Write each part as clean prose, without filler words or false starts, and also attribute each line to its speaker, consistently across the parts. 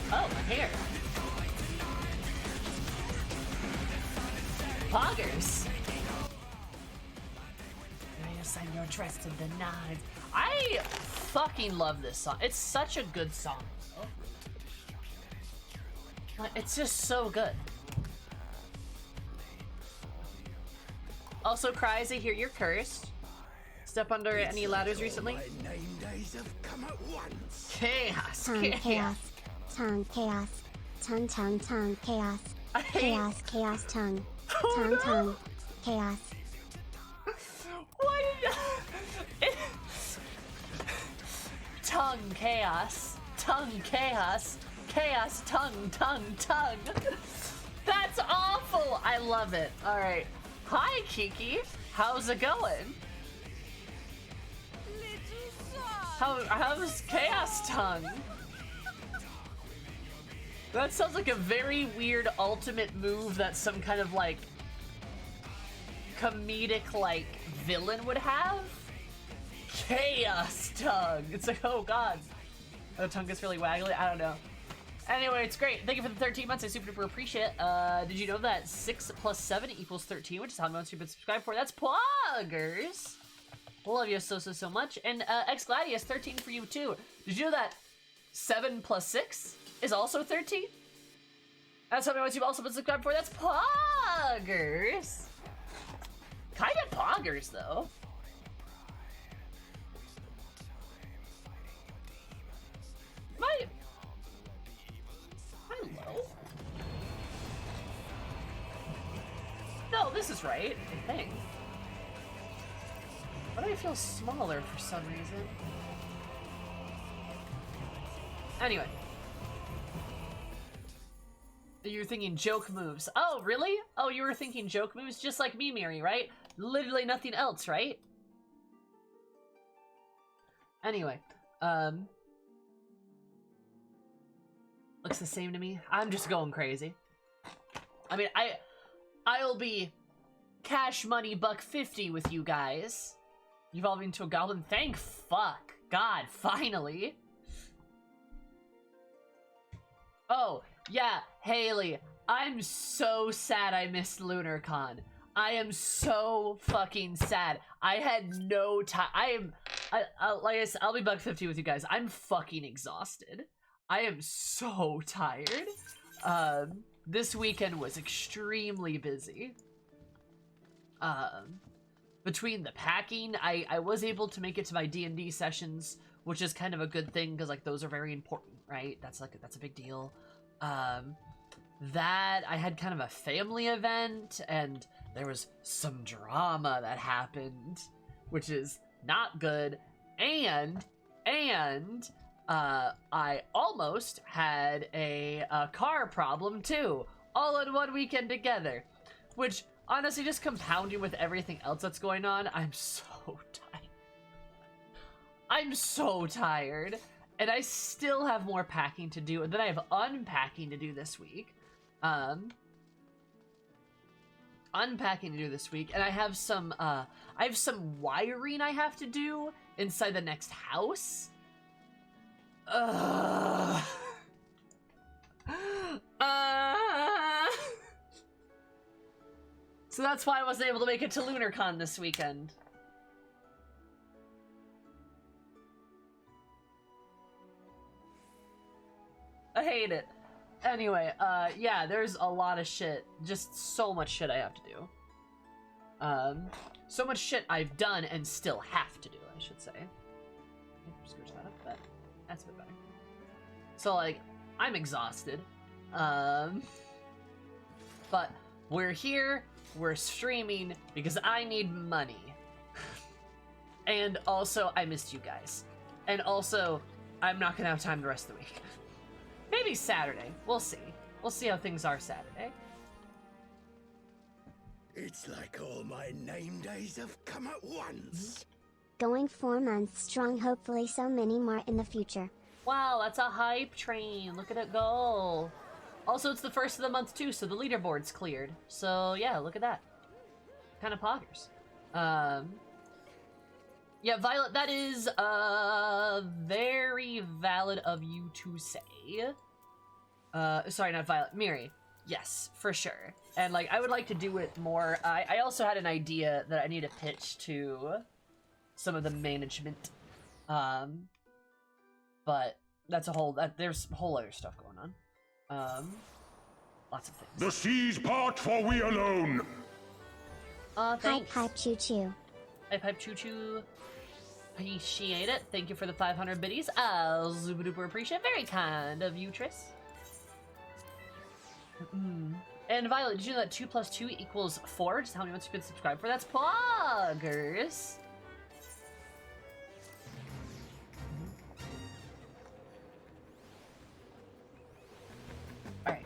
Speaker 1: Oh, my hair. Poggers. I assign your trust to the nines. I fucking love this song. It's such a good song. Like, it's just so good. Also, Cries, I hear you're cursed. Step under any ladders recently?
Speaker 2: My name days have come at once.
Speaker 1: Chaos.
Speaker 3: Tongue, chaos. Tongue, chaos. Tongue, tongue, tongue, chaos. Chaos, chaos, tongue. Tongue, tongue, chaos.
Speaker 1: Why did tongue chaos, tongue chaos, chaos tongue, tongue, tongue. That's awful. I love it. All right. Hi, Kiki. How's it going? How's chaos tongue? That sounds like a very weird ultimate move that some kind of like comedic like villain would have. Chaos tongue. It's like, oh god. The tongue gets really waggly. I don't know. Anyway, it's great. Thank you for the 13 months. I super duper appreciate it. Did you know that 6 plus 7 equals 13, which is how many months you've been subscribed for? That's poggers. Love you so much. And X Gladius, 13 for you too. Did you know that 7 plus 6 is also 13? That's how many months you've also been subscribed for. That's poggers. Kind of poggers though. My low? No, this is right, I think. Why do I feel smaller for some reason? Anyway. You're thinking joke moves. Oh, really? Oh, you were thinking joke moves? Just like me, Mary, right? Literally nothing else, right? Anyway, looks the same to me. I'm just going crazy. I mean, I'll be cash money $1.50 with you guys. Evolving into a goblin. Thank fuck. God, finally. Oh, yeah, Haley. I'm so sad I missed LunarCon. I am so fucking sad. I had no time. Like I said, I'll be $1.50 with you guys. I'm fucking exhausted. I am so tired. This weekend was extremely busy. Between the packing, I was able to make it to my D&D sessions, which is kind of a good thing because like those are very important, right? That's a big deal. That I had kind of a family event and there was some drama that happened, which is not good. And I almost had a car problem too, all in one weekend together, which honestly just compounding with everything else that's going on. I'm so tired. I'm so tired, and I still have more packing to do, and then I have unpacking to do this week. Unpacking to do this week, and I have some wiring I have to do inside the next house. So that's why I wasn't able to make it to LunarCon this weekend. I hate it. Anyway, yeah, there's a lot of shit. Just so much shit I have to do. So much shit I've done and still have to do, I should say. Switch that up, but that's a bit better. So, like, I'm exhausted. But we're here, we're streaming, because I need money. And also, I missed you guys. And also, I'm not gonna have time the rest of the week. Maybe Saturday. We'll see. We'll see how things are Saturday.
Speaker 2: It's like all my name days have come at once.
Speaker 3: Going 4 months strong, hopefully so many more in the future.
Speaker 1: Wow, that's a hype train. Look at it go. Also, it's the first of the month too, so the leaderboard's cleared. So yeah, look at that. Kind of poggers. Yeah, Violet, that is very valid of you to say. Sorry, not Violet. Miri. Yes, for sure. And, like, I would like to do it more. I also had an idea that I need to pitch to some of the management. But that's a whole... there's a whole other stuff going on. Lots of things.
Speaker 2: The seas part, for we alone.
Speaker 3: Hype,
Speaker 1: Thanks.
Speaker 3: hype, choo choo.
Speaker 1: Hype, choo choo. Appreciate it. Thank you for the 500 biddies. I'll super duper appreciate it. Very kind of you, Triss. And Violet, did you know that 2 plus 2 equals 4? Just how many months you could subscribe for? That's poggers. Alright.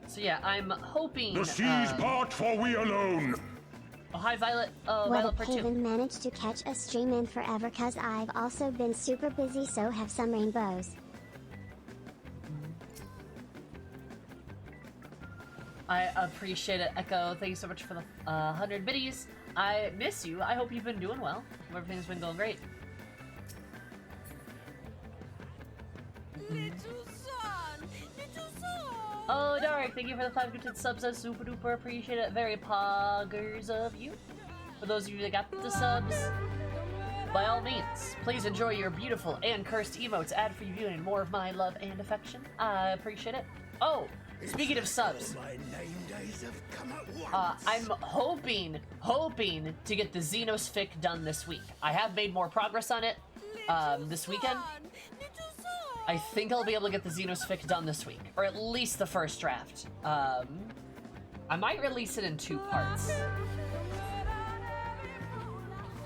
Speaker 1: So yeah, I'm hoping...
Speaker 2: The seas part, for we alone.
Speaker 1: Oh, hi, Violet.
Speaker 3: What
Speaker 1: Violet
Speaker 3: if
Speaker 1: part 2.
Speaker 3: Haven managed to catch a stream in forever, cause I've also been super busy, so have some rainbows.
Speaker 1: I appreciate it, Echo. Thank you so much for the 100 biddies. I miss you. I hope you've been doing well. Hope everything's been going great.
Speaker 4: Little son, little son.
Speaker 1: Oh, Dark, thank you for the 5 gifted subs. I super duper appreciate it. Very poggers of you. For those of you that got the subs, by all means, please enjoy your beautiful and cursed emotes. Ad-free viewing and more of my love and affection. I appreciate it. Oh, speaking of subs,
Speaker 2: My name days have come at once.
Speaker 1: I'm hoping to get the Xenos fic done this week. I have made more progress on it this weekend.
Speaker 4: Little son.
Speaker 1: I think I'll be able to get the Xenos fic done this week, or at least the first draft. I might release it in 2 parts.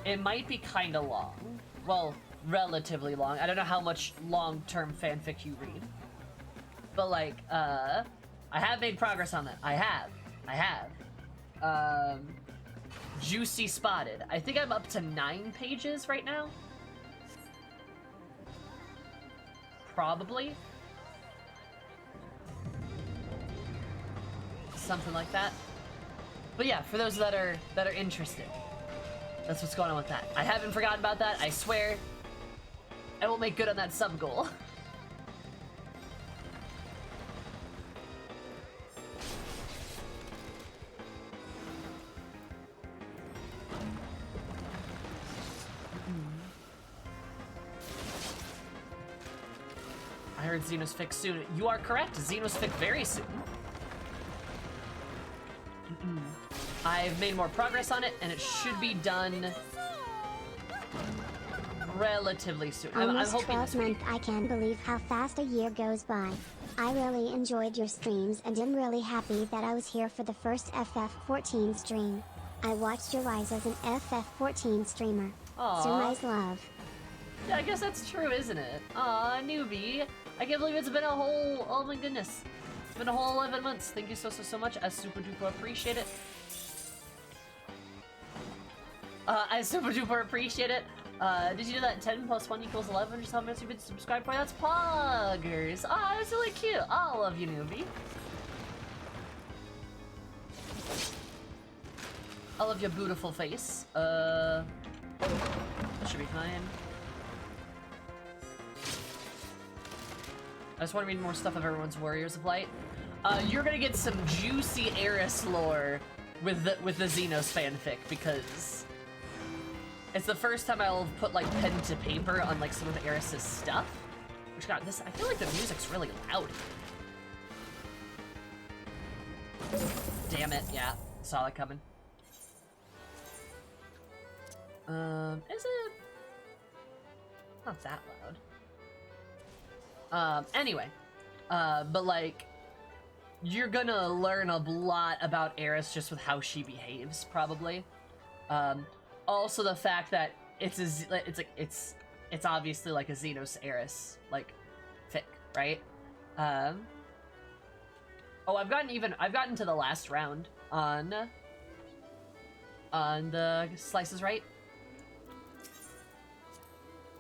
Speaker 1: It might be kind of long. Well, relatively long. I don't know how much long-term fanfic you read. But, like, I have made progress on that. I have. Juicy Spotted. I think I'm up to 9 pages right now. Probably. Something like that. But yeah, for those that are interested, that's what's going on with that. I haven't forgotten about that, I swear. I will make good on that sub goal. I heard Xenos fic soon. You are correct. Xenos fic very soon. I've made more progress on it, and it should be done relatively soon. I'm
Speaker 3: Almost
Speaker 1: hoping
Speaker 3: 12
Speaker 1: this week.
Speaker 3: months. I can't believe how fast a year goes by. I really enjoyed your streams and am really happy that I was here for the first FF14 stream. I watched your rise as an FF14 streamer.
Speaker 1: Aw.
Speaker 3: Surmise love.
Speaker 1: Yeah, I guess that's true, isn't it? Aw, newbie. I can't believe it's been a whole, oh my goodness. It's been a whole 11 months. Thank you so much. I super duper appreciate it. I super duper appreciate it. Did you know that 10 plus 1 equals 11? Just how much you've been subscribed for? That's poggers. Aw, that's really cute. I love you, newbie. I love your beautiful face. That should be fine. I just want to read more stuff of everyone's Warriors of Light. You're gonna get some juicy Eris lore with the Xenos fanfic, because it's the first time I'll put like pen to paper on like some of Eris's stuff. Which got this. I feel like the music's really loud. Damn it! Yeah, saw it coming. Is it? Not that loud. Anyway, but like, you're gonna learn a lot about Eris just with how she behaves, probably. Also the fact that it's obviously like a Xenos Eris like fic, right? Oh, I've gotten to the last round on the Slices Right.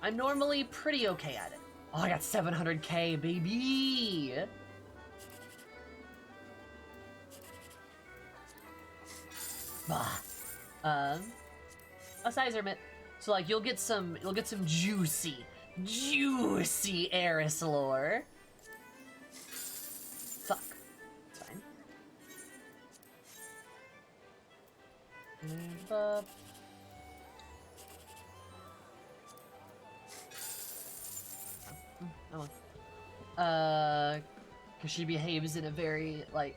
Speaker 1: I'm normally pretty okay at it. Oh, I got 700k, baby! Bah. A Sizermit. So like you'll get some juicy Juicy Eris lore. Fuck. It's fine. Oh well. Cause she behaves in a very, like...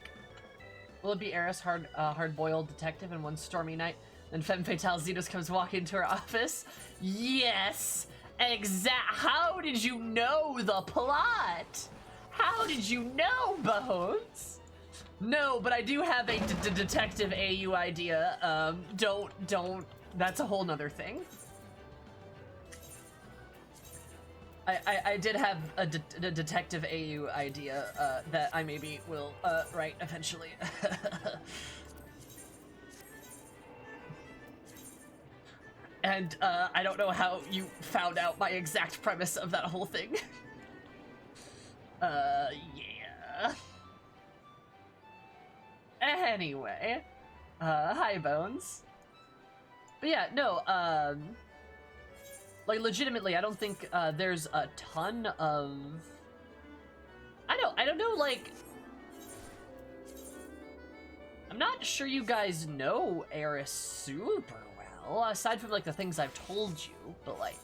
Speaker 1: Will it be Eris, hard-boiled detective, and one stormy night, then femme fatale Zenos comes walking into her office? Yes! How did you know the plot? How did you know, Bones? No, but I do have a detective AU idea. Don't, that's a whole nother thing. I did have a detective AU idea that I maybe will write eventually. And I don't know how you found out my exact premise of that whole thing. Yeah. Anyway, hi Bones. But yeah, no, like, legitimately, I don't think, there's a ton of... I don't know, like... I'm not sure you guys know Eris super well, aside from, like, the things I've told you, but, like...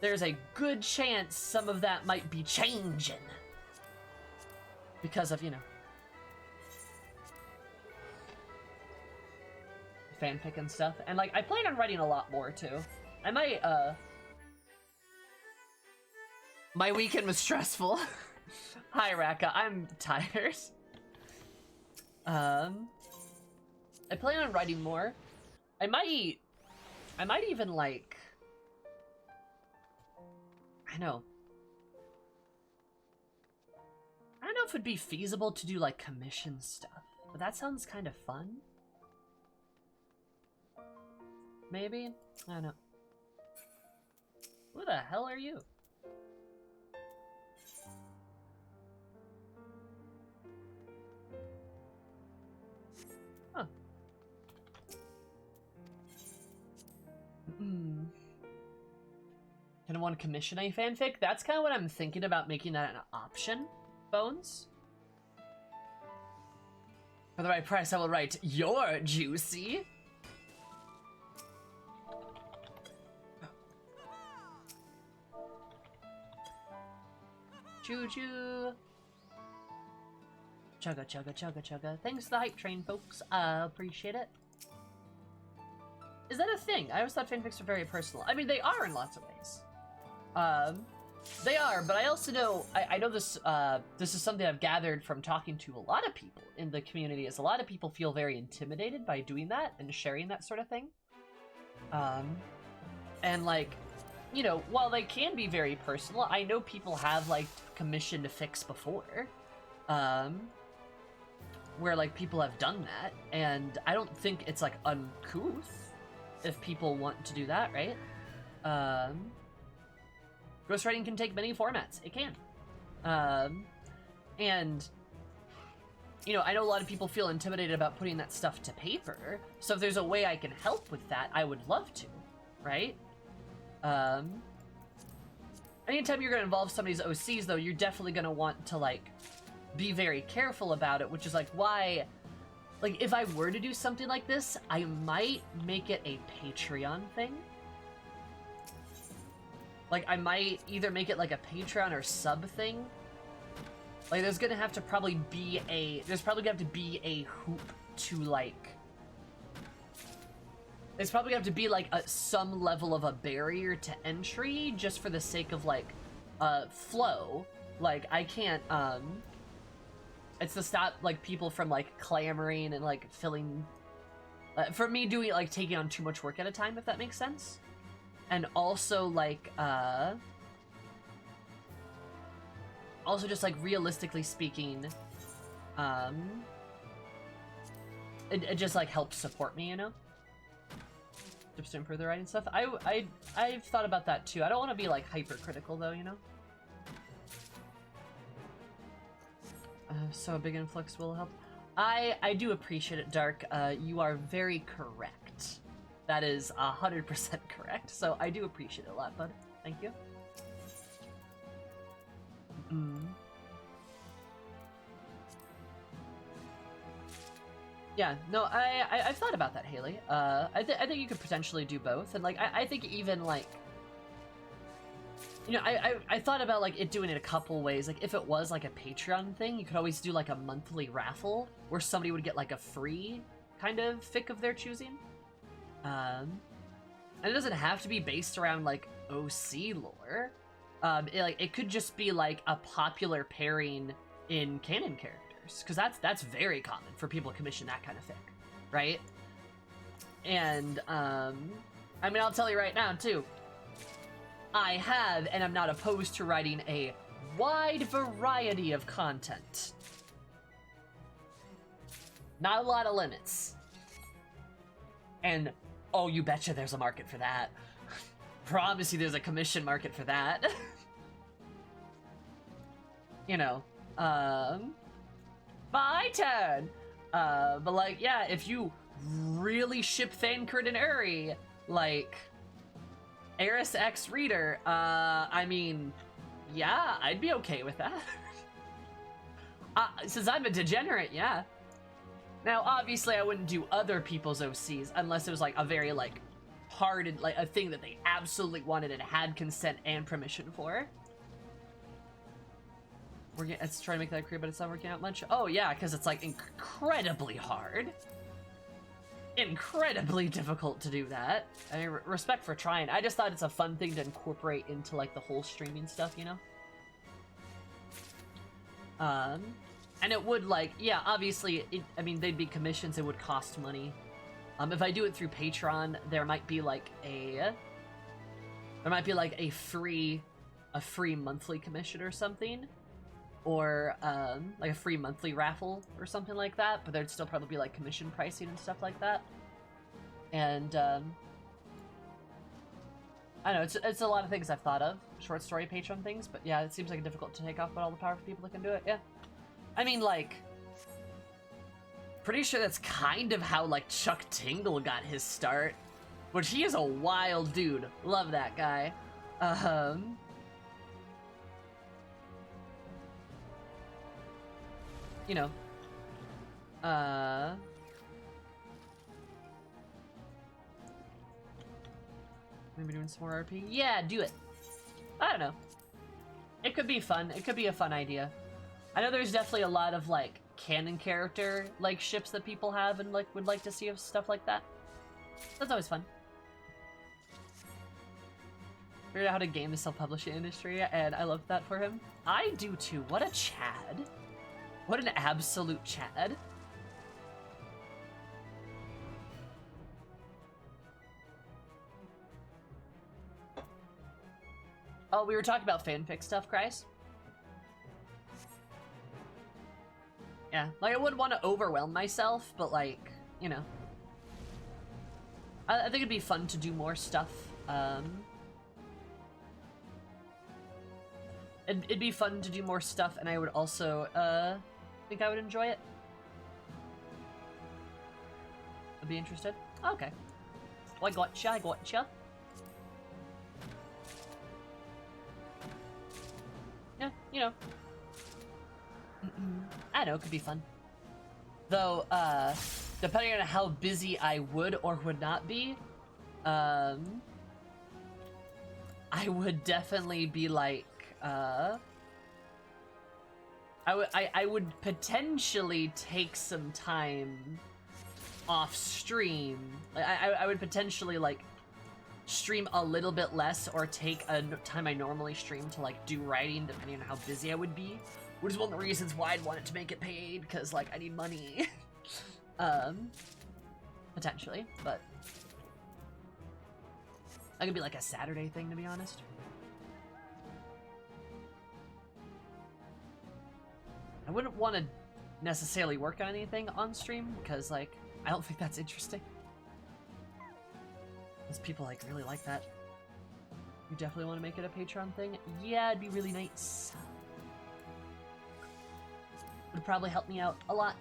Speaker 1: There's a good chance some of that might be changing. Because of, you know... fanfic and stuff. And, like, I plan on writing a lot more, too. I might, my weekend was stressful. Hi, Raka. I'm tired. I plan on writing more. I might even, like... I don't know if it'd be feasible to do, like, commission stuff. But that sounds kind of fun. Maybe? I don't know. Who the hell are you? Huh. Can I want to commission a fanfic? That's kind of what I'm thinking about, making that an option, Bones. For the right price, I will write your juicy. Choo-choo. Chugga, chugga, chugga, chugga. Thanks for the hype train, folks. Appreciate it. Is that a thing? I always thought fanfics were very personal. I mean, they are in lots of ways. They are, but I also know, I know this, this is something I've gathered from talking to a lot of people in the community, is a lot of people feel very intimidated by doing that and sharing that sort of thing. And, like, you know, while they can be very personal, I know people have, like, commissioned fics before, where, like, people have done that, and I don't think it's, like, uncouth if people want to do that, right? Ghostwriting can take many formats. It can. And, you know, I know a lot of people feel intimidated about putting that stuff to paper, so if there's a way I can help with that, I would love to, right? Anytime you're going to involve somebody's OCs, though, you're definitely going to want to, like, be very careful about it, which is, like, why... Like, if I were to do something like this, I might make it a Patreon thing. Like, I might either make it, like, a Patreon or sub thing. Like, there's gonna have to probably be a... There's probably gonna have to be a hoop to, like... There's probably gonna have to be, like, some level of a barrier to entry, just for the sake of, like, flow. Like, I can't, it's to stop, like, people from, like, clamoring and, like, filling... for me doing, like, taking on too much work at a time, if that makes sense. And also, like, also just, like, realistically speaking, it just, like, helps support me, you know? Just to improve the writing stuff. I've thought about that, too. I don't want to be, like, hypercritical, though, you know? So a big influx will help. I do appreciate it, Dark. You are very correct. That is 100% correct. So I do appreciate it a lot, bud. Thank you. Yeah, no, I've thought about that, Haley. I think you could potentially do both, and like I think even like, you know, I thought about like doing it a couple ways. Like if it was like a Patreon thing, you could always do like a monthly raffle where somebody would get like a free kind of fic of their choosing. And it doesn't have to be based around like OC lore. It could just be like a popular pairing in canon characters, because that's very common for people to commission that kind of fic, right? And I mean, I'll tell you right now too, I have and I'm not opposed to writing a wide variety of content. Not a lot of limits. And oh, you betcha there's a market for that. Promise you there's a commission market for that. You know, my turn. But like, yeah, if you really ship Thancred and Uri, like Eris X Reader, I mean, yeah, I'd be okay with that. Since I'm a degenerate, yeah. Now, obviously, I wouldn't do other people's OCs unless it was like a very like hard and like a thing that they absolutely wanted and had consent and permission for. Let's try to make that clear, but it's not working out much. Oh yeah, because it's like incredibly hard, incredibly difficult to do that. I mean, respect for trying. I just thought it's a fun thing to incorporate into like the whole streaming stuff, you know. And it would like, yeah, obviously, I mean, they'd be commissions. It would cost money. If I do it through Patreon, there might be like a free monthly commission or something. Or like a free monthly raffle or something like that, but there'd still probably be like commission pricing and stuff like that. And I don't know, it's a lot of things I've thought of, short story Patreon things, but yeah, it seems like difficult to take off, but all the powerful people that can do it, yeah. I mean, like, pretty sure that's kind of how like Chuck Tingle got his start, which he is a wild dude. Love that guy. You know, maybe doing some more RP? Yeah, do it. I don't know. It could be fun. It could be a fun idea. I know there's definitely a lot of, like, canon character, like, ships that people have and, like, would like to see of stuff like that. That's always fun. Figured out how to game the self-publishing industry, and I love that for him. I do too. What a Chad. What an absolute Chad. Oh, we were talking about fanfic stuff, Christ. Yeah, like I wouldn't want to overwhelm myself, but like, you know. I think it'd be fun to do more stuff. It'd be fun to do more stuff, and I would also, think I would enjoy it. I'd be interested. Okay. I gotcha. Yeah, you know. I know, it could be fun. Though, depending on how busy I would or would not be, I would definitely be like, I would potentially take some time off stream. I would potentially like stream a little bit less or take a time I normally stream to like do writing depending on how busy I would be, which is one of the reasons why I'd want it to make it paid, because like I need money. Potentially, but that could be like a Saturday thing, to be honest. I wouldn't want to necessarily work on anything on stream, because, like, I don't think that's interesting. Most people, like, really like that. You definitely want to make it a Patreon thing? Yeah, it'd be really nice. Would probably help me out a lot.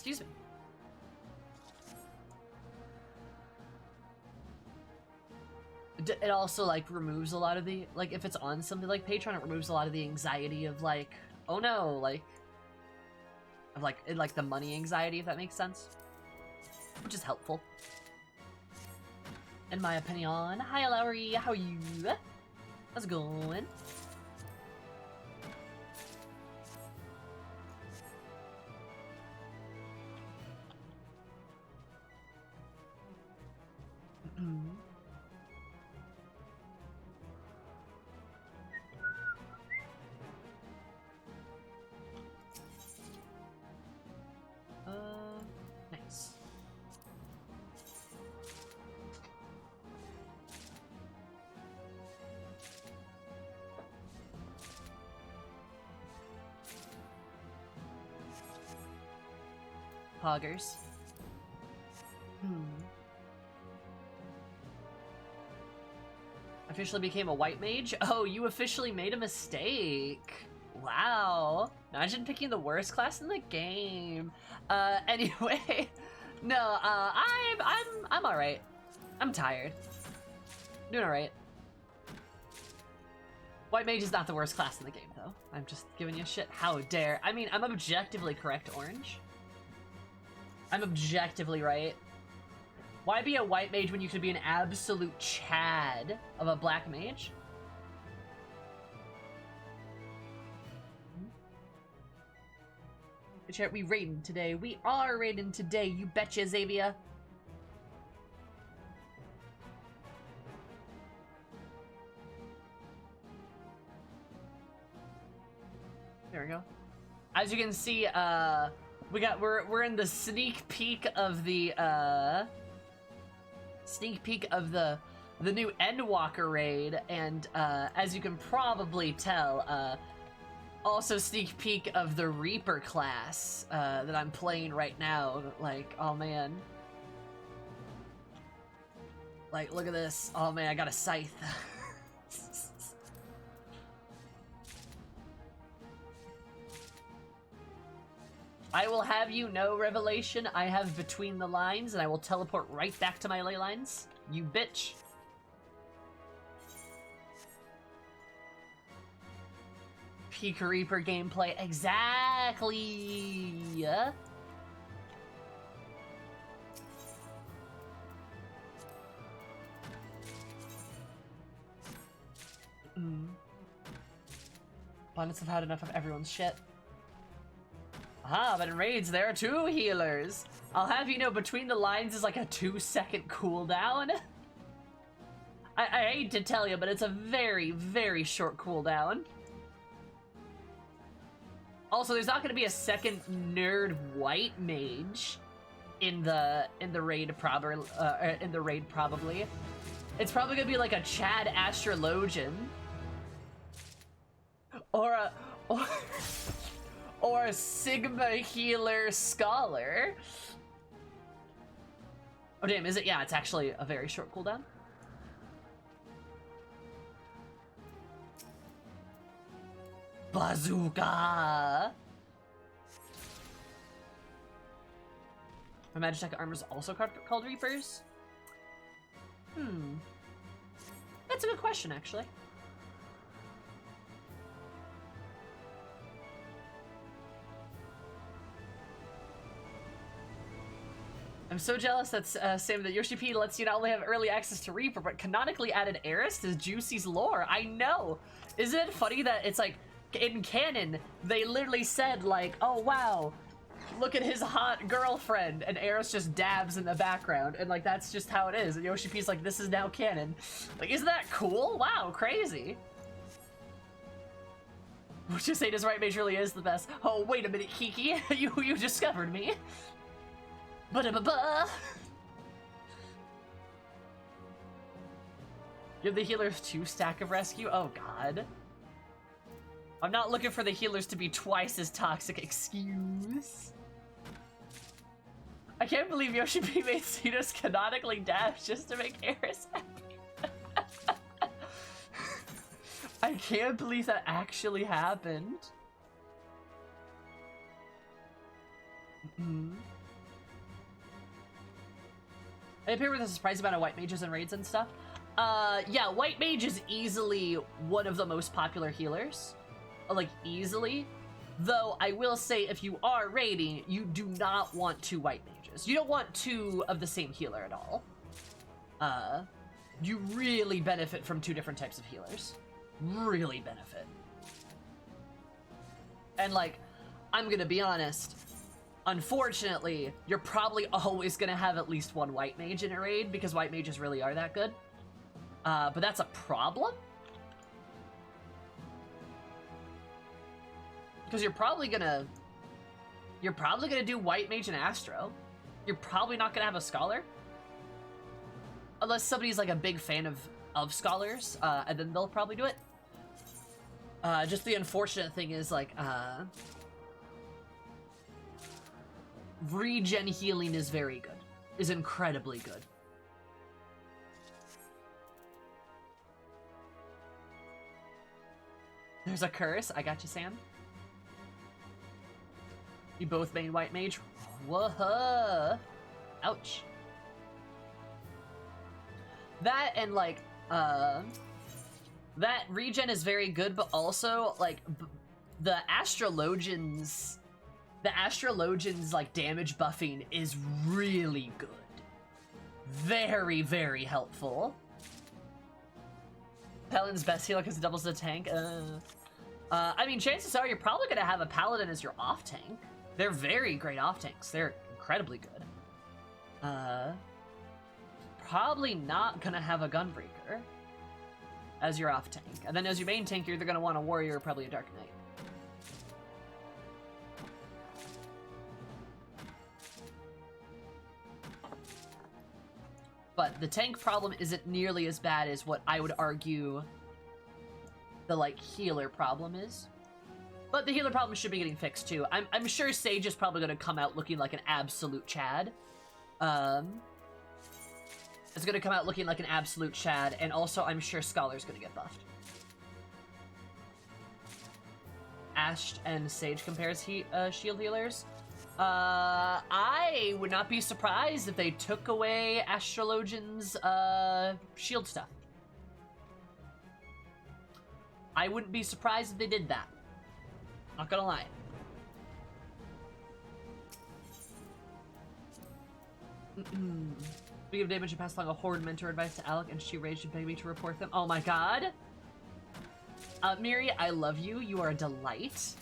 Speaker 1: Excuse me. It also, like, removes a lot of the, like, if it's on something like Patreon, it removes a lot of the anxiety of, like, oh no, like, of, like the money anxiety, if that makes sense. Which is helpful. In my opinion. Hi, Lowry, how are you? How's it going? Nice. Poggers. Officially became a white mage? Oh, you officially made a mistake. Wow. Imagine picking the worst class in the game. Anyway. No, I'm alright. I'm tired. Doing alright. White mage is not the worst class in the game, though. I'm just giving you shit. How dare. I mean, I'm objectively correct, Orange. I'm objectively right. Why be a white mage when you could be an absolute chad of a black mage? Chat, we raiding today. We are raiding today, you betcha, Xavier. There we go. As you can see, we're in the sneak peek of the new Endwalker raid, and as you can probably tell, also sneak peek of the Reaper class that I'm playing right now. Like, oh man. Like, look at this. Oh man, I got a scythe. I will have you know, Revelation, I have Between the Lines, and I will teleport right back to my ley lines. You bitch. Peak Reaper gameplay, exactly. Abundance have had enough of everyone's shit. Ah, but in raids there are 2 healers. I'll have you know, Between the Lines is like a 2-second cooldown. I hate to tell you, but it's a very, very short cooldown. Also, there's not going to be a second nerd white mage in the raid probably. It's probably going to be like a Chad Astrologian or a Sigma healer scholar. Oh damn, is it? Yeah, it's actually a very short cooldown. Bazooka! My Magitech armor is also called Reapers? That's a good question, actually. I'm so jealous that's Sam that Yoshi P lets you not only have early access to Reaper, but canonically added Eris to Juicy's lore. I know! Isn't it funny that it's like, in canon, they literally said like, oh wow, look at his hot girlfriend, and Eris just dabs in the background, and like that's just how it is. And Yoshi P's like, this is now canon. Like, isn't that cool? Wow, crazy. Would you say this right mage really is the best? Oh, wait a minute, Kiki, you discovered me. Ba-da-ba-ba! Give the healers 2 stack of rescue? Oh god. I'm not looking for the healers to be twice as toxic, excuse. I can't believe Yoshi P made Cedos canonically dash just to make Eris happy. I can't believe that actually happened. I appear with a surprising amount of white mages and raids and stuff. Yeah, white mage is easily one of the most popular healers. Like, easily. Though, I will say, if you are raiding, you do not want 2 white mages. You don't want 2 of the same healer at all. You really benefit from 2 different types of healers. Really benefit. And, like, I'm gonna be honest. Unfortunately, you're probably always gonna have at least 1 white mage in a raid, because white mages really are that good. But that's a problem? Because you're probably gonna do white mage and astro. You're probably not gonna have a scholar. Unless somebody's like a big fan of scholars, and then they'll probably do it. Just the unfortunate thing is, like, regen healing is very good. Is incredibly good. There's a curse. I got you, Sam. You both main white mage. Whoa. Ouch. That and, like, that regen is very good, but also, like, the astrologians, like, damage buffing is really good. Very, very helpful. Paladin's best healer because it doubles the tank. I mean, chances are you're probably going to have a Paladin as your off tank. They're very great off tanks. They're incredibly good. Probably not going to have a Gunbreaker as your off tank. And then as your main tank, you're either going to want a Warrior or probably a Dark Knight. But the tank problem isn't nearly as bad as what I would argue the, like, healer problem is. But the healer problem should be getting fixed, too. I'm sure Sage is probably going to come out looking like an absolute Chad. It's going to come out looking like an absolute Chad, and also I'm sure Scholar's going to get buffed. Ashe and Sage compares shield healers. I would not be surprised if they took away Astrologian's shield stuff. I wouldn't be surprised if they did that. Not gonna lie. Speaking of damage, you passed along a Horde mentor advice to Alec, and she raged and begged me to report them. Oh my god! Miri, I love you. You are a delight.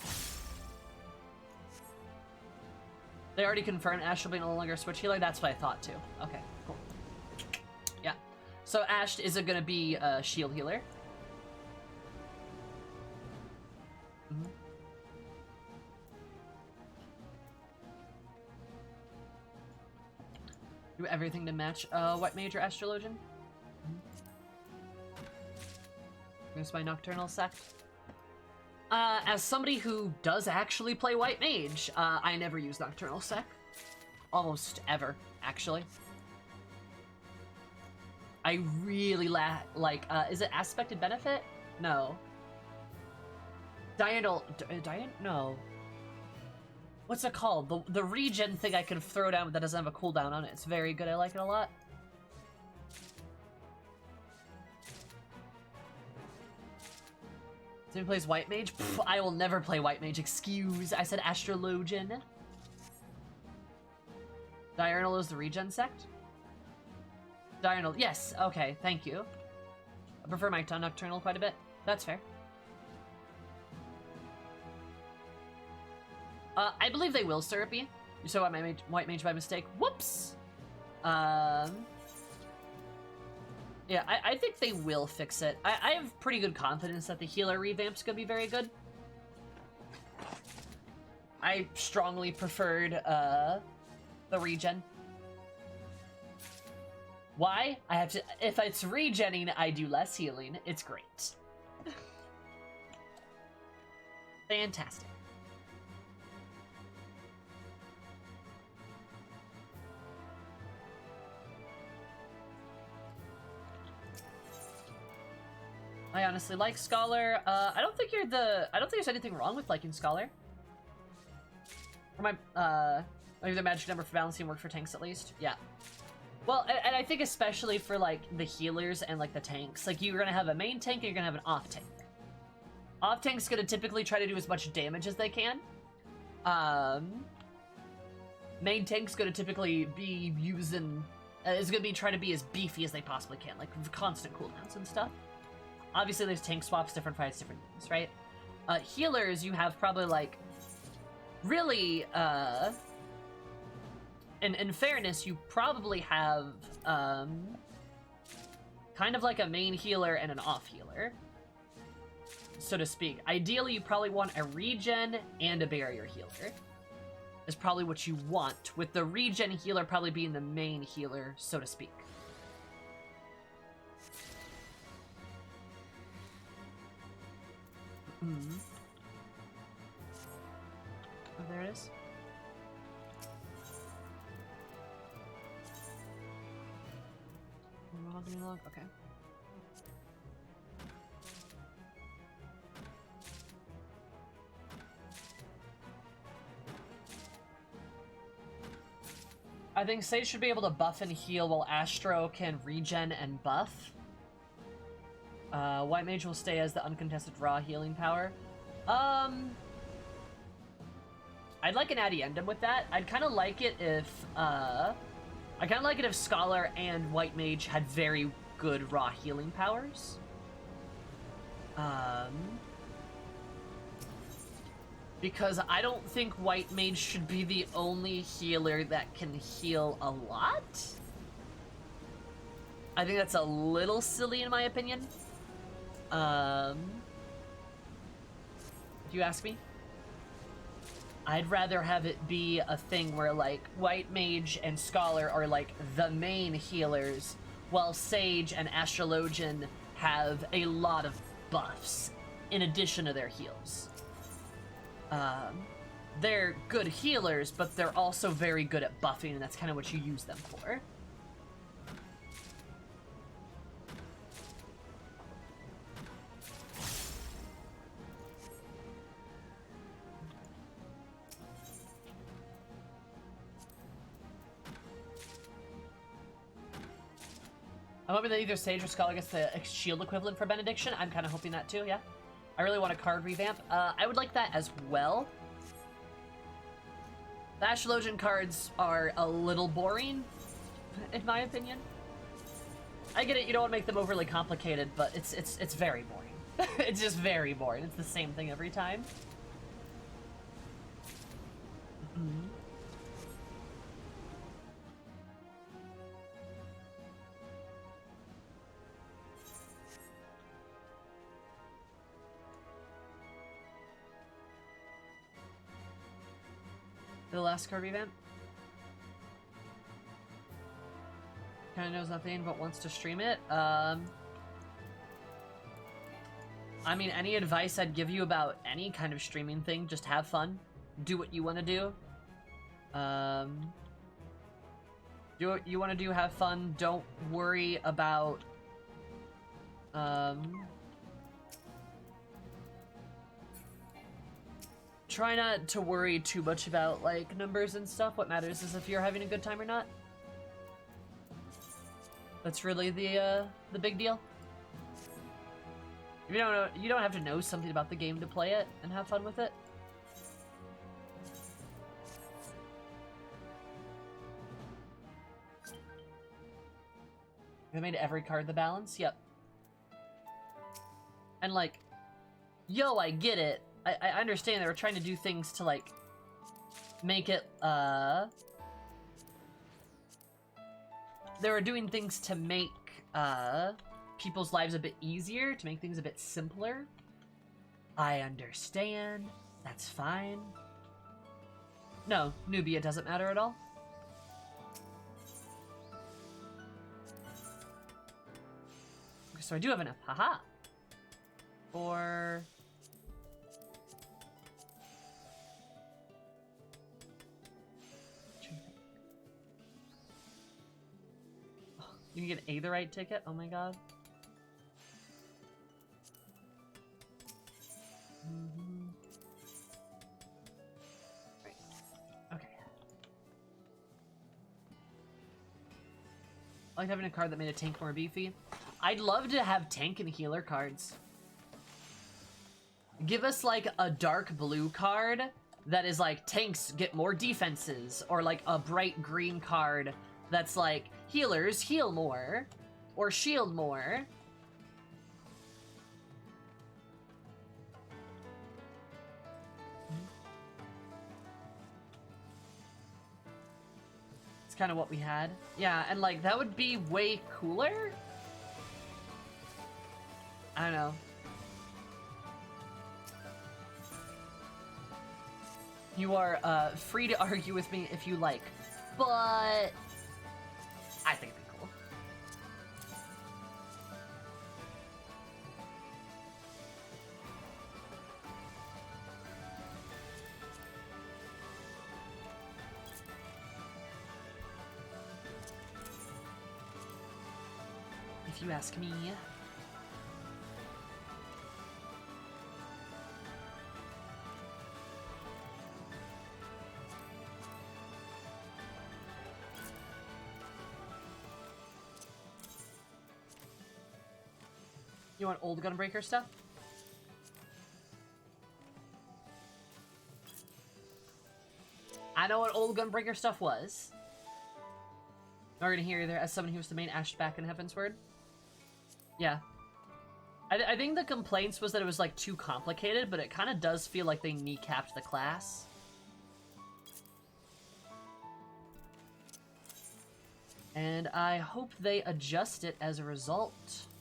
Speaker 1: They already confirmed Ashe will be no longer a switch healer? That's what I thought, too. Okay, cool. Yeah. So Ashe isn't gonna be a shield healer. Do everything to match White Mage or Astrologian. Here's my Nocturnal Sect. As somebody who does actually play White Mage, I never use Nocturnal Sec. Almost ever, actually. I really like, is it Aspected Benefit? No. Diurnal, no. What's it called? The regen thing I can throw down that doesn't have a cooldown on it. It's very good, I like it a lot. Somebody plays White Mage? Pff, I will never play White Mage, excuse. I said Astrologian. Diurnal is the regen sect? Diurnal, yes, okay, thank you. I prefer my Nocturnal quite a bit. That's fair. I believe they will Syrupy. You saw White Mage by mistake. Whoops! Yeah, I think they will fix it. I have pretty good confidence that the healer revamp's gonna be very good. I strongly preferred, the regen. Why? I have to- if it's regenning, I do less healing. It's great. Fantastic. I honestly like I don't think there's anything wrong with liking Scholar. Like the magic number for balancing worked for tanks at least. Yeah. Well, and I think especially for like the healers and like the tanks, like you're gonna have a main tank and you're gonna have an off tank. Off tank's gonna typically try to do as much damage as they can. Main tank's gonna typically be using, is gonna be trying to be as beefy as they possibly can, like constant cooldowns and stuff. Obviously, there's tank swaps, different fights, different things, right? Healers, you have probably like, really, in fairness, you probably have, kind of like a main healer and an off healer, so to speak. Ideally, you probably want a regen and a barrier healer. Is probably what you want, with the regen healer probably being the main healer, so to speak. Mm-hmm. Oh, there it is. Okay. I think Sage should be able to buff and heal while Astro can regen and buff. White Mage will stay as the uncontested raw healing power. I'd like an addendum with that. I'd kind of like it if, Scholar and White Mage had very good raw healing powers. Because I don't think White Mage should be the only healer that can heal a lot. I think that's a little silly in my opinion. If you ask me, I'd rather have it be a thing where like White Mage and Scholar are like the main healers, while Sage and Astrologian have a lot of buffs in addition to their heals. They're good healers, but they're also very good at buffing, and that's kind of what you use them for. I'm hoping that either Sage or Scholar gets the shield equivalent for Benediction. I'm kind of hoping that too, yeah. I really want a card revamp. I would like that as well. The Astrologian cards are a little boring, in my opinion. I get it, you don't want to make them overly complicated, but it's very boring. It's just very boring. It's the same thing every time. Mm-hmm. The last card revamp? Kinda knows nothing but wants to stream it. I mean, any advice I'd give you about any kind of streaming thing, just have fun. Do what you want to do. Do what you want to do, have fun. Don't worry about... Try not to worry too much about, like, numbers and stuff. What matters is if you're having a good time or not. That's really the big deal. If you don't know, you don't have to know something about the game to play it and have fun with it. They made every card the balance? Yep. And like, yo, I get it. I understand they were trying to do things to, like, make it, they were doing things to make, people's lives a bit easier, to make things a bit simpler. I understand. That's fine. No, Nubia doesn't matter at all. Okay, so I do have enough. Haha. For... You can get the right ticket? Oh my god. Right. Okay. I like having a card that made a tank more beefy. I'd love to have tank and healer cards. Give us like a dark blue card that is like tanks get more defenses, or like a bright green card that's like healers heal more or shield more. It's kind of what we had. Yeah, and like that would be way cooler. I don't know. You are free to argue with me if you like, but I think it'd be cool. If you ask me. You want old Gunbreaker stuff? I know what old Gunbreaker stuff was. Not gonna hear either, as someone who was the main Ashback in Heavensward. Yeah. I think the complaints was that it was like too complicated, but it kind of does feel like they kneecapped the class. And I hope they adjust it as a result.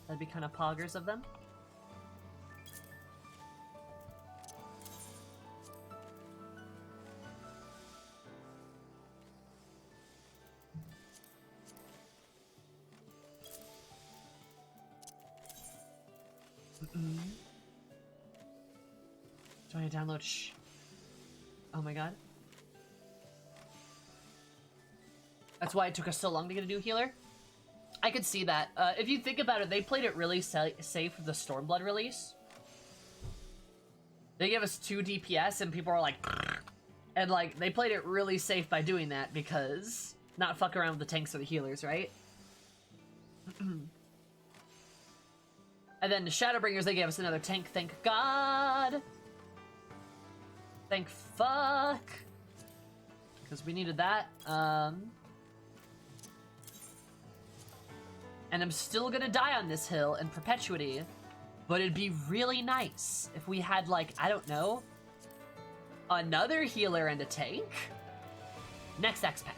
Speaker 1: That'd be kind of poggers of them. Do I download? Shh. Oh my god. That's why it took us so long to get a new healer. I could see that. If you think about it, they played it really safe with the Stormblood release. They gave us 2 DPS and people were like... And like, they played it really safe by doing that because... Not fuck around with the tanks or the healers, right? And then the Shadowbringers, they gave us another tank, thank God! Thank fuck! Because we needed that. And I'm still gonna die on this hill in perpetuity, but it'd be really nice if we had, like, I don't know, another healer and a tank? Next X-Pack.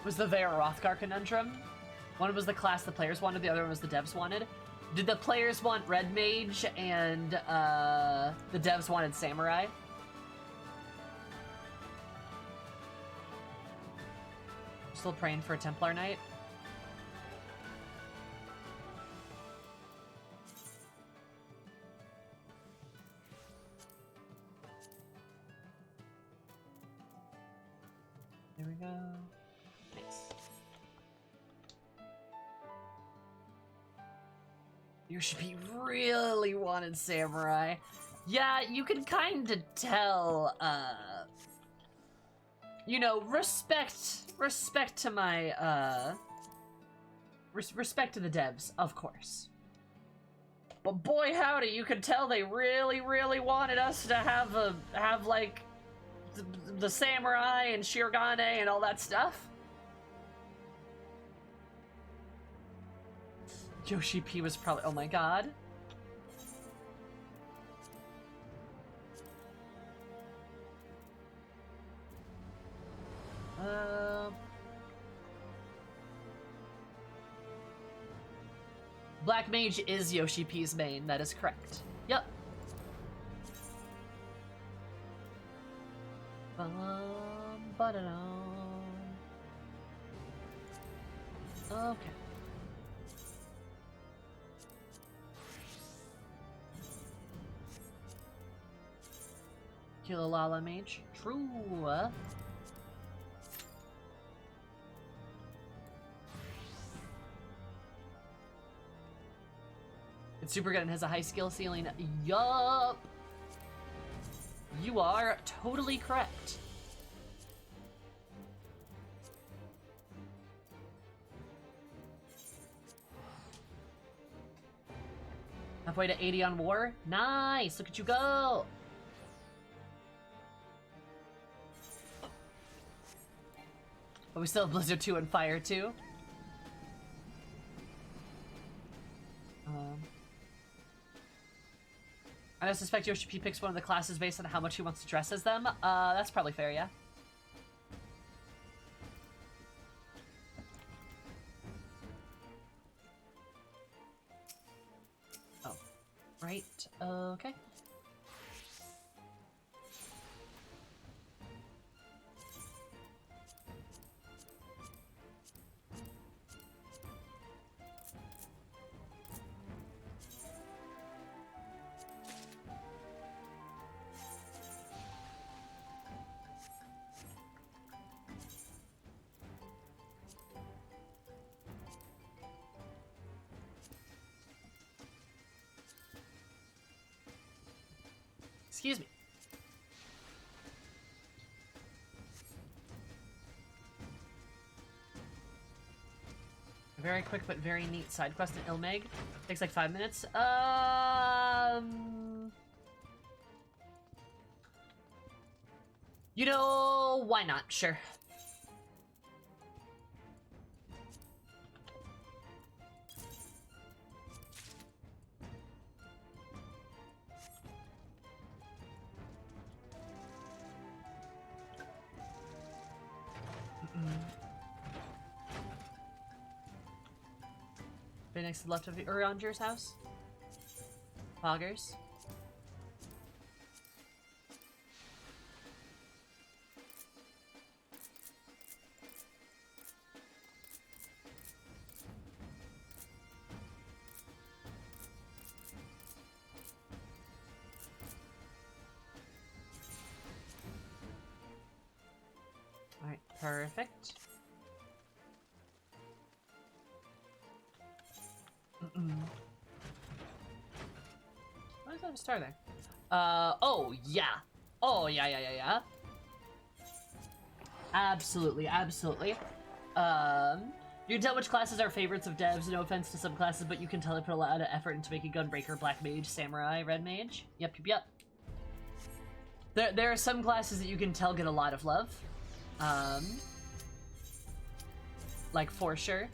Speaker 1: Was the Vera Rothgar conundrum. One was the class the players wanted, the other one was the devs wanted. Did the players want Red Mage and the devs wanted Samurai? Still praying for a Templar Knight. There we go. ShB really wanted Samurai. Yeah, you can kind of tell, you know, respect to my, respect to the devs, of course. But boy howdy, you could tell they really wanted us to have like, the Samurai and Shirogane and all that stuff. Yoshi P was probably... Oh my god. Black Mage is Yoshi P's main, that is correct. Yep. Okay. Kill a Lala Mage. True. It's super good and has a high skill ceiling. Yup. You are totally correct. Halfway to 80 on war. Nice. Look at you go. But we still have Blizzard 2 and Fire 2. I suspect Yoshi picks one of the classes based on how much he wants to dress as them. That's probably fair, yeah. Oh. Right. Okay. Excuse me. A very quick but very neat side quest in Ilmeg. Takes like 5 minutes. You know, why not? Sure. Right next to the left of Uranger's house. Poggers. Alright, perfect. Why does that have a star there? Oh, yeah. Oh, yeah. Absolutely, absolutely. You can tell which classes are favorites of devs, no offense to some classes, but you can tell they put a lot of effort into making Gunbreaker, Black Mage, Samurai, Red Mage. Yep. There are some classes that you can tell get a lot of love. Like, for sure.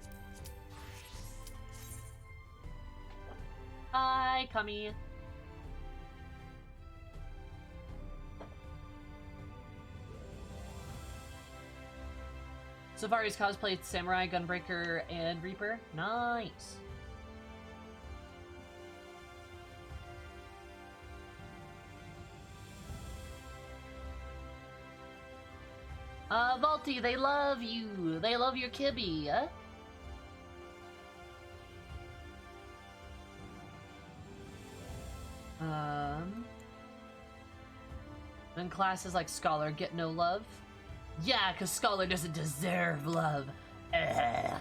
Speaker 1: Hi, Kami. Safari's cosplayed Samurai, Gunbreaker, and Reaper. Nice. Vaulty, they love you. They love your kibby, huh? Then classes like Scholar get no love. Yeah, because Scholar doesn't deserve love. Ugh.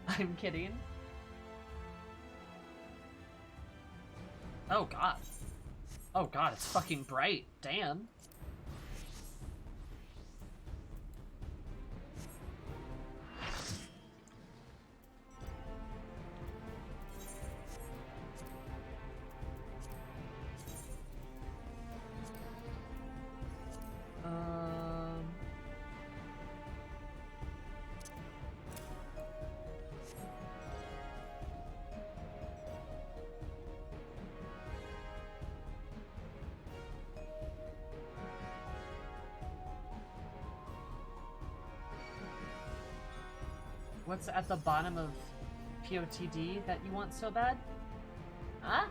Speaker 1: I'm kidding. Oh god. Oh god, it's fucking bright. Damn. What's at the bottom of POTD that you want so bad? Huh?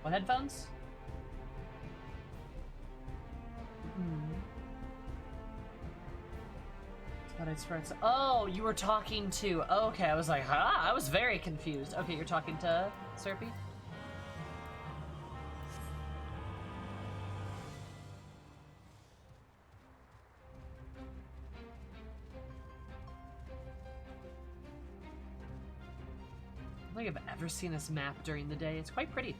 Speaker 1: What, headphones? But I swear it's... Oh, you were talking to... Okay, I was like, huh? I was very confused. Okay, you're talking to Serpy? think I've ever seen this map during the day. It's quite pretty.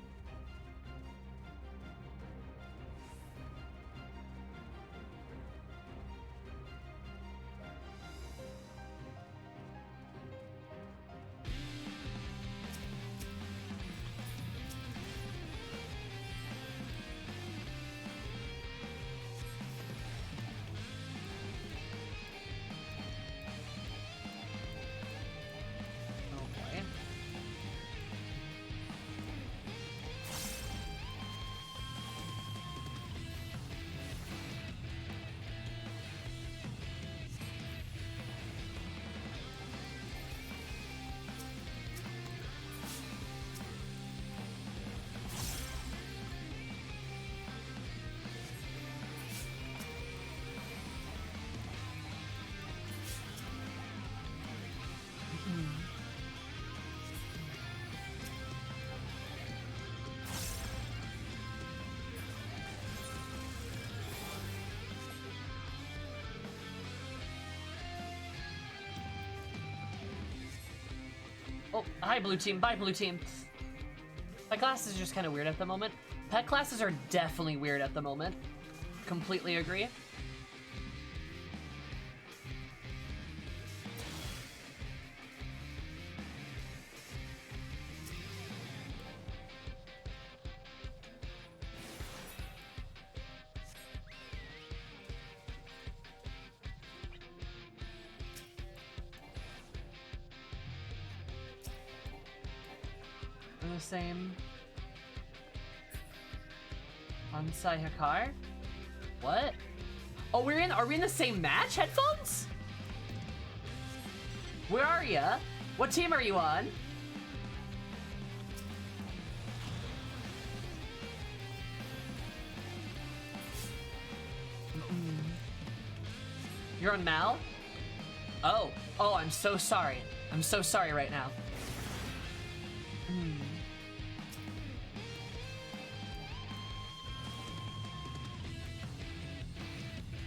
Speaker 1: Oh, hi, blue team. Bye, blue team. My class is just kind of weird at the moment. Pet classes are definitely weird at the moment. Completely agree. Same. Ansai Hakar? What? Oh, are we in the same match? Headphones? Where are ya? What team are you on? You're on Mal? Oh, I'm so sorry. I'm so sorry right now.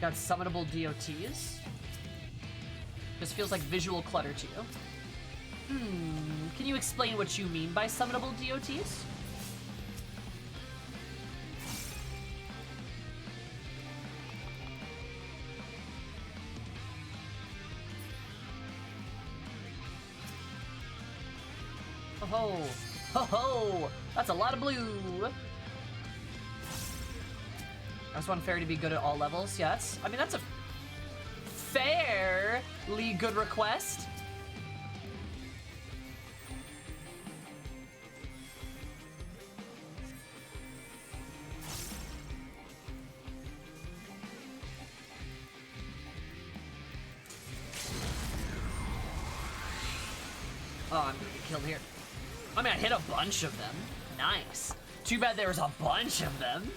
Speaker 1: Got summonable DOTs. This feels like visual clutter to you. Can you explain what you mean by summonable DOTs? Oh, ho ho! That's a lot of blue. I just want Fairy to be good at all levels. Yeah, I mean, that's a fairly good request. Oh, I'm gonna get killed here. I mean, I hit a bunch of them. Nice. Too bad there was a bunch of them.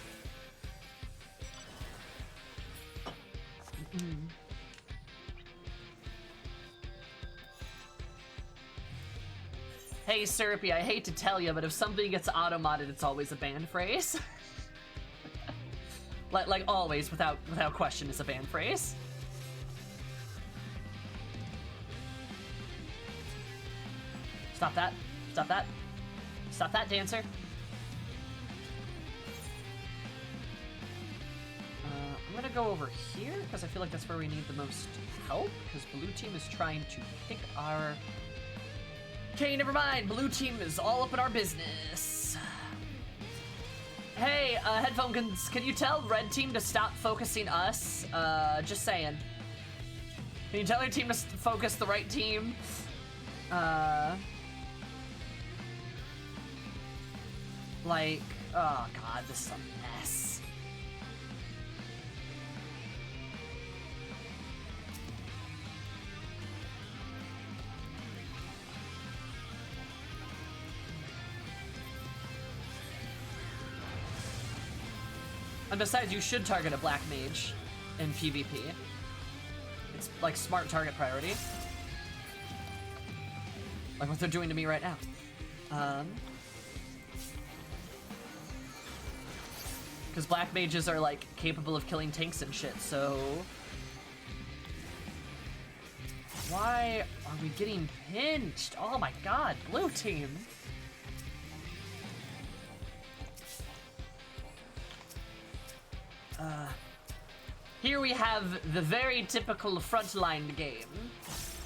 Speaker 1: Hey, Syrupy, I hate to tell you, but if something gets auto-modded, it's always a banned phrase. like always, without question, it's a banned phrase. Stop that. Stop that. Stop that, Dancer. I'm gonna go over here, because I feel like that's where we need the most help, because blue team is trying to pick our... Okay, never mind. Blue team is all up in our business. Hey, Headphones, can you tell red team to stop focusing us? Just saying. Can you tell your team to focus the right team? Like, oh god, this is a mess. And besides, you should target a black mage in PvP. It's like smart target priority. Like what they're doing to me right now. Because black mages are like capable of killing tanks and shit, so... Why are we getting pinched? Oh my god, blue team. Here we have the very typical frontline game,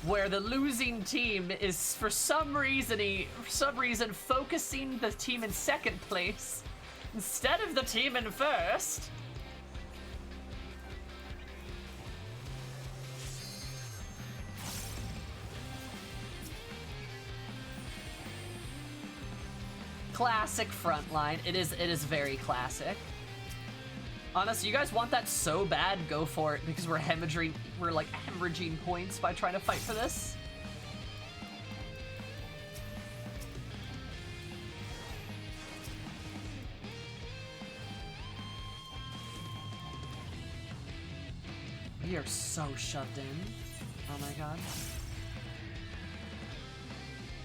Speaker 1: where the losing team is for some reason focusing the team in second place instead of the team in first. Classic frontline. It is very classic. Honestly, you guys want that so bad, go for it, because we're like hemorrhaging points by trying to fight for this. We are so shoved in. Oh my god.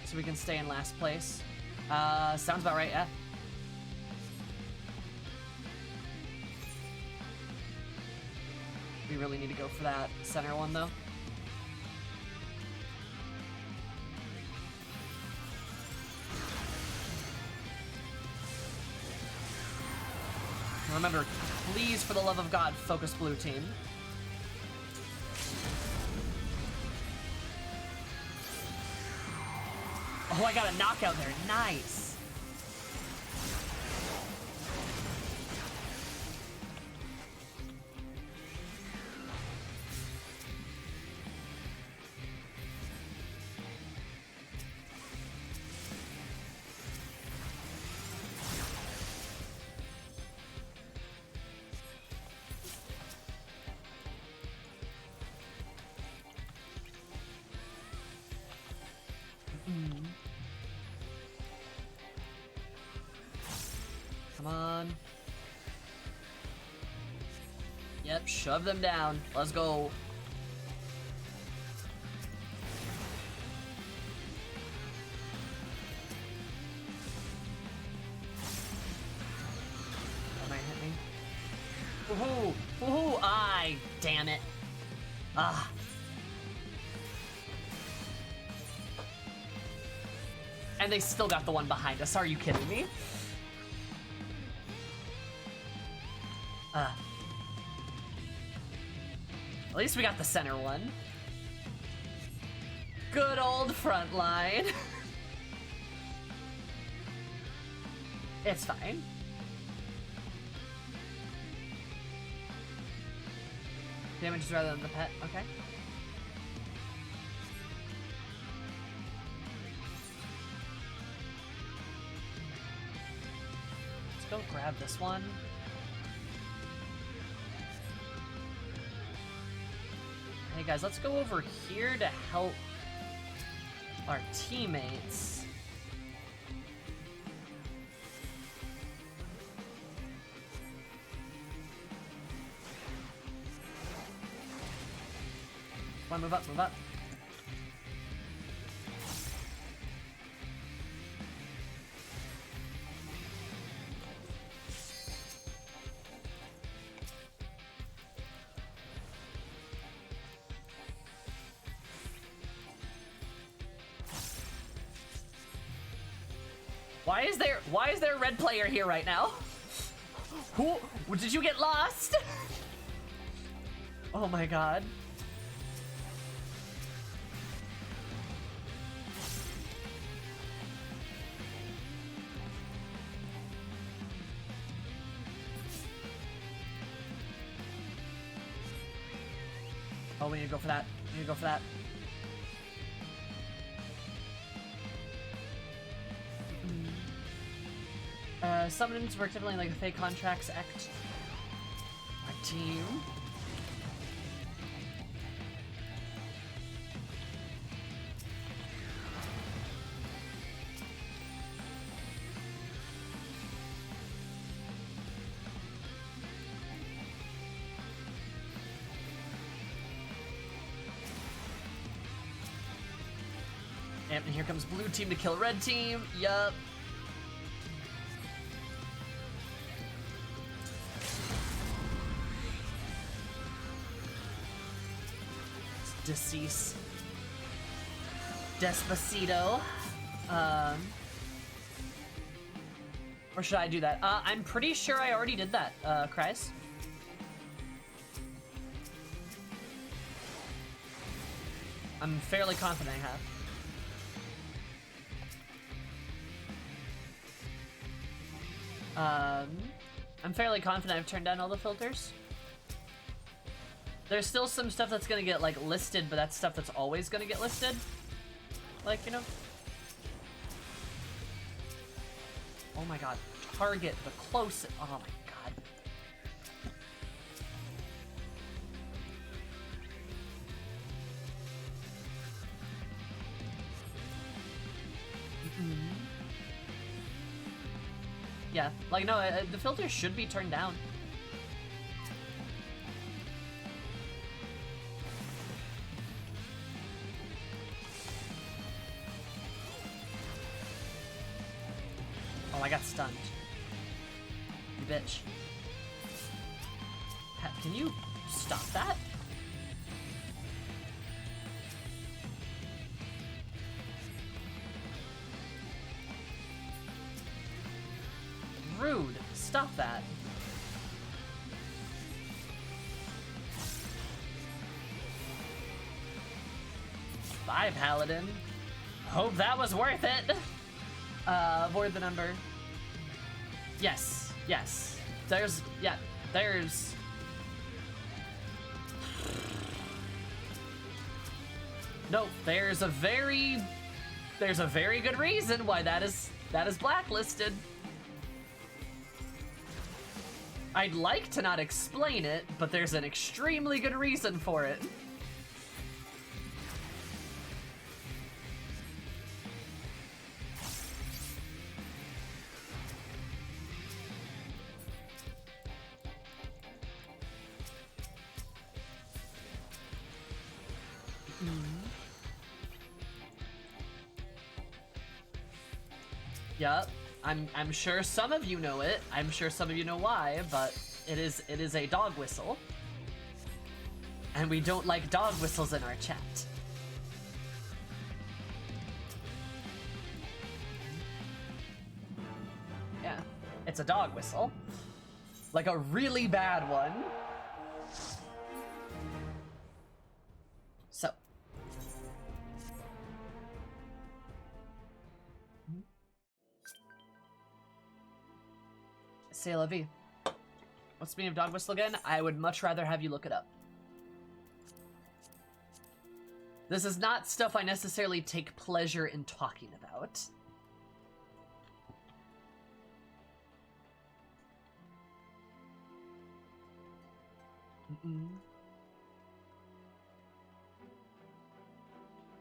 Speaker 1: So we can stay in last place. Sounds about right, yeah. We really need to go for that center one, though. Remember, please, for the love of God, focus blue team. Oh, I got a knockout there. Nice. Come on. Yep, shove them down. Let's go. That might hit me. Woohoo! Woohoo! Ay, damn it. Ah. And they still got the one behind us. Are you kidding me? At least we got the center one. Good old front line. It's fine. Damages rather than the pet, okay. Let's go grab this one. Hey guys, let's go over here to help our teammates. Come on, move up, move up. Why is there a red player here right now? Who did you get lost? Oh my god. Oh, we need to go for that. We need to go for that. Summons work differently like the fake contracts act. My team. And here comes blue team to kill red team. Yup. Decease. Despacito. Or should I do that? I'm pretty sure I already did that, Kreis. I'm fairly confident I have. I'm fairly confident I've turned down all the filters. There's still some stuff that's gonna get, like, listed, but that's stuff that's always gonna get listed. Like, you know? Oh my god. Target the closest. Oh my god. Yeah, like, no, the filters should be turned down. Oh, I got stunned. You bitch. Can you stop that? Rude. Stop that. Bye, Paladin. Hope that was worth it. Avoid the number. Yes, yes. There's, yeah, there's... No, there's a very good reason why that is blacklisted. I'd like to not explain it, but there's an extremely good reason for it. Yup, I'm sure some of you know it. I'm sure some of you know why, but it is a dog whistle. And we don't like dog whistles in our chat. Yeah, it's a dog whistle. Like a really bad one. So. C'est la vie. What's the meaning of dog whistle again? I would much rather have you look it up. This is not stuff I necessarily take pleasure in talking about.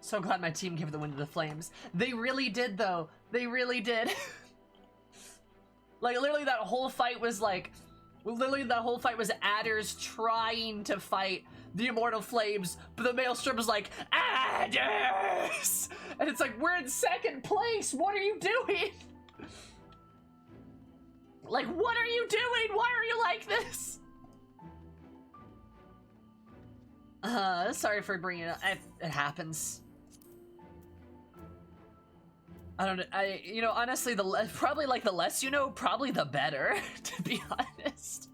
Speaker 1: So glad my team gave the win to the Flames. They really did, though. They really did. Like, literally that whole fight was like... Literally that whole fight was Adders trying to fight the Immortal Flames, but the Maelstrom was like, Adders! And it's like, we're in second place! What are you doing? Like, what are you doing? Why are you like this? Sorry for bringing it up. It happens. I don't know. You know, honestly, probably like the less you know, probably the better, to be honest.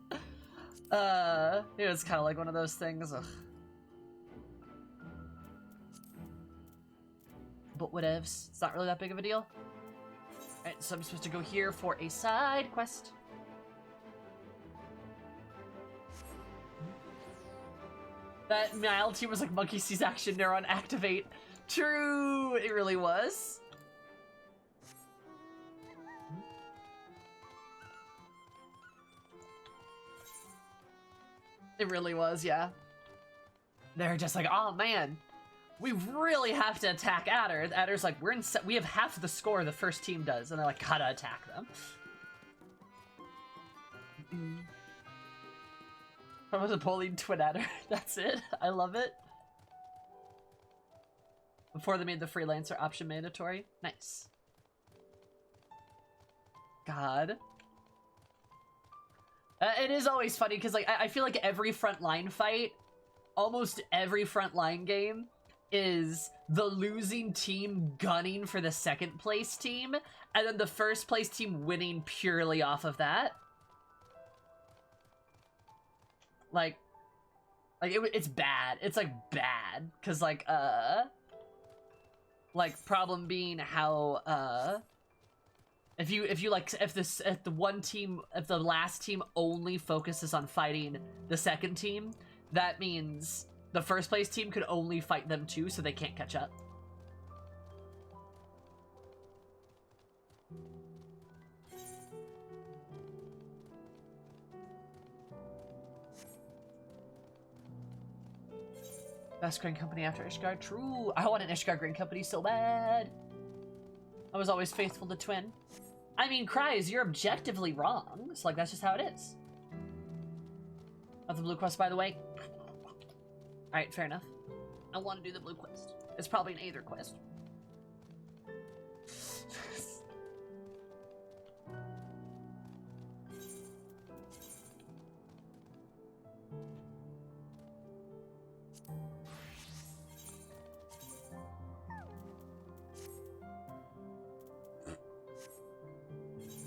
Speaker 1: You know, it's kind of like one of those things. Ugh. But whatevs. It's not really that big of a deal. Alright, so I'm supposed to go here for a side quest. That my LT was like monkey sees action neuron activate. True, it really was. It really was, yeah. They're just like, oh man, we really have to attack Adder. Adder's like, we have half the score the first team does, and they're like, gotta attack them. From the bullied twin Adder. That's it. I love it. Before they made the freelancer option mandatory. Nice. God. It is always funny because like I feel like every frontline fight, almost every frontline game, is the losing team gunning for the second place team, and then the first place team winning purely off of that. It's bad. It's like bad, cause like problem being how if the last team only focuses on fighting the second team, that means the first place team could only fight them too, so they can't catch up. Best grain company after Ishgard? True. I want an Ishgard grain company so bad. I was always faithful to Twin. I mean, Cries, you're objectively wrong. It's like, that's just how it is. Of the blue quest, by the way. Alright, fair enough. I want to do the blue quest. It's probably an Aether quest.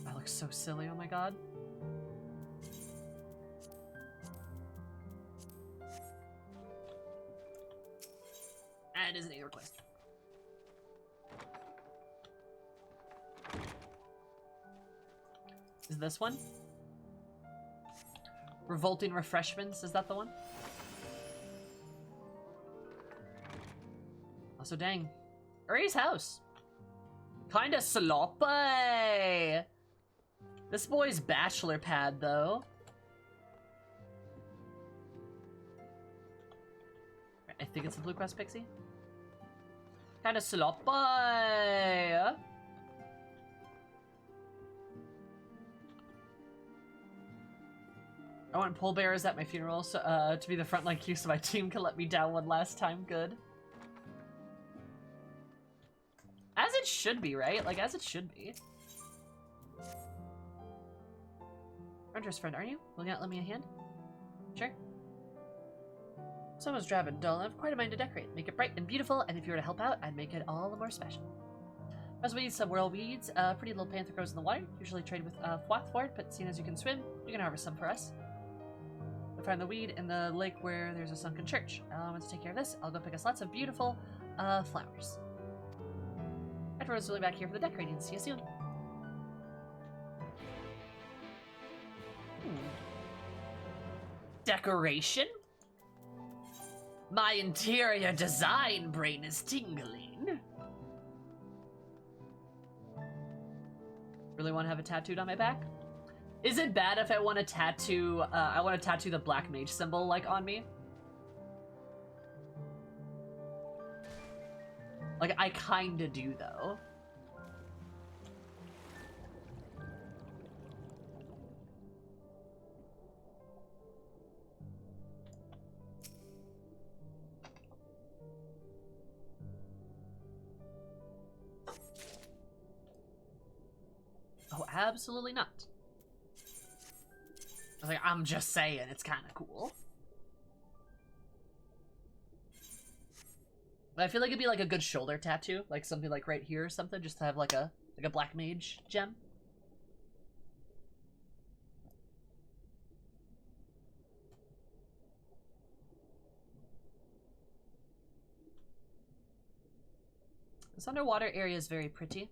Speaker 1: That looks so silly, oh my god. It is an Aether quest. Is this one? Revolting Refreshments, is that the one? Also, dang. Uri's house. Kinda sloppy. This boy's bachelor pad, though. I think it's a blue quest pixie. Kinda sloppy. I want pole bearers at my funeral, so to be the frontline queue so my team can let me down one last time. Good. As it should be, right? Like, as it should be. Hunter's friend, are you? Will you not lend me a hand? Sure. Someone's drab and dull. I have quite a mind to decorate. Make it bright and beautiful, and if you were to help out, I'd make it all the more special. As weeds, some whirl weeds. Pretty little panther grows in the water. Usually trade with Fwathford, but seeing as you can swim, you can harvest some for us. We'll find the weed in the lake where there's a sunken church. Once I take care of this, I'll go pick us lots of beautiful flowers. Afterwards, we'll be back here for the decorating. See you soon. Decoration? My interior design brain is tingling. Really want to have it tattooed on my back? Is it bad if I want to tattoo, the black mage symbol, like, on me? Like, I kinda do, though. Oh, absolutely not. I was like, I'm just saying, it's kind of cool. But I feel like it'd be like a good shoulder tattoo, like something like right here or something, just to have like a black mage gem. This underwater area is very pretty.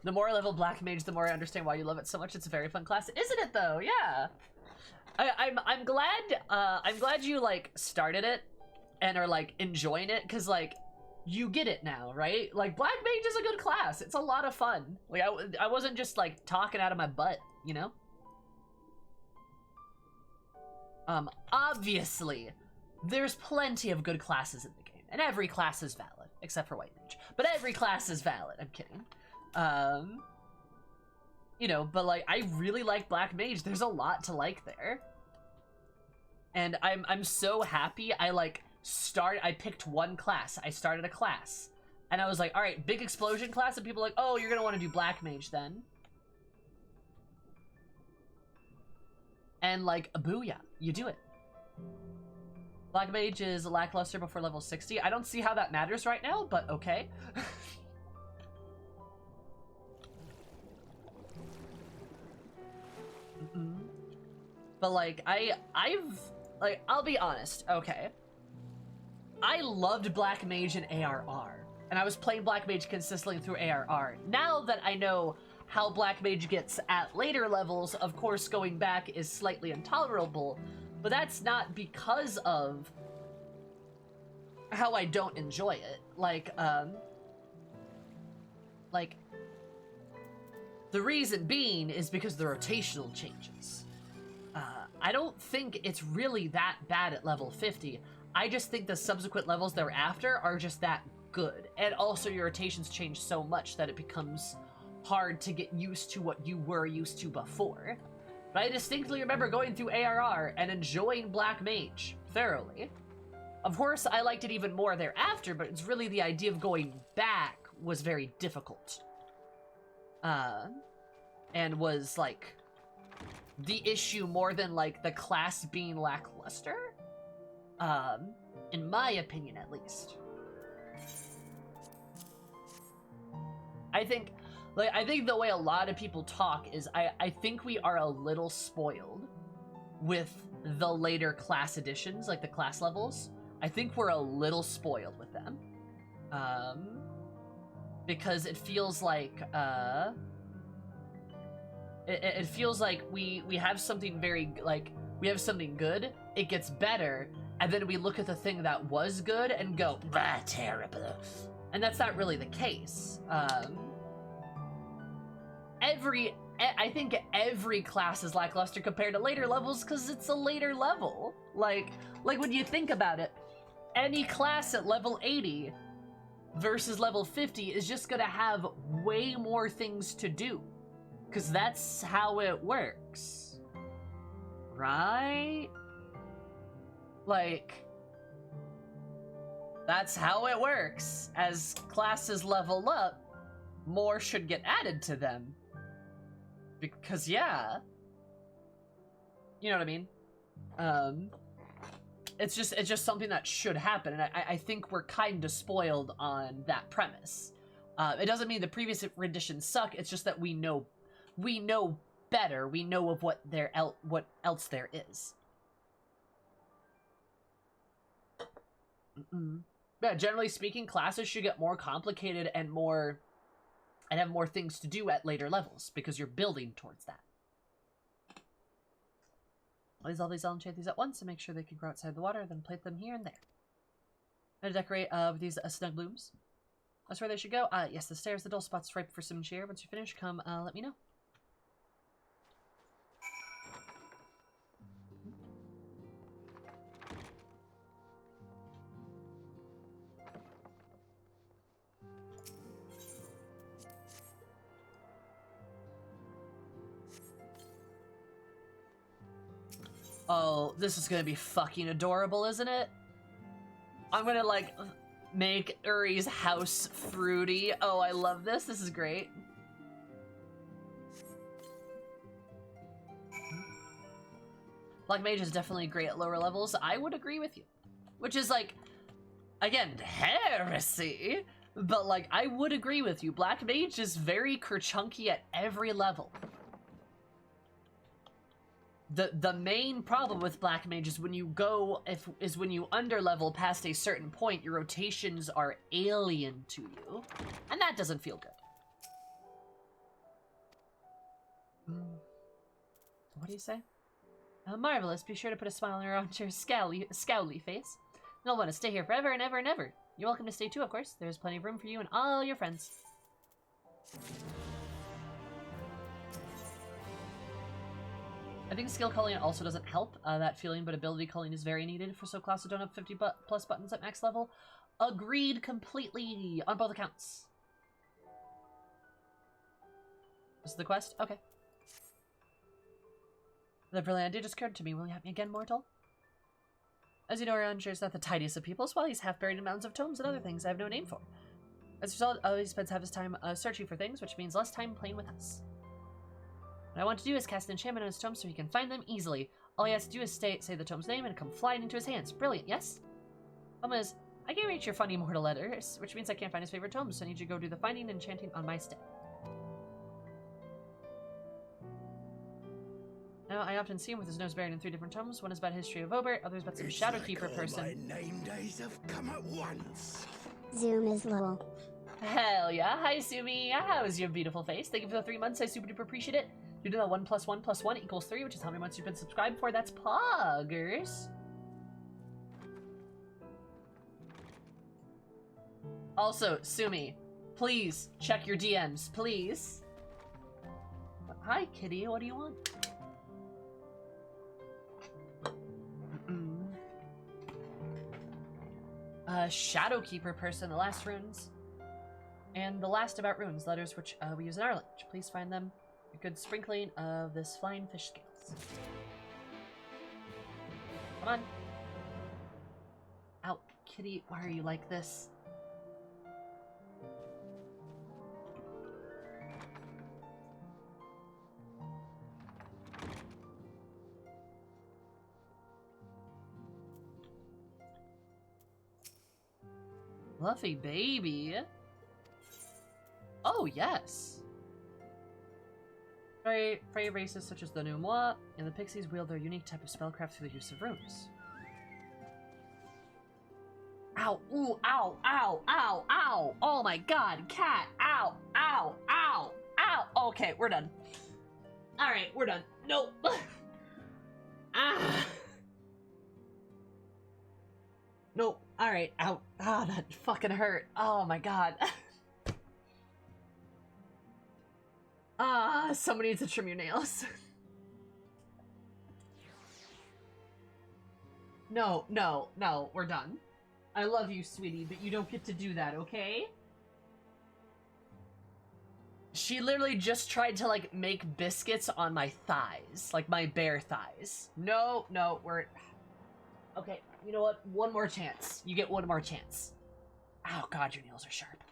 Speaker 1: The more I level Black Mage, the more I understand why you love it so much. It's a very fun class, isn't it? Though, yeah. I'm glad you like started it and are like enjoying it, because like you get it now, right? Like Black Mage is a good class. It's a lot of fun. Like I wasn't just like talking out of my butt, you know. Obviously, there's plenty of good classes in the game, and every class is valid except for White Mage. But every class is valid. I'm kidding. You know, but like I really like Black Mage. There's a lot to like there. And I'm so happy I picked one class. I started a class. And I was like, all right, big explosion class, and people are like, "Oh, you're going to want to do Black Mage then." And like, booyah, you do it. Black Mage is lackluster before level 60. I don't see how that matters right now, but okay. But like, I'll be honest, okay. I loved Black Mage in ARR, and I was playing Black Mage consistently through ARR. Now that I know how Black Mage gets at later levels, of course going back is slightly intolerable, but that's not because of how I don't enjoy it. Like, the reason being is because the rotational changes. I don't think it's really that bad at level 50. I just think the subsequent levels thereafter are just that good. And also your rotations change so much that it becomes hard to get used to what you were used to before. But I distinctly remember going through ARR and enjoying Black Mage thoroughly. Of course, I liked it even more thereafter, but it's really the idea of going back was very difficult. And was, like, the issue more than, like, the class being lackluster. In my opinion, at least. I think the way a lot of people talk is I think we are a little spoiled with the later class editions, like the class levels. I think we're a little spoiled with them. Because it feels like, it feels like we have something very, like, we have something good, it gets better, and then we look at the thing that was good and go, bah, terrible. And that's not really the case. I think every class is lackluster compared to later levels because it's a later level. Like when you think about it, any class at level 80 versus level 50 is just gonna have way more things to do. Because that's how it works. Right? Like, that's how it works. As classes level up, more should get added to them. Because, yeah. You know what I mean? It's just something that should happen, and I think we're kind of spoiled on that premise. It doesn't mean the previous renditions suck, it's just that we know better, we know of what else there is. Yeah, generally speaking, classes should get more complicated and have more things to do at later levels, because you're building towards that. Place all these enchant these at once and make sure they can grow outside the water, then plant them here and there. I'm gonna decorate with these snug blooms. That's where they should go. Yes, the stairs, the dull spots ripe for some cheer. Once you finish, come let me know. Oh, this is gonna be fucking adorable, isn't it? I'm gonna, like, make Uri's house fruity. Oh, I love this. This is great. Black Mage is definitely great at lower levels. I would agree with you. Which is, like, again, heresy. But, like, I would agree with you. Black Mage is very kerchunky at every level. The main problem with Black Mage is when you when you underlevel past a certain point, your rotations are alien to you, and that doesn't feel good. What do you say? Marvelous. Be sure to put a smile on your scowly face. You'll want to stay here forever and ever and ever. You're welcome to stay too, of course. There's plenty of room for you and all your friends. I think skill culling also doesn't help that feeling, but ability culling is very needed for so classes don't have 50 plus buttons at max level. Agreed completely on both accounts. This is the quest? Okay. The brilliant idea just occurred to me. Will you have me again, mortal? As you know, Orion shares not the tidiest of peoples, while he's half buried in mountains of tomes and other things I have no name for. As a result, he spends half his time searching for things, which means less time playing with us. What I want to do is cast an enchantment on his tome so he can find them easily. All he has to do is say the tome's name and come flying into his hands. Brilliant, yes? Problem is, I can't reach your funny mortal letters, which means I can't find his favorite tomes, so I need you to go do the finding and enchanting on my step. Now, I often see him with his nose buried in 3 different tomes. One is about history of Obert, others about some
Speaker 2: It's
Speaker 1: Shadowkeeper
Speaker 2: like all
Speaker 1: person.
Speaker 2: my name days have come at once.
Speaker 3: Zoom is lol.
Speaker 1: Hell yeah. Hi, Sumi. How's your beautiful face? Thank you for the 3 months. I super duper appreciate it. You did a 1 + 1 + 1 = 3, which is how many months you've been subscribed for. That's poggers. Also, Sumi, please check your DMs, please. Hi, kitty. What do you want? Shadowkeeper person, the last runes. And the last about runes, letters which we use in our language. Please find them. A good sprinkling of this flying fish scales. Come on. Ow, kitty, why are you like this? Fluffy baby. Oh, yes. Fey races such as the Numois and the Pixies wield their unique type of spellcraft through the use of runes. Ow, ooh, ow, ow, ow, ow. Oh my god, cat. Ow, ow, ow, ow. Okay, we're done. Alright, we're done. Nope. Ah. Nope. Alright, ow. Ah, that fucking hurt. Oh my god. Ah, somebody needs to trim your nails. No, no, no, we're done. I love you, sweetie, but you don't get to do that, okay? She literally just tried to, like, make biscuits on my thighs. Like, my bare thighs. No, no, we're... Okay, you know what? One more chance. You get one more chance. Oh god, your nails are sharp.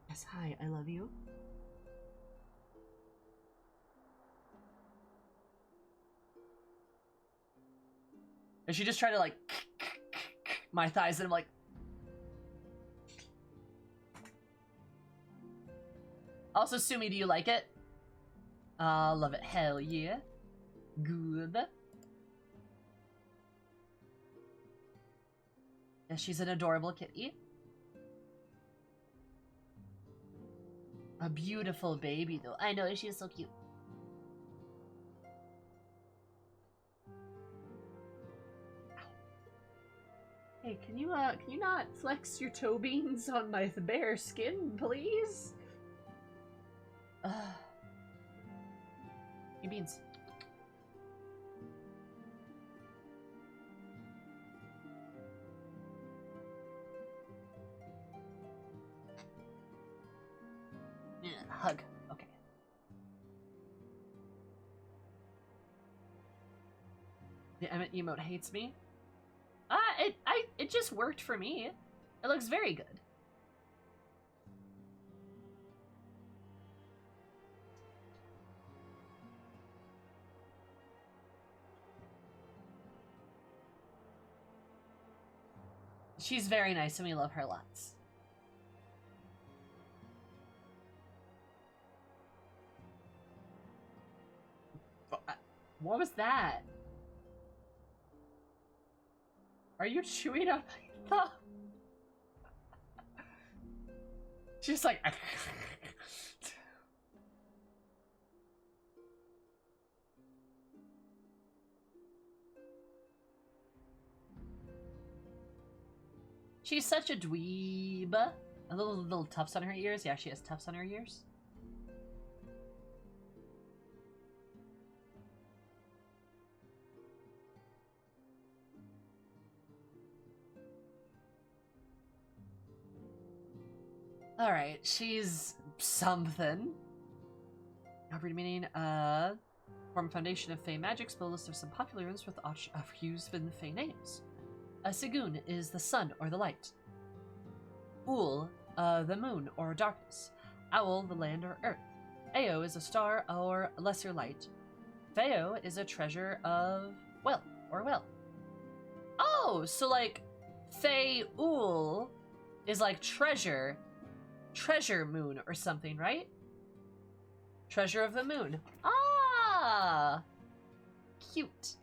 Speaker 1: Yes, hi, I love you. And she just tried to, like, my thighs, and I'm like... Also, Sumi, do you like it? Love it. Hell yeah. Good. Yeah, she's an adorable kitty. A beautiful baby, though. I know, she's so cute. Hey, can you not flex your toe beans on my bare skin, please? Hey, beans. Yeah, hug. Okay. The Emmett emote hates me. It just worked for me. It looks very good. She's very nice and we love her lots. What was that? Are you chewing on my thumb? She's like... She's such a dweeb. A little tufts on her ears. Yeah, she has tufts on her ears. Alright, she's something. Operating meaning, form foundation of Fey magic, spell list of some popular runes with used in the Fey names. Sigun is the sun or the light. Ul, the moon or darkness. Owl, the land or earth. Ao is a star or lesser light. Feo is a treasure of well or well. Oh, so like Fei-ul is like treasure moon or something, right? Treasure of the moon. Ah, cute.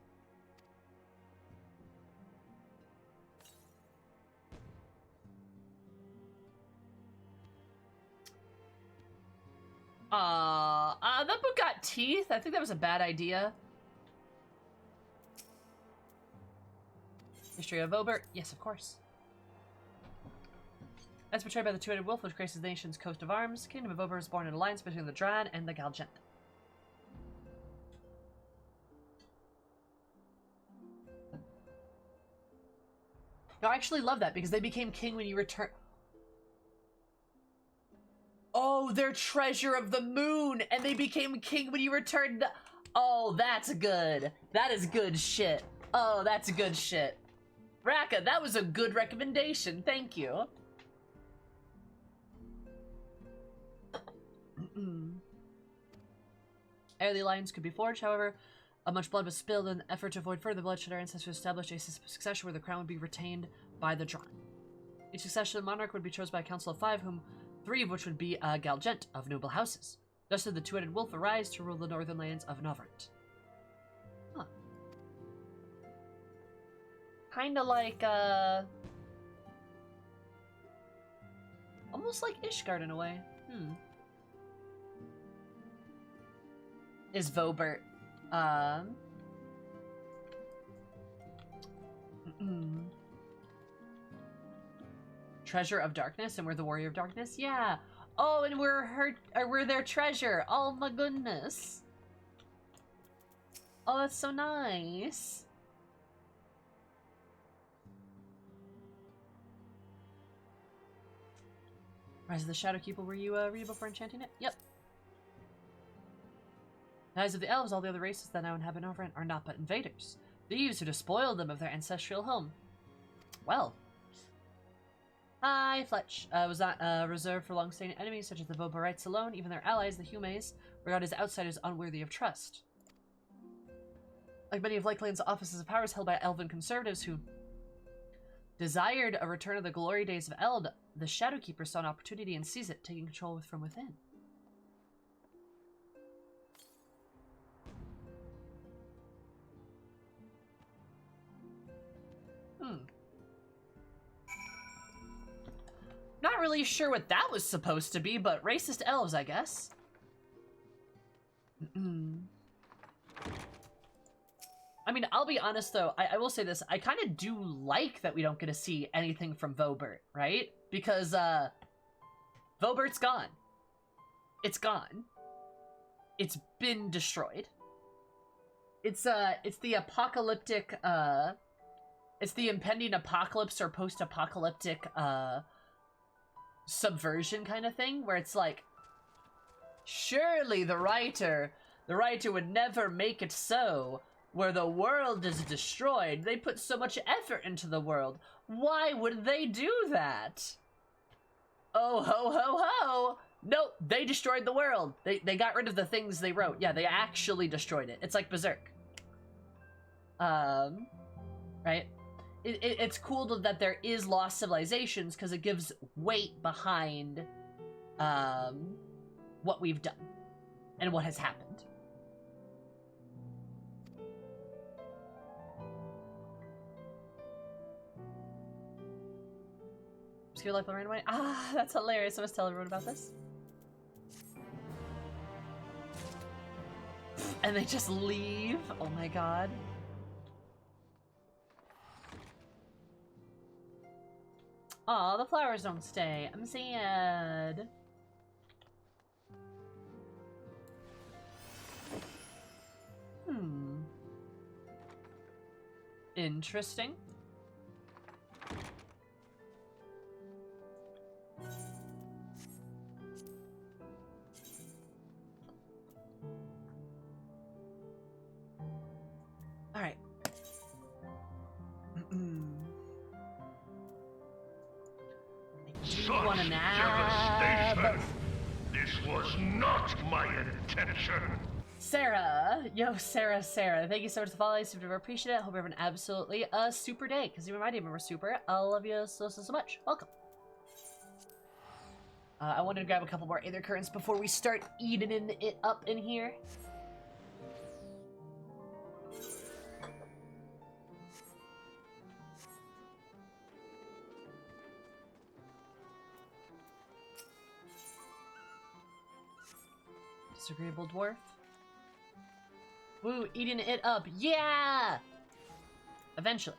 Speaker 1: That book got teeth. I think that was a bad idea. History of Obert. Yes, of course. As betrayed by the two-headed wolf which graces the nation's coat of arms, Kingdom of Obert was born in an alliance between the Dran and the Galgent. No, I actually love that because they became king when you return. Oh, they're treasure of the moon, and they became king when you returned. Oh, that's good. That is good shit. Oh, that's good shit. Raka, that was a good recommendation. Thank you. Early alliance could be forged, however, much blood was spilled in an effort to avoid further bloodshed. Our ancestors established a succession where the crown would be retained by the Dran. Each succession monarch would be chosen by a council of 5, three of which would be Galgent of noble houses. Thus did the two-headed wolf arise to rule the northern lands of Novrent. Huh. Kinda like, almost like Ishgard in a way. Is Vobert, Treasure of Darkness, and we're the Warrior of Darkness? Yeah. Oh, and we're their treasure. Oh my goodness. Oh, that's so nice. Rise of the Shadowkeeper, were you before enchanting it? Yep. The eyes of the elves, all the other races that now inhabit Novrent, are not but invaders. Thieves who despoiled them of their ancestral home. Well. Hi, Fletch. Was not reserved for long-standing enemies such as the Voberites alone. Even their allies, the Humes, regarded as outsiders unworthy of trust. Like many of Lakeland's offices of power held by elven conservatives who desired a return of the glory days of Eld, the Shadowkeeper saw an opportunity and seized it, taking control from within. Not really sure what that was supposed to be, but racist elves, I guess. I mean, I'll be honest though, I will say this, I kind of do like that we don't get to see anything from Vobert, right? Because, Vobert's gone. It's gone. It's been destroyed. It's the apocalyptic, it's the impending apocalypse or post-apocalyptic, subversion kind of thing, where it's like, surely the writer would never make it so, where the world is destroyed. They put so much effort into the world. Why would they do that? Oh, ho, ho, ho! Nope, they destroyed the world. They got rid of the things they wrote. Yeah, they actually destroyed it. It's like Berserk. Right? It's cool that there is lost civilizations because it gives weight behind what we've done and what has happened. Obscure life will run away. Ah, that's hilarious. I must tell everyone about this. And they just leave. Oh my god. Aw, the flowers don't stay. I'm sad. Interesting. All right. I do want to nab.
Speaker 5: This was not my intention.
Speaker 1: Sarah, yo, Sarah, thank you so much for the follow. Super appreciate it. Hope you have an absolutely super day. Because even my day member super. I love you so much. Welcome. I wanted to grab a couple more Aether Currents before we start eating it up in here. Disagreeable dwarf. Woo, eating it up. Yeah! Eventually.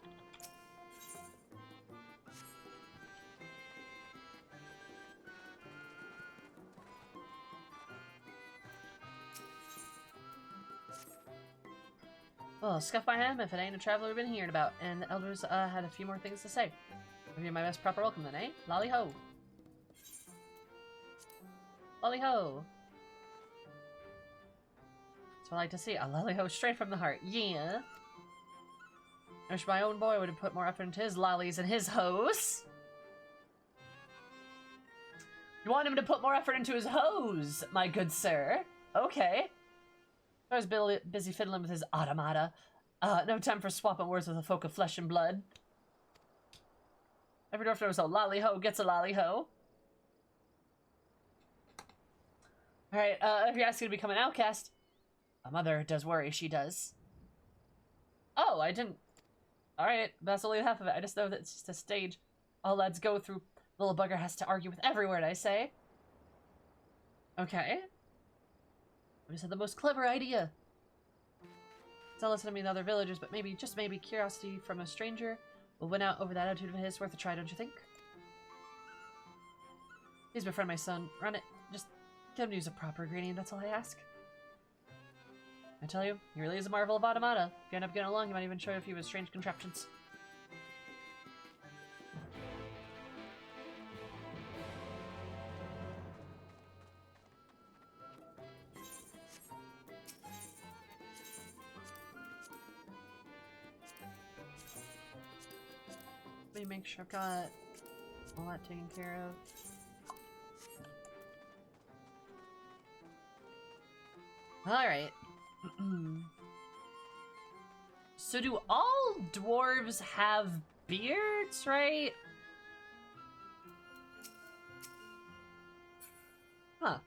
Speaker 1: Well, scuff my hem if it ain't a traveler we've been hearing about. And the elders had a few more things to say. Give you my best proper welcome then, eh? Lolly ho. Lolly ho. That's what I like to see. A lolly ho straight from the heart. Yeah. I wish my own boy would have put more effort into his lollies and his hoes. You want him to put more effort into his hose, my good sir. Okay. I was busy fiddling with his automata. No time for swapping words with a folk of flesh and blood. Every dwarf knows a lolly ho gets a lolly ho. Alright, if you're asking to become an outcast, a mother does worry, she does. Oh, I didn't... Alright, that's only half of it. I just know that it's just a stage all lads go through. Little bugger has to argue with every word I say. Okay. I just had the most clever idea. Don't listen to me in the other villagers, but maybe, just maybe, curiosity from a stranger will win out over that attitude of his. Worth a try, don't you think? Please befriend my son. Run it. Just get him to use a proper ingredient, that's all I ask. I tell you, he really is a marvel of automata. If you end up getting along, you might even show a few of his strange contraptions. Let me make sure I've got all that taken care of. Alright. So do all dwarves have beards, right? Huh.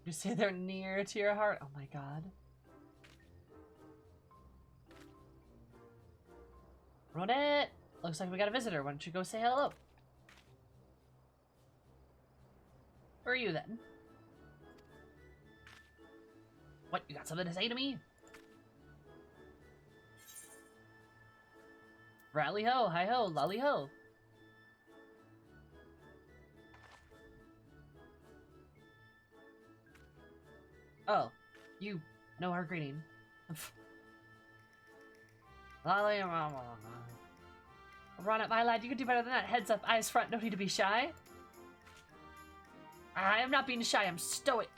Speaker 1: You say they're near to your heart? Oh my god. Run it! Looks like we got a visitor. Why don't you go say hello? Who are you then? What, you got something to say to me? Rally ho, hi ho, lolly ho. Oh, you know our greeting. Lolly, run it, my lad. You can do better than that. Heads up, eyes front. No need to be shy. I am not being shy. I'm stoic.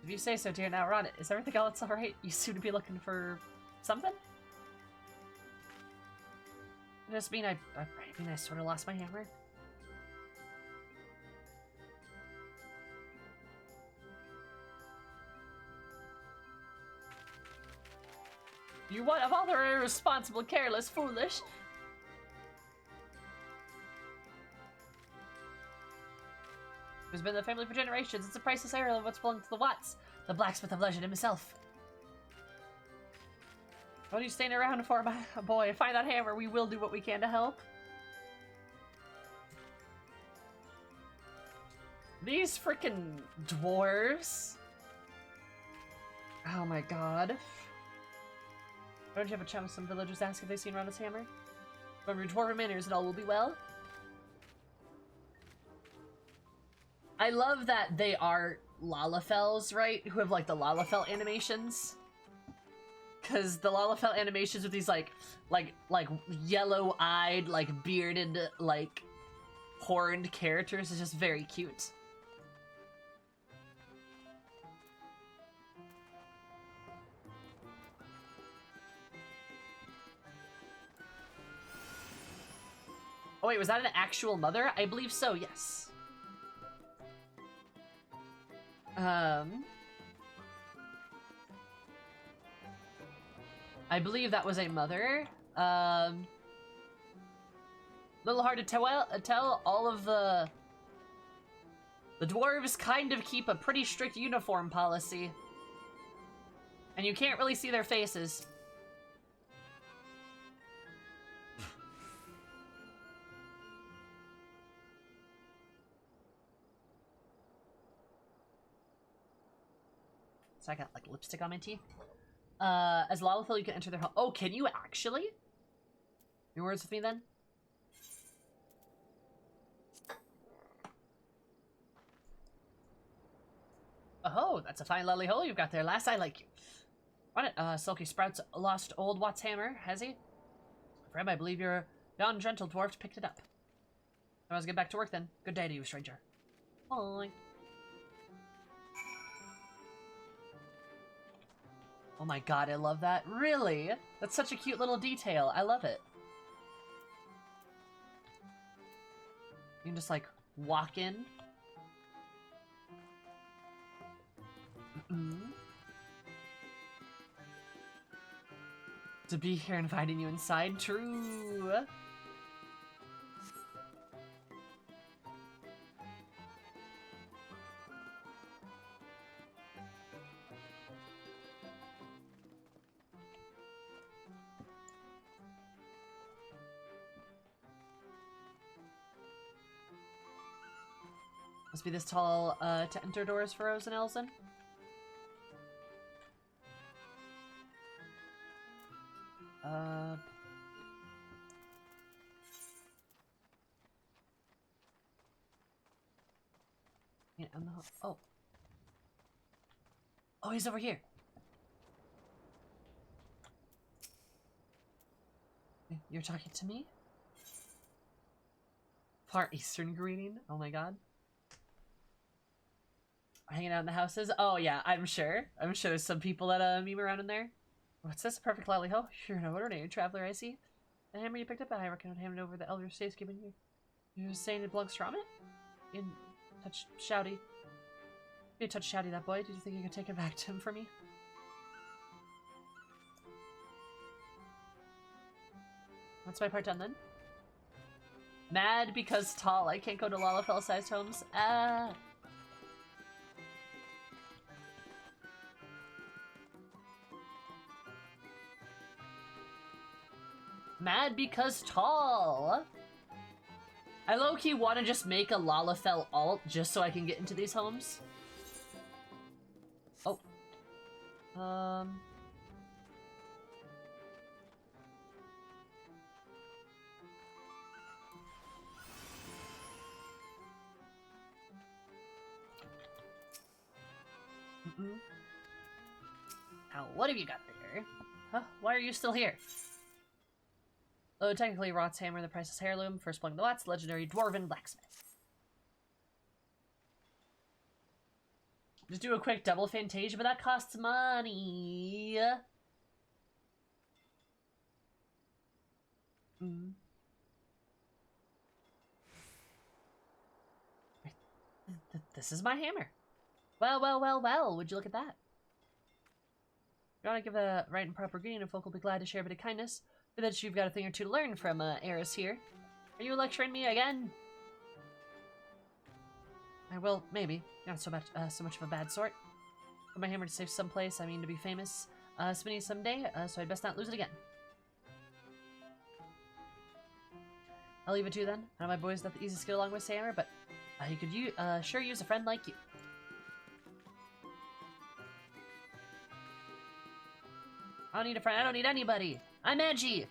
Speaker 1: If you say so, dear. Now, run it. Is everything else all right? You seem to be looking for something. I just mean I sort of lost my hammer. You what of all the irresponsible, careless, foolish? Who's been in the family for generations. It's a priceless heirloom of what's belonged to the Watts, the blacksmith of legend himself. What are you staying around for, my boy? Find that hammer. We will do what we can to help. These freaking dwarves. Oh my god. Why don't you have a chat with some villagers, ask if they've seen Ronda's hammer? Remember your dwarven manners and all will be well. I love that they are Lalafels, right? Who have like the Lalafell animations. Cause the Lalafell animations with these like yellow-eyed, like bearded, like horned characters is just very cute. Oh wait, was that an actual mother? I believe so, yes. I believe that was a mother. Little hard to tell. All of the dwarves kind of keep a pretty strict uniform policy. And you can't really see their faces. So I got like lipstick on my teeth. As Lalithil, you can enter their home. Oh, can you actually? Your words with me then? Oh, that's a fine lovely hole you've got there, lass. I like you. What it? Sulky Sprout's lost old Watt's hammer, has he? Frem, I believe your yon gentle dwarf picked it up. I must get back to work then. Good day to you, stranger. Bye. Oh my god, I love that. Really? That's such a cute little detail. I love it. You can just, like, walk in. To be here inviting you inside. True. Must be this tall to enter doors for Rose and Elzen. Yeah, I'm not. Oh. Oh, he's over here. You're talking to me? Far Eastern greeting? Oh my god. Hanging out in the houses? Oh yeah, I'm sure. I'm sure there's some people that meme around in there. What's this? Perfect lolly ho? You're an ordinary traveler, I see. The hammer you picked up, I reckon I'd hand it over the elder safekeeping you. You're saying it belongs to Ramen? In touch shouty. You touch shouty that boy. Did you think you could take it back to him for me? What's my part done then? Mad because tall. I can't go to Lalafell-sized homes. Ah. Mad because tall. I low-key want to just make a Lalafell alt just so I can get into these homes. Oh. Now, what have you got there? Huh? Why are you still here? Oh, technically, Rot's hammer, the priceless heirloom, first blowing the Watts, legendary dwarven blacksmith. Just do a quick double Fantasia, but that costs money. This is my hammer. Well, well, well, well, would you look at that? You want to give a right and proper greeting, and folk will be glad to share a bit of kindness. For that you've got a thing or two to learn from Eris here. Are you lecturing me again? I will, maybe. Not so much of a bad sort. For my hammer to save someplace, I mean to be famous. Spinning someday, so I'd best not lose it again. I'll leave it to you then. I know my boy's not the easiest to get along with, hammer, but he could sure use a friend like you. I don't need a friend. I don't need anybody. I'm edgy.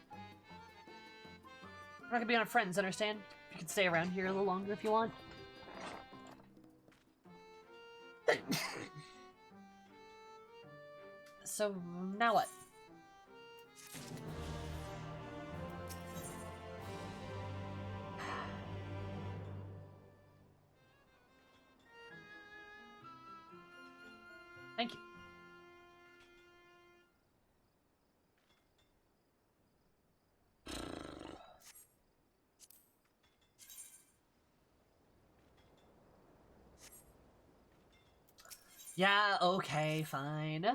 Speaker 1: We're not gonna be on friends, understand? You can stay around here a little longer if you want. So, now what? Thank you. Yeah, okay, fine.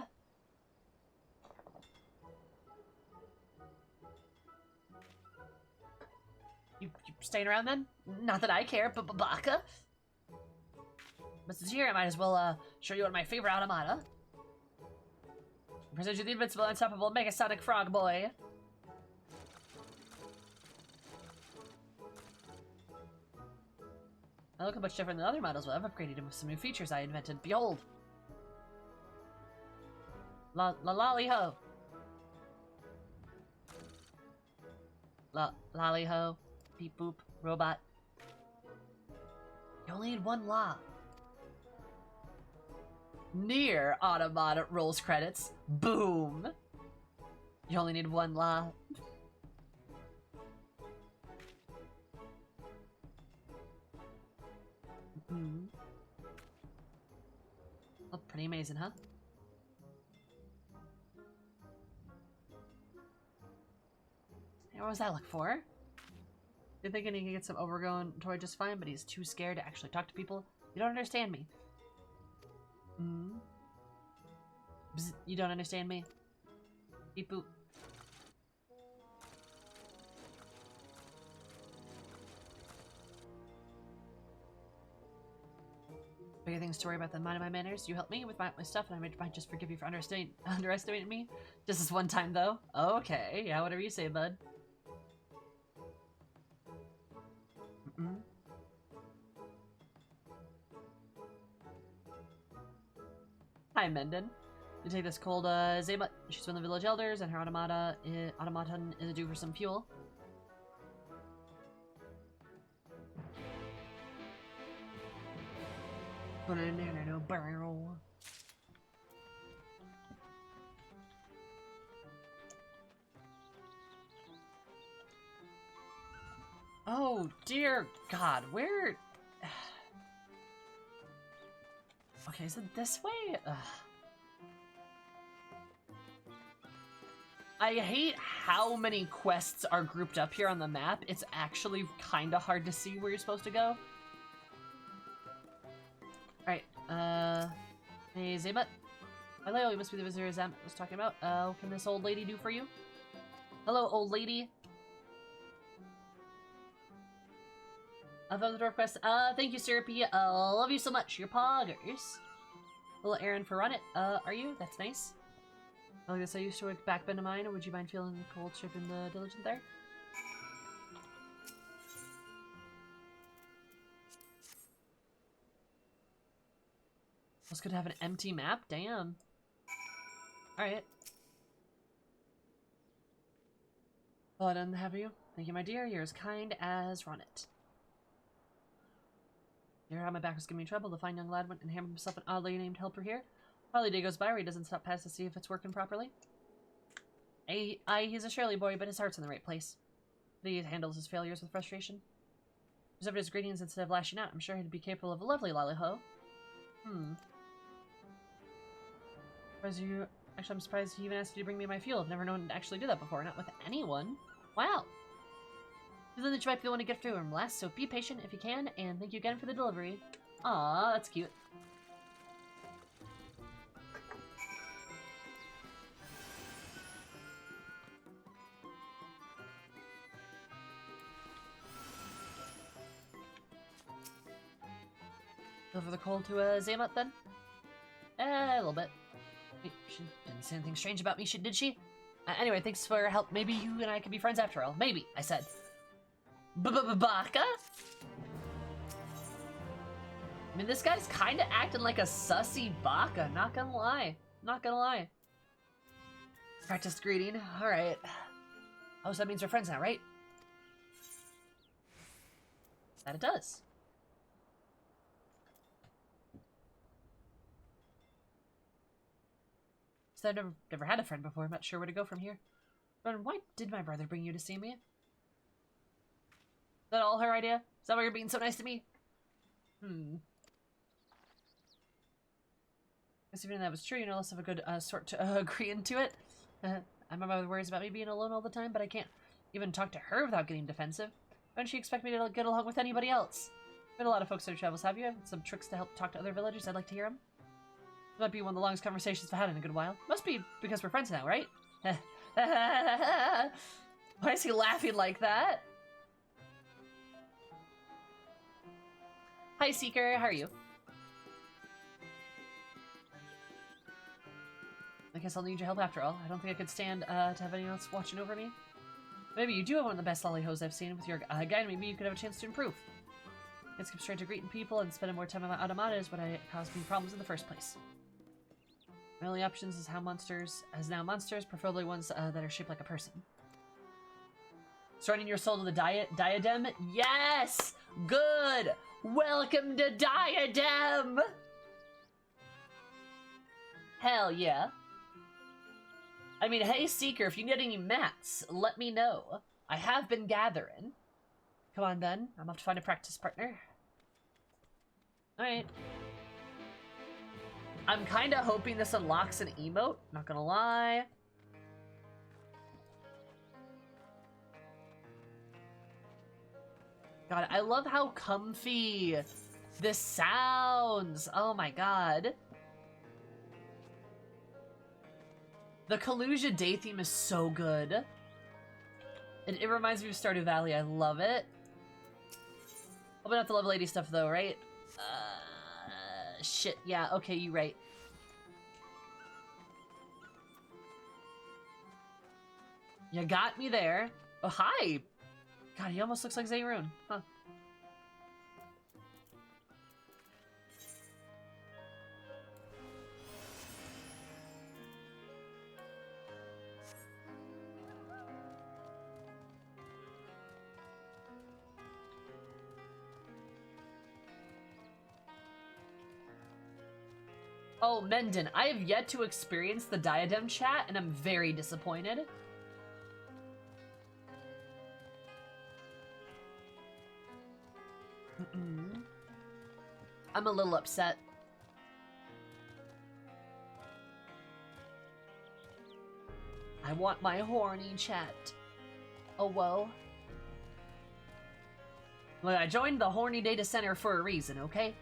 Speaker 1: You staying around then? Not that I care, but Baka. But since you're here, I might as well show you one of my favorite automata. Present you the invincible, unstoppable Megasonic Frog Boy. I look much different than other models, but I've upgraded him with some new features I invented. Behold! Lolly ho! Lolly ho. Beep boop. Robot. You only need one la. Near automata rolls credits. Boom! You only need one la. Hmm. Look pretty amazing, huh? Hey, what was that look for? You're thinking he can get some overgrown toy just fine, but he's too scared to actually talk to people? You don't understand me. Hmm? Bzz, you don't understand me? Beep boop. Bigger things to worry about than minding my manners. You help me with my stuff, and I might just forgive you for underestimating me. Just this one time, though. Okay, yeah, whatever you say, bud. Mm-mm. Hi, Menden. You take this cold Zaymut. She's one of the village elders, and her automaton is due for some fuel. Put it in there, no barrel. Oh dear God, where? Okay, is it this way? Ugh. I hate how many quests are grouped up here on the map. It's actually kind of hard to see where you're supposed to go. Alright, hey Zaybut. Hello, you must be the visitor Zam was talking about. What can this old lady do for you? Hello, old lady. I've done the door quest. Thank you, Syrupy. Love you so much. You're poggers. Little errand for Run It. Are you? That's nice. I guess I used to work backbend of mine. Would you mind feeling the cold ship in the diligent there? This could have an empty map? Damn. Alright. Well done, have you? Thank you, my dear. You're as kind as Run It. Dear, how my back was giving me trouble. The fine young lad went and hammered himself an oddly named helper here. Probably a day goes by where he doesn't stop past to see if it's working properly. He's a Shirley boy, but his heart's in the right place. But he handles his failures with frustration. Preserved his greetings instead of lashing out. I'm sure he'd be capable of a lovely lolly-ho. Actually, I'm surprised he even asked you to bring me my fuel. I've never known him to actually do that before. Not with anyone. Wow. Then that you might be the one to get through him last, so be patient if you can, and thank you again for the delivery. Aw, that's cute. Deliver the coal to Zaymut then? A little bit. Wait, she didn't say anything strange about me, did she? Anyway, thanks for your help. Maybe you and I can be friends after all. Maybe, I said. Baka? I mean, this guy's kind of acting like a sussy Baka, not gonna lie. Not gonna lie. Practice greeting, alright. Oh, so that means we're friends now, right? That it does. So I've never had a friend before. I'm not sure where to go from here. But why did my brother bring you to see me? Is that all her idea? Is that why you're being so nice to me? Guess even if that was true, you know, less of a good sort to agree into it. My mother worries about me being alone all the time, but I can't even talk to her without getting defensive. Why don't she expect me to get along with anybody else? Met a lot of folks in travels, have you? Some tricks to help talk to other villagers? I'd like to hear them. Might be one of the longest conversations I've had in a good while. Must be because we're friends now, right? Why is he laughing like that? Hi, Seeker. How are you? I guess I'll need your help after all. I don't think I could stand to have anyone else watching over me. Maybe you do have one of the best lolly-hos I've seen. With your guide, maybe you could have a chance to improve. Let's skip straight to greeting people and spending more time on Automata is what caused me problems in the first place. My only options is now monsters, preferably ones that are shaped like a person. Surrendering your soul to the diadem? Yes! Good! Welcome to Diadem! Hell yeah. I mean, hey Seeker, if you need any mats, let me know. I have been gathering. Come on then, I'm off to find a practice partner. Alright. I'm kind of hoping this unlocks an emote, not gonna lie. God, I love how comfy this sounds. Oh my god. The Kalusia Day theme is so good. It reminds me of Stardew Valley. I love it. Hoping not the Love Lady stuff though, right? Shit. Yeah, okay, you right. You got me there. Oh, hi! God, he almost looks like Zayrun. Huh. Oh, Mendon, I have yet to experience the Diadem chat, and I'm very disappointed. I'm a little upset. I want my horny chat. Oh, well. Look, I joined the Horny Data Center for a reason, okay?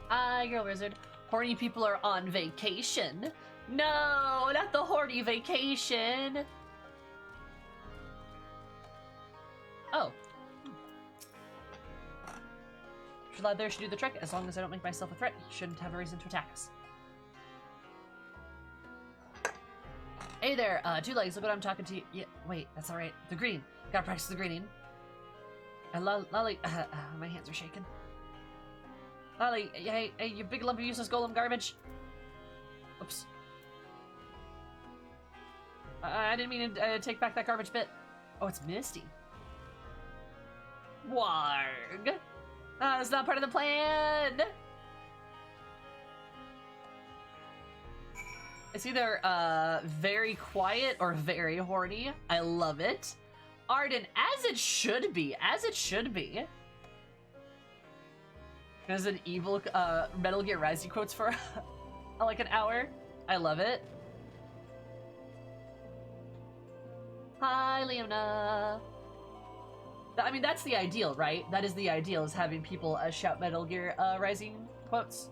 Speaker 1: Hi, Girl Wizard. Horny people are on vacation. No, not the horny vacation. Oh. Lad there should do the trick. As long as I don't make myself a threat, he shouldn't have a reason to attack us. Hey there, Two Legs, look what I'm talking to you. Yeah, wait, that's alright. The green. Gotta practice the greening. And Lolly, my hands are shaking. Lolly, hey, you big lump of useless golem garbage. Oops. I didn't mean to take back that garbage bit. Oh, it's Misty. Warg. That's not part of the plan. It's either very quiet or very horny. I love it. Arden, as it should be. As it should be. There's an evil Metal Gear Rising quotes for like an hour. I love it. Hi, Leona. I mean, that's the ideal, right? That is the ideal, is having people shout Metal Gear Rising quotes.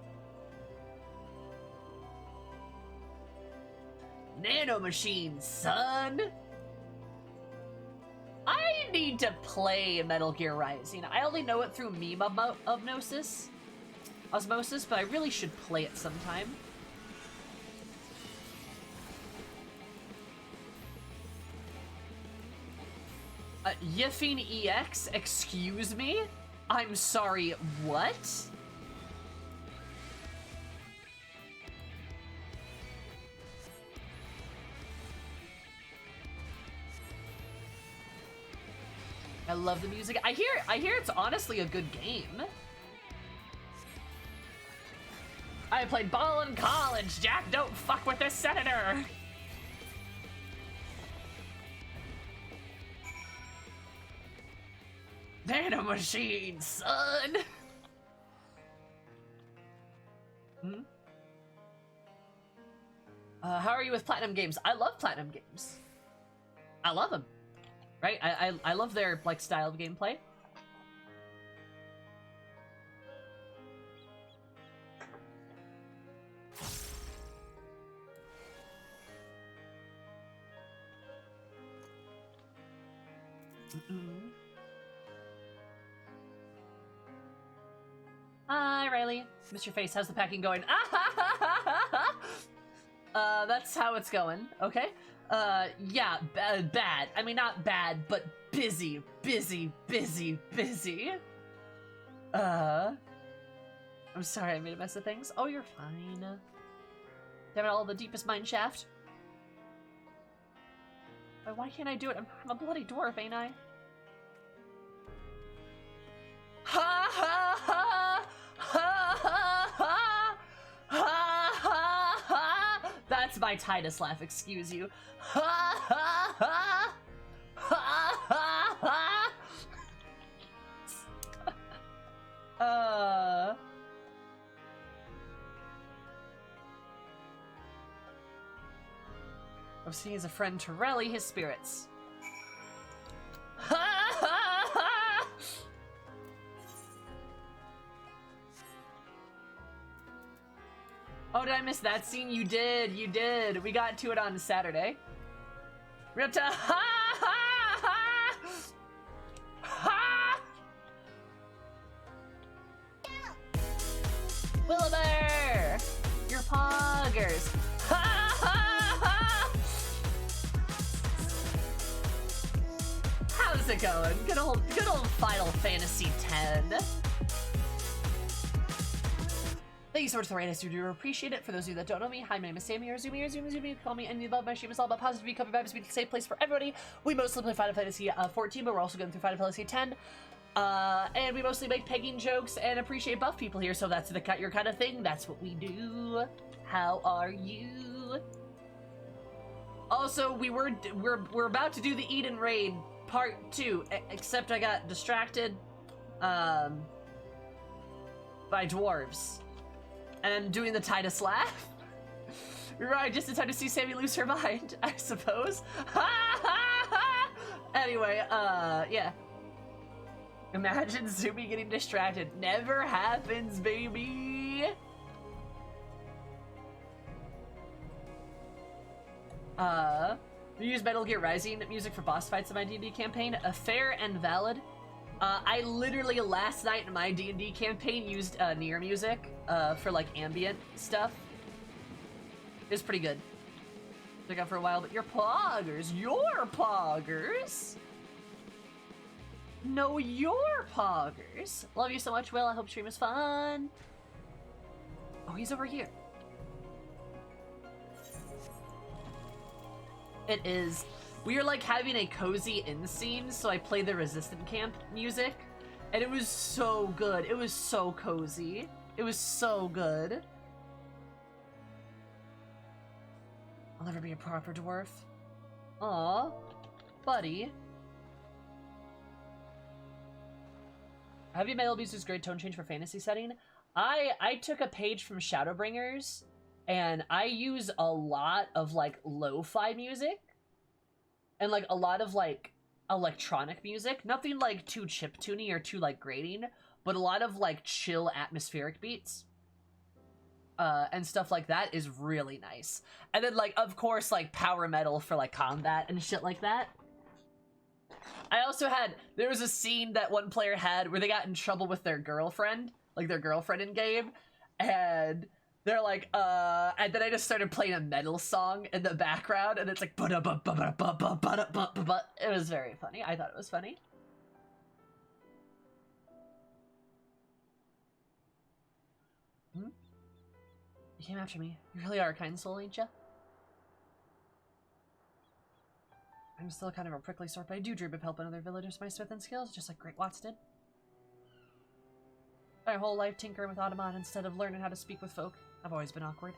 Speaker 1: Nanomachine, son! I need to play Metal Gear Rising. I only know it through meme osmosis, but I really should play it sometime. Yiffing EX, excuse me? I'm sorry, what? I love the music. I hear it's honestly a good game. I played ball in college, Jack. Don't fuck with this senator. Nanomachine, son. How are you with Platinum Games? I love Platinum Games. I love them. Right? I love their like style of gameplay. Hi, Riley. Missed your face. How's the packing going? That's how it's going. Okay. Yeah, bad. I mean, not bad, but busy. I'm sorry I made a mess of things. Oh, you're fine. Damn it, all the deepest mine shaft. Why can't I do it? I'm a bloody dwarf, ain't I? Ha ha ha! Ha ha ha! Ha ha ha! That's my Titus laugh, excuse you. Ha ha ha! Ha ha ha! I was seeing as a friend to rally his spirits. Ha ha ha! Oh, did I miss that scene? You did. We got to it on Saturday. We got to ha ha ha! Ha! Wilbur! Your poggers! Ha ha ha! How's it going? Good old Final Fantasy X. Thank you so much for the raid. I do appreciate it. For those of you that don't know me, hi, my name is Sammy, or Zumi, call me any above. My stream is all about positivity, coming vibes, being a safe place for everybody. We mostly play Final Fantasy 14, but we're also going through Final Fantasy 10. And we mostly make pegging jokes and appreciate buff people here, so that's your kind of thing. That's what we do. How are you? Also, we're about to do the Eden raid part 2, except I got distracted by dwarves. And I'm doing the Titus laugh. Right, just in time to see Sammy lose her mind, I suppose. Anyway, yeah. Imagine Zumi getting distracted. Never happens, baby. We use Metal Gear Rising music for boss fights in my D&D campaign. Fair and valid. I literally last night in my D&D campaign used Nier music for like ambient stuff. It's pretty good. Took out for a while, but you're poggers. You're poggers. No, you're poggers. Love you so much, Will. I hope stream is fun. Oh, he's over here. It is. We are like having a cozy in scene, so I play the Resistant Camp music, and it was so good. It was so cozy. It was so good. I'll never be a proper dwarf. Aw, buddy. Heavy metal music is great tone change for fantasy setting. I took a page from Shadowbringers, and I use a lot of like lo-fi music. And like a lot of like electronic music, nothing like too chiptune or too like grating, but a lot of like chill atmospheric beats and stuff like that is really nice. And then like of course like power metal for like combat and shit like that. There was a scene that one player had where they got in trouble with their girlfriend in game, and they're like, and then I just started playing a metal song in the background, and it's like, it was very funny. I thought it was funny. You came after me. You really are a kind soul, ain't ya? I'm still kind of a prickly sort, but I do dream of helping other villagers with my smithing skills, just like Great Watts did. My whole life tinkering with Automata instead of learning how to speak with folk. I've always been awkward.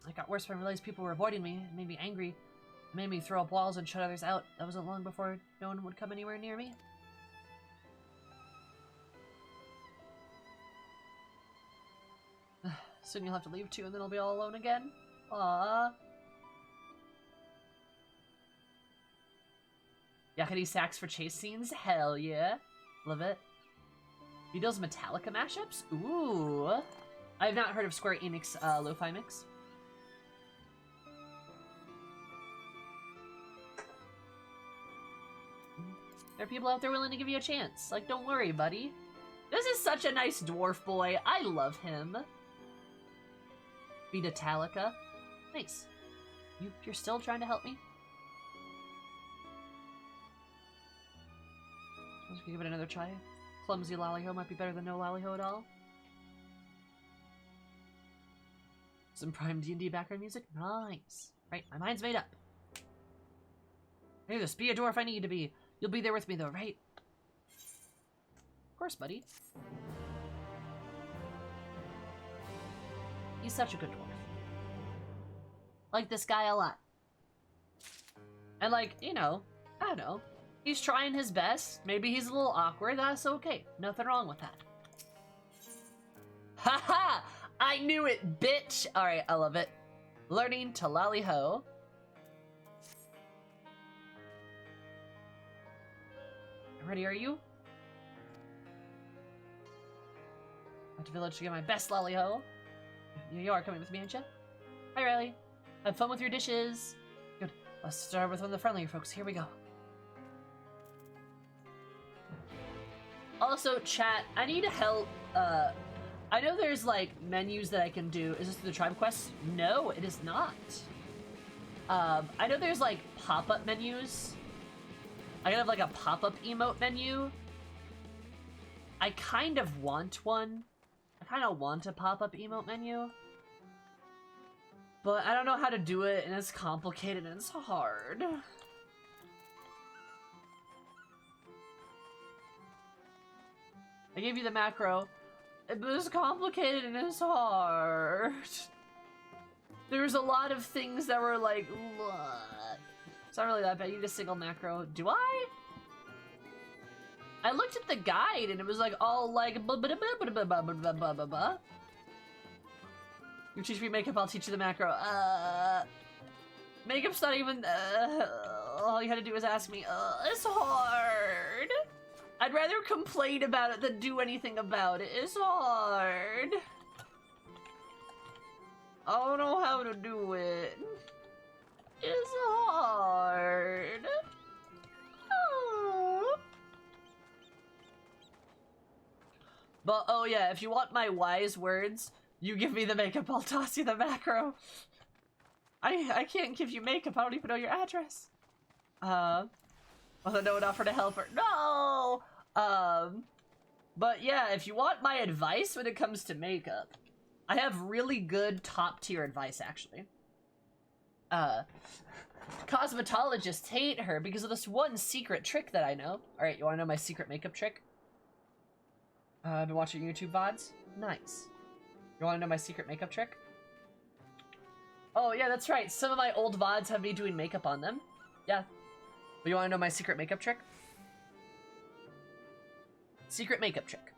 Speaker 1: It got worse when I realized people were avoiding me. It made me angry. It made me throw up walls and shut others out. That wasn't long before no one would come anywhere near me. Soon you'll have to leave too, and then I'll be all alone again. Aww. Yakety sax for chase scenes? Hell yeah. Love it. Beatles Metallica mashups? Ooh. I have not heard of Square Enix lo-fi mix. There are people out there willing to give you a chance. Like, don't worry, buddy. This is such a nice dwarf boy. I love him. Beat Italica. Nice. You're still trying to help me? Let's give it another try. Clumsy Lollyho might be better than no Lollyho at all. Some prime D&D background music? Nice. Right, my mind's made up. Hey, this be a dwarf I need to be. You'll be there with me though, right? Of course, buddy. He's such a good dwarf. Like this guy a lot. And like, you know, I don't know. He's trying his best. Maybe he's a little awkward. That's okay. Nothing wrong with that. Haha! I knew it, bitch! Alright, I love it. Learning to lollyho. Ready, are you? Back to village to get my best lollyho. You are coming with me, aren't you? Hi, Riley. Have fun with your dishes. Good. Let's start with one of the friendlier folks. Here we go. Also, chat, I need help. I know there's like menus that I can do. Is this through the tribe quest? No, it is not. I know there's like pop-up menus. I have like a pop-up emote menu. I kind of want one. I kind of want a pop-up emote menu. But I don't know how to do it, and it's complicated and it's hard. I gave you the macro, but it's complicated and it's hard. There's a lot of things that were like, what? It's not really that bad. You need a single macro. Do I? I looked at the guide and it was like all like You teach me makeup, I'll teach you the macro. Makeup's not even all you had to do was ask me. It's hard. I'd rather complain about it than do anything about it. It's hard. I don't know how to do it. It's hard. Oh. But oh yeah, if you want my wise words, you give me the makeup, I'll toss you the macro. I can't give you makeup, I don't even know your address. Although no one offered to help her. No! But yeah, if you want my advice when it comes to makeup, I have really good top tier advice actually. Cosmetologists hate her because of this one secret trick that I know. Alright, you wanna know my secret makeup trick? I've been watching YouTube VODs. Nice. You wanna know my secret makeup trick? Oh yeah, that's right. Some of my old VODs have me doing makeup on them. Yeah. But you wanna know my secret makeup trick? Secret makeup trick.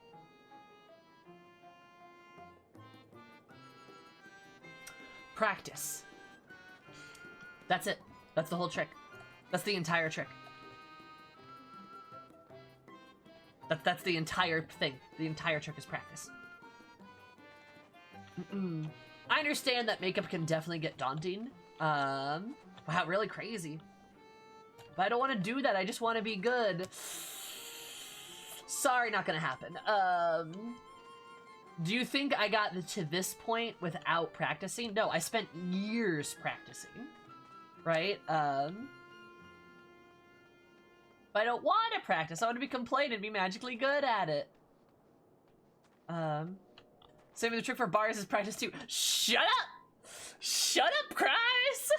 Speaker 1: Practice. That's it. That's the whole trick. That's the entire trick. That's the entire thing. The entire trick is practice. I understand that makeup can definitely get daunting. Wow, really crazy. But I don't want to do that. I just want to be good. Sorry, not gonna happen. Do you think I got to this point without practicing? No, I spent years practicing. Right? But I don't want to practice. I want to be complaining and be magically good at it. Same with the trick for bars is practice too. Shut up! Shut up, Chris!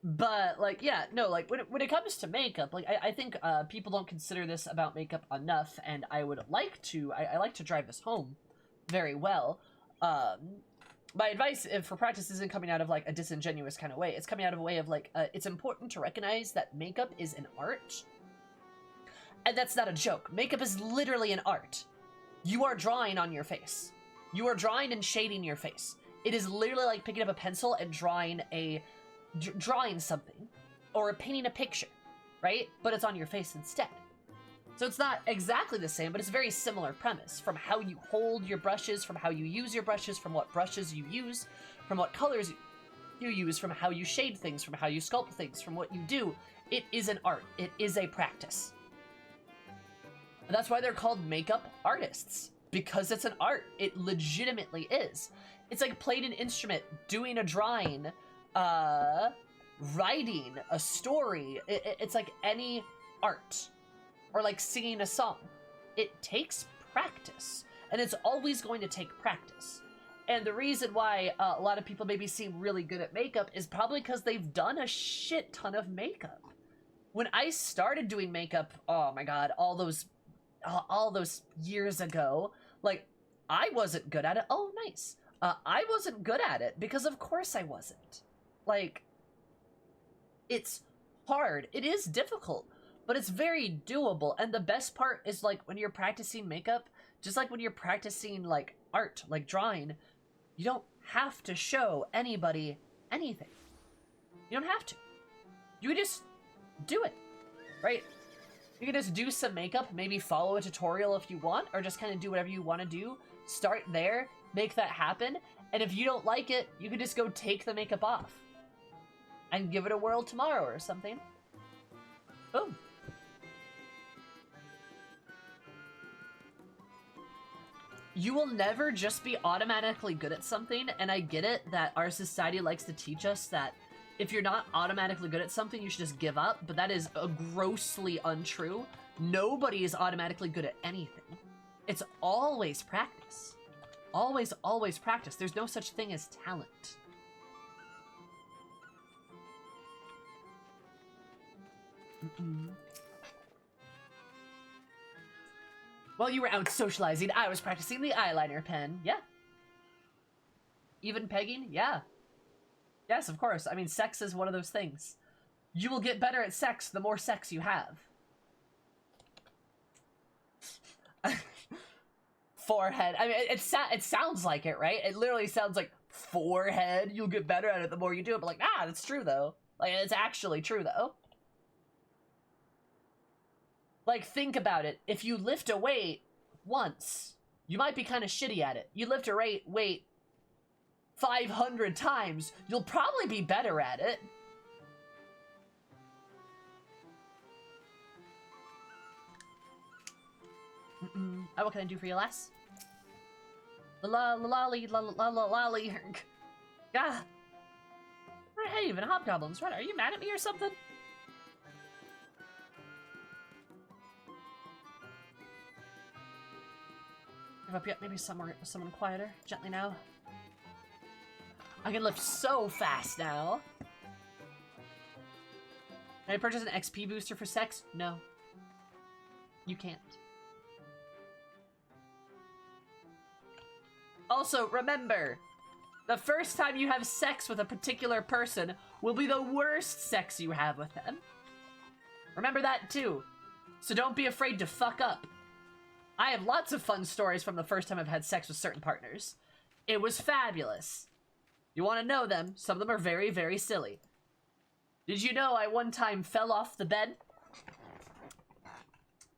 Speaker 1: But, like, yeah, no, like, when it comes to makeup, like, I think, people don't consider this about makeup enough, and I would like to, I like to drive this home very well. My advice for practice isn't coming out of, like, a disingenuous kind of way. It's coming out of a way of, like, it's important to recognize that makeup is an art. And that's not a joke. Makeup is literally an art. You are drawing on your face. You are drawing and shading your face. It is literally like picking up a pencil and drawing something. Or painting a picture, right? But it's on your face instead. So it's not exactly the same, but it's a very similar premise. From how you hold your brushes, from how you use your brushes, from what brushes you use, from what colors you use, from how you shade things, from how you sculpt things, from what you do. It is an art. It is a practice. And that's why they're called makeup artists, because it's an art. It legitimately is. It's like playing an instrument, doing a drawing, writing a story. It's like any art, or like singing a song. It takes practice, and it's always going to take practice. And the reason why a lot of people maybe seem really good at makeup is probably because they've done a shit ton of makeup. When I started doing makeup, oh my god, all those years ago, like, I wasn't good at it. Oh, nice. I wasn't good at it because of course I wasn't. Like, it's hard. It is difficult, but it's very doable. And the best part is, like, when you're practicing makeup, just like when you're practicing, like, art, like drawing, you don't have to show anybody anything. You don't have to. You can just do it, right? You can just do some makeup, maybe follow a tutorial if you want, or just kind of do whatever you want to do. Start there, make that happen, and if you don't like it, you can just go take the makeup off and give it a whirl tomorrow or something. Boom. You will never just be automatically good at something, and I get it that our society likes to teach us that if you're not automatically good at something, you should just give up, but that is grossly untrue. Nobody is automatically good at anything. It's always practice. Always, always practice. There's no such thing as talent. While you were out socializing, I was practicing the eyeliner pen. Yeah. Even pegging? Yeah. Yes, of course. I mean, sex is one of those things. You will get better at sex the more sex you have. Forehead. I mean, it sounds like it, right? It literally sounds like forehead. You'll get better at it the more you do it. But like, that's true though. Like, it's actually true though. Like, think about it. If you lift a weight once, you might be kind of shitty at it. You lift a weight 500 times, you'll probably be better at it. Oh, what can I do for you, lass? Lolly. Ah. Hey, even hobgoblins. What, are you mad at me or something? Give up yet, maybe someone quieter. Gently now. I can lift so fast now. Can I purchase an XP booster for sex? No. You can't. Also, remember, the first time you have sex with a particular person will be the worst sex you have with them. Remember that too. So don't be afraid to fuck up. I have lots of fun stories from the first time I've had sex with certain partners. It was fabulous. You want to know them? Some of them are very, very silly. Did you know I one time fell off the bed?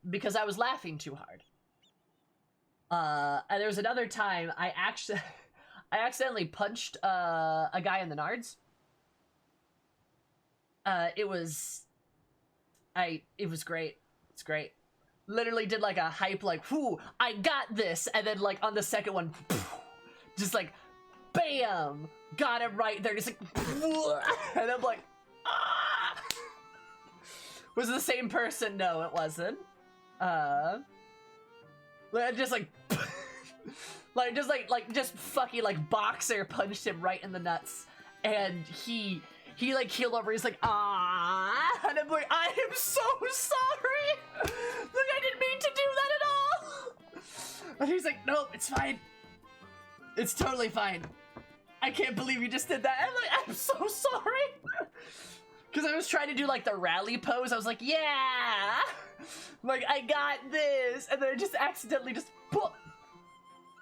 Speaker 1: Because I was laughing too hard. And there was another time I accidentally punched a guy in the nards. It was great. It's great. Literally did like a hype, like, whoo, I got this, and then like on the second one, just like, bam, got him right there, just like, and I'm like, ah! Was it the same person? No, it wasn't. Just like, just fucking like boxer punched him right in the nuts, and he like keeled over. He's like, ah, and I'm like, I am so sorry. Like, I didn't mean to do that at all. And he's like, nope, it's fine. It's totally fine. I can't believe you just did that. I'm like, I'm so sorry. Because I was trying to do like the rally pose. I was like, yeah, like I got this, and then I just accidentally just put.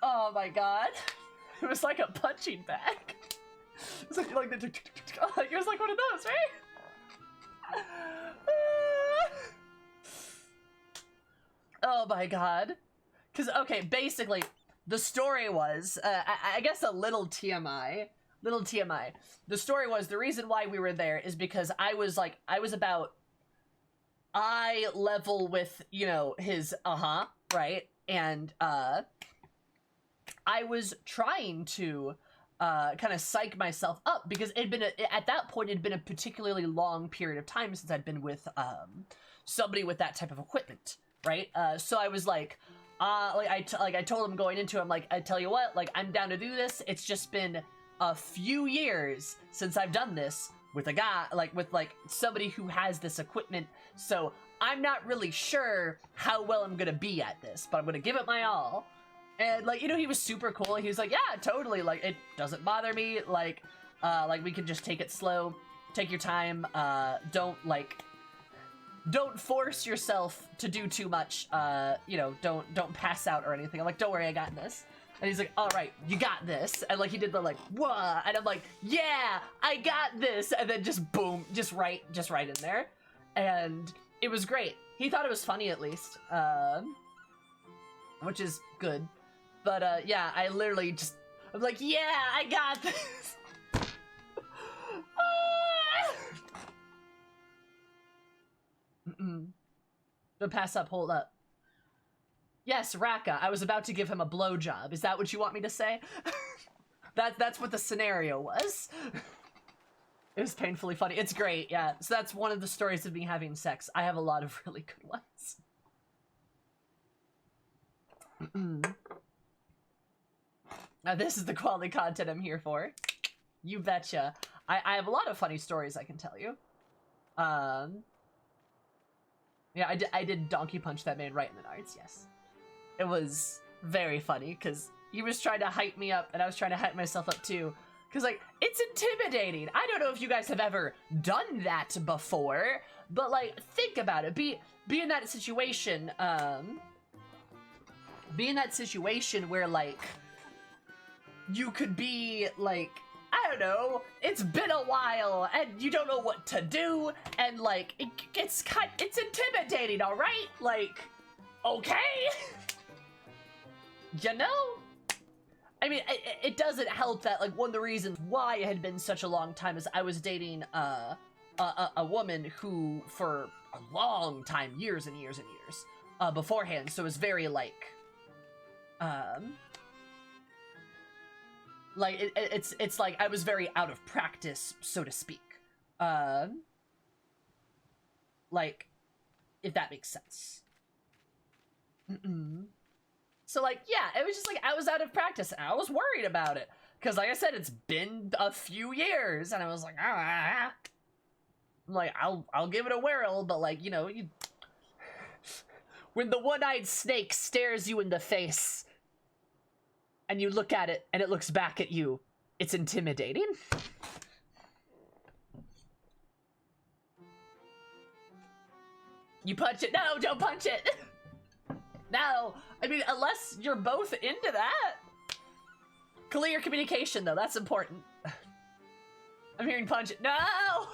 Speaker 1: Oh my god, it was like a punching bag. It's like the it was like one of those, right? Oh my god. Because, okay, basically, the story was, I guess a little TMI, little TMI. The story was, the reason why we were there is because I was about eye level with, you know, his right? And I was trying to kind of psych myself up because at that point it'd been a particularly long period of time since I'd been with somebody with that type of equipment, right? So I was like I told him going into it, I'm like, I tell you what, like, I'm down to do this. It's just been a few years since I've done this with a guy, with somebody who has this equipment, so I'm not really sure how well I'm gonna be at this, but I'm gonna give it my all. And, like, you know, he was super cool. He was like, yeah, totally, like, it doesn't bother me, like, we can just take it slow, take your time, don't force yourself to do too much, you know, don't pass out or anything. I'm like, don't worry, I got this. And he's like, all right, you got this. And, like, he did the, like, whoa, and I'm like, yeah, I got this. And then just boom, just right in there. And it was great. He thought it was funny, at least, which is good. But, yeah, I literally just, I'm like, yeah, I got this. Don't pass up, hold up. Yes, Raka, I was about to give him a blowjob. Is that what you want me to say? That's what the scenario was. It was painfully funny. It's great, yeah. So that's one of the stories of me having sex. I have a lot of really good ones. Now this is the quality content I'm here for. You betcha. I have a lot of funny stories I can tell you. Yeah, I did donkey punch that man right in the nards, yes. It was very funny, because he was trying to hype me up, and I was trying to hype myself up too. Because, like, it's intimidating. I don't know if you guys have ever done that before, but, like, think about it. Be in that situation, be in that situation where, like, you could be, like, I don't know, it's been a while, and you don't know what to do, and, like, it's intimidating, alright? Like, okay? You know? I mean, it doesn't help that, like, one of the reasons why it had been such a long time is I was dating, a woman who, for a long time, years and years and years, beforehand, so it was very, like, it's like I was very out of practice, so to speak. Like, if that makes sense. So, like, yeah, it was just like I was out of practice, and I was worried about it. Because, like I said, it's been a few years, and I was like, I'm like, I'll give it a whirl, but, like, you know, when the one-eyed snake stares you in the face, and you look at it, and it looks back at you, it's intimidating. You punch it. No, don't punch it. No. I mean, unless you're both into that. Clear communication, though. That's important. I'm hearing punch it. No!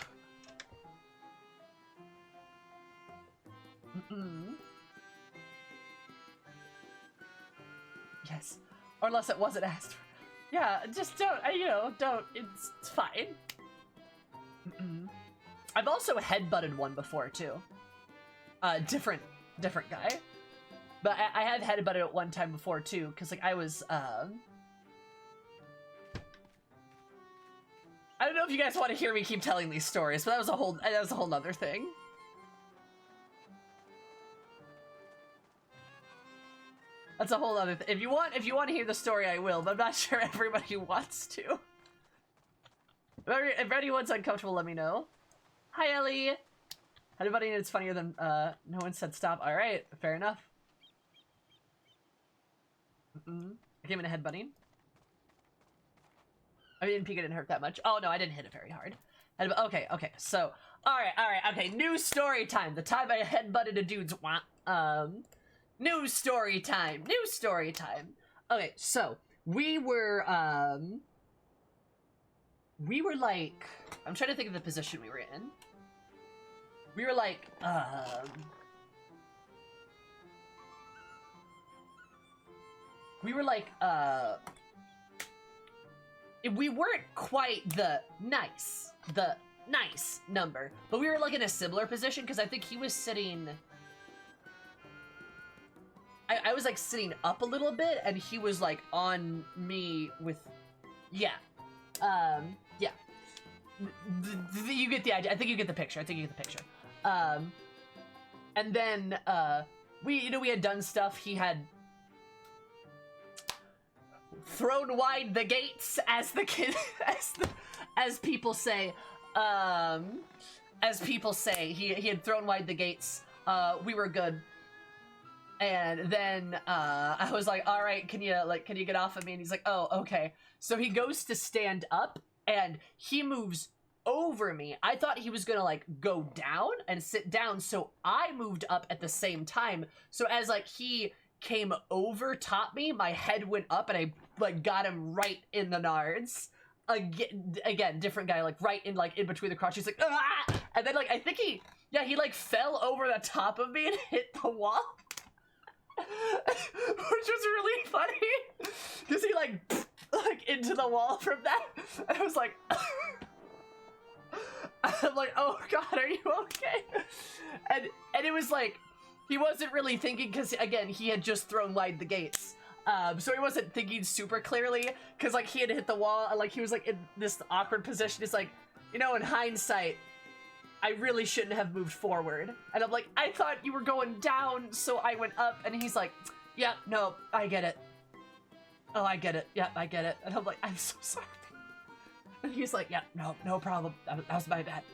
Speaker 1: Yes. Or unless it wasn't asked for. Yeah, just don't, you know, don't. It's fine. I've also headbutted one before, too. Different guy. But I have headbutted it one time before, too, because, like, I was, I don't know if you guys want to hear me keep telling these stories, but that was a whole other thing. That's a whole other thing. If you want to hear the story, I will, but I'm not sure everybody wants to. If anyone's uncomfortable, let me know. Hi, Ellie! Anybody it's funnier than, no one said stop. Alright, fair enough. I came in a headbutting. I didn't peek, it didn't hurt that much. Oh, no, I didn't hit it very hard. Okay, so, alright, okay, new story time. The time I headbutted a dude's new story time. Okay, so, we were like, I'm trying to think of the position we were in. We were like, we weren't quite the nice number, but we were like in a similar position because I think he was sitting. I was like sitting up a little bit, and he was like on me with, yeah, yeah. You get the idea. I think you get the picture. And then we had done stuff. He had thrown wide the gates, as the kid, as people say. He had thrown wide the gates. We were good. And then I was like, all right, can you get off of me? And he's like, oh, okay. So he goes to stand up, and he moves over me. I thought he was gonna like go down and sit down, so I moved up at the same time. So as like he came over top me, my head went up, and I like got him right in the nards. Again, different guy, like right in between the crotch. He's like, ah! And then like I think he like fell over the top of me and hit the wall. Which was really funny because he like into the wall from that, and I was like, I'm like, oh god, are you okay? And it was like he wasn't really thinking because again he had just thrown wide the gates, so he wasn't thinking super clearly because like he had hit the wall and like he was like in this awkward position. It's like, you know, in hindsight, I really shouldn't have moved forward. And I'm like, I thought you were going down, so I went up. And he's like, yeah, no, I get it. Oh, I get it. Yeah, I get it. And I'm like, I'm so sorry. And he's like, yeah, no problem. That was my bad.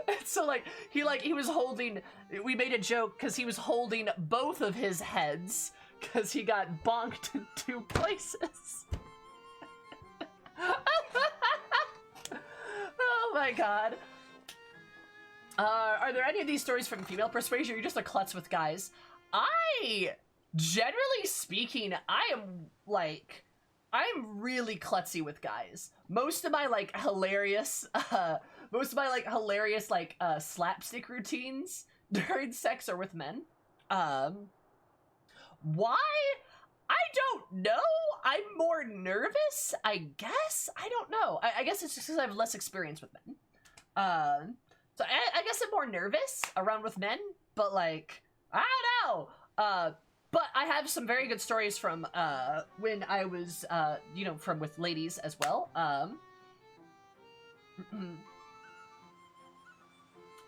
Speaker 1: And so like, he was holding, we made a joke because he was holding both of his heads because he got bonked in 2 places. Oh my god. Are there any of these stories from female persuasion, or you're just a klutz with guys? Generally speaking, I'm really klutzy with guys. Most of my hilarious slapstick routines during sex are with men. Why? I don't know. I'm more nervous, I guess. I don't know. I guess it's just because I have less experience with men. So I guess I'm more nervous around with men, but like, I don't know. But I have some very good stories from when I was, from with ladies as well.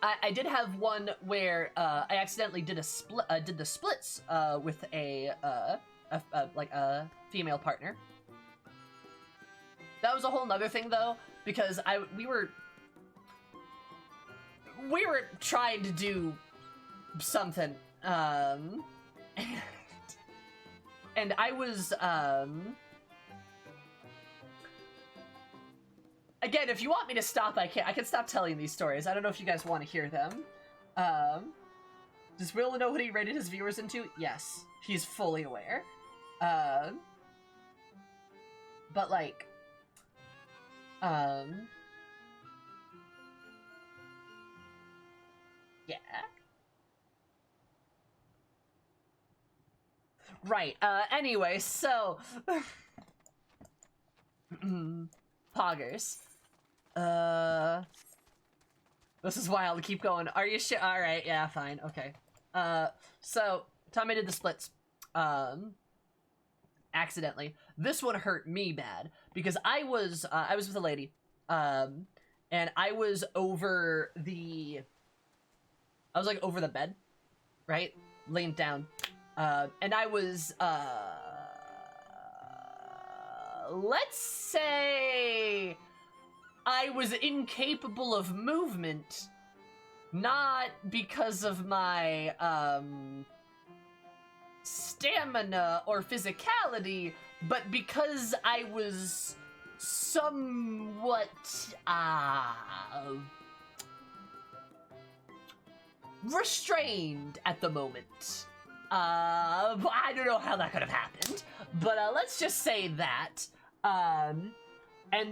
Speaker 1: I did have one where I accidentally did the splits with a female partner. That was a whole nother thing though, because we were trying to do something, and I was again, if you want me to stop, I can stop telling these stories. I don't know if you guys want to hear them. Does Will know what he rated his viewers into? Yes, he's fully aware. But like, yeah. Right, anyway, so, poggers. This is wild, keep going. Are you sure? Alright, yeah, fine, okay. So, Tommy did the splits. Accidentally. This one hurt me bad, because I was with a lady, and I was over the bed, right? Laying down. And I was, let's say I was incapable of movement, not because of my, stamina or physicality, but because I was somewhat, restrained at the moment. I don't know how that could have happened, but let's just say that. And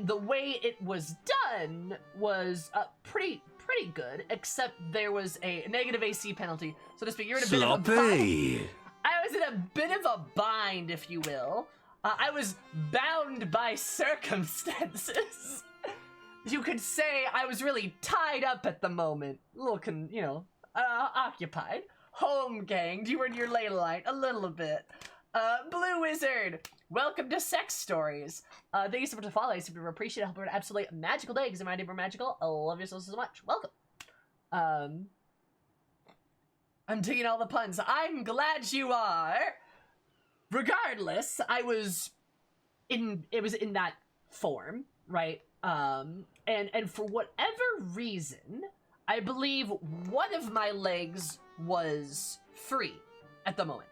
Speaker 1: the way it was done was pretty good, except there was a negative AC penalty, so to speak. You're in a bit of a bind. I was in a bit of a bind, if you will. I was bound by circumstances. You could say I was really tied up at the moment. A little, occupied. Home ganged. You were in your ley line a little bit. Blue Wizard, welcome to Sex Stories. Thank you so much for following. I super appreciate it. Hope you have an absolutely magical day because my day were magical. I love you so much. Welcome. I'm digging all the puns. I'm glad you are. Regardless, it was in that form, right? And for whatever reason, I believe one of my legs was free at the moment.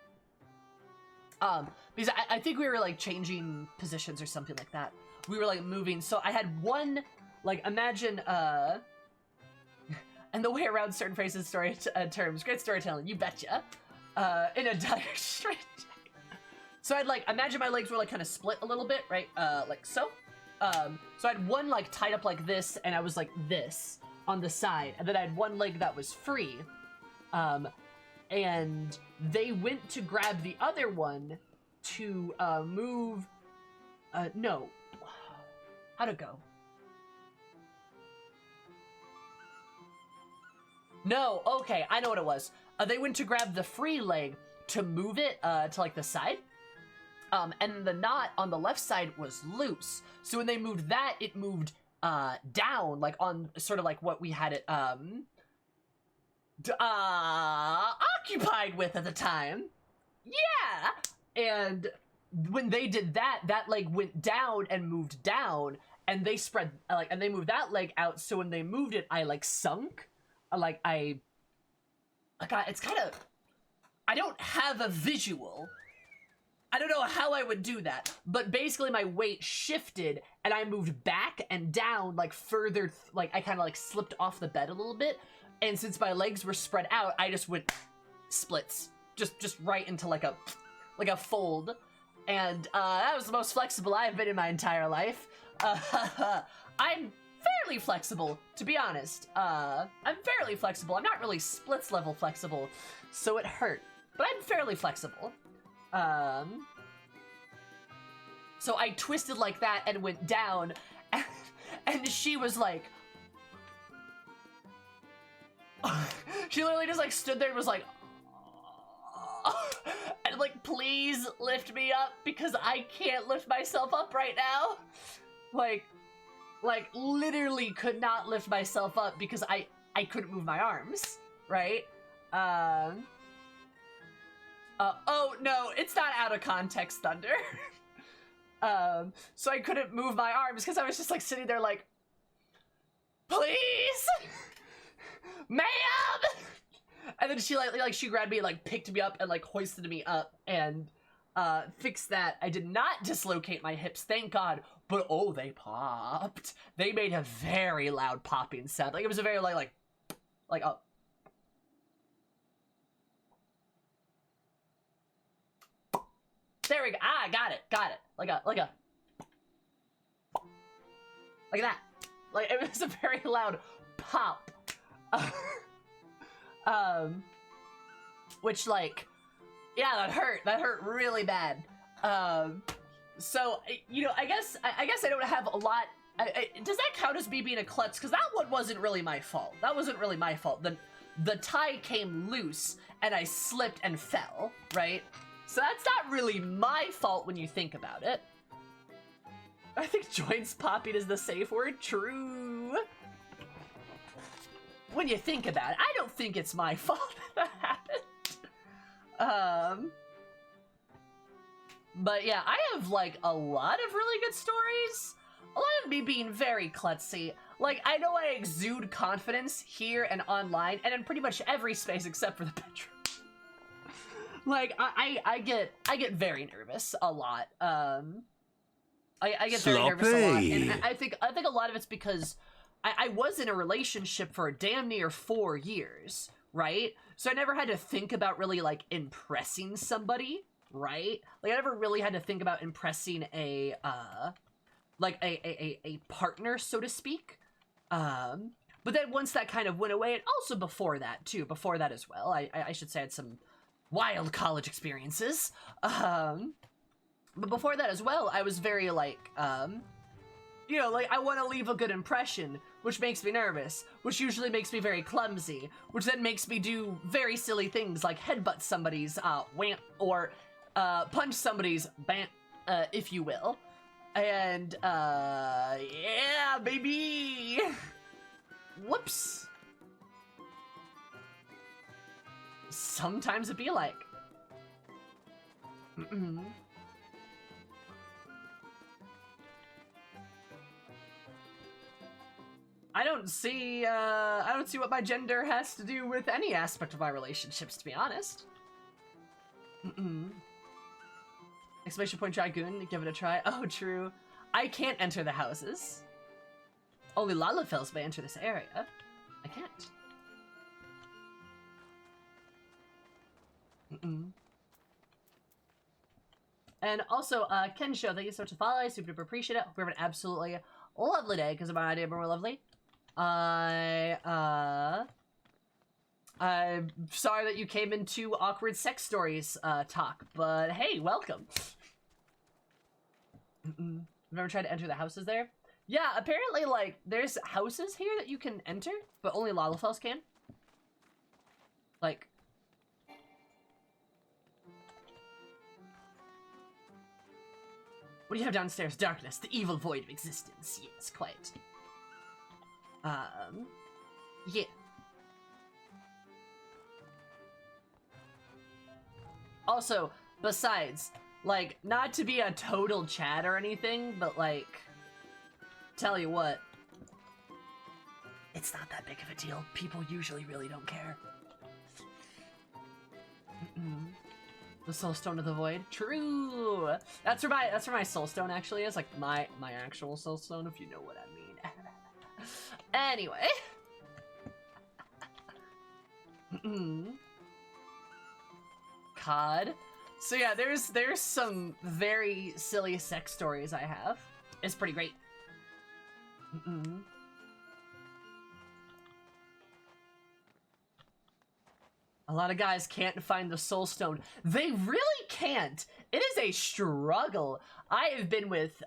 Speaker 1: Because I think we were like changing positions or something like that. We were like moving, so I had one, like, imagine, and the way around certain phrases, terms, great storytelling, you betcha, in a dire strategy. So I'd like, imagine my legs were like kind of split a little bit, right? Like so. So I had one like tied up like this, and I was like this on the side, and then I had one leg that was free. And they went to grab the other one to move. No, how'd it go? No, okay, I know what it was. They went to grab the free leg to move it to like the side. And the knot on the left side was loose. So when they moved that, it moved down, like on sort of like what we had it occupied with at the time. Yeah! And when they did that, that leg went down and moved down, and they spread, like, and they moved that leg out, so when they moved it, I, like, sunk. It's kind of, I don't have a visual. I don't know how I would do that, but basically my weight shifted and I moved back and down, like further, like I kind of like slipped off the bed a little bit. And since my legs were spread out, I just went splits, just right into like a fold. And that was the most flexible I've been in my entire life. I'm fairly flexible, to be honest. I'm fairly flexible. I'm not really splits level flexible, so it hurt, but I'm fairly flexible. So I twisted like that and went down, and she was like, she literally just like stood there and was like, and like, please lift me up because I can't lift myself up right now. Like literally could not lift myself up because I couldn't move my arms, right? Oh no, it's not out of context, Thunder. So I couldn't move my arms because I was just like sitting there like, please, ma'am. And then she she grabbed me and like picked me up and like hoisted me up and fixed that. I did not dislocate my hips, thank God, but oh, they popped. They made a very loud popping sound. Like it was a very like oh. There we go. Ah, got it. Like that. Like it was a very loud pop. Which like, yeah, that hurt. That hurt really bad. So I guess I don't have a lot. Does that count as me being a klutz? Because that one wasn't really my fault. That wasn't really my fault. The tie came loose and I slipped and fell. Right. So that's not really my fault when you think about it. I think joints popping is the safe word. True. When you think about it, I don't think it's my fault that happened. But yeah, I have like a lot of really good stories. A lot of me being very klutzy. Like, I know I exude confidence here and online and in pretty much every space except for the bedroom. Like, I get very nervous a lot. I get very nervous a lot, and I think a lot of it's because I was in a relationship for damn near 4 years, right? So I never had to think about really like impressing somebody, right? Like I never really had to think about impressing a partner, so to speak. But then once that kind of went away, and also before that as well, I should say I had some wild college experiences. But before that as well, I was very like, you know, like I want to leave a good impression, which makes me nervous, which usually makes me very clumsy, which then makes me do very silly things like headbutt somebody's wham or punch somebody's bam, if you will. And yeah, baby. Whoops. Sometimes it be like. I don't see what my gender has to do with any aspect of my relationships, to be honest. Exclamation point Dragoon, give it a try. Oh, true. I can't enter the houses. Only Lalafels may enter this area. I can't. And also, Kensho, thank you so much for following. I super duper appreciate it. Hope you have an absolutely lovely day, because of my idea more lovely. I'm sorry that you came into awkward sex stories talk, but hey, welcome. Never tried to enter the houses there? Yeah, apparently, like, there's houses here that you can enter, but only Lalafels can. Like... What do you have downstairs? Darkness, the evil void of existence. Yes, quite. Yeah. Also, besides, like, not to be a total Chad or anything, but, like, tell you what, it's not that big of a deal. People usually really don't care. The soul stone of the void. True. That's where my soul stone actually is, like my actual soul stone, if you know what I mean. Anyway. COD. So yeah, there's some very silly sex stories I have. It's pretty great. A lot of guys can't find the soul stone. They really can't. It is a struggle. I have been with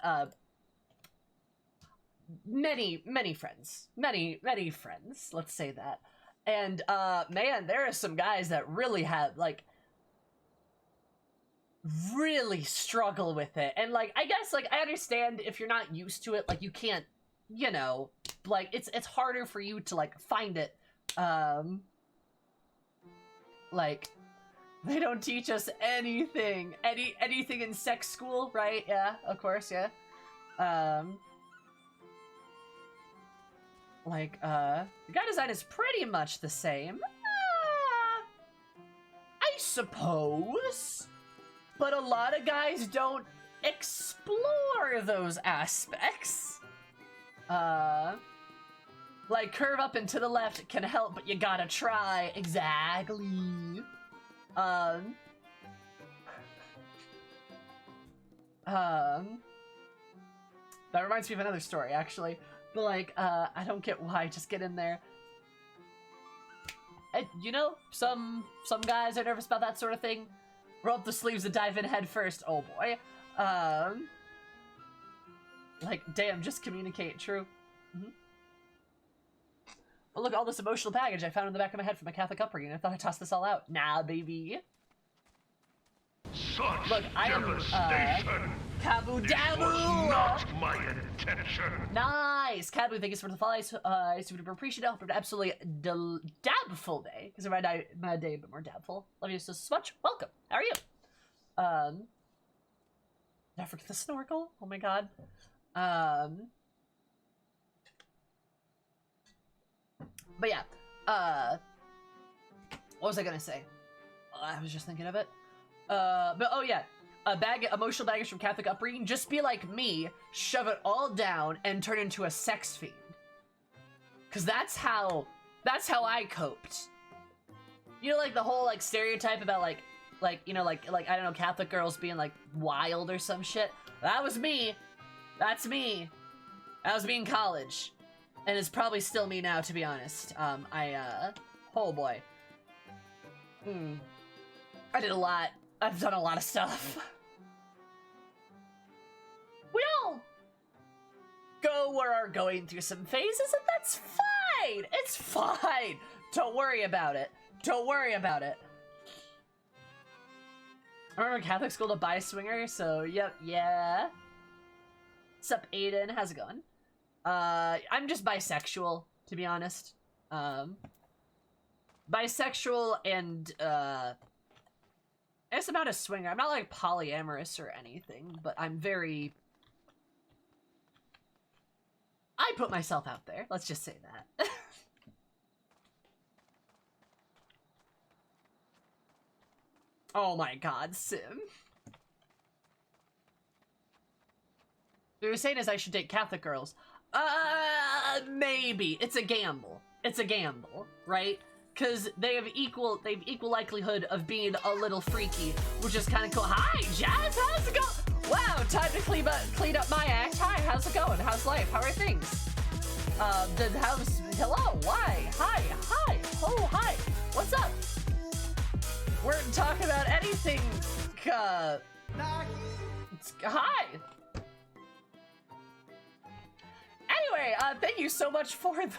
Speaker 1: many friends. Many friends, let's say that. And man, there are some guys that really have, like, really struggle with it. And, like, I guess, like, I understand if you're not used to it, like, you can't, you know, like, it's harder for you to, like, find it. Like, they don't teach us anything. Anything in sex school, right? Yeah, of course, yeah. Like, the guy design is pretty much the same. I suppose. But a lot of guys don't explore those aspects. Like, curve up and to the left can help, but you gotta try. Exactly. That reminds me of another story, actually. But, like, I don't get why. Just get in there. You know, some guys are nervous about that sort of thing. Roll up the sleeves and dive in head first. Oh, boy. Like, damn, just communicate. True. But look, all this emotional baggage I found in the back of my head from my Catholic upbringing. I thought I tossed this all out. Nah, baby.
Speaker 5: Such
Speaker 1: look, I am,
Speaker 5: devastation.
Speaker 1: Kabu
Speaker 5: This
Speaker 1: Dabu!
Speaker 5: was not my intention.
Speaker 1: Nice! Kabu, thank you so much for the follow. I super appreciate it. Hope you have an absolutely dabful day. Because my day a bit more dabful. Love you so much. Welcome. How are you? Did I forget the snorkel? Oh my god. But yeah, what was I gonna say? I was just thinking of it. But oh yeah, emotional baggage from Catholic upbringing. Just be like me, shove it all down, and turn into a sex fiend. Cause that's how I coped. You know, like the whole like stereotype about like you know like I don't know, Catholic girls being like wild or some shit. That was me. That's me. That was me in college. And it's probably still me now, to be honest. Oh boy. I did a lot. I've done a lot of stuff. know we're going through some phases, and that's fine. It's fine. Don't worry about it. Don't worry about it. I remember Catholic school to buy a swinger, so yep, yeah. Sup, Aiden? How's it going? I'm just bisexual, to be honest. Bisexual and, it's about a swinger. I'm not, like, polyamorous or anything, but I'm very... I put myself out there. Let's just say that. Oh my god, Sim. What you're saying is I should date Catholic girls. Maybe. It's a gamble. It's a gamble, right? Because they've equal likelihood of being a little freaky, which is kind of cool. Hi, Jazz, how's it going? Wow, time to clean up my act. Hi, how's it going? How's life? How are things? Hello, why? Hi, oh, hi, what's up? We're talking about anything, hi! Anyway, thank you so much for the... thank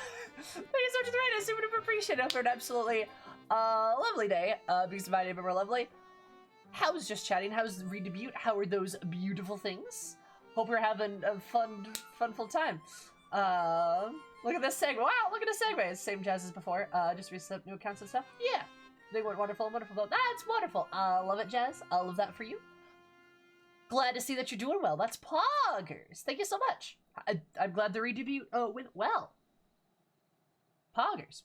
Speaker 1: you so much for the raid. I super duper appreciate it for an absolutely, lovely day, because my neighbor were lovely. How's just chatting? How's redebut? How are those beautiful things? Hope you're having a fun full time. Look at this segue. Wow, look at this segue. It's the same jazz as before. Just reset new accounts and stuff. Yeah. They went wonderful. That's wonderful. Love it, Jazz. I love that for you. Glad to see that you're doing well. That's poggers. Thank you so much. I'm glad the redebut went well. Poggers.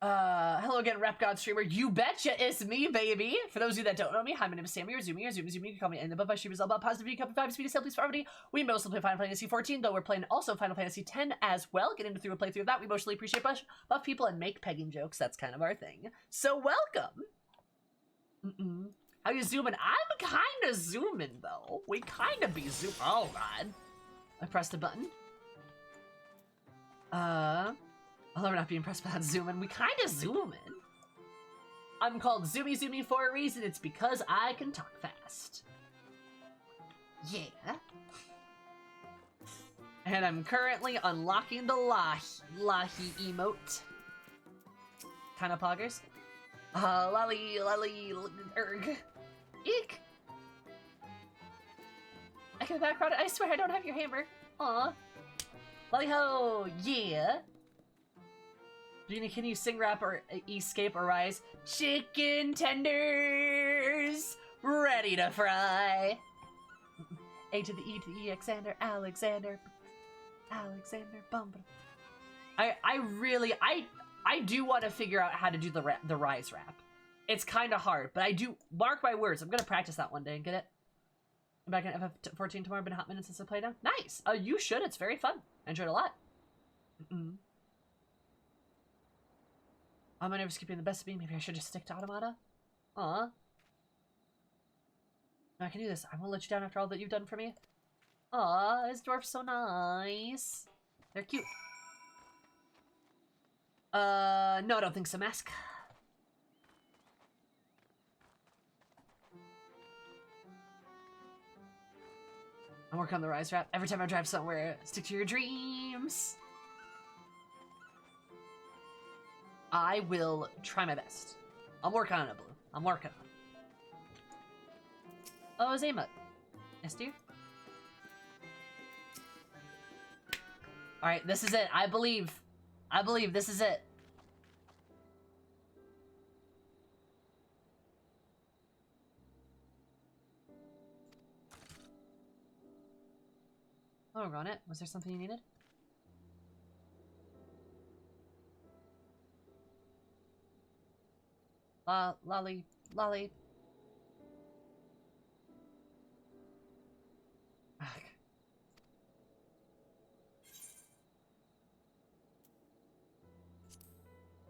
Speaker 1: Hello again, Rap God Streamer. You betcha it's me, baby. For those of you that don't know me, hi, my name is Sammy, or Zoomy. You can call me in the above. My stream is all about positivity, copy 5, speed, please, poverty. We mostly play Final Fantasy 14, though we're playing also Final Fantasy 10 as well. Getting through a playthrough of that. We mostly appreciate buff people and make pegging jokes. That's kind of our thing. So welcome. How you zooming? I'm kind of zooming, though. We kind of be zoom. Oh, God. I pressed a button. Although we're not being pressed by that zooming, we kind of zoom in. I'm called Zoomy for a reason. It's because I can talk fast. Yeah. And I'm currently unlocking the Lahi emote. Kind of poggers. Lolly, erg. Eek. I can background it. I swear I don't have your hammer. Aw. Lolly ho, yeah. Gina, can you sing, rap, or escape, or rise? Chicken tenders, ready to fry. A to the E to the E, Alexander, bum. I do want to figure out how to do the rise rap. It's kind of hard, but I do, mark my words, I'm gonna practice that one day and get it. I'm back in FF14 tomorrow, been a hot minute since I played now. Nice! You should, it's very fun. I enjoyed it a lot. I'm never skipping the best of me. Maybe I should just stick to Automata. Aw. I can do this. I won't let you down after all that you've done for me. Aw, this dwarf's so nice. They're cute. No, I don't think so, Mask. I'm working on the rise rap. Every time I drive somewhere, stick to your dreams. I will try my best. I'm working on it, Blue. I'm working on it. Oh, Zayma. Yes, dear. Alright, this is it. I believe this is it. Oh, we're on it. Was there something you needed? Lolly.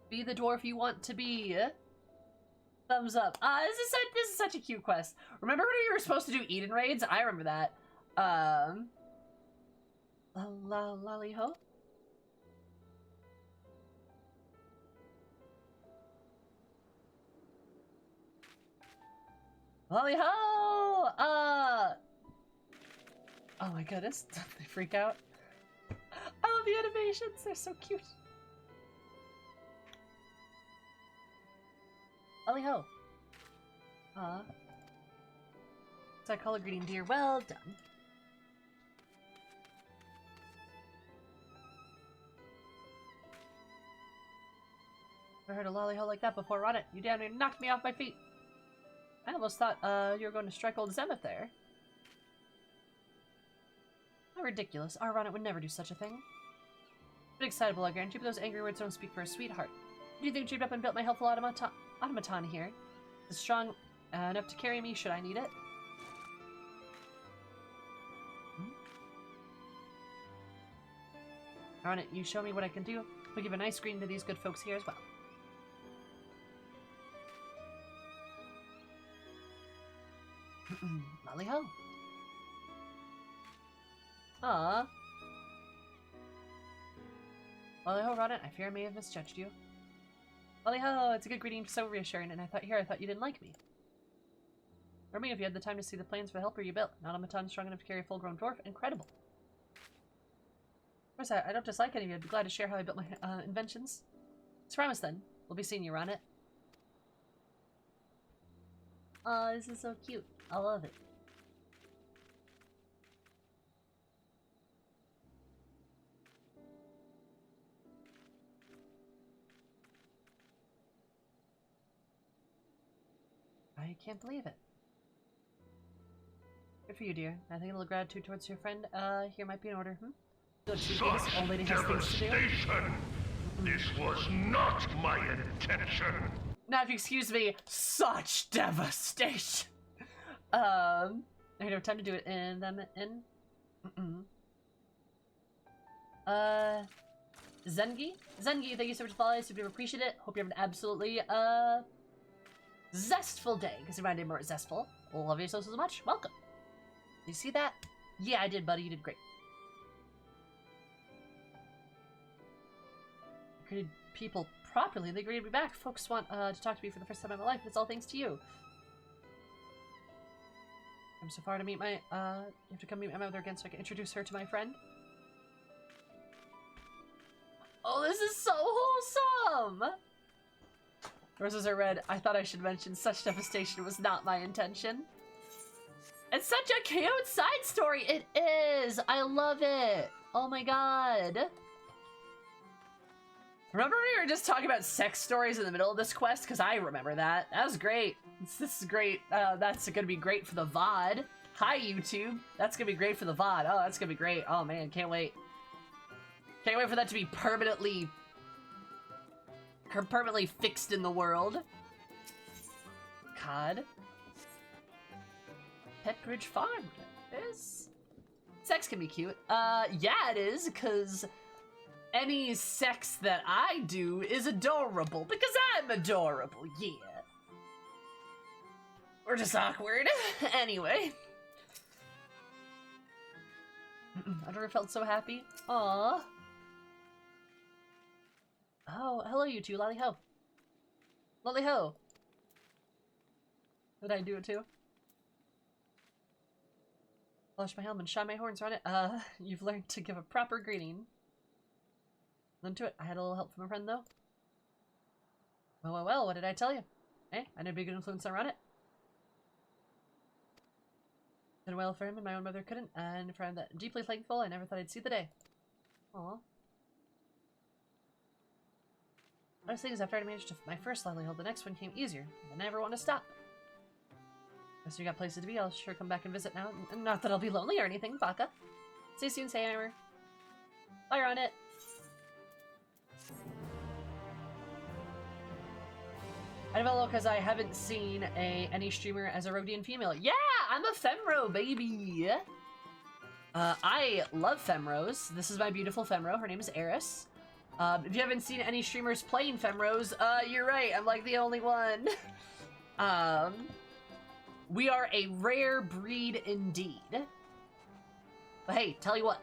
Speaker 1: Be the dwarf you want to be. Thumbs up. This is such a cute quest. Remember when you were supposed to do Eden raids? I remember that. Lolly ho? Lolly ho! Oh my goodness, they freak out. I love the animations, they're so cute. Ollie ho. So I call a greeting, dear. Well done. Never heard a lolly ho like that before, Ronnet. You damn near knocked me off my feet. I almost thought you were going to strike old Zemeth there. How ridiculous. Our Ronnet would never do such a thing. But excitable, I guarantee, but those angry words don't speak for a sweetheart. Do you think dreamed up and built my helpful automaton here? Is strong enough to carry me should I need it? Ronnet, you show me what I can do. We'll give a nice greeting to these good folks here as well. Lolly ho. Aww. Lolly ho, Ronnet, I fear I may have misjudged you. Lolly ho, it's a good greeting, so reassuring, and I thought you didn't like me. Or me if you had the time to see the plans for the helper you built. An automaton strong enough to carry a full-grown dwarf. Incredible. Of course, I don't dislike any of you. I'd be glad to share how I built my inventions. Let's promise then. We'll be seeing you, Ronnet. Aw, this is so cute. I love it. I can't believe it. Good for you, dear. I think a little gratitude towards your friend, here might be in order, Good,
Speaker 5: Such
Speaker 1: old lady has things to do.
Speaker 5: devastation! This was not my intention!
Speaker 1: Now, if you excuse me, such devastation! I don't have time to do it in them in. Zengi? Zengi, thank you so much for following. Super appreciate it. Hope you have an absolutely, zestful day. Because if my name more zestful. Love you so much. Welcome. Did you see that? Yeah, I did, buddy. You did great. Greeted people properly. They greeted me back. Folks want to talk to me for the first time in my life. It's all thanks to you. I'm so far to meet my, you have to come meet my mother again so I can introduce her to my friend. Oh, this is so wholesome! Roses are red. I thought I should mention such devastation was not my intention. It's such a cute side story. It is. I love it. Oh my god. Remember we were just talking about sex stories in the middle of this quest? Because I remember that. That was great. This is great. That's going to be great for the VOD. Hi, YouTube. That's going to be great for the VOD. Oh, that's going to be great. Oh, man. Can't wait. Can't wait for that to be permanently fixed in the world. God. Petridge Farm. Is sex can be cute. Yeah, it is, because any sex that I do is adorable, because I'm adorable, yeah. We're just awkward. Anyway. I've never felt so happy. Aww. Oh, hello you two, Lolly ho. Lolly ho. Did I do it too? Polish my helm and shine my horns on it. You've learned to give a proper greeting. Learn to it. I had a little help from a friend though. Well, what did I tell you? Eh? I know a big influence on it. Did well for him and my own mother couldn't, and for I'm that deeply thankful I never thought I'd see the day. Aw. Honest thing is after I managed my first lolly hole, the next one came easier, and I never want to stop. Guess you got places to be, I'll sure come back and visit now. Not that I'll be lonely or anything, Baka. See you soon, Sayhammer. Fire on it! I developed because I haven't seen any streamer as a Rhodian female. Yeah, I'm a Femro, baby! I love Femros. This is my beautiful Femro. Her name is Eris. If you haven't seen any streamers playing Femros, you're right. I'm like the only one. We are a rare breed indeed. But hey, tell you what.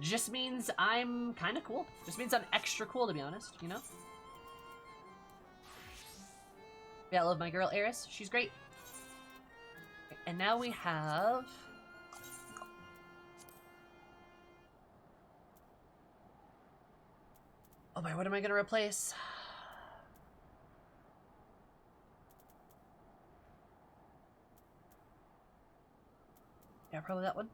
Speaker 1: Just means I'm kind of cool. Just means I'm extra cool, to be honest, you know? Yeah, I love my girl Eris. She's great. And now we have Oh boy, what am I gonna replace? Yeah, probably that one.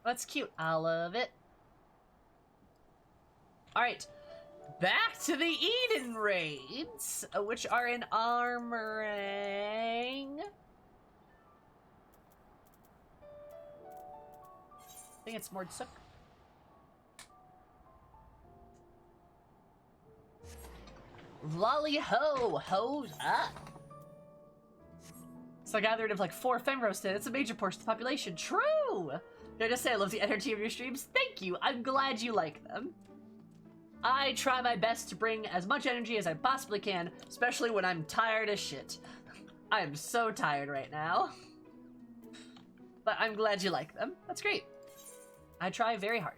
Speaker 1: That's cute. I love it. Alright. Back to the Eden raids, which are in armoring. I think it's Mordsook. Lolly ho! Hoes up! So I gathered of like 4 fem roasted. It's a major portion of the population. True! Did I just say I love the energy of your streams? Thank you! I'm glad you like them. I try my best to bring as much energy as I possibly can, especially when I'm tired as shit. I am so tired right now. But I'm glad you like them. That's great. I try very hard.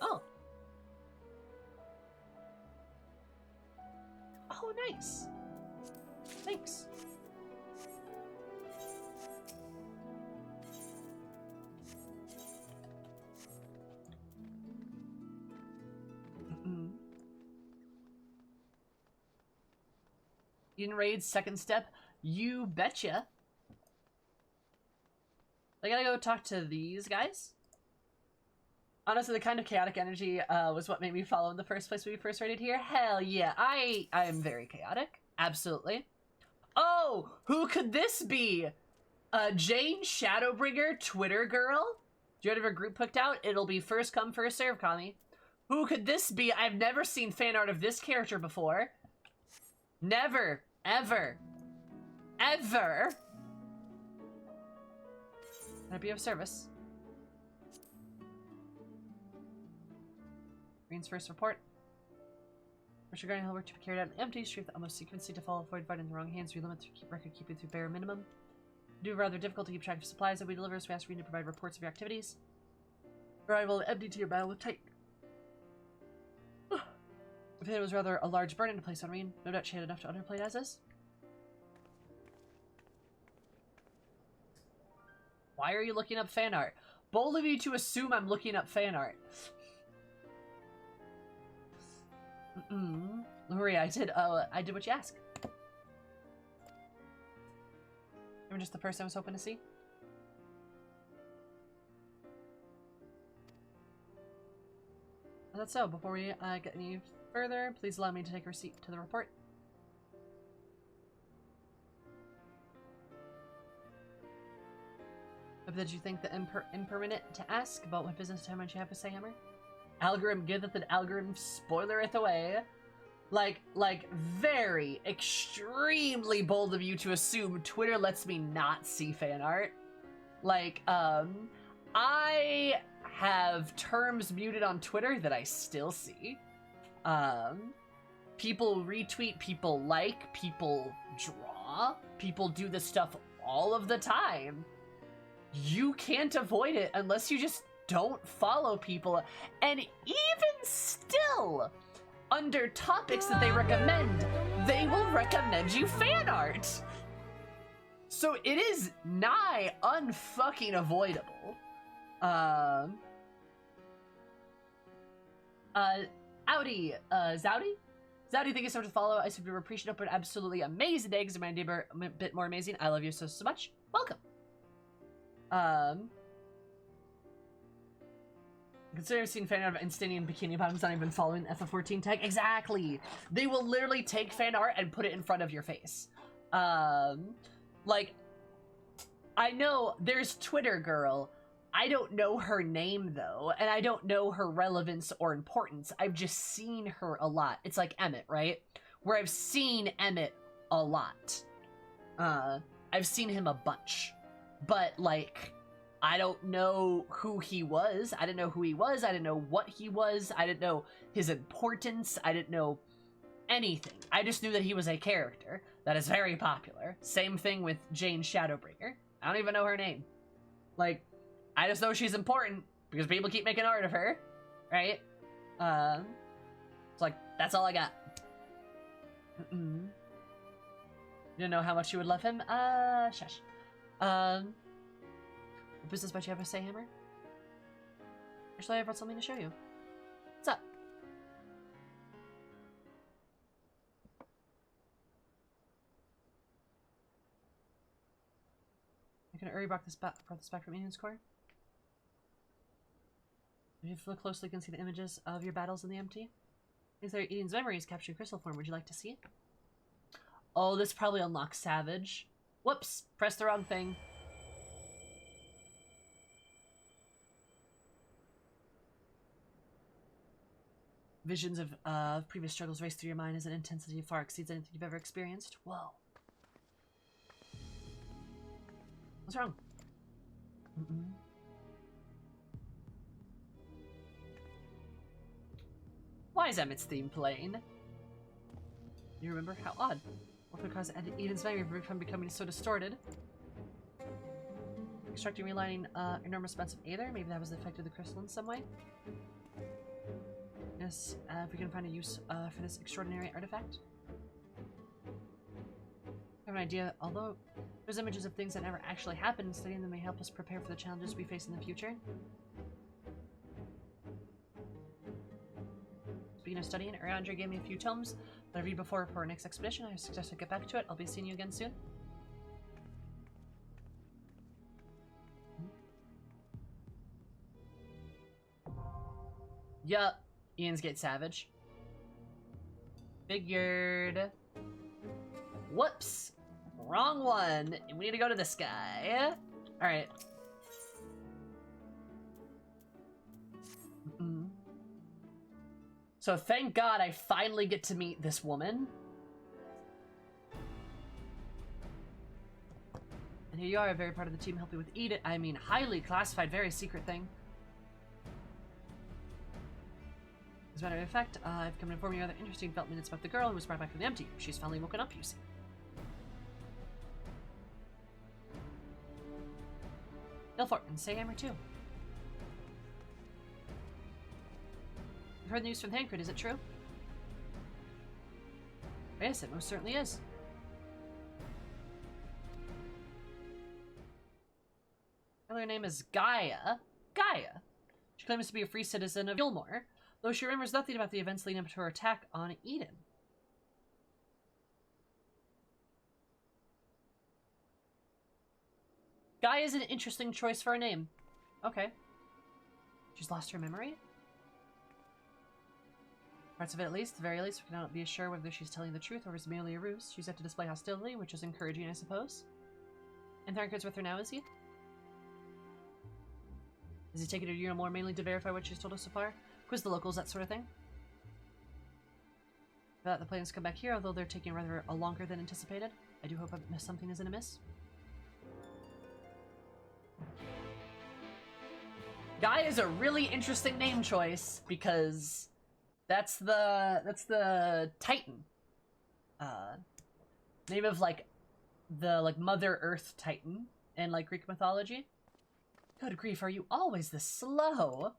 Speaker 1: Oh. Oh, nice. Thanks. Eden Raid's second step? You betcha. I gotta go talk to these guys. Honestly, the kind of chaotic energy was what made me follow in the first place when we first raided here. Hell yeah, I am very chaotic. Absolutely. Oh, who could this be? Jane Shadowbringer, Twitter girl? Do you have a group picked out? It'll be first come, first serve, Kami. Who could this be? I've never seen fan art of this character before. Never, ever, ever. Can I be of service? Green's first report. First regarding how work to be carried out in empty, strive the utmost secrecy to follow, avoid fighting in the wrong hands, relimit to keep record keeping to bare minimum. Do rather difficult to keep track of supplies that we deliver, so we ask Green to provide reports of your activities. Arrival empty to your battle with Titan. If it was rather a large burden to place on Reen, no doubt she had enough to underplay as is. Why are you looking up fan art? Bold of you to assume I'm looking up fan art. Lori, I did what you asked. You're just the person I was hoping to see. And that's so. Before we get any further, please allow me to take a receipt to the report. But did you think the impermanent to ask about what business time might you have to say, Hammer? Algorithm giveth an algorithm spoilereth away. Like, very, extremely bold of you to assume Twitter lets me not see fan art. Like, I have terms muted on Twitter that I still see. People retweet, people like, people draw, people do this stuff all of the time. You can't avoid it unless you just don't follow people. And even still, under topics that they recommend, they will recommend you fan art. So it is nigh unfucking avoidable. Audi, Zowdy? Zowdy, thank you so much for the follow. I super appreciate it, but absolutely amazing day, because my neighbor a bit more amazing. I love you so much. Welcome. Consider seeing fan art of Instanian bikini bottoms not even following the FF14 tag. Exactly. They will literally take fan art and put it in front of your face. Like, I know there's Twitter girl. I don't know her name though, and I don't know her relevance or importance. I've just seen her a lot. It's like Emmett, right? Where I've seen Emmett a lot. I've seen him a bunch. But, like, I don't know who he was. I didn't know who he was. I didn't know what he was. I didn't know his importance. I didn't know anything. I just knew that he was a character that is very popular. Same thing with Jane Shadowbringer. I don't even know her name. Like, I just know she's important because people keep making art of her, right? It's like, that's all I got. You didn't know how much you would love him? Shush. What business might you have to say, Hammer? Actually, I brought something to show you. What's up? I can already brought this back from Eden's Core. If you look closely, you can see the images of your battles in the empty. These are Eden's memories captured in crystal form. Would you like to see it? Oh, this probably unlocks Savage. Whoops! Pressed the wrong thing. Visions of previous struggles race through your mind as an intensity far exceeds anything you've ever experienced. Whoa. What's wrong? Why is Emmett's theme playing? You remember? How odd. What could cause Eden's memory from becoming so distorted? Extracting and realigning enormous amounts of aether? Maybe that was the effect of the crystal in some way? Yes, if we can find a use for this extraordinary artifact. I have an idea, although there's images of things that never actually happened, studying them may help us prepare for the challenges we face in the future. Speaking of studying, Ariandra gave me a few tomes that I read before for our next expedition. I suggest I get back to it. I'll be seeing you again soon. Yup. Ian's Gate Savage. Figured. Whoops. Wrong one. We need to go to this guy. Alright. So thank God I finally get to meet this woman. And here you are, a very part of the team helping with Edith. I mean, highly classified, very secret thing. As a matter of fact, I've come to inform you of other interesting developments about the girl who was brought back from the empty. She's finally woken up, you see. Ilfort, and say Hammer too. I've heard the news from Thancred, is it true? Yes, it most certainly is. Her name is Gaia. Gaia. She claims to be a free citizen of Gilmore, though she remembers nothing about the events leading up to her attack on Eden. Gaia is an interesting choice for a name. Okay. She's lost her memory? Parts of it at least, at the very least, we cannot be sure whether she's telling the truth or is merely a ruse. She's yet to display hostility, which is encouraging, I suppose. And Thancred's with her now, is he? Is he taking her to Urimore mainly to verify what she's told us so far? Quiz the locals, that sort of thing? But the plans come back here, although they're taking rather longer than anticipated. I do hope something isn't amiss. Guy is a really interesting name choice because that's the Titan. Name of the Mother Earth Titan in Greek mythology. Good grief, are you always this slow?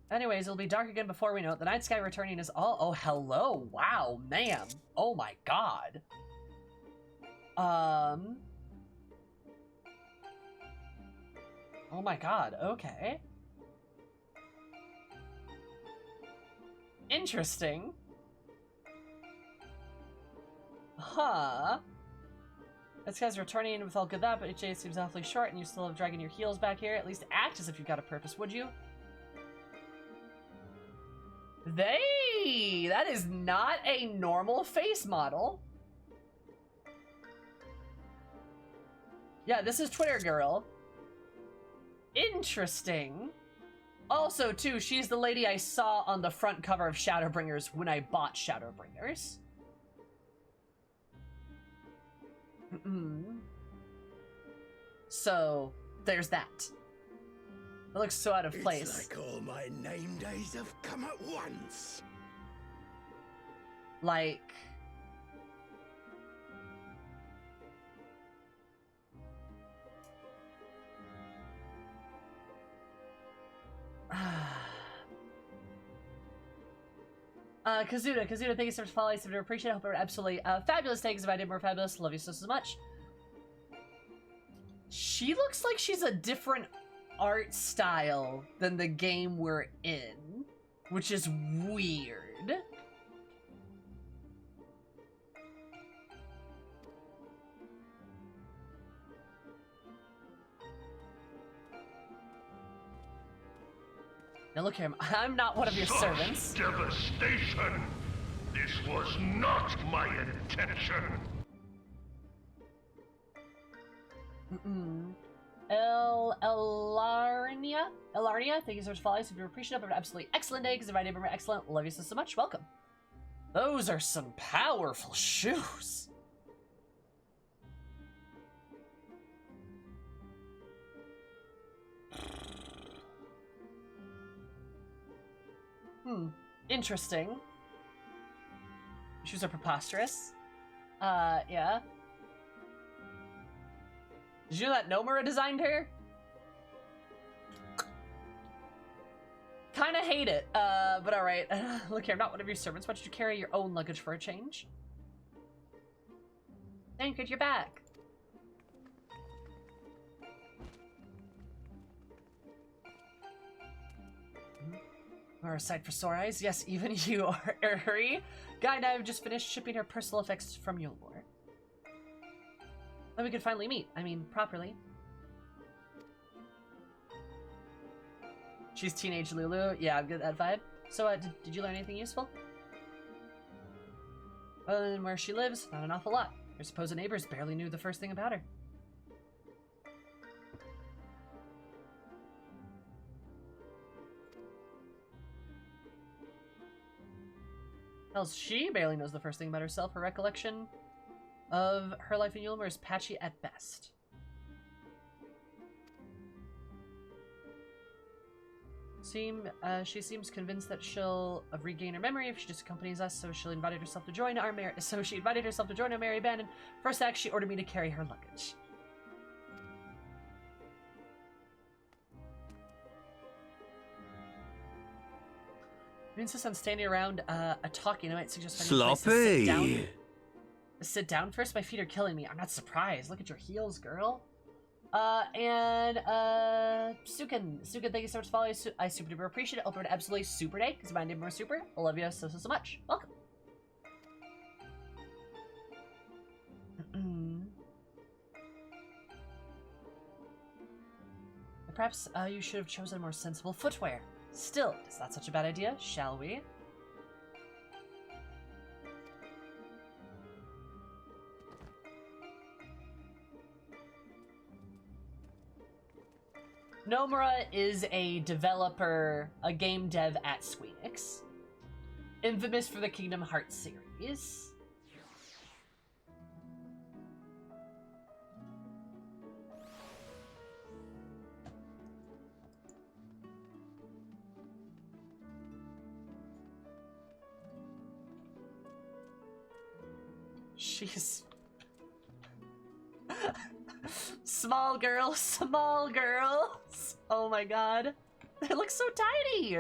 Speaker 1: Anyways, it'll be dark again before we know it. The night sky returning is all— oh, hello. Wow, ma'am. Oh my god. Oh my god, okay. Interesting. Huh. This guy's returning with all good that, but each day seems awfully short and you still have dragging your heels back here. At least act as if you've got a purpose, would you? That is not a normal face model. Yeah, this is Twitter girl. Interesting. Also, too, she's the lady I saw on the front cover of Shadowbringers when I bought Shadowbringers. So, there's that. It looks so out of place.
Speaker 2: It's like all my name days have come at once.
Speaker 1: Like... Kazuda, thank you so much for following. I appreciate it. I hope it was absolutely fabulous. Thanks if I did more fabulous. Love you so much. She looks like she's a different art style than the game we're in, which is weird. Now look here, I'm not one of your servants.
Speaker 5: Devastation! This was not my intention!
Speaker 1: Elarnia, thank you so much for following. Super appreciative. Have an absolutely excellent day. Because if I did remember excellent, love you so much. Welcome. Those are some powerful shoes. Interesting. Shoes are preposterous. Yeah. Did you know that Nomura designed her? Kinda hate it, but alright. Look here, I'm not one of your servants. Why don't you carry your own luggage for a change? Thank you, you're back. Or a sight for sore eyes. Yes, even you are Uri. Guy and I have just finished shipping her personal effects from Yulmore. Then we could finally meet. I mean, properly. She's teenage Lulu. Yeah, I'm good at that vibe. So, did you learn anything useful? Other than where she lives, not an awful lot. Her supposed neighbors barely knew the first thing about her. Hell, she barely knows the first thing about herself. Her recollection of her life in Yulmore is patchy at best. She seems convinced that she'll regain her memory if she just accompanies us, so she invited herself to join our merry band, and first act she ordered me to carry her luggage. You insist on standing around talking. I might suggest finding a place to sit down. Sit down first? My feet are killing me. I'm not surprised. Look at your heels, girl. Sukin, thank you so much for following. I super duper appreciate it. Hope you have an absolutely super day, because my name is super. I love you so much. Welcome. Perhaps you should have chosen more sensible footwear. Still, it's not such a bad idea, shall we? Nomura is a developer, a game dev at Squeenix, infamous for the Kingdom Hearts series. She's... Small girls. Oh my god. They look so tiny.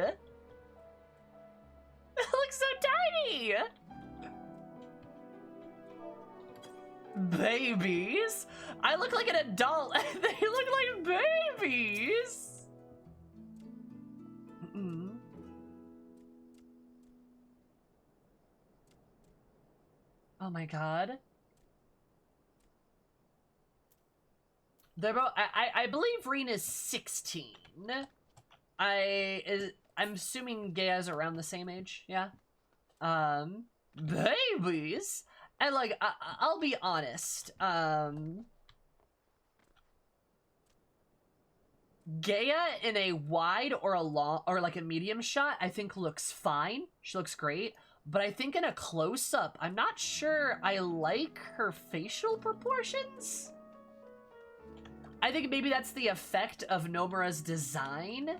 Speaker 1: Babies? I look like an adult. They look like babies. Oh my god. They're both, I believe Reen is 16. I'm assuming Gaia's around the same age, yeah? Babies? And like, I'll be honest, Gaia in a wide or a long, or like a medium shot, I think looks fine. She looks great. But I think in a close-up, I'm not sure I like her facial proportions. I think maybe that's the effect of Nomura's design.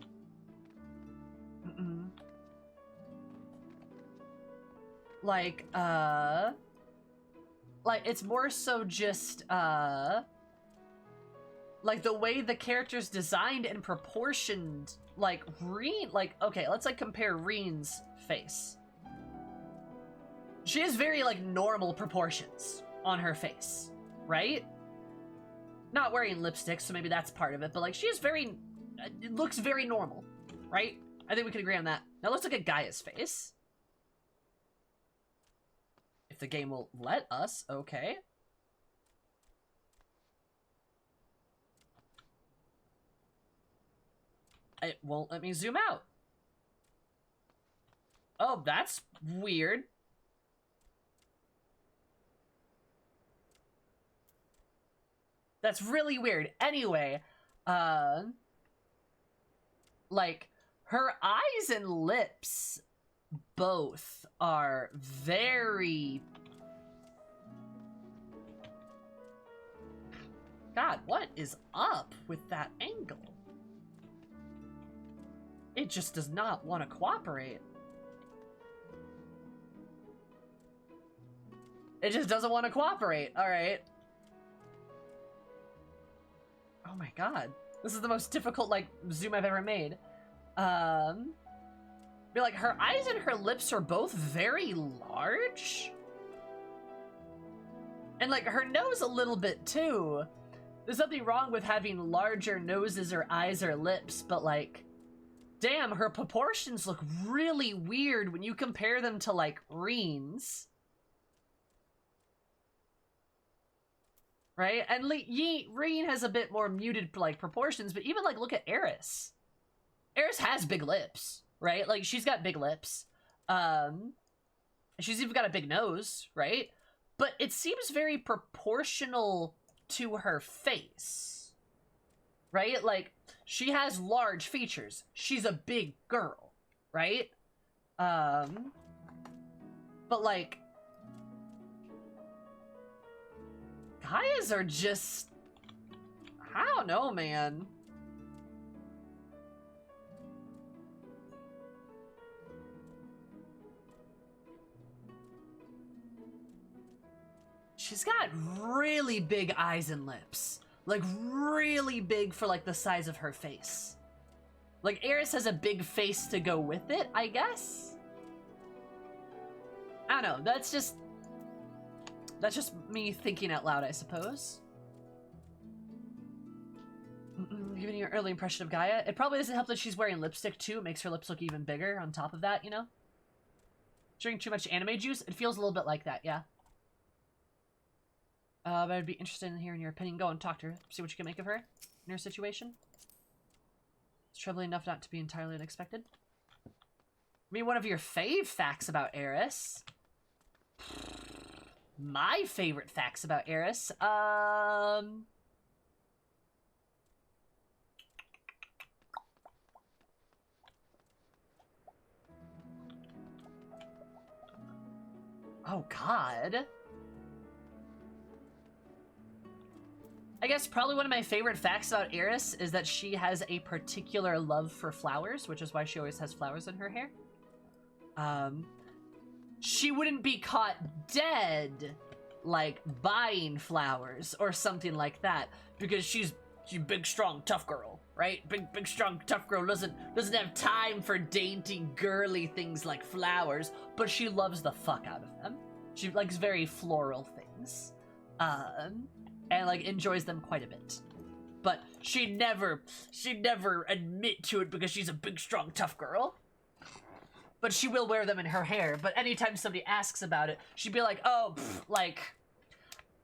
Speaker 1: Like it's more so just, like the way the character's designed and proportioned, like Reen, like, okay, let's like compare Reen's face. She has very, like, normal proportions on her face, right? Not wearing lipstick, so maybe that's part of it, but, like, she is very... It looks very normal, right? I think we can agree on that. Now let's look at Gaia's face. If the game will let us, okay. It won't let me zoom out. Oh, that's weird. That's really weird. Anyway, like, her eyes and lips both are very... God, what is up with that angle? It just does not want to cooperate. It just doesn't want to cooperate. All right. Oh my god. This is the most difficult, like, zoom I've ever made. Be like, her eyes and her lips are both very large. And, like, her nose a little bit, too. There's nothing wrong with having larger noses or eyes or lips, but, like, damn, her proportions look really weird when you compare them to, like, Reen's. Right? And Reen has a bit more muted, like, proportions, but even, like, look at Eris. Eris has big lips, right? Like, she's got big lips. She's even got a big nose, right? But it seems very proportional to her face. Right? Like, she has large features. She's a big girl, right? But, like, Gaia's are just... I don't know, man. She's got really big eyes and lips. Like, really big for, like, the size of her face. Like, Eris has a big face to go with it, I guess? I don't know, that's just me thinking out loud, I suppose. Giving you an early impression of Gaia. It probably doesn't help that she's wearing lipstick, too. It makes her lips look even bigger on top of that, you know? Drink too much anime juice? It feels a little bit like that, yeah. But I'd be interested in hearing your opinion. Go and talk to her. See what you can make of her in her situation. It's troubling enough not to be entirely unexpected. I mean, one of your fave facts about Eris. My favorite facts about Eris. Oh, God. I guess probably one of my favorite facts about Eris is that she has a particular love for flowers, which is why she always has flowers in her hair. She wouldn't be caught dead, like, buying flowers or something like that, because she's a big, strong, tough girl, right? Big, strong, tough girl doesn't have time for dainty, girly things like flowers, but she loves the fuck out of them. She likes very floral things. And, like, enjoys them quite a bit. But she'd never admit to it because she's a big, strong, tough girl. But she will wear them in her hair. But anytime somebody asks about it, she'd be like, oh, like,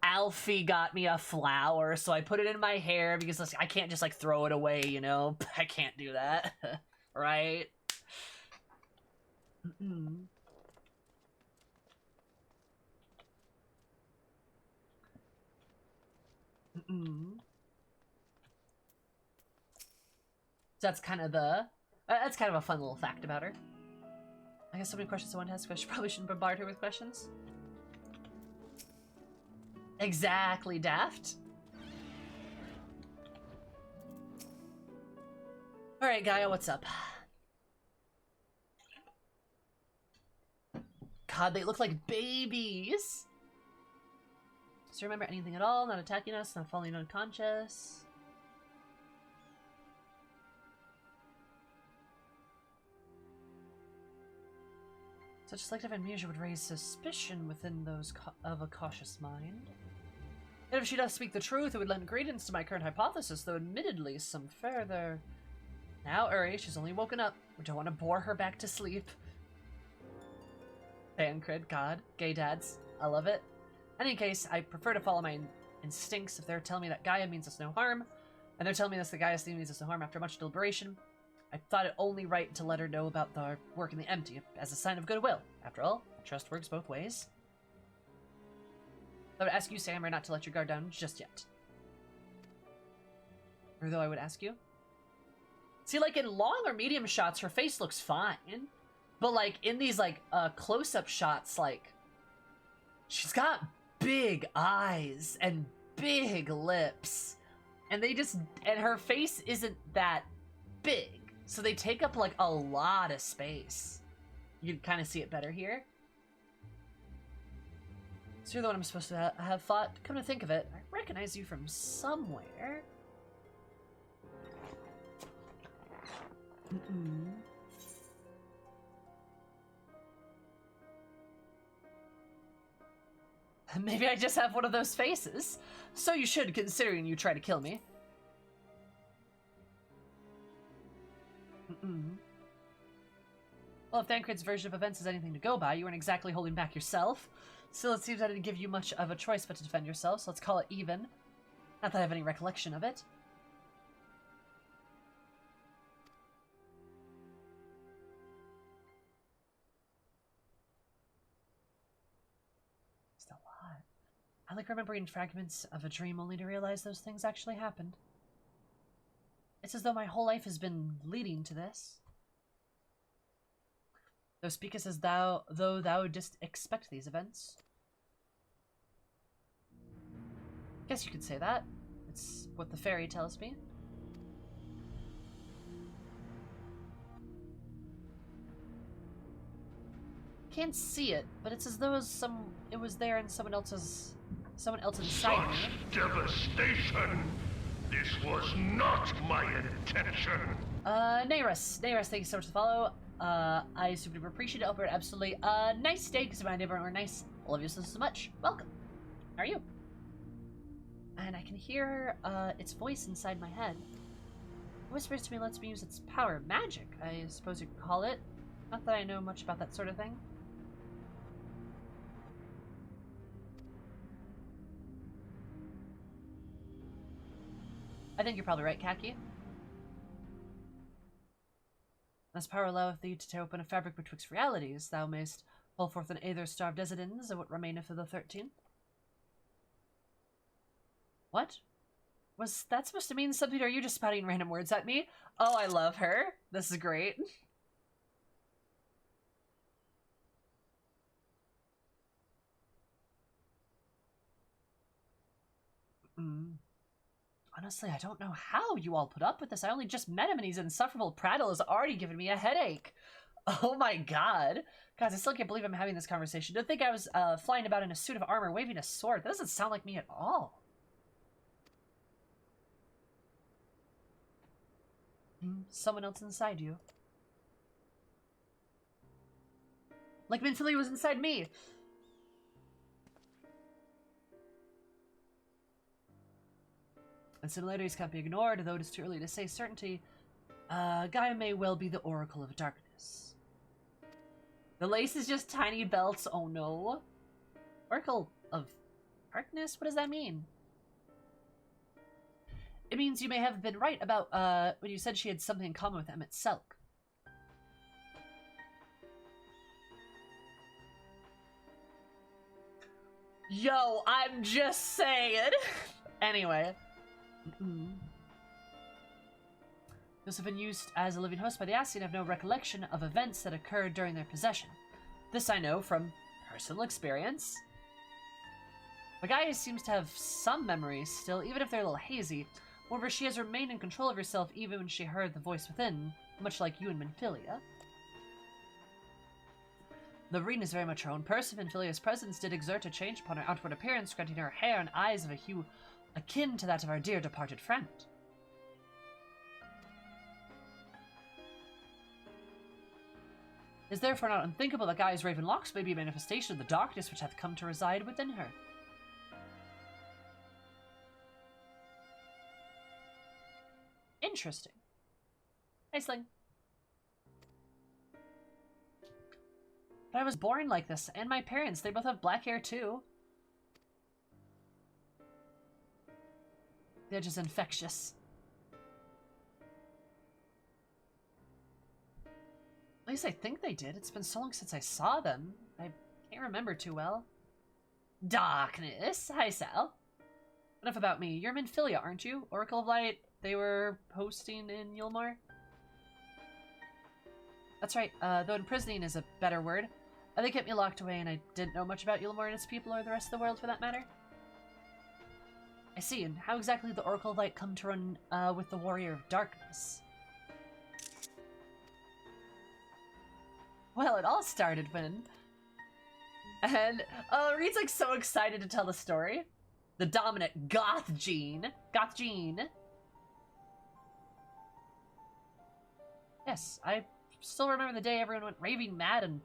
Speaker 1: Alfie got me a flower, so I put it in my hair because I can't just, like, throw it away, you know? I can't do that. Right? So that's kind of a fun little fact about her. I guess so many questions I want to ask. I probably shouldn't bombard her with questions. Exactly, Daft. Alright, Gaia, what's up? God, they look like babies! Does she remember anything at all? Not attacking us, not falling unconscious? Such selective amnesia would raise suspicion within those of a cautious mind. And if she does speak the truth, it would lend credence to my current hypothesis, though admittedly some further... Now, Uri, she's only woken up. We don't want to bore her back to sleep. Fancred, God, gay dads. I love it. In any case, I prefer to follow my instincts. If they're telling me that Gaia means us no harm, and they're telling me that Gaia means us no harm after much deliberation, I thought it only right to let her know about the work in the empty as a sign of goodwill. After all, trust works both ways. I would ask you, Sam, not to let your guard down just yet. Or though I would ask you. See, like, in long or medium shots, her face looks fine. But, like, in these, like, close-up shots, like, she's got big eyes and big lips. And they just... And her face isn't that big. So they take up, like, a lot of space. You can kind of see it better here. So you're the one I'm supposed to have fought. Come to think of it, I recognize you from somewhere. Maybe I just have one of those faces. So you should, considering you try to kill me. Well, if Thancred's version of events is anything to go by, you weren't exactly holding back yourself. Still, it seems I didn't give you much of a choice but to defend yourself, so let's call it even. Not that I have any recollection of it. It's a lot. I like remembering fragments of a dream only to realize those things actually happened. It's as though my whole life has been leading to this. Thou speakest as though thou didst expect these events. Guess you could say that. It's what the fairy tells me. Can't see it, but it's as though it was there in someone else inside me.
Speaker 5: Such devastation! This was not my intention!
Speaker 1: Nayrus, thank you so much for the follow. I super appreciate it. Albert, absolutely. Nice day, because my neighbor were nice. I love you so much. Welcome. How are you? And I can hear, its voice inside my head. It whispers to me, lets me use its power. Magic, I suppose you could call it. Not that I know much about that sort of thing. I think you're probably right, Kaki. This power alloweth thee to tear open a fabric betwixt realities. Thou mayst hold forth an aether starved residence of what remaineth of the 13th. What? Was that supposed to mean something, or are you just spouting random words at me? Oh, I love her. This is great. Honestly, I don't know how you all put up with this. I only just met him and his insufferable prattle has already given me a headache. Oh my god. Guys, I still can't believe I'm having this conversation. Don't think I was flying about in a suit of armor waving a sword. That doesn't sound like me at all. Someone else inside you. Like Minfili was inside me. And similarities can't be ignored, though it is too early to say certainty. Gaia may well be the Oracle of Darkness. The lace is just tiny belts, oh no. Oracle of Darkness? What does that mean? It means you may have been right about, when you said she had something in common with Emmett Selk. Yo, I'm just saying! Anyway. Those have been used as a living host by the Ascian have no recollection of events that occurred during their possession. This I know from personal experience. But Gaia seems to have some memories still, even if they're a little hazy. Moreover, she has remained in control of herself even when she heard the voice within, much like you and Minfilia. The Reen is very much her own person. Minfilia's presence did exert a change upon her outward appearance, granting her hair and eyes of a hue akin to that of our dear departed friend. It is therefore not unthinkable that Gaia's raven locks may be a manifestation of the darkness which hath come to reside within her. Interesting. Aisling. But I was born like this, and my parents, they both have black hair too. They're just infectious. At least I think they did. It's been so long since I saw them. I can't remember too well. Darkness. Hi, Sal. Enough about me. You're Minfilia, aren't you? Oracle of Light. They were hosting in Yulmar. That's right. Though imprisoning is a better word. They kept me locked away and I didn't know much about Yulmar and its people or the rest of the world for that matter. I see. And how exactly did the Oracle of Light come to run with the Warrior of Darkness? Well, it all started when... And, Reed's like so excited to tell the story. The dominant Goth Gene. Goth Gene. Yes, I still remember the day everyone went raving mad and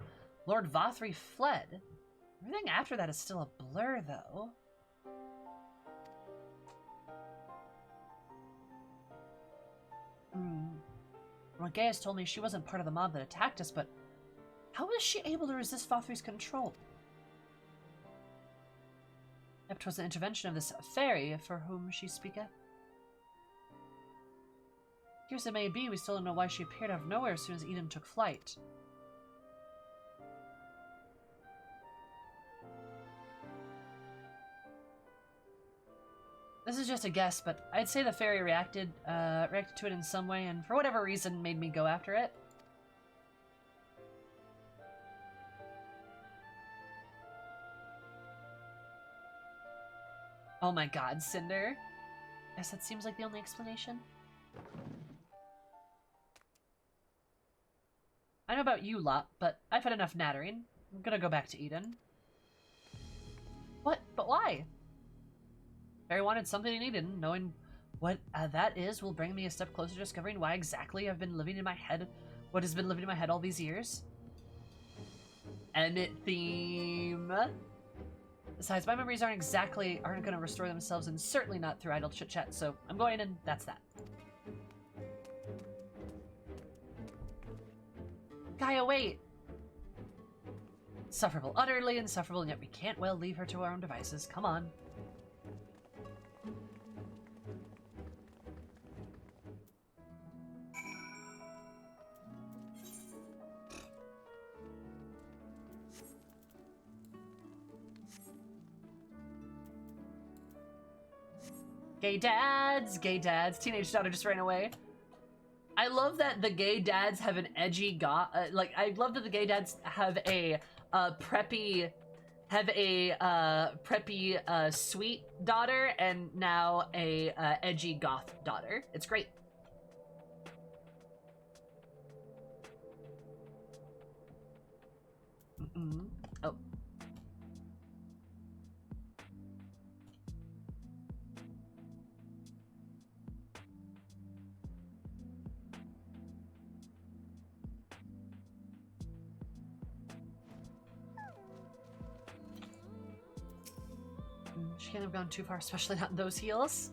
Speaker 1: Lord Vothri fled. Everything after that is still a blur, though. Well, Gaius told me she wasn't part of the mob that attacked us, but how was she able to resist Vothri's control? It was the intervention of this fairy for whom she speaketh. Here's it may be, we still don't know why she appeared out of nowhere as soon as Eden took flight. This is just a guess, but I'd say the fairy reacted to it in some way, and for whatever reason made me go after it. Oh my god, Cinder. Yes, that seems like the only explanation. I know about you lot, but I've had enough nattering. I'm gonna go back to Eden. What? But why? Barry wanted something in Eden. Knowing what that is will bring me a step closer to discovering why exactly I've been living in my head, what has been living in my head all these years. Emmett theme. Besides, my memories aren't going to restore themselves, and certainly not through idle chit-chat, so I'm going, and that's that. Gaia, wait! Insufferable, utterly insufferable, and yet we can't well leave her to our own devices. Come on. Gay dads, teenage daughter just ran away. I love that the gay dads have an edgy I love that the gay dads have a preppy sweet daughter and now a edgy goth daughter. It's great. Oh. She can't have gone too far, especially not in those heels.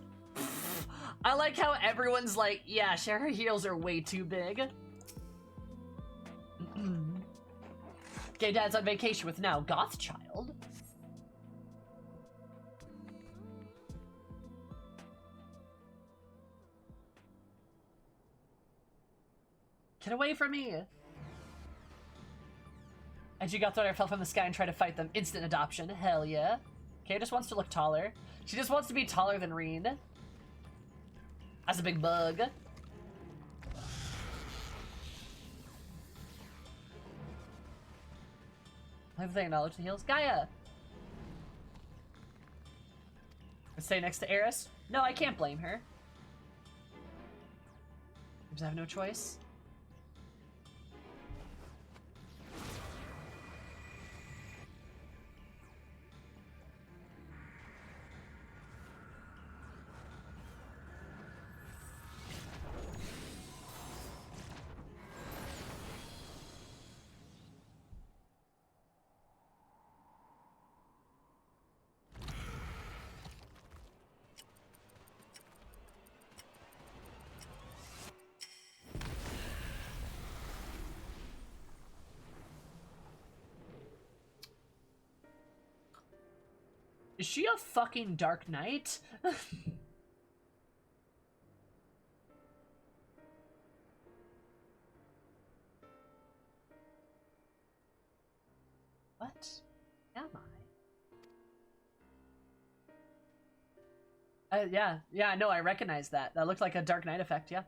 Speaker 1: I like how everyone's like, yeah, her heels are way too big. Gay dad's on vacation with now goth child. Get away from me! Edgy goth daughter fell from the sky and tried to fight them. Instant adoption. Hell yeah. Kay just wants to look taller. She just wants to be taller than Reed. That's a big bug. Have they acknowledged the heels? Gaia! Stay next to Eris? No, I can't blame her. I have no choice. Is she a fucking Dark Knight? What am I? Yeah, no, I recognize that. That looked like a Dark Knight effect, yeah.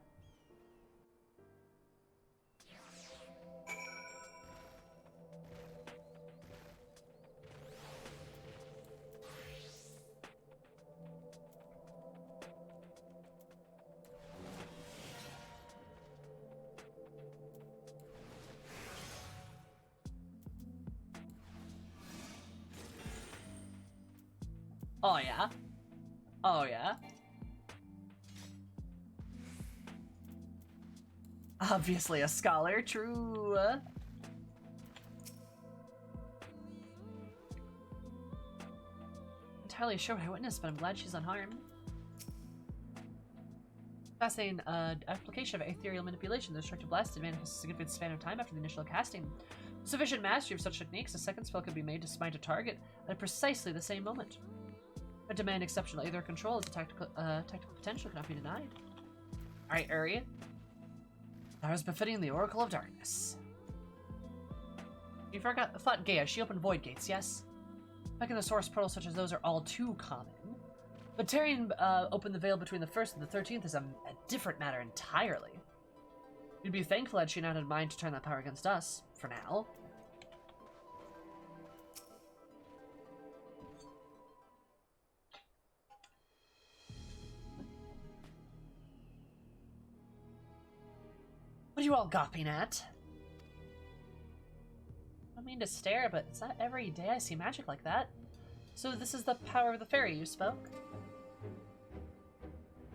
Speaker 1: Oh yeah? Oh yeah? Obviously a scholar, true. Entirely sure what I witnessed, but I'm glad she's unharmed. Fascinating application of ethereal manipulation. The destructive blast did manifest a significant span of time after the initial casting. Sufficient mastery of such techniques, a second spell could be made to smite a target at precisely the same moment. A demand exceptional either control as a tactical potential cannot be denied. Alright, Uri. That was befitting the Oracle of Darkness. You thought Gaia, she opened void gates, yes? Back in the source portals such as those are all too common. But tearing open the veil between the 1st and the 13th is a different matter entirely. You'd be thankful had she not had mind to turn that power against us, for now. What are you all gawping at? I don't mean to stare, but it's not every day I see magic like that. So this is the power of the fairy you spoke?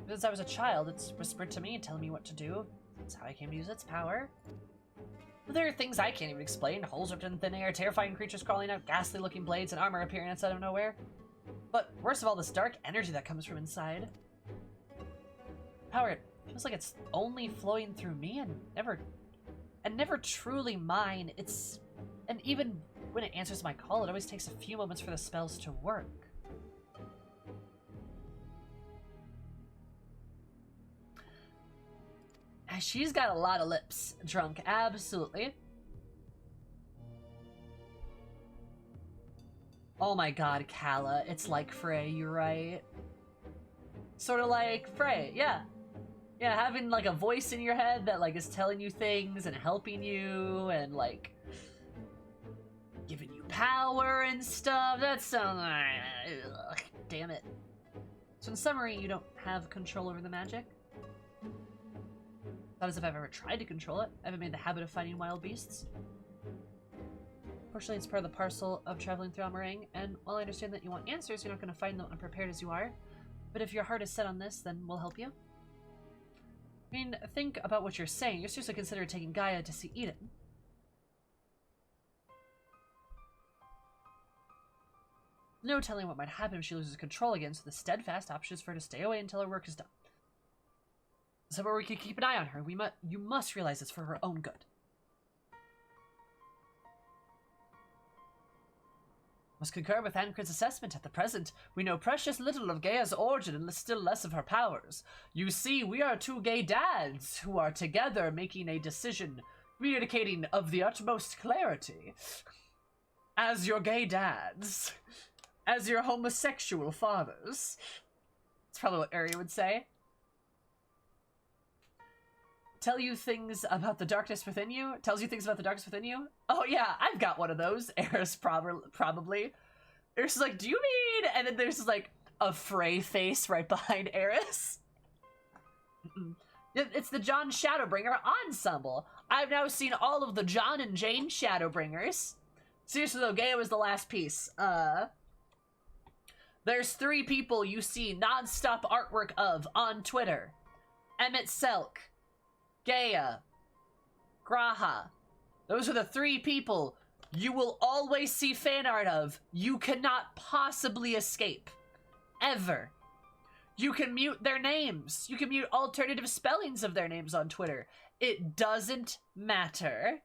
Speaker 1: Since I was a child, it's whispered to me, telling me what to do. That's how I came to use its power. But there are things I can't even explain. Holes ripped in thin air, terrifying creatures crawling out, ghastly-looking blades, and armor appearing outside of nowhere. But worst of all, this dark energy that comes from inside. Power, it feels like it's only flowing through me and never truly mine. And even when it answers my call, it always takes a few moments for the spells to work. She's got a lot of lips, drunk, absolutely. Oh my god, Kala, it's like Frey, you're right. Sort of like Frey, yeah. Yeah, having like a voice in your head that like is telling you things and helping you and like giving you power and stuff. That sounds like, damn it. So in summary, you don't have control over the magic? Not as if I've ever tried to control it. I haven't made the habit of fighting wild beasts. Fortunately, it's part of the parcel of traveling through Amarang, and while I understand that you want answers, you're not going to find them unprepared as you are. But if your heart is set on this, then we'll help you. I mean, think about what you're saying. You're seriously considering taking Gaia to see Eden. No telling what might happen if she loses control again, so the steadfast option is for her to stay away until her work is done. Somewhere we can keep an eye on her. You must realize it's for her own good. Must concur with Ankrid's assessment at the present. We know precious little of Gaia's origin and still less of her powers. You see, we are two gay dads who are together making a decision, communicating of the utmost clarity. As your gay dads. As your homosexual fathers. That's probably what Uri would say. Tell you things about the darkness within you? Tells you things about the darkness within you? Oh yeah, I've got one of those. Eris probably. Eris is like, do you mean? And then there's like a Frey face right behind Eris. It's the John Shadowbringer ensemble. I've now seen all of the John and Jane Shadowbringers. Seriously though, Gaia was the last piece. There's 3 people you see non-stop artwork of on Twitter. Emmett Selk. Gaia, Graha. Those are the 3 people you will always see fan art of. You cannot possibly escape. Ever. You can mute their names. You can mute alternative spellings of their names on Twitter. It doesn't matter.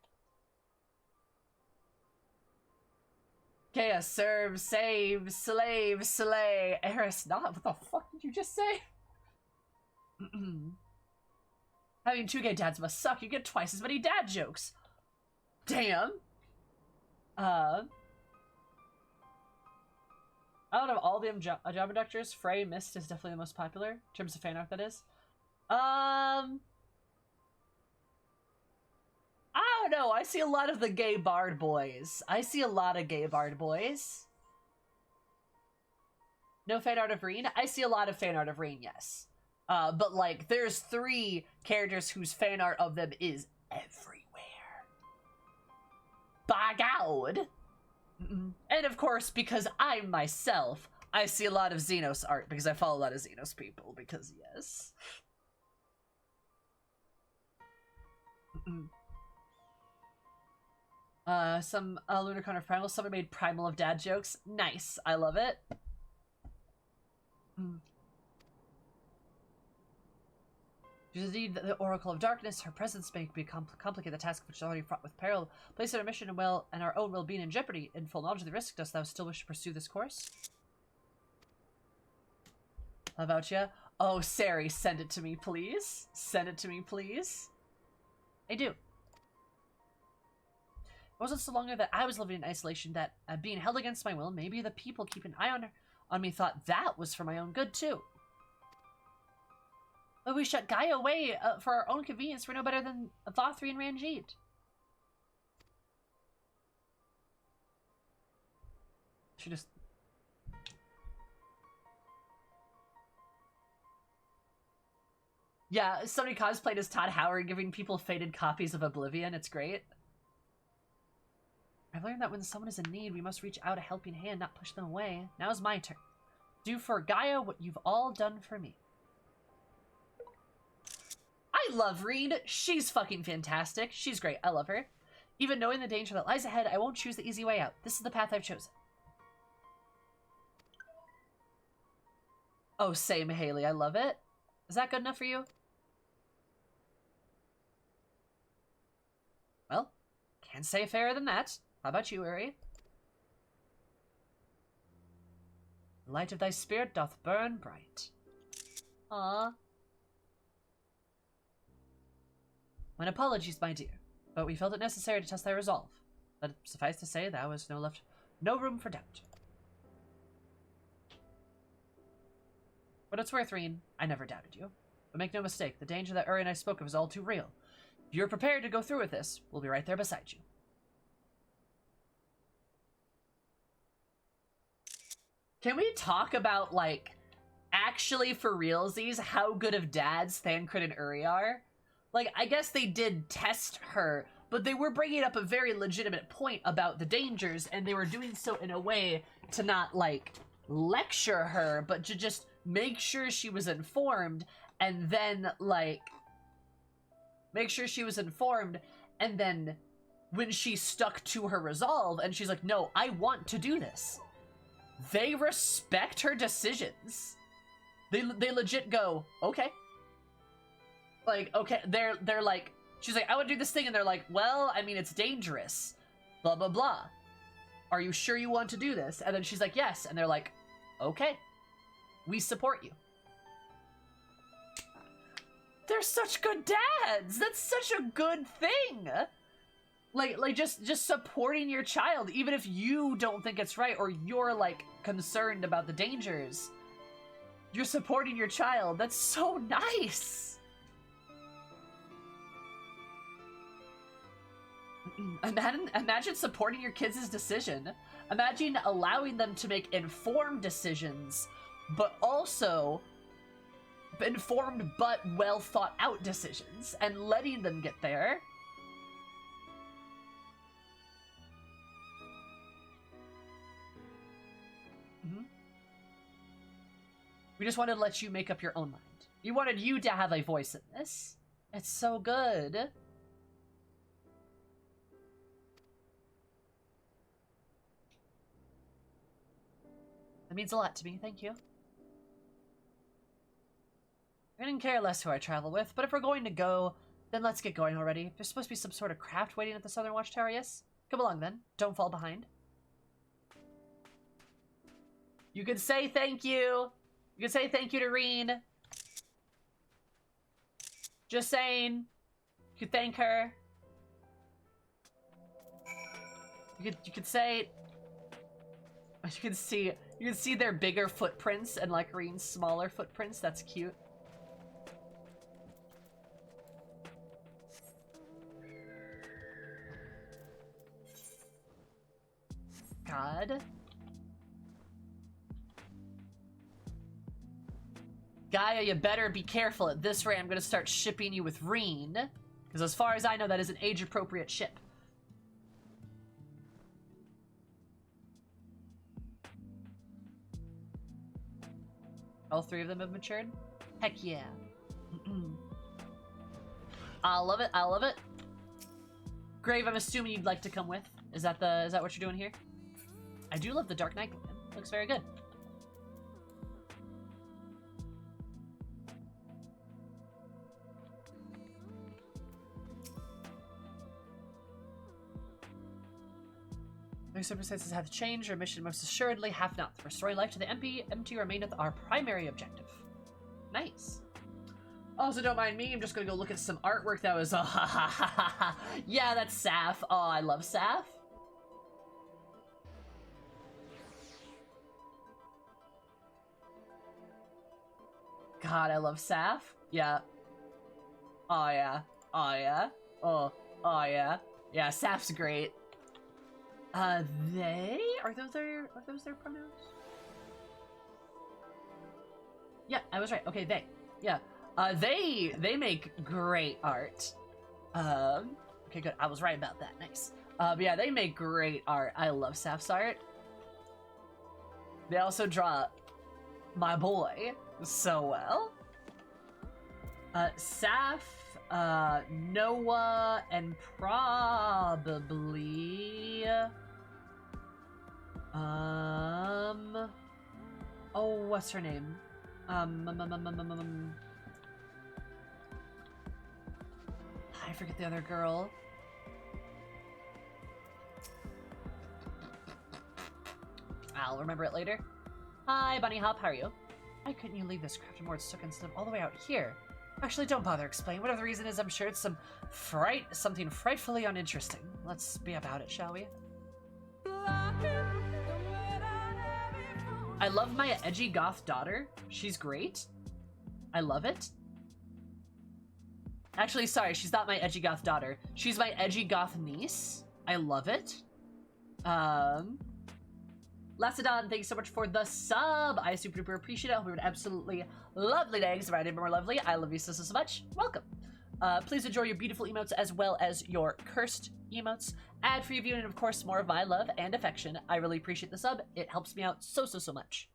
Speaker 1: Kea, serve, save, slave, slay. Eris, not. What the fuck did you just say? Having two gay dads must suck. You get twice as many dad jokes. Damn. Out of all the job inductors, Frey Mist is definitely the most popular in terms of fan art. That is. I don't know. I see a lot of the gay bard boys. No fan art of Reen? I see a lot of fan art of Reen, yes. But like, there's 3 characters whose fan art of them is everywhere. By God! And of course, because I myself, I see a lot of Xenos art, because I follow a lot of Xenos people, because yes. Some Lunicron of Primal. Someone made Primal of dad jokes. Nice. I love it. She's indeed the Oracle of Darkness. Her presence may be complicate the task which is already fraught with peril. Place our mission and our own well-being in jeopardy. In full knowledge of the risk, dost thou still wish to pursue this course? How about ya? Oh, Sari, send it to me, please. Send it to me, please. I do. It wasn't so long ago that I was living in isolation that, being held against my will, maybe the people keeping an eye on me thought that was for my own good, too. But we shut Gaia away for our own convenience. We're no better than Vothri and Ranjit. She just... Yeah, somebody cosplayed as Todd Howard giving people faded copies of Oblivion. It's great. I've learned that when someone is in need, we must reach out a helping hand, not push them away. Now's my turn. Do for Gaia what you've all done for me. I love Reed. She's fucking fantastic. She's great. I love her. Even knowing the danger that lies ahead, I won't choose the easy way out. This is the path I've chosen. Oh, same, Haley. I love it. Is that good enough for you? Well, can't say fairer than that. How about you, Uri? The light of thy spirit doth burn bright. Ah. My apologies, my dear, but we felt it necessary to test thy resolve. Let it suffice to say, thou was no room for doubt. What it's worth, Reen, I never doubted you. But make no mistake, the danger that Uri and I spoke of is all too real. If you're prepared to go through with this, we'll be right there beside you. Can we talk about, like, actually for realsies, how good of dads Thancred and Uri are? Like, I guess they did test her, but they were bringing up a very legitimate point about the dangers, and they were doing so in a way to not, like, lecture her, but to just make sure she was informed, and then, like, and then when she stuck to her resolve, and she's like, no, I want to do this. They respect her decisions. They legit go, okay. Like, okay, they're like, she's like, I would do this thing, and they're like, well, I mean, it's dangerous. Blah, blah, blah. Are you sure you want to do this? And then she's like, yes. And they're like, okay. We support you. They're such good dads! That's such a good thing! Like just supporting your child, even if you don't think it's right, or you're, like, concerned about the dangers. You're supporting your child. That's so nice! Imagine supporting your kids' decision. Imagine allowing them to make informed decisions, but also informed but well thought out decisions, and letting them get there. We just wanted to let you make up your own mind. We wanted you to have a voice in this. It's so good. That means a lot to me, thank you. I didn't care less who I travel with, but if we're going to go, then let's get going already. There's supposed to be some sort of craft waiting at the Southern Watchtower, yes? Come along then. Don't fall behind. You could say thank you. You could say thank you to Reen. Just saying. You could thank her. You could say. You can see their bigger footprints and like Reen's smaller footprints. That's cute. God. Gaia, you better be careful. At this rate, I'm gonna start shipping you with Reen. Because as far as I know, that is an age-appropriate ship. All three of them have matured? Heck yeah. I love it, I love it. Grave, I'm assuming you'd like to come with. Is that what you're doing here? I do love the Dark Knight. Looks very good. Their circumstances have changed. Our mission most assuredly have not. Restoring life to the empty remaineth our primary objective. Nice. Also, don't mind me. I'm just gonna go look at some artwork that was. Yeah, that's Saf. Oh, I love Saf. God, I love Saf. Yeah. Oh yeah. Oh yeah. Oh yeah. Yeah, Saf's great. They? Are those their pronouns? Yeah, I was right. Okay, they. Yeah. They make great art. Okay, good. I was right about that. Nice. But yeah, they make great art. I love Saf's art. They also draw my boy so well. Saf, Noah, and probably oh, what's her name? I forget the other girl. I'll remember it later. Hi, Bunny Hop, how are you? Why couldn't you leave this crafting board stuck instead of all the way out here? Actually, don't bother explaining. Whatever the reason is, I'm sure it's something frightfully uninteresting. Let's be about it, shall we? I love my edgy goth daughter. She's great. I love it. Actually, sorry, she's not my edgy goth daughter. She's my edgy goth niece. I love it. Lacedon, thank you so much for the sub. I super duper appreciate it. I hope you have an absolutely lovely day. Because if I did more lovely, I love you so much. Welcome. Please enjoy your beautiful emotes as well as your cursed emotes. Ad-free viewing, and of course, more of my love and affection. I really appreciate the sub. It helps me out so much.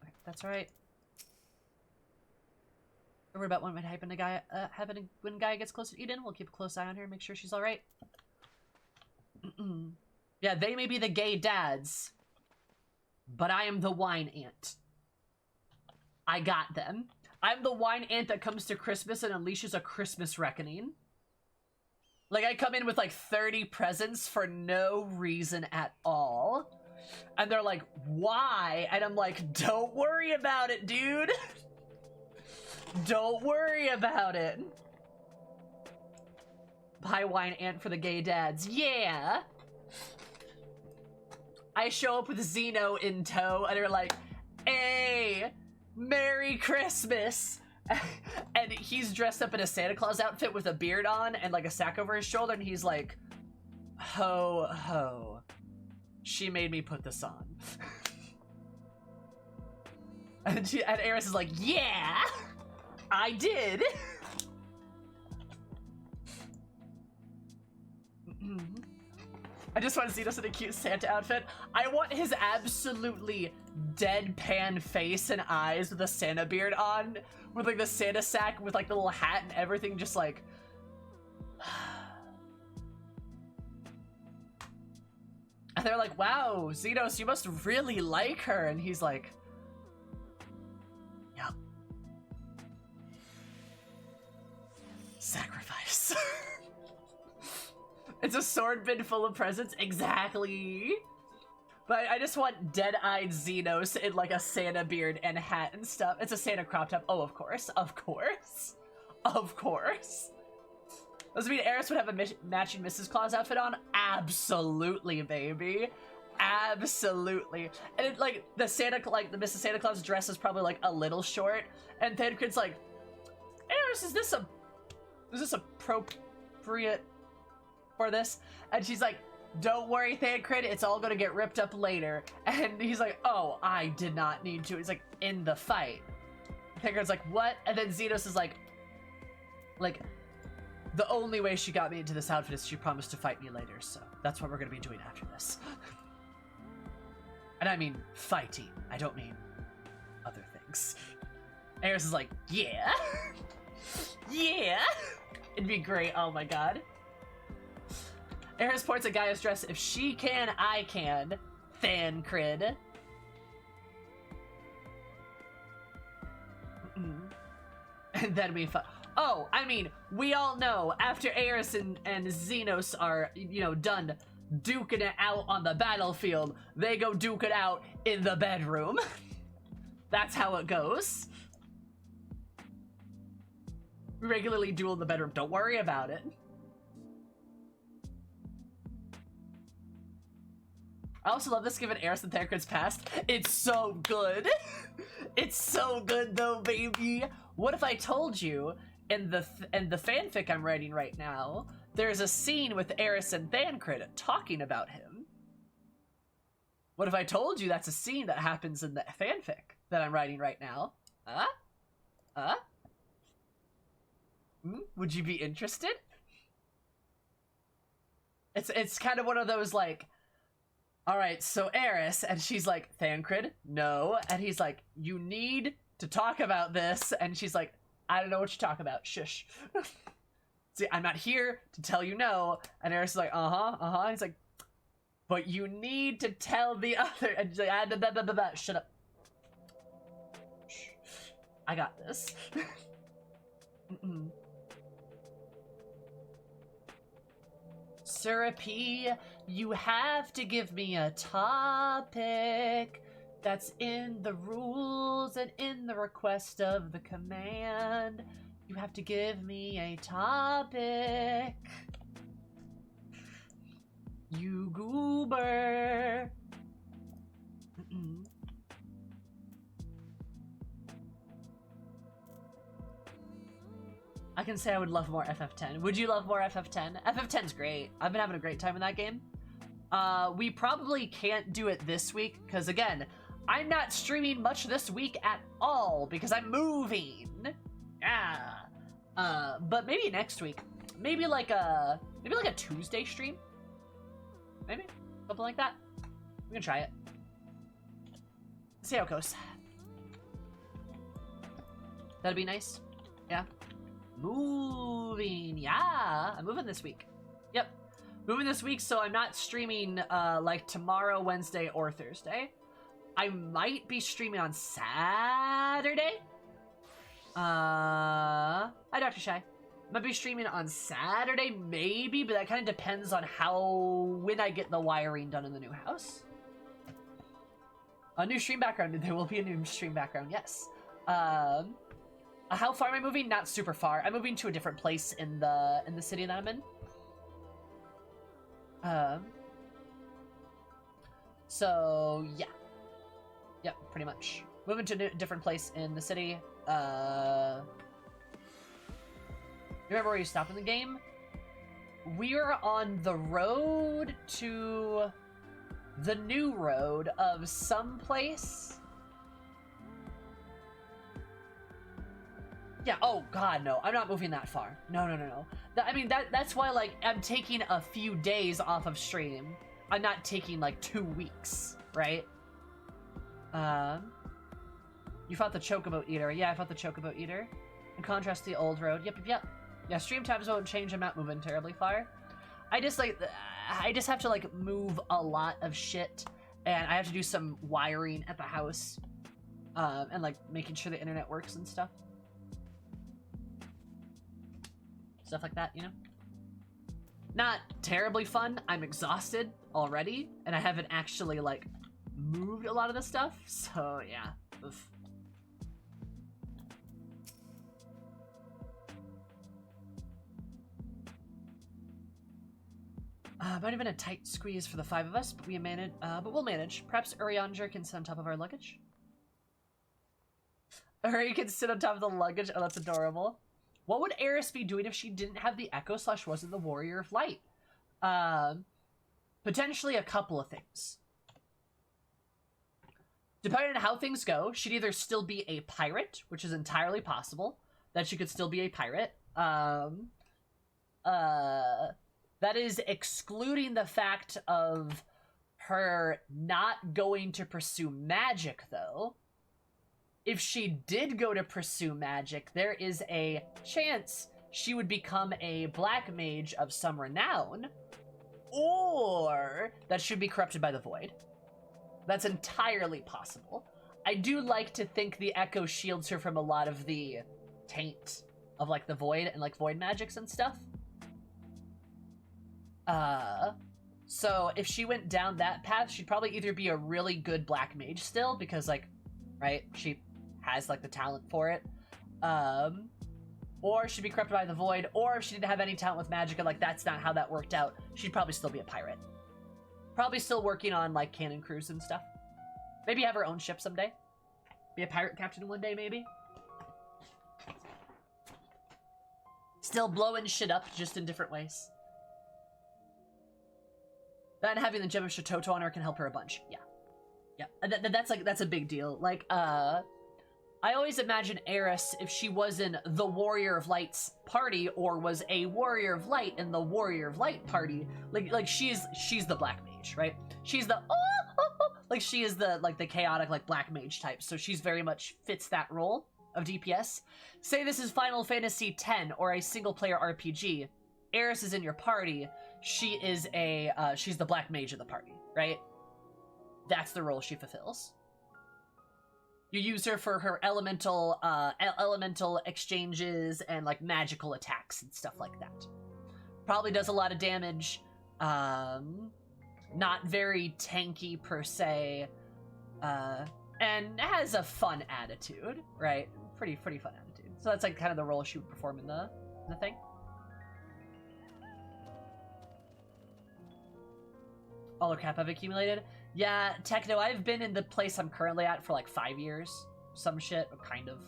Speaker 1: Okay, that's right. Don't worry about what might happen when Gaia gets close to Eden. We'll keep a close eye on her and make sure she's all right. Yeah, they may be the gay dads, but I am the wine ant. I got them. I'm the wine ant that comes to Christmas and unleashes a Christmas reckoning. Like, I come in with like 30 presents for no reason at all. And they're like, why? And I'm like, don't worry about it, dude. Don't worry about it. Buy wine ant for the gay dads. Yeah. I show up with Zeno in tow and they're like, hey, Merry Christmas. And he's dressed up in a Santa Claus outfit with a beard on and like a sack over his shoulder, and he's like, ho ho. She made me put this on. And Eris is like, yeah, I did. I just want Zenos in a cute Santa outfit. I want his absolutely deadpan face and eyes with a Santa beard on, with like the Santa sack with like the little hat and everything, just like. And they're like, wow, Zenos, you must really like her. And he's like, yep. Sacrifice. It's a sword bin full of presents. Exactly. But I just want dead-eyed Xenos in like a Santa beard and hat and stuff. It's a Santa crop top. Oh, of course. Of course. Of course. Does it mean Eris would have a matching Mrs. Claus outfit on? Absolutely, baby. Absolutely. And it, like the Mrs. Santa Claus dress is probably like a little short. And Thancred's like, Eris, is this appropriate for this? And she's like, don't worry, Thancred, it's all gonna get ripped up later. And he's like, oh, I did not need to. He's like, in the fight. Thancred's like, what? And then Xenos is like, the only way she got me into this outfit is she promised to fight me later, so that's what we're gonna be doing after this. And I mean fighting, I don't mean other things. Eris is like, yeah. Yeah. It'd be great, oh my god. Eris points at Gaia's dress. If she can, I can. Thancred. And then we oh, I mean, we all know after Eris and Xenos are, you know, done duking it out on the battlefield, they go duke it out in the bedroom. That's how it goes. We regularly duel in the bedroom. Don't worry about it. I also love this given Eris and Thancred's past. It's so good. It's so good though, baby. What if I told you in the fanfic I'm writing right now, there's a scene with Eris and Thancred talking about him? What if I told you that's a scene that happens in the fanfic that I'm writing right now? Would you be interested? It's kind of one of those like, all right, so Eris, and she's like, Thancred, no. And he's like, you need to talk about this. And she's like, I don't know what you're talking about. Shush. See, I'm not here to tell you no. And Eris is like, uh-huh. He's like, but you need to tell the other. And she's like, shut up. Shh. I got this. Syrupy, you have to give me a topic that's in the rules and in the request of the command. You have to give me a topic. You goober. I can say I would love more FF10. Would you love more FF10? FF10's great. I've been having a great time in that game. We probably can't do it this week, because again, I'm not streaming much this week at all, because I'm moving. Yeah. But maybe next week. Maybe like a Tuesday stream? Maybe? Something like that. We can try it. See how it goes. That'd be nice. Yeah. Moving, yeah, I'm moving this week. Yep, moving this week, so I'm not streaming like tomorrow, Wednesday, or Thursday. I might be streaming on Saturday. Hi, Dr. Shy. Might be streaming on Saturday, maybe, but that kind of depends on when I get the wiring done in the new house. A new stream background. There will be a new stream background, yes. How far am I moving? Not super far. I'm moving to a different place in the city that I'm in. So yeah. Yep, pretty much. Moving to a different place in the city. You remember where you stopped in the game? We're on the road to the new road of some place. Yeah, oh god, no. I'm not moving that far. No. I mean, that's why, like, I'm taking a few days off of stream. I'm not taking, like, 2 weeks, right? You fought the Chocobo Eater. Yeah, I fought the Chocobo Eater. In contrast to the old road. Yep. Yeah, stream times won't change. I'm not moving terribly far. I just have to, like, move a lot of shit. And I have to do some wiring at the house. And, like, making sure the internet works and stuff. Stuff like that, you know? Not terribly fun. I'm exhausted already, and I haven't actually, like, moved a lot of the stuff, so yeah. Oof. Might have been a tight squeeze for the 5 of us, but we'll manage. Perhaps Urianger can sit on top of our luggage? Uri can sit on top of the luggage? Oh, that's adorable. What would Eris be doing if she didn't have the Echo / wasn't the Warrior of Light? Potentially a couple of things. Depending on how things go, she'd either still be a pirate, which is entirely possible, that she could still be a pirate. That is excluding the fact of her not going to pursue magic, though. If she did go to pursue magic, there is a chance she would become a black mage of some renown, or that she'd be corrupted by the void. That's entirely possible. I do like to think the Echo shields her from a lot of the taint of, like, the void and, like, void magics and stuff. So if she went down that path, she'd probably either be a really good black mage still, because, like, right, she has, like, the talent for it, or she'd be corrupted by the void, or if she didn't have any talent with magic and, like, that's not how that worked out, she'd probably still be a pirate. Probably still working on, like, cannon crews and stuff. Maybe have her own ship someday. Be a pirate captain one day, maybe. Still blowing shit up, just in different ways. Then having the Gem of Shatoto on her can help her a bunch. Yeah. Yeah. That's a big deal. Like, I always imagine Eris, if she was in the Warrior of Light's party, or was a Warrior of Light in the Warrior of Light party, like she's the black mage, right? She's the like she is the, like, the chaotic, like, black mage type, so she's very much fits that role of DPS. Say this is Final Fantasy X or a single player RPG. Eris is in your party. She is she's the black mage of the party, right? That's the role she fulfills. You use her for her elemental exchanges and, like, magical attacks and stuff like that. Probably does a lot of damage. Not very tanky per se, and has a fun attitude, right? Pretty fun attitude. So that's, like, kind of the role she would perform in the thing. All her cap I've accumulated. Yeah, Techno, I've been in the place I'm currently at for, like, 5 years. Some shit, kind of.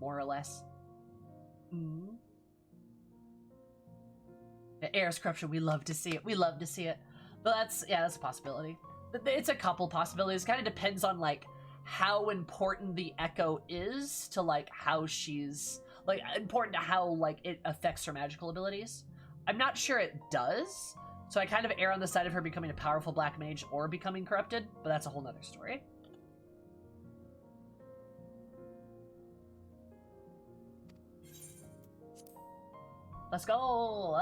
Speaker 1: More or less. Eris corruption, we love to see it. We love to see it. But that's a possibility. It's a couple possibilities. It kind of depends on, like, how important the Echo is to, like, how she's, like, important to how, like, it affects her magical abilities. I'm not sure it does, so I kind of err on the side of her becoming a powerful black mage or becoming corrupted, but that's a whole nother story. Let's go!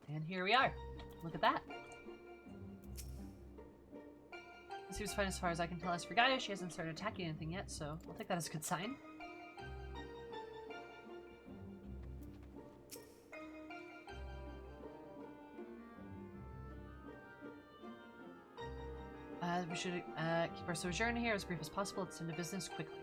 Speaker 1: And here we are. Look at that. Seems fine as far as I can tell. As for Gaia, she hasn't started attacking anything yet, so I'll take that as a good sign. We should keep our sojourn here as brief as possible. Let's end the business quickly.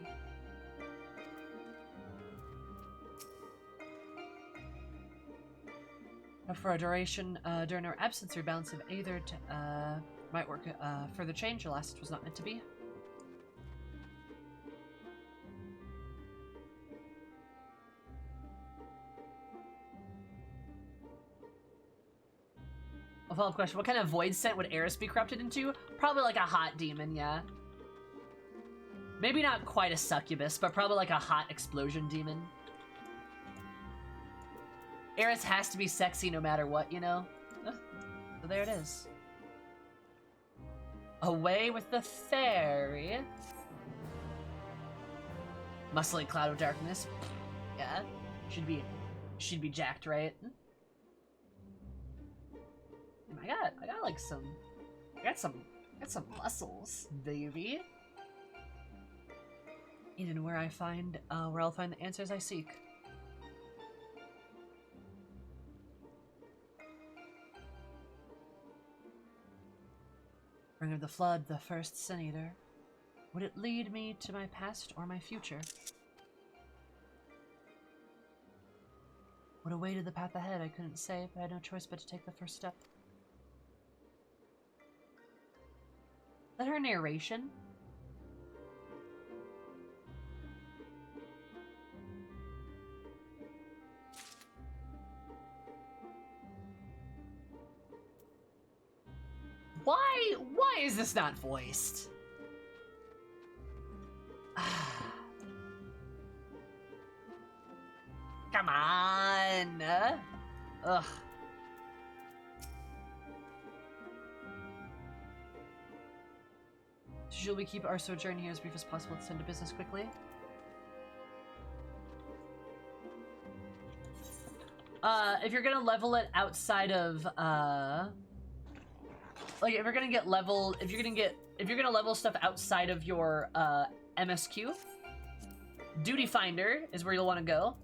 Speaker 1: For a duration, during our absence, our balance of either might work further change. Alas, it was not meant to be. A follow-up question. What kind of void scent would Eris be corrupted into? Probably like a hot demon, yeah. Maybe not quite a succubus, but probably like a hot explosion demon. Eris has to be sexy no matter what, you know? So there it is. Away with the fairy. Muscly cloud of darkness. Yeah. Should be jacked, right? I got like some Got some muscles, baby. Even where I'll find the answers I seek. Ring of the Flood, the first Sin Eater. Would it lead me to my past or my future? What awaited the path ahead, I couldn't say, but I had no choice but to take the first step. Is that her narration? Why is this not voiced? Come on! Ugh. Should we keep our sojourn here as brief as possible to send to business quickly? If you're gonna level it outside of, like, if you're gonna level stuff outside of your, MSQ, Duty Finder is where you'll want to go.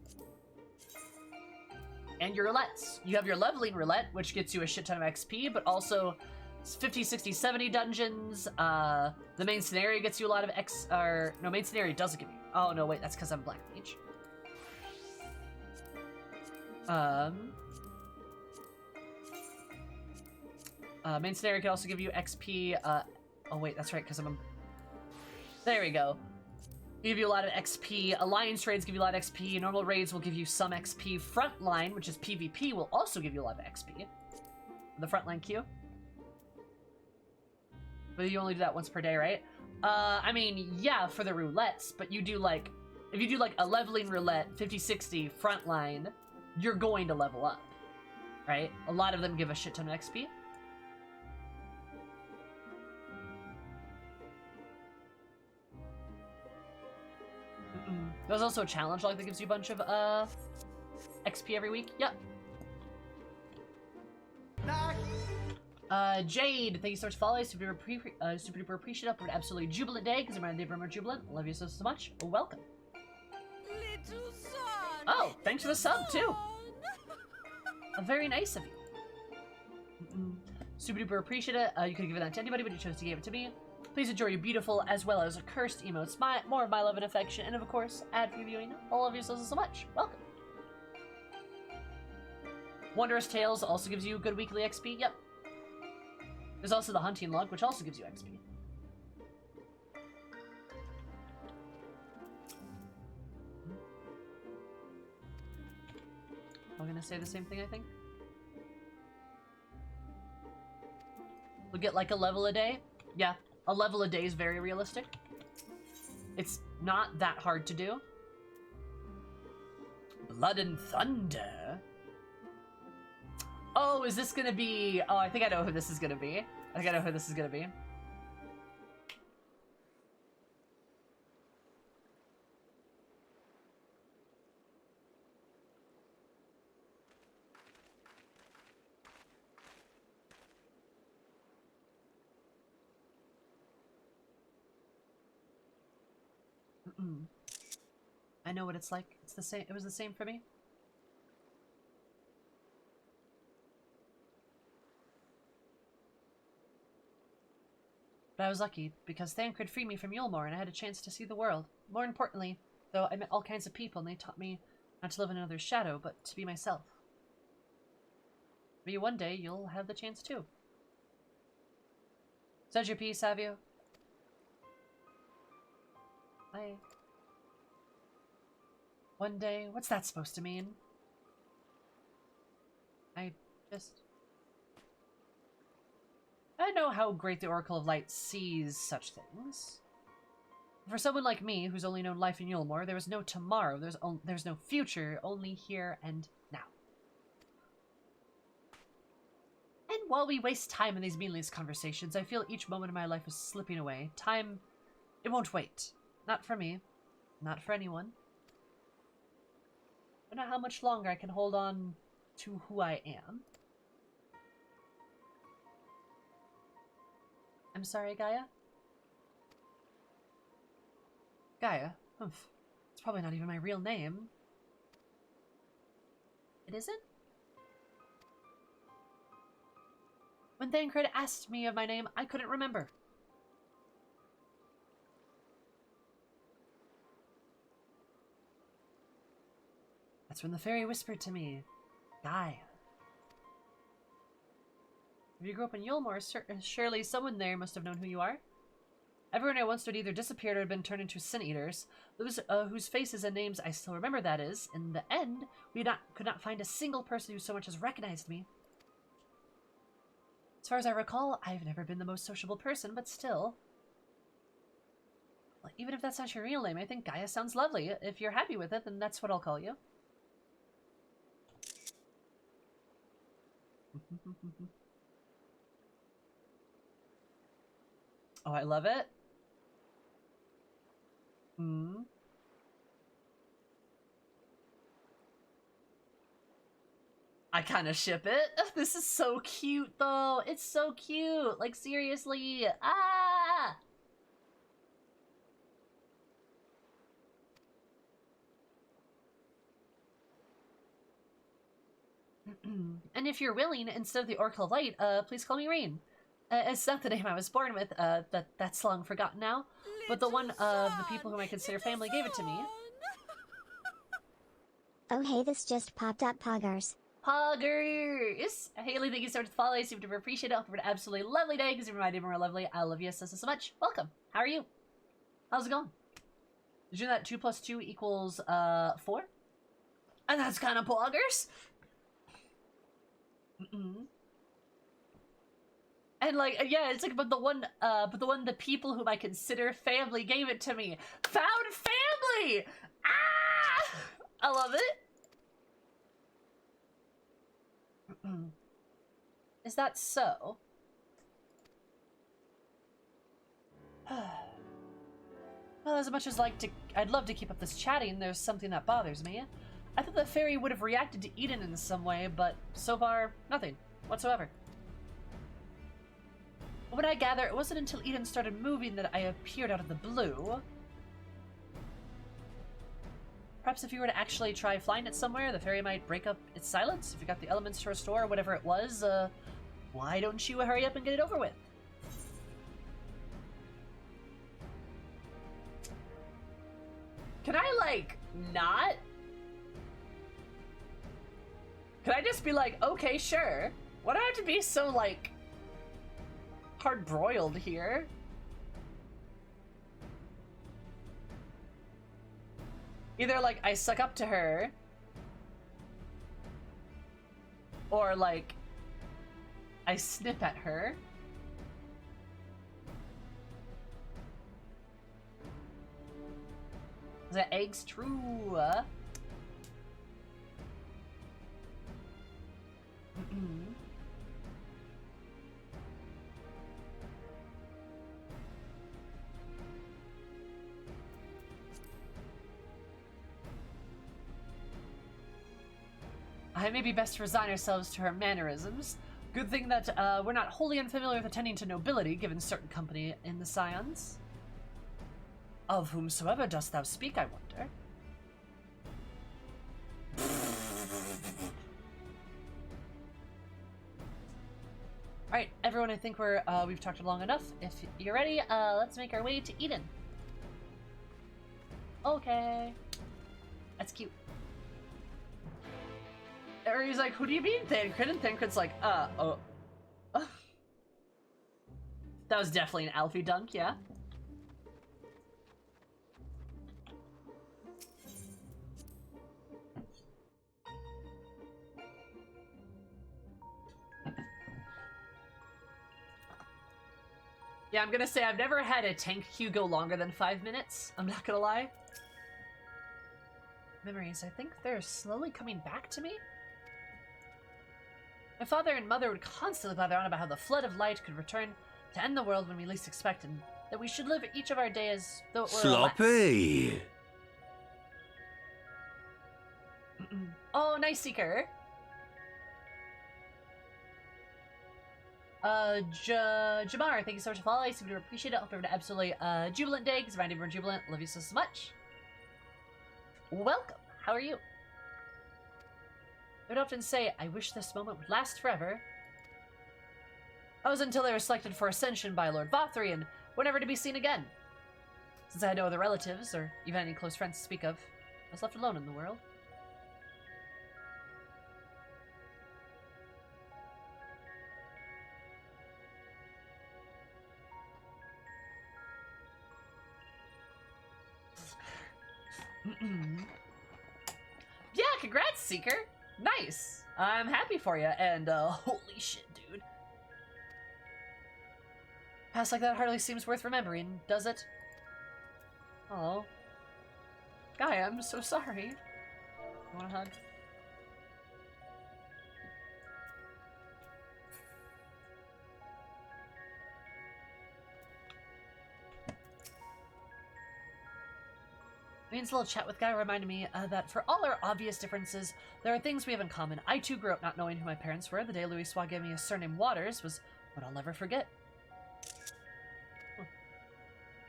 Speaker 1: And your roulettes. You have your leveling roulette, which gets you a shit ton of XP, but also 50, 60, 70 dungeons. The main scenario gets you a lot of no, main scenario doesn't give you. Oh, no, wait, that's because I'm Black Mage. Main scenario can also give you XP. Oh, wait, that's right, because I'm a... There we go. Give you a lot of XP. Alliance raids give you a lot of XP. Normal raids will give you some XP. Frontline, which is PvP, will also give you a lot of XP. The frontline queue. But you only do that once per day, right? I mean, yeah, for the roulettes, but you do like... If you do like a leveling roulette, 50-60, frontline, you're going to level up, right? A lot of them give a shit ton of XP. There's also a challenge log that gives you a bunch of XP every week. Yep. Jade, thank you so much for following. Super duper appreciate it. An absolutely jubilant day because I'm my neighbor more jubilant. Love you so much. Welcome.
Speaker 4: Little son.
Speaker 1: Oh, thanks for the sub too. Very nice of you. Super duper appreciate it. You could have given that to anybody, but you chose to give it to me. Please enjoy your beautiful as well as cursed emotes. More of my love and affection, and of course, ad-free viewing. All of you so much. Welcome. Wondrous Tales also gives you good weekly XP. Yep. There's also the hunting log, which also gives you XP. I'm gonna say the same thing, I think. We'll get like a level a day. Yeah. A level a day is very realistic. It's not that hard to do. Blood and Thunder. Oh, is this gonna be... Oh, I think I know who this is gonna be. I think I know who this is gonna be. I know what it's like. It's the same. It was the same for me. But I was lucky, because Thancred freed me from Yulmore and I had a chance to see the world. More importantly, though, I met all kinds of people and they taught me not to live in another's shadow, but to be myself. Maybe one day you'll have the chance too. Said your piece, Savio? Bye. One day? What's that supposed to mean? I know how great the Oracle of Light sees such things. For someone like me, who's only known life in Yulmore, there is no tomorrow, there's no future, only here and now. And while we waste time in these meaningless conversations, I feel each moment of my life is slipping away. Time, it won't wait. Not for me. Not for anyone. I don't know how much longer I can hold on to who I am. I'm sorry, Gaia? Gaia? Oof. It's probably not even my real name. It isn't? When Thancred asked me of my name, I couldn't remember. That's when the fairy whispered to me, Gaia. If you grew up in Yulmore, surely someone there must have known who you are. Everyone I once knew either disappeared or had been turned into sin-eaters. Those whose faces and names I still remember, that is. In the end, we could not find a single person who so much as recognized me. As far as I recall, I've never been the most sociable person, but still. Well, even if that's not your real name, I think Gaia sounds lovely. If you're happy with it, then that's what I'll call you. Oh, I love it. I kind of ship it. This is so cute, though. It's so cute. Like, seriously. Ah! And if you're willing, instead of the Oracle of Light, please call me Rain. It's not the name I was born with, that's long forgotten now, but the one of the people whom I consider family gave it to me.
Speaker 3: Oh hey, this just popped up, Poggers.
Speaker 1: Poggers! Haley, thank you so much for the follow. I super appreciate it. I hope you have an absolutely lovely day, because you reminded me more lovely. I love you so much. Welcome. How are you? How's it going? Did you know that 2 plus 2 equals 4? And that's kind of poggers. And like, yeah, it's like, but the one the people whom I consider family gave it to me. Found family! Ah! I love it. Is that so? Well, as much as I'd love to keep up this chatting, there's something that bothers me. I thought the fairy would have reacted to Eden in some way, but so far, nothing whatsoever. When I gather, it wasn't until Eden started moving that I appeared out of the blue. Perhaps if you were to actually try flying it somewhere, the fairy might break up its silence. If you got the elements to restore or whatever it was, why don't you hurry up and get it over with? Can I, like, not? Can I just be like, okay, sure. Why do I have to be so, like, hard-broiled here? Either, like, I suck up to her, or, like, I snip at her. Is that eggs true? I may be best to resign ourselves to her mannerisms. Good thing that we're not wholly unfamiliar with attending to nobility, given certain company in the Scions. Of whomsoever dost thou speak, I wonder? Alright, everyone, I think we've talked long enough. If you're ready, let's make our way to Eden. Okay. That's cute. Or he's like, who do you mean, Thancred? And Thancred's like, oh. That was definitely an Alfie dunk, yeah. Yeah, I'm gonna say I've never had a tank queue go longer than 5 minutes. I'm not gonna lie. Memories, I think they're slowly coming back to me. My father and mother would constantly blather on about how the flood of light could return to end the world when we least expected, that we should live each of our days though it were
Speaker 2: Sloppy!
Speaker 1: Oh, nice, Seeker. Jamar, thank you so much for following. I super duper appreciate it. Hope you're having an absolutely jubilant day, because Randy, we're jubilant. Love you so much. Welcome. How are you? I would often say, I wish this moment would last forever. That was until they were selected for ascension by Lord Vothri and were never to be seen again. Since I had no other relatives, or even any close friends to speak of, I was left alone in the world. Yeah, congrats, Seeker! Nice! I'm happy for you, and holy shit, dude. Past like that hardly seems worth remembering, does it? Oh. Guy, I'm so sorry. You want a hug? Mean's little chat with Guy reminded me that for all our obvious differences, there are things we have in common. I too grew up not knowing who my parents were. The day Louis Swa gave me his surname Waters was what I'll never forget.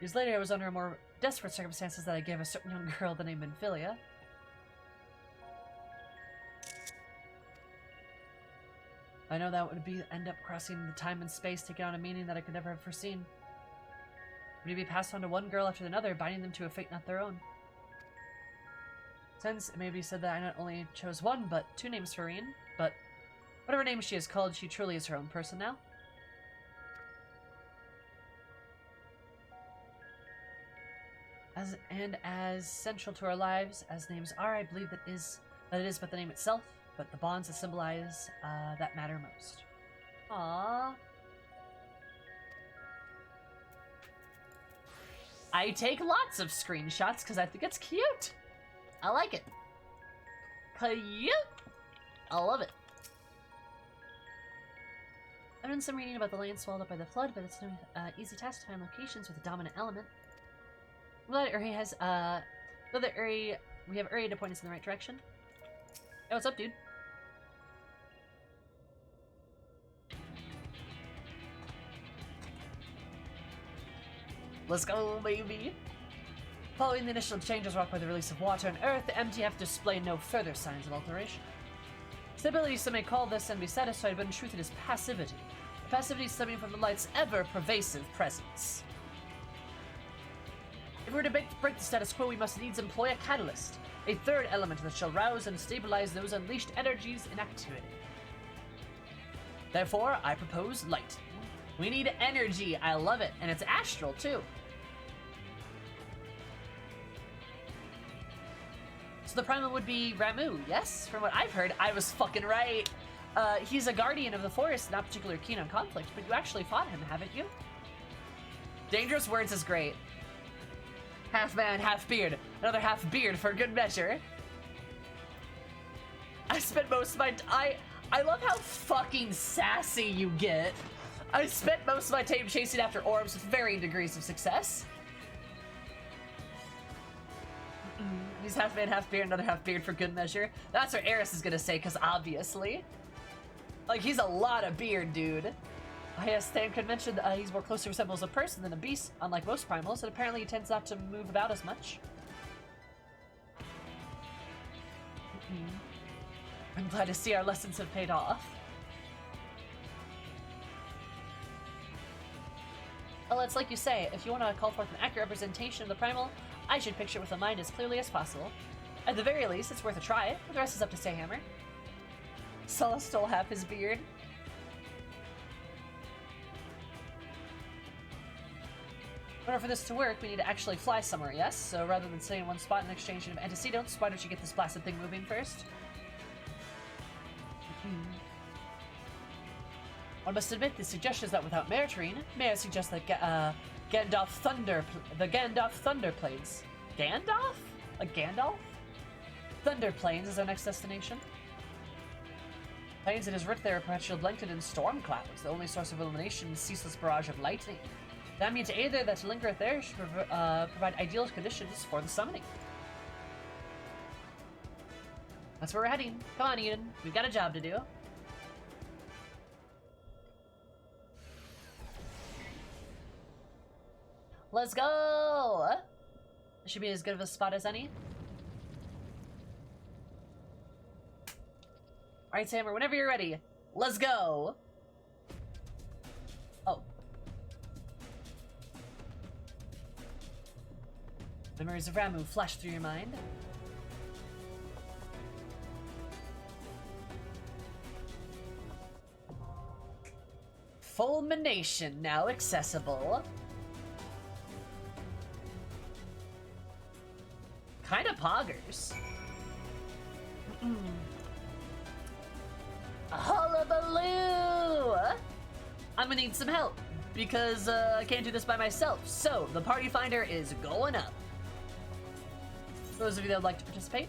Speaker 1: Years later, I was under more desperate circumstances that I gave a certain young girl the name Minfilia. I know that would end up crossing the time and space, taking on a meaning that I could never have foreseen. Would it be passed on to one girl after another, binding them to a fate not their own? Since it may be said that I not only chose one, but two names for Reen, but whatever name she is called, she truly is her own person now. As central to our lives as names are, I believe that it is but the name itself, but the bonds that symbolize that matter most. Aww. I take lots of screenshots because I think it's cute. I like it. Cute. I love it. I've done some reading about the land swallowed up by the flood, but it's no easy task to find locations with a dominant element. I'm glad Uri has, we have Uri to point us in the right direction. Hey, what's up, dude? Let's go, baby! Following the initial changes wrought by the release of water and earth, the MTF display no further signs of alteration. Stability, some may call this and be satisfied, but in truth it is passivity. Passivity stemming from the light's ever-pervasive presence. If we were to break the status quo, we must needs employ a catalyst, a third element that shall rouse and stabilize those unleashed energies in activity. Therefore, I propose light. We need energy, I love it, and it's astral too. So the primal would be Ramu, yes? From what I've heard, I was fucking right. He's a guardian of the forest, not particularly keen on conflict, but you actually fought him, haven't you? Dangerous Words is great. Half man, half beard. Another half beard for good measure. I spent most of my I love how fucking sassy you get. I spent most of my time chasing after orbs with varying degrees of success. He's half man, half beard, another half beard for good measure. That's what Eris is gonna say, because obviously. Like, he's a lot of beard, dude. Yes, Stan could mention that he's more closely resembles a person than a beast, unlike most primals, and apparently he tends not to move about as much. I'm glad to see our lessons have paid off. Well, it's like you say, if you want to call forth an accurate representation of the primal, I should picture it with a mind as clearly as possible. At the very least, it's worth a try, but the rest is up to Sayhammer. Sulla stole half his beard. In order for this to work, we need to actually fly somewhere, yes? So rather than staying in one spot in exchange of antecedents, why don't you get this blasted thing moving first? One must admit, the suggestion is that without Meritrine, may I suggest that Gandalf Thunder Plains. Gandalf? Like Gandalf? Thunder Plains is our next destination. Plains, it is writ there, perpetual blanketed in storm clouds, the only source of illumination is ceaseless barrage of lightning. That means either that lingereth there should provide ideal conditions for the summoning. That's where we're heading. Come on, Eden. We've got a job to do. Let's go! Should be as good of a spot as any. Alright, Sammer, whenever you're ready, let's go! Oh. Memories of Ramu flash through your mind. Fulmination now accessible. Kinda poggers. Hullabaloo! I'm gonna need some help because I can't do this by myself. So the party finder is going up. For those of you that would like to participate.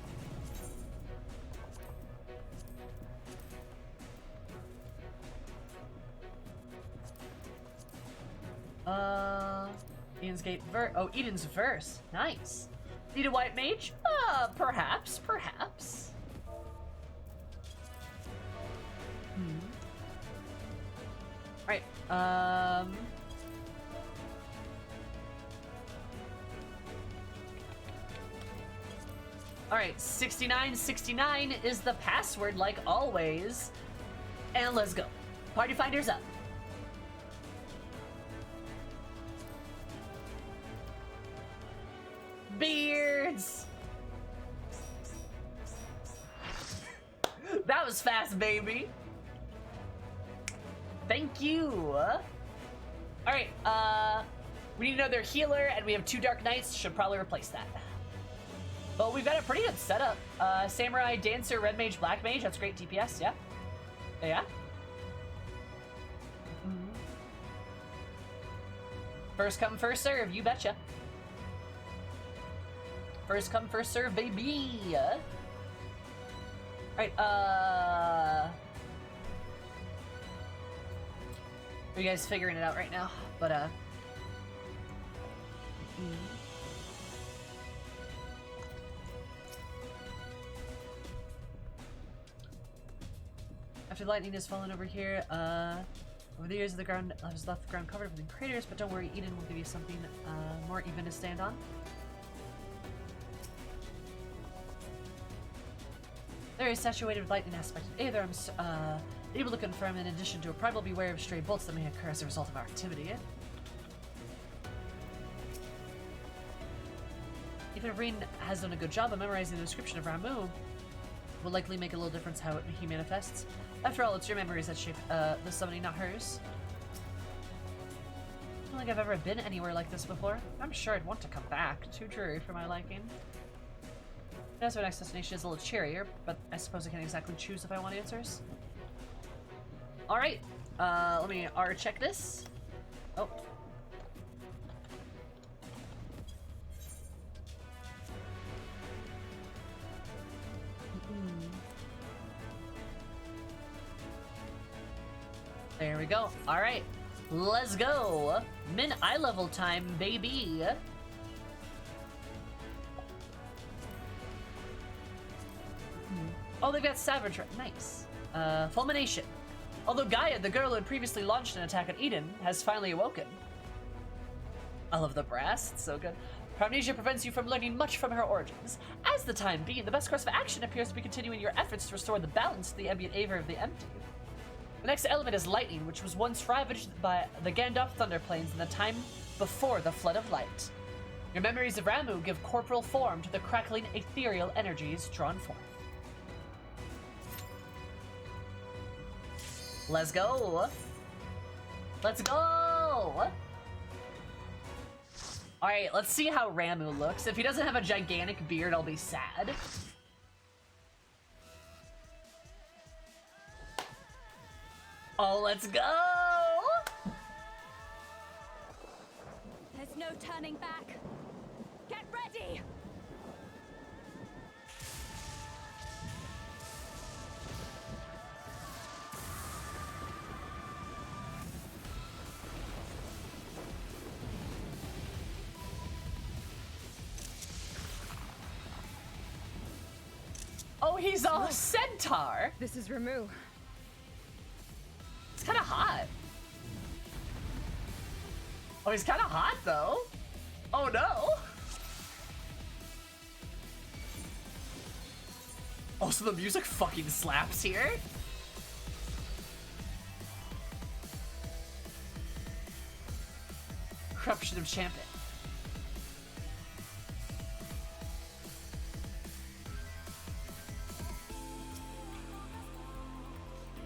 Speaker 1: Eden's Gate Eden's Verse. Nice. Need a white mage? Perhaps. Alright, Alright, 6969 is the password like always. And let's go. Party finder's up. Beards! That was fast, baby. Thank you. Alright, we need another healer, and we have 2 Dark Knights. Should probably replace that. But we've got a pretty good setup. Samurai, Dancer, Red Mage, Black Mage. That's great DPS, yeah? Yeah? First come, first serve, you betcha. First come, first serve, baby. Alright, are you guys figuring it out right now? But, after the lightning has fallen over here, over the years the ground has left the ground covered with craters, but don't worry, Eden will give you something more even to stand on. There is saturated with lightning aspect of Aether. I'm able to confirm, in addition to a pride, will beware of stray bolts that may occur as a result of our activity. Even if Reen has done a good job of memorizing the description of Ramu, will likely make a little difference how he manifests. After all, it's your memories that shape the summoning, not hers. I don't think I've ever been anywhere like this before. I'm sure I'd want to come back. Too dreary for my liking. As our next destination is a little cheerier, but I suppose I can't exactly choose if I want answers. Alright, let me check this. Oh. There we go. Alright, let's go. Min eye level time, baby. Oh, they've got Savage. Nice. Fulmination. Although Gaia, the girl who had previously launched an attack on Eden, has finally awoken. I love the brass. It's so good. Her amnesia prevents you from learning much from her origins. As the time being, the best course of action appears to be continuing your efforts to restore the balance to the ambient aether of the empty. The next element is lightning, which was once ravaged by the Gandalf Thunderplains in the time before the Flood of Light. Your memories of Ramu give corporal form to the crackling ethereal energies drawn forth. Let's go! Let's go! Alright, let's see how Ramu looks. If he doesn't have a gigantic beard, I'll be sad. Oh, let's go!
Speaker 4: There's no turning back. Get ready!
Speaker 1: Oh, he's all centaur.
Speaker 4: This is Ramu.
Speaker 1: It's kind of hot. Oh, he's kind of hot though. Oh no! Oh, so the music fucking slaps here? Corruption of Champion.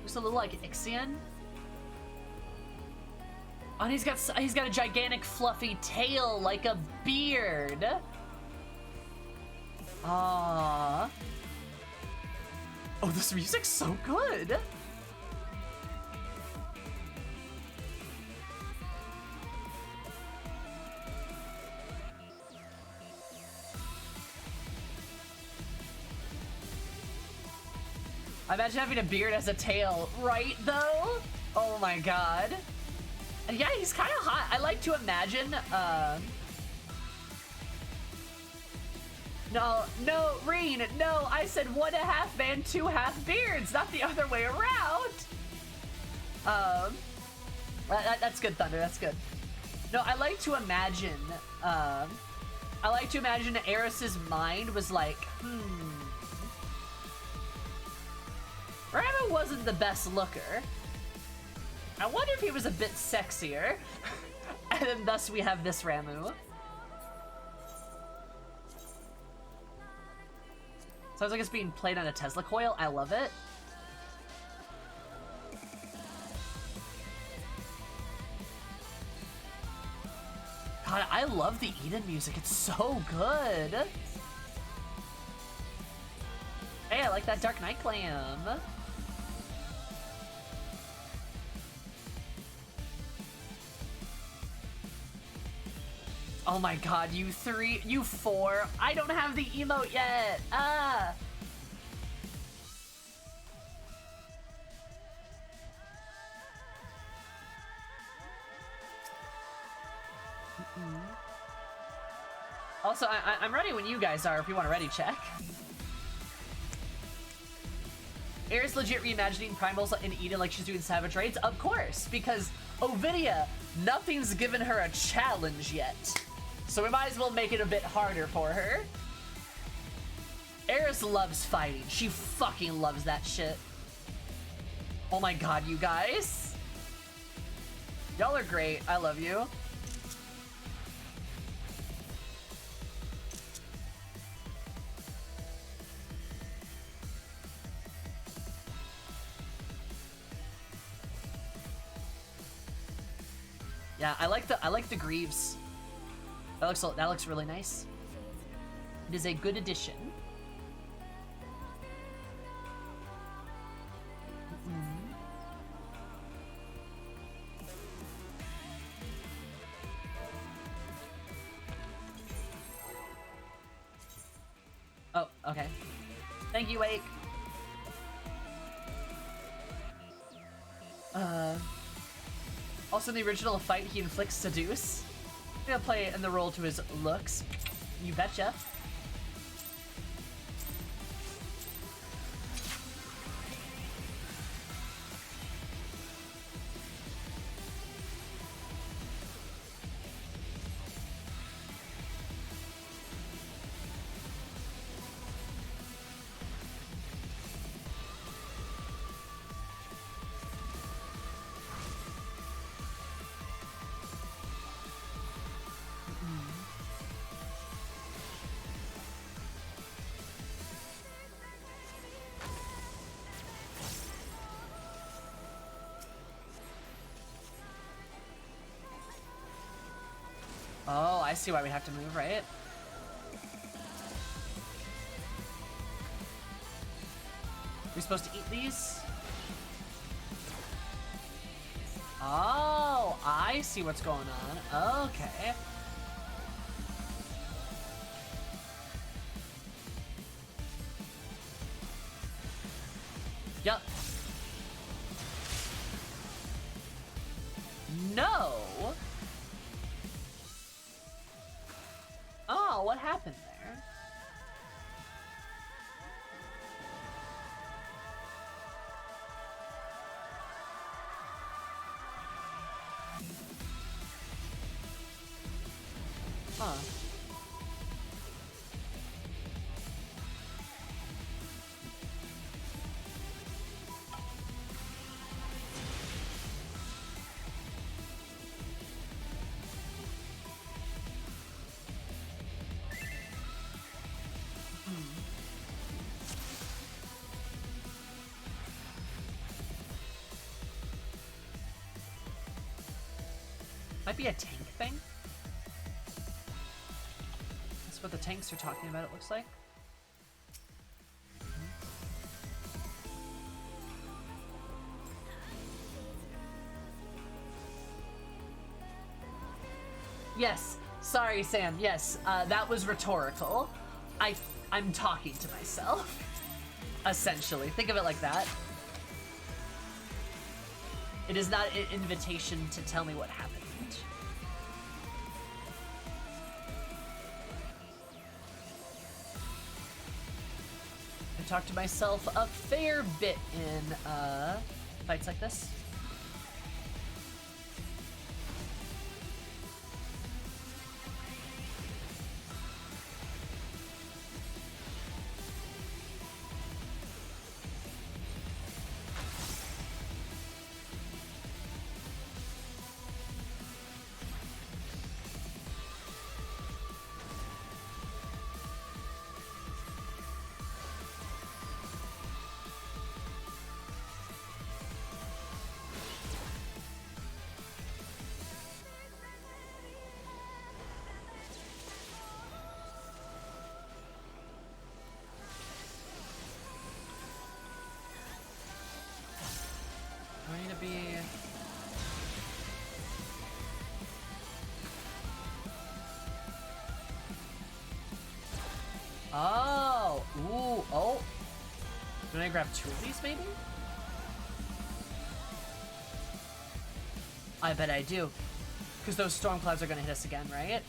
Speaker 1: Looks a little like Ixion. Oh, and he's got a gigantic fluffy tail like a beard. Ah. Oh, this music's so good. I imagine having a beard as a tail, right though? Oh my god. And yeah, he's kind of hot. I like to imagine, No, Reen, no, I said 1.5 man, 2 half beards, not the other way around. That's good, Thunder, that's good. No, I like to imagine, Eris's mind was like, Ramu wasn't the best looker. I wonder if he was a bit sexier. And then thus we have this Ramu. Sounds like it's being played on a Tesla coil. I love it. God, I love the Eden music. It's so good. Hey, I like that Dark Knight glam. Oh my god, you 4. I don't have the emote yet. Ah. Also, I'm ready when you guys are if you want a ready check. Air's legit reimagining Primals in Eden like she's doing Savage Raids? Of course, because Ovidia, nothing's given her a challenge yet. So we might as well make it a bit harder for her. Eris loves fighting. She fucking loves that shit. Oh my god, you guys. Y'all are great. I love you. Yeah, I like the Greaves. That looks really nice. It is a good addition. Oh, okay. Thank you, Wake. Also, in the original fight, he inflicts Seduce. He'll play in the role to his looks. You betcha. Oh, I see why we have to move, right? We're supposed to eat these? Oh, I see what's going on. Okay. Yup. No! Oh, what happened there? Huh. Might be a tank thing. That's what the tanks are talking about, it looks like. Yes. Sorry, Sam. Yes, that was rhetorical. I'm talking to myself. Essentially. Think of it like that. It is not an invitation to tell me what happened. I talk to myself a fair bit in fights like this. I need to be... Oh! Ooh, oh! Can I grab 2 of these, maybe? I bet I do. Because those storm clouds are gonna hit us again, right?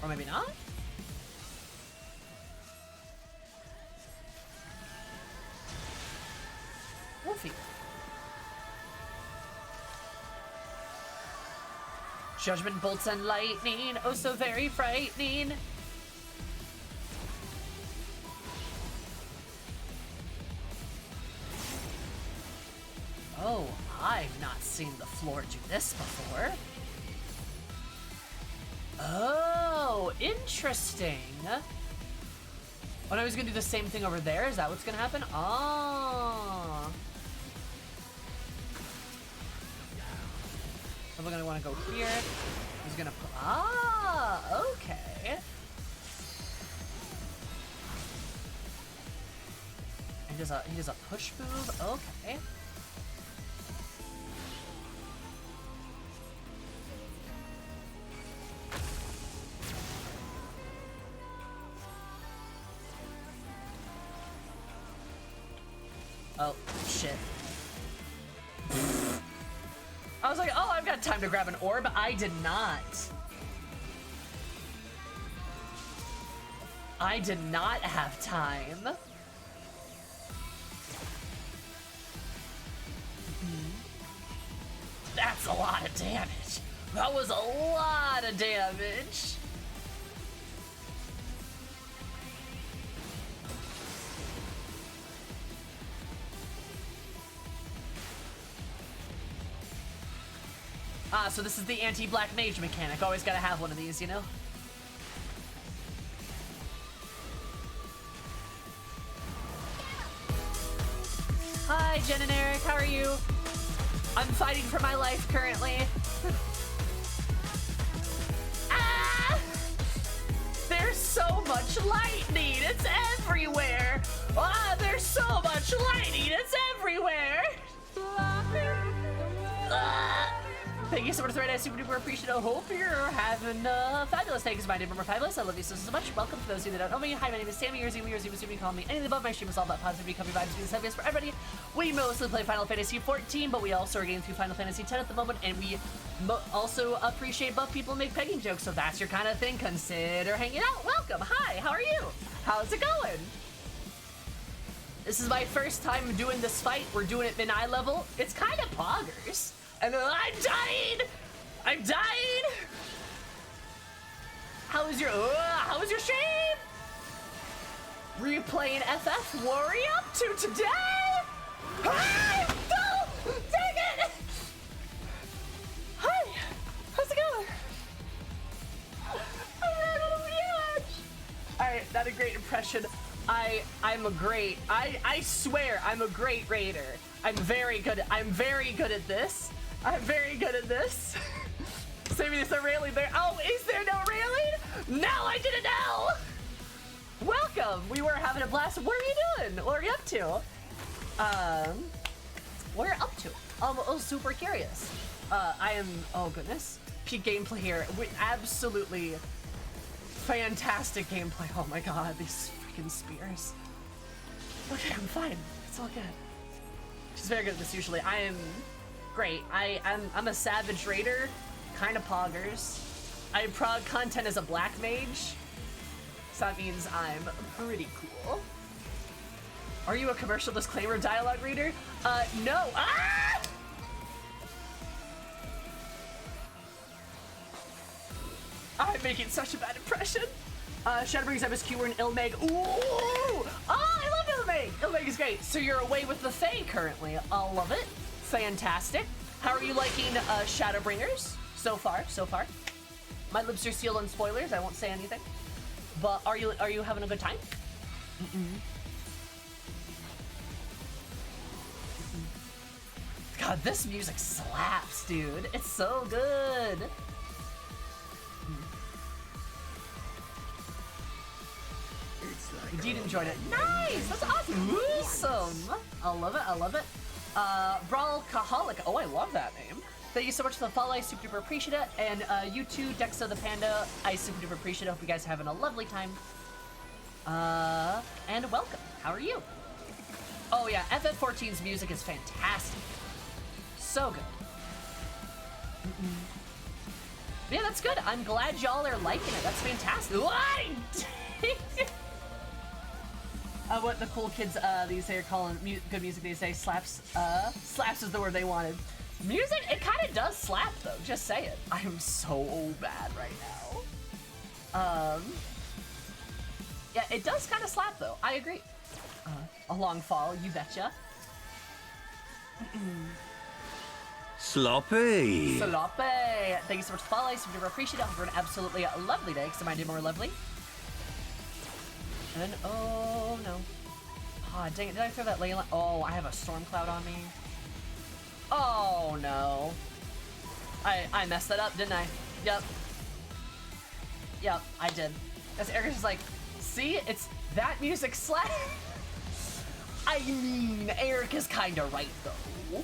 Speaker 1: Or maybe not? Wolfie. Judgment bolts and lightning, oh so very frightening. Oh, I've not seen the floor do this before. Oh, interesting. Oh, no, he's gonna do the same thing over there? Is that what's gonna happen? Oh. So we're gonna wanna go here. He's gonna put, okay. He does a push move, okay. Oh, shit. I was like, oh, I've got time to grab an orb. I did not. I did not have time. That's a lot of damage. That was a lot of damage. Ah, so this is the anti-black mage mechanic. Always gotta have one of these, you know? Hi, Jen and Eric, how are you? I'm fighting for my life currently. Ah! There's so much lightning, it's everywhere! Ah, there's so much lightning, it's everywhere! Ah! Thank you so much for the right. I super duper appreciate it. I hope you're having a fabulous day because my name is Fabulous. I love you so much. Welcome to those of you that don't know me. Hi, my name is Sammy or Zumi or Zumi. Zumi, call me anything above. My stream is all about positivity, comfy vibes, being the for everybody. We mostly play Final Fantasy 14, but we also are getting through Final Fantasy 10 at the moment, and we also appreciate buff people and make pegging jokes. So if that's your kind of thing, consider hanging out. Welcome. Hi, how are you? How's it going? This is my first time doing this fight. We're doing it mid-eye level. It's kind of poggers. And I'm dying! I'm dying! How was your stream? Were you playing FF? What are you up to today? Hi! No! Dang it! Hi! How's it going? Alright, not a great impression. I'm a great, I swear I'm a great raider. I'm very good at this. I'm very good at this. Maybe there's a railing there. Oh, is there no railing? No, I didn't know! Welcome! We were having a blast. What are you doing? What are you up to? What are you up to? I'm super curious. I am, oh goodness. Peak gameplay here. Absolutely fantastic gameplay. Oh my god, these freaking spears. Okay, I'm fine. It's all good. She's very good at this usually. I am great. I'm a savage raider, kind of poggers. I prog content as a black mage, so that means I'm pretty cool. Are you a commercial disclaimer dialogue reader? No. Ah! I'm making such a bad impression. Shadowbring's MSQ were an Ilmeg. Ooh! Oh, I love Ilmeg! Ilmeg is great. So you're away with the Fae currently. I love it. Fantastic. How are you liking Shadowbringers? So far. My lips are sealed on spoilers. I won't say anything. But are you having a good time? God, this music slaps, dude. It's so good. Indeed enjoyed it. Nice! That's awesome! I love it. Brawlcaholic. Oh, I love that name. Thank you so much for the follow. I super duper appreciate it. And you too, Dexa the Panda. I super duper appreciate it. Hope you guys are having a lovely time. And welcome. How are you? Oh yeah, FF14's music is fantastic. So good. Yeah, that's good. I'm glad y'all are liking it. That's fantastic. What the cool kids these days are calling good music these days. Slaps. Slaps is the word they wanted. Music, it kind of does slap though. Just say it. I am so bad right now. Yeah, it does kind of slap though. I agree. A long fall, you betcha.
Speaker 2: Sloppy.
Speaker 1: Sloppy. Thank you so much for following. Super duper appreciate it. Hope you're an absolutely lovely day. Because it might be more lovely. And then, oh no. Oh, dang it. Did I throw that Layla? Oh, I have a storm cloud on me. Oh no. I messed that up, didn't I? Yep. Yep, I did. As Erica's just like, see, it's that music slap. I mean, Eric is kind of right though.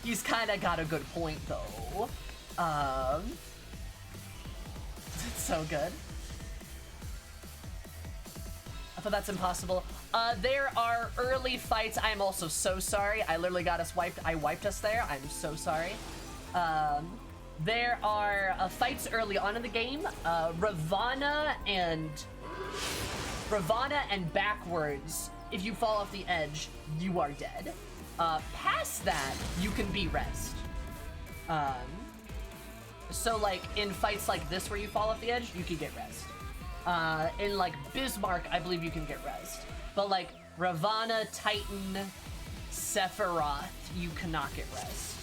Speaker 1: He's kind of got a good point though. It's so good. I thought that's impossible. There are early fights. I am also so sorry. I literally got us wiped. I wiped us there. I'm so sorry. There are fights early on in the game. Ravana and backwards. If you fall off the edge, you are dead. Past that, you can be rezzed. So like in fights like this where you fall off the edge, you can get rezzed. In like Bismarck, I believe you can get rezzed. But like Ravana, Titan, Sephiroth, you cannot get rezzed.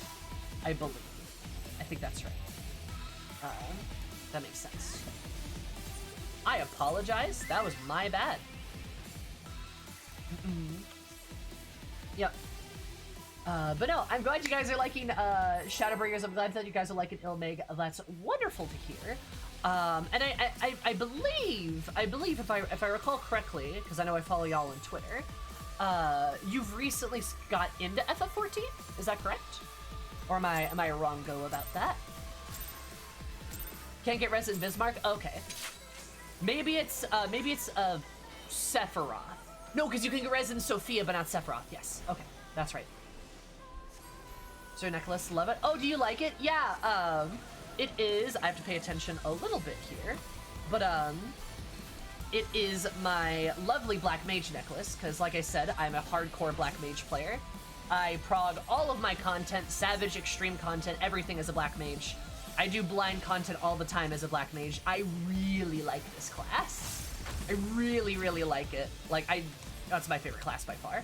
Speaker 1: I believe. I think that's right. That makes sense. I apologize. That was my bad. Yep. But no, I'm glad you guys are liking Shadowbringers. I'm glad that you guys are liking Ilmeg. That's wonderful to hear. And I believe if I recall correctly, because I know I follow y'all on Twitter, you've recently got into FF14. Is that correct? Or am I wrong go about that? Can't get res in Bismarck? Okay. Maybe it's Sephiroth. No, because you can get res in Sophia, but not Sephiroth. Yes. Okay, that's right. Sir Nicholas, love it. Oh, do you like it? Yeah. It is. I have to pay attention a little bit here, but it is my lovely black mage necklace. Because, like I said, I'm a hardcore black mage player. I prog all of my content, Savage, Extreme content, everything as a Black Mage. I do blind content all the time as a Black Mage. I really like this class. I really, really like it. Like, that's my favorite class by far.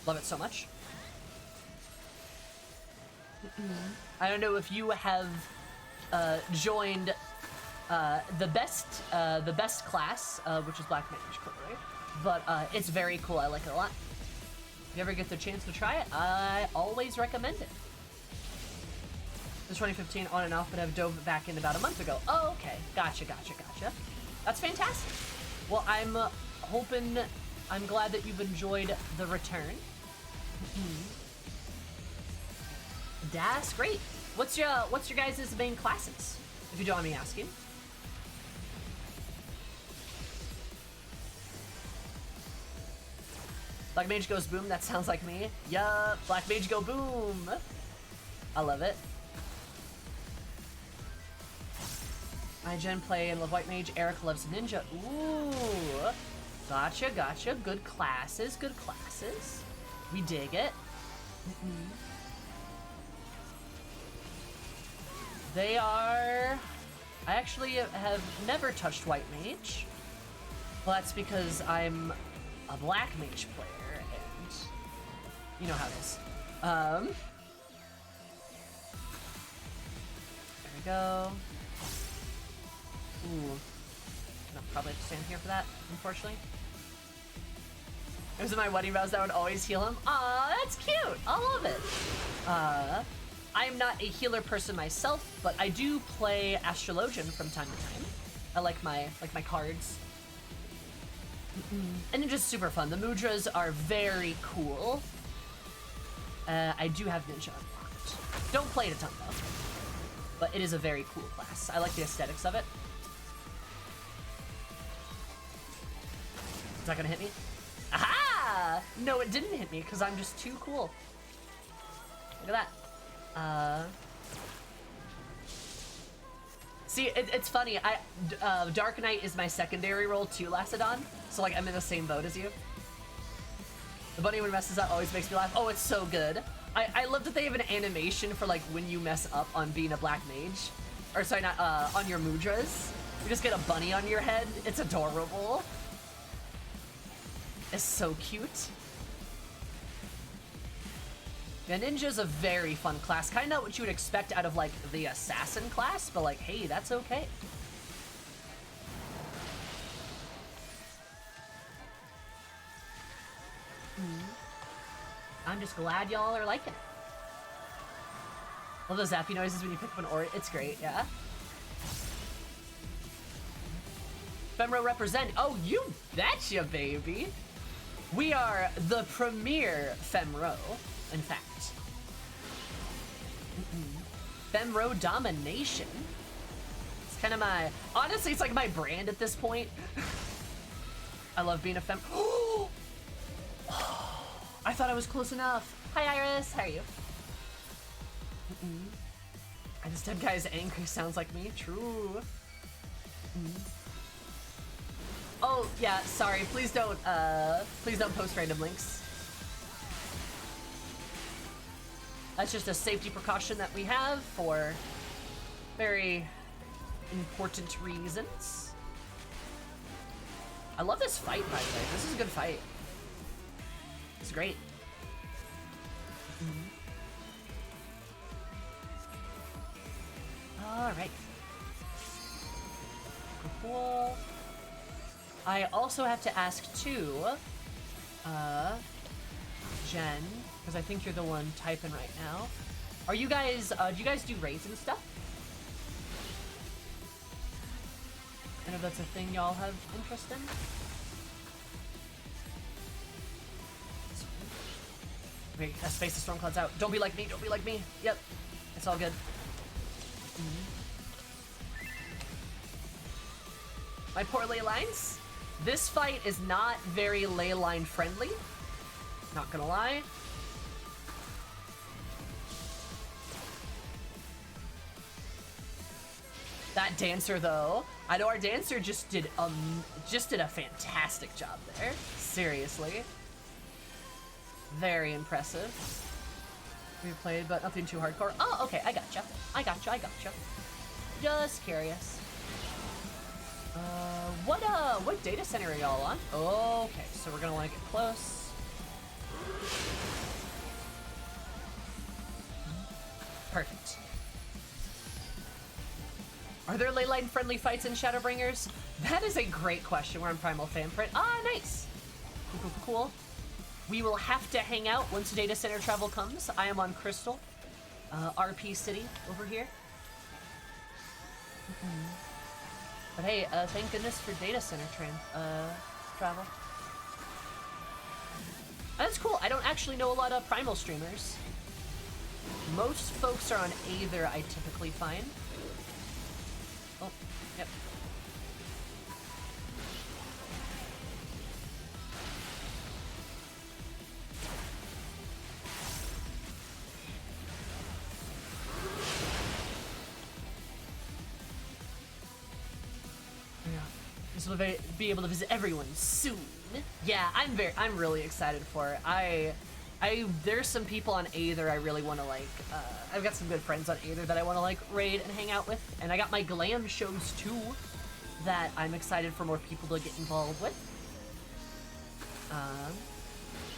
Speaker 1: Love it so much. I don't know if you have joined the best class, which is Black Mage, clearly, but it's very cool. I like it a lot. If you ever get the chance to try it, I always recommend it. This 2015 on and off, but I've dove back in about a month ago. Oh, okay. Gotcha. That's fantastic. Well, I'm glad that you've enjoyed the return. That's great. What's your guys' main classes, if you don't mind me asking? Black Mage goes boom, that sounds like me. Yup, Black Mage go boom. I love it. I Jen play and love White Mage. Eric loves Ninja. Ooh. Gotcha. Good classes. We dig it. They are... I actually have never touched White Mage. Well, that's because I'm a Black Mage player, and you know how it is. There we go. Ooh. No, probably have to stand here for that, unfortunately. It was in my wedding vows that would always heal him. Aw, that's cute. I love it. I'm not a healer person myself, but I do play Astrologian from time to time. I like my cards. And it's just super fun. The mudras are very cool. I do have Ninja unlocked. Don't play it a ton though. But it is a very cool class. I like the aesthetics of it. Is that gonna hit me? Aha! No, it didn't hit me because I'm just too cool. Look at that. See, it's funny. Dark Knight is my secondary role too, Lacedon. So like I'm in the same boat as you. The bunny when it messes up always makes me laugh. Oh, it's so good. I love that they have an animation for like when you mess up on being a Black Mage. Or sorry, not on your mudras. You just get a bunny on your head. It's adorable. It's so cute. Yeah, Ninja's a very fun class. Kind of not what you would expect out of like the assassin class, but like, hey, that's okay. I'm just glad y'all are liking it. Love those zappy noises when you pick up an ore. It's great, yeah. Femro represent. Oh, you betcha, baby. We are the premier Femro, in fact. Femro domination. It's kind of my... Honestly, it's like my brand at this point. I love being a Fem... I thought I was close enough. Hi, Iris. How are you? And this dead guy's angry sounds like me. True. Oh, yeah, sorry. Please don't post random links. That's just a safety precaution that we have for very important reasons. I love this fight, by the way. This is a good fight. It's great. All right. Cool. I also have to ask too, Jen, because I think you're the one typing right now. Are you guys, do you guys do raids and stuff? I know that's a thing y'all have interest in. Wait, space the storm clouds out. Don't be like me, don't be like me. Yep, it's all good. My poor ley lines. This fight is not very ley line friendly. Not gonna lie. That dancer though. I know our dancer just did a fantastic job there. Seriously. Very impressive. We played, but nothing too hardcore. Oh, okay, I gotcha. I gotcha. Just curious. What data center are y'all on? Okay, so we're gonna want to get close. Perfect. Are there ley line friendly fights in Shadowbringers? That is a great question. We're on Primal Fanprint. Ah, nice. Cool. We will have to hang out once data center travel comes. I am on Crystal, RP City over here. But hey, thank goodness for data center travel. That's cool. I don't actually know a lot of Primal streamers. Most folks are on Aether, I typically find. Oh, yep. Yeah. This will be able to visit everyone soon. Yeah, I'm really excited for it. There's some people on Aether I really want to like, I've got some good friends on Aether that I want to like raid and hang out with, and I got my glam shows too that I'm excited for more people to get involved with.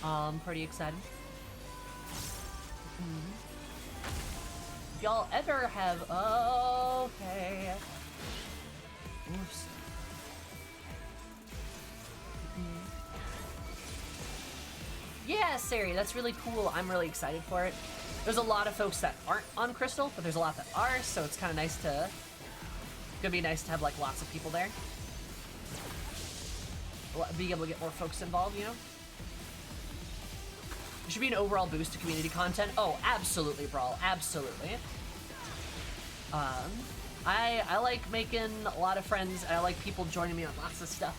Speaker 1: I'm pretty excited. If y'all ever have, okay. Oops. Yeah, Sari, that's really cool. I'm really excited for it. There's a lot of folks that aren't on Crystal, but there's a lot that are, so it's kind of nice to... It's gonna be nice to have, like, lots of people there. Being able to get more folks involved, you know? There should be an overall boost to community content. Oh, absolutely, Brawl. Absolutely. I like making a lot of friends, and I like people joining me on lots of stuff.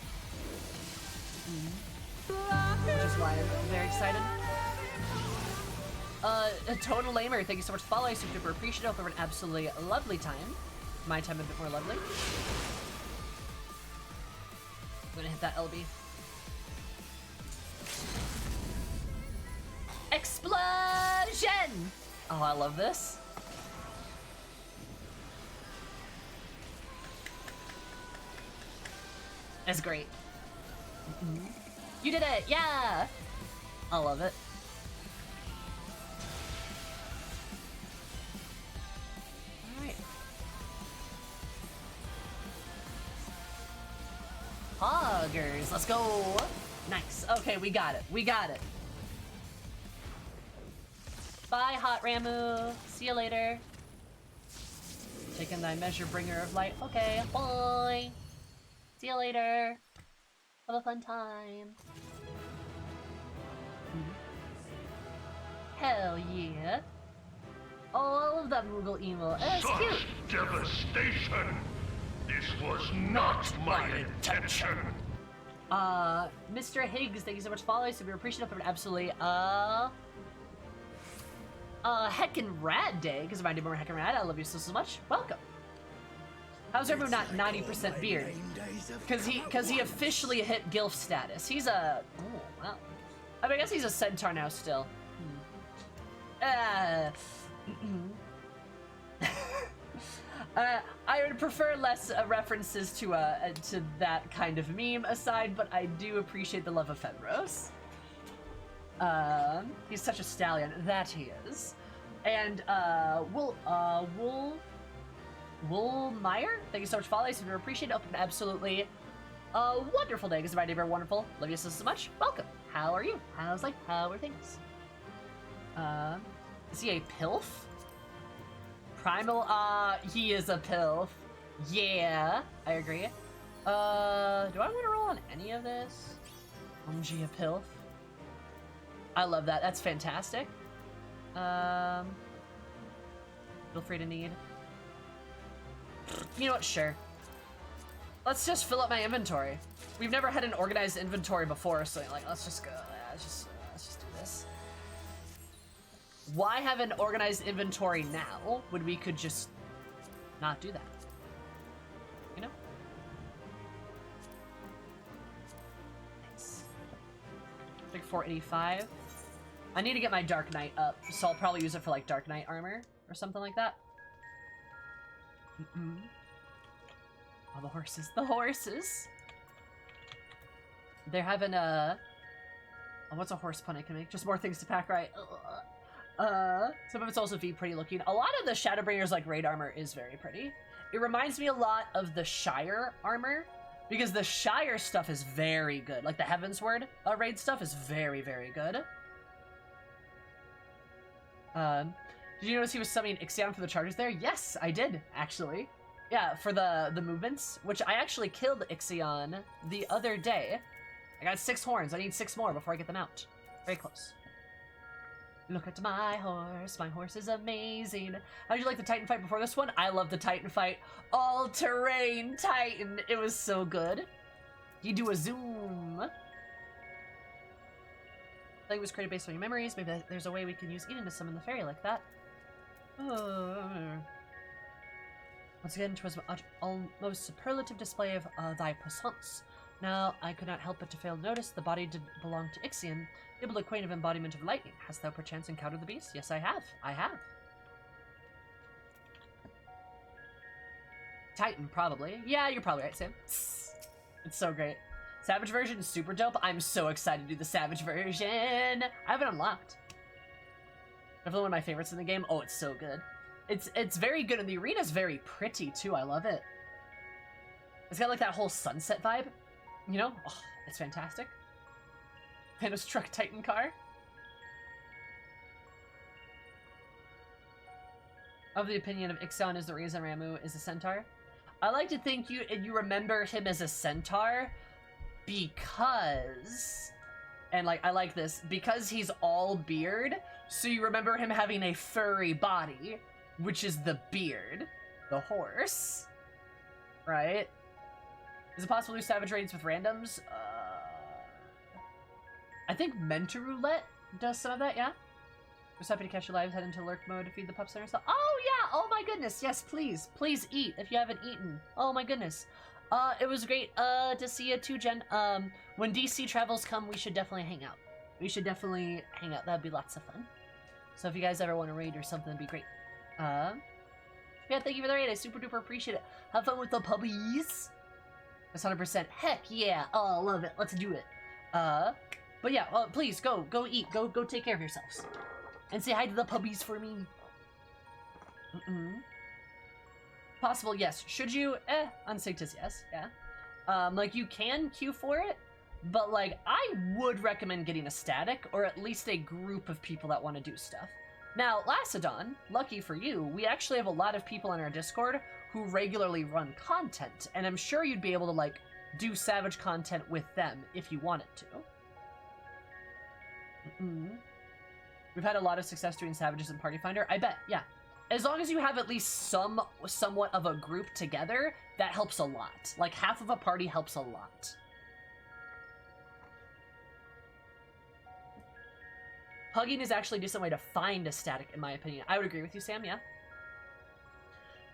Speaker 1: Which is why I'm very excited. Total Lamer, thank you so much for following. Super duper appreciate it. Hope you have an absolutely lovely time. My time a bit more lovely. I'm gonna hit that LB. Explosion! Oh, I love this. That's great. You did it! Yeah! I love it. Alright. Hoggers, let's go! Nice. Okay, we got it. We got it. Bye, Hot Ramu. See you later. Taking thy measure, bringer of light. Okay, bye. See you later. Have a fun time. Hell yeah. All of that Moogle emo. That's
Speaker 5: Such
Speaker 1: cute.
Speaker 5: devastation! This was not my intention!
Speaker 1: Mr. Higgs, thank you so much for following. So we appreciate it. Absolutely. Heckin' Rad Day, because if I did more Heckin' Rad, I love you so much. Welcome. How's everyone not 90% beard? Because he officially hit GILF status. He's a... Oh, wow. I mean, I guess he's a centaur now still. I would prefer less references to that kind of meme aside, but I do appreciate the love of Fenros. He's such a stallion. That he is. And, Woolmeyer, thank you so much for following. So we appreciate it. Open absolutely wonderful day. Because my neighbor, wonderful. Love you so much. Welcome. How are you? How's life? How are things? Is he a pilf? Primal, he is a pilf. Yeah, I agree. Do I want to roll on any of this? OMG, a pilf. I love that. That's fantastic. Feel free to need. You know what? Sure. Let's just fill up my inventory. We've never had an organized inventory before, so like, let's just go. Let's just do this. Why have an organized inventory now when we could just not do that? You know? 485. I need to get my Dark Knight up, so I'll probably use it for like Dark Knight armor or something like that. Oh, the horses. The horses! They're having a... Oh, what's a horse pun I can make? Just more things to pack, right? Some of it's also V pretty looking. A lot of the Shadowbringers like raid armor is very pretty. It reminds me a lot of the Shire armor, because the Shire stuff is very good. Like the Heavensward raid stuff is very, very good. Did you notice he was summoning Ixion for the charges there? Yes, I did, actually. Yeah, for the movements, which I actually killed Ixion the other day. I got 6 horns. I need 6 more before I get them out. Very close. Look at my horse. My horse is amazing. How did you like the Titan fight before this one? I love the Titan fight. All-terrain Titan. It was so good. You do a zoom. I think it was created based on your memories. Maybe there's a way we can use Eden to summon the fairy like that. Once again, 'twas an almost superlative display of thy puissance. Now, I could not help but to fail to notice the body did belong to Ixion, able to acquaint of embodiment of lightning. Hast thou perchance encountered the beast? Yes, I have. I have. Titan, probably. Yeah, you're probably right, Sam. It's so great. Savage version is super dope. I'm so excited to do the Savage version. I have it unlocked. Definitely one of my favorites in the game. Oh, it's so good. It's very good, and the arena's very pretty, too. I love it. It's got, like, that whole sunset vibe. You know? Oh, it's fantastic. Thanos truck Titan car. Of the opinion of Ixion is the reason Ramu is a centaur. I like to think you remember him as a centaur because... And, like, I like this. Because he's all beard, so you remember him having a furry body, which is the beard. The horse. Right? Is it possible to do Savage Raids with randoms? I think Mentor Roulette does some of that, yeah? Just happy to catch your lives, head into lurk mode to feed the pups there and stuff. Oh, yeah! Oh, my goodness! Yes, please. Please eat if you haven't eaten. Oh, my goodness. It was great to see you too, Jen. When DC travels come, we should definitely hang out. We should definitely hang out. That'd be lots of fun. So if you guys ever want to raid or something, it'd be great. Yeah, thank you for the raid. I super duper appreciate it. Have fun with the puppies. That's 100%. Heck yeah. Oh, I love it. Let's do it. But yeah, please go eat. Go take care of yourselves. And say hi to the puppies for me. Possible, yes. Should you? Unsynced is yes, yeah. Like, you can queue for it, but, like, I would recommend getting a static, or at least a group of people that want to do stuff. Now, Lacedon, lucky for you, we actually have a lot of people on our Discord who regularly run content, and I'm sure you'd be able to, like, do Savage content with them if you wanted to. We've had a lot of success doing Savages in Party Finder. I bet, yeah. As long as you have at least somewhat of a group together, that helps a lot. Like, half of a party helps a lot. Hugging is actually a decent way to find a static, in my opinion. I would agree with you, Sam, yeah.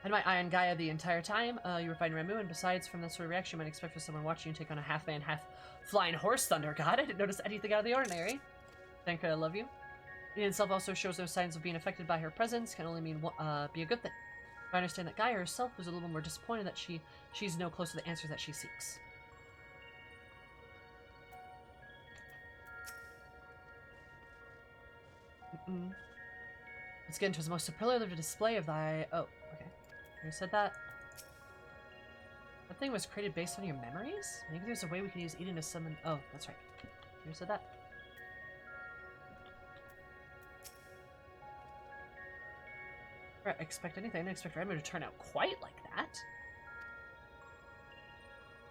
Speaker 1: And my Iron Gaia the entire time. You were fighting Ramu, and besides, from that sort of reaction, you might expect for someone watching you take on a half-man, half-flying horse thunder god. I didn't notice anything out of the ordinary. Thank her, I love you. It itself also shows no signs of being affected by her presence, can only mean be a good thing. I understand that Gaia herself was a little more disappointed that she's no close to the answers that she seeks. Let's get into the most superlative display of thy... Oh, okay. You said that. That thing was created based on your memories? Maybe there's a way we can use Eden to summon... Oh, that's right. You said that. I didn't expect anything. I didn't expect Ramu to turn out quite like that.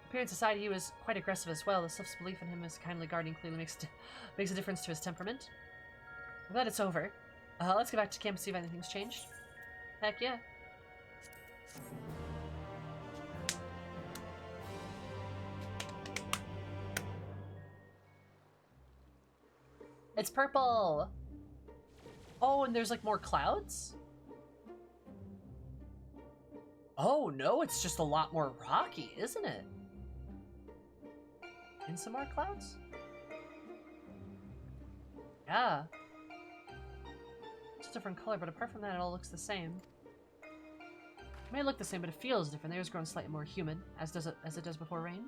Speaker 1: Appearance aside, he was quite aggressive as well. The self's belief in him as kindly guardian clearly makes a difference to his temperament. I'm glad it's over. Let's get back to camp and see if anything's changed. Heck yeah. It's purple! Oh, and there's like more clouds? Oh no, it's just a lot more rocky, isn't it? And some more clouds? Yeah. It's a different color, but apart from that, it all looks the same. It may look the same, but it feels different. The air's grown slightly more humid, as it does before rain.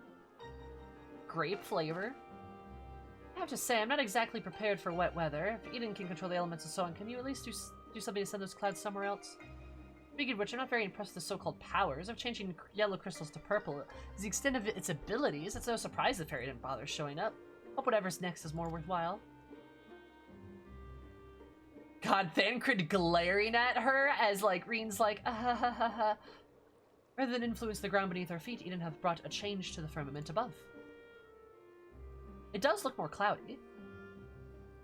Speaker 1: Grape flavor. I have to say, I'm not exactly prepared for wet weather. If Eden can control the elements and so on, can you at least do something to send those clouds somewhere else? Speaking of which, I'm not very impressed with the so-called powers of changing yellow crystals to purple. Is the extent of its abilities. It's no surprise the fairy didn't bother showing up. Hope whatever's next is more worthwhile. God, Thancred glaring at her as, like, Reen's like, ah ha ha ha ha. Rather than influence the ground beneath our feet, Eden hath brought a change to the firmament above. It does look more cloudy.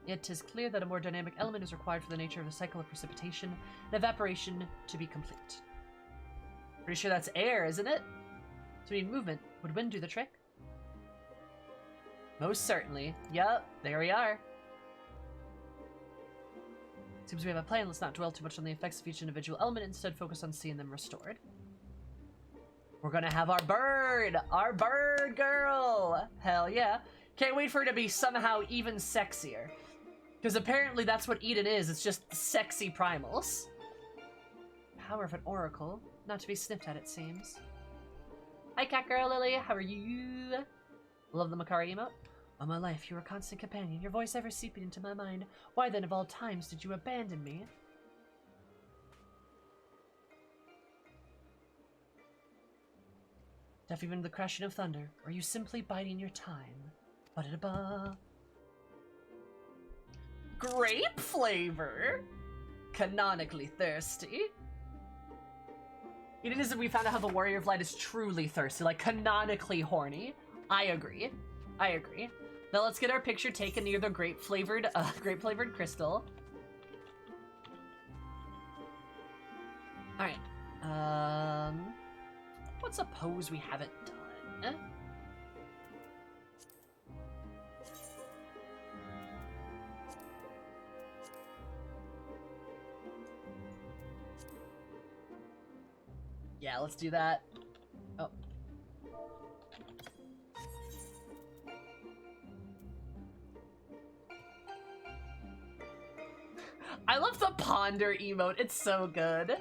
Speaker 1: Yet 'tis clear that a more dynamic element is required for the nature of the cycle of precipitation and evaporation to be complete. Pretty sure that's air, isn't it? So we need movement. Would wind do the trick? Most certainly. Yup, there we are. Seems we have a plan. Let's not dwell too much on the effects of each individual element, instead focus on seeing them restored. We're gonna have our bird! Our bird girl! Hell yeah. Can't wait for her to be somehow even sexier. Because apparently that's what Eden is, it's just sexy primals. Power of an oracle. Not to be sniffed at, it seems. Hi, cat girl Lily, how are you? Love the Makari emote. All my life, you were a constant companion, your voice ever seeping into my mind. Why then, of all times, did you abandon me? Deaf even to the crashing of thunder, or are you simply biding your time? Ba-da-da-ba. Grape flavor? Canonically thirsty. It is that we found out how the Warrior of Light is truly thirsty, like canonically horny. I agree. I agree. Now let's get our picture taken near the grape-flavored crystal. Alright. What's a pose we haven't done? Yeah, let's do that. Oh. I love the ponder emote. It's so good.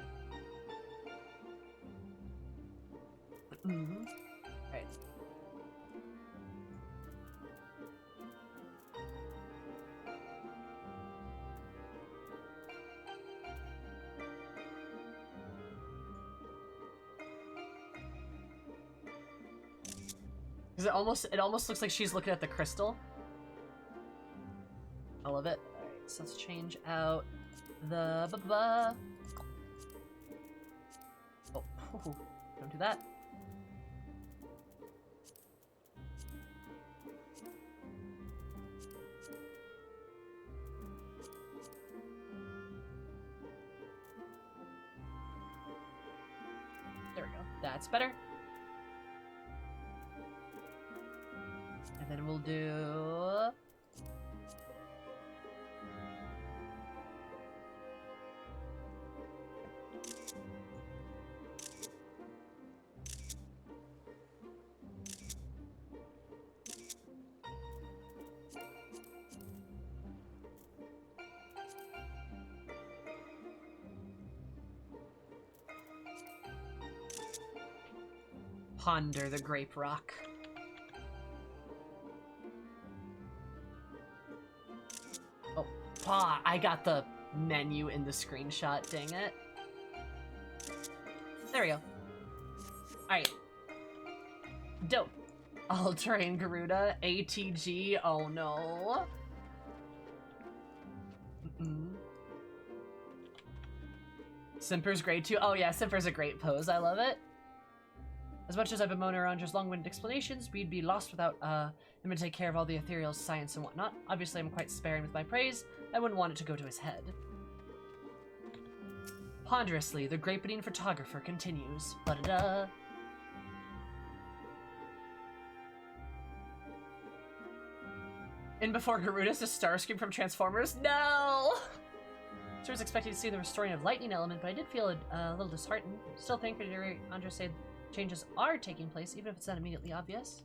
Speaker 1: Alright. Because it almost looks like she's looking at the crystal. I love it. Alright, so let's change out the Oh, don't do that. There we go. That's better. And then we'll do... Ponder the Grape Rock. Oh, I got the menu in the screenshot, dang it. There we go. Alright. Dope. All-terrain Garuda, ATG, oh no. Simper's great too. Oh yeah, Simper's a great pose, I love it. As much as I've been moaning around just long-winded explanations, we'd be lost without him to take care of all the ethereal science and whatnot. Obviously, I'm quite sparing with my praise. I wouldn't want it to go to his head. Ponderously, the grapening photographer continues. Ba-da-da. In before Garuda's a Starscream from Transformers? No! So I was expecting to see the restoring of lightning element, but I did feel a little disheartened. Still think Andre said changes are taking place, even if it's not immediately obvious.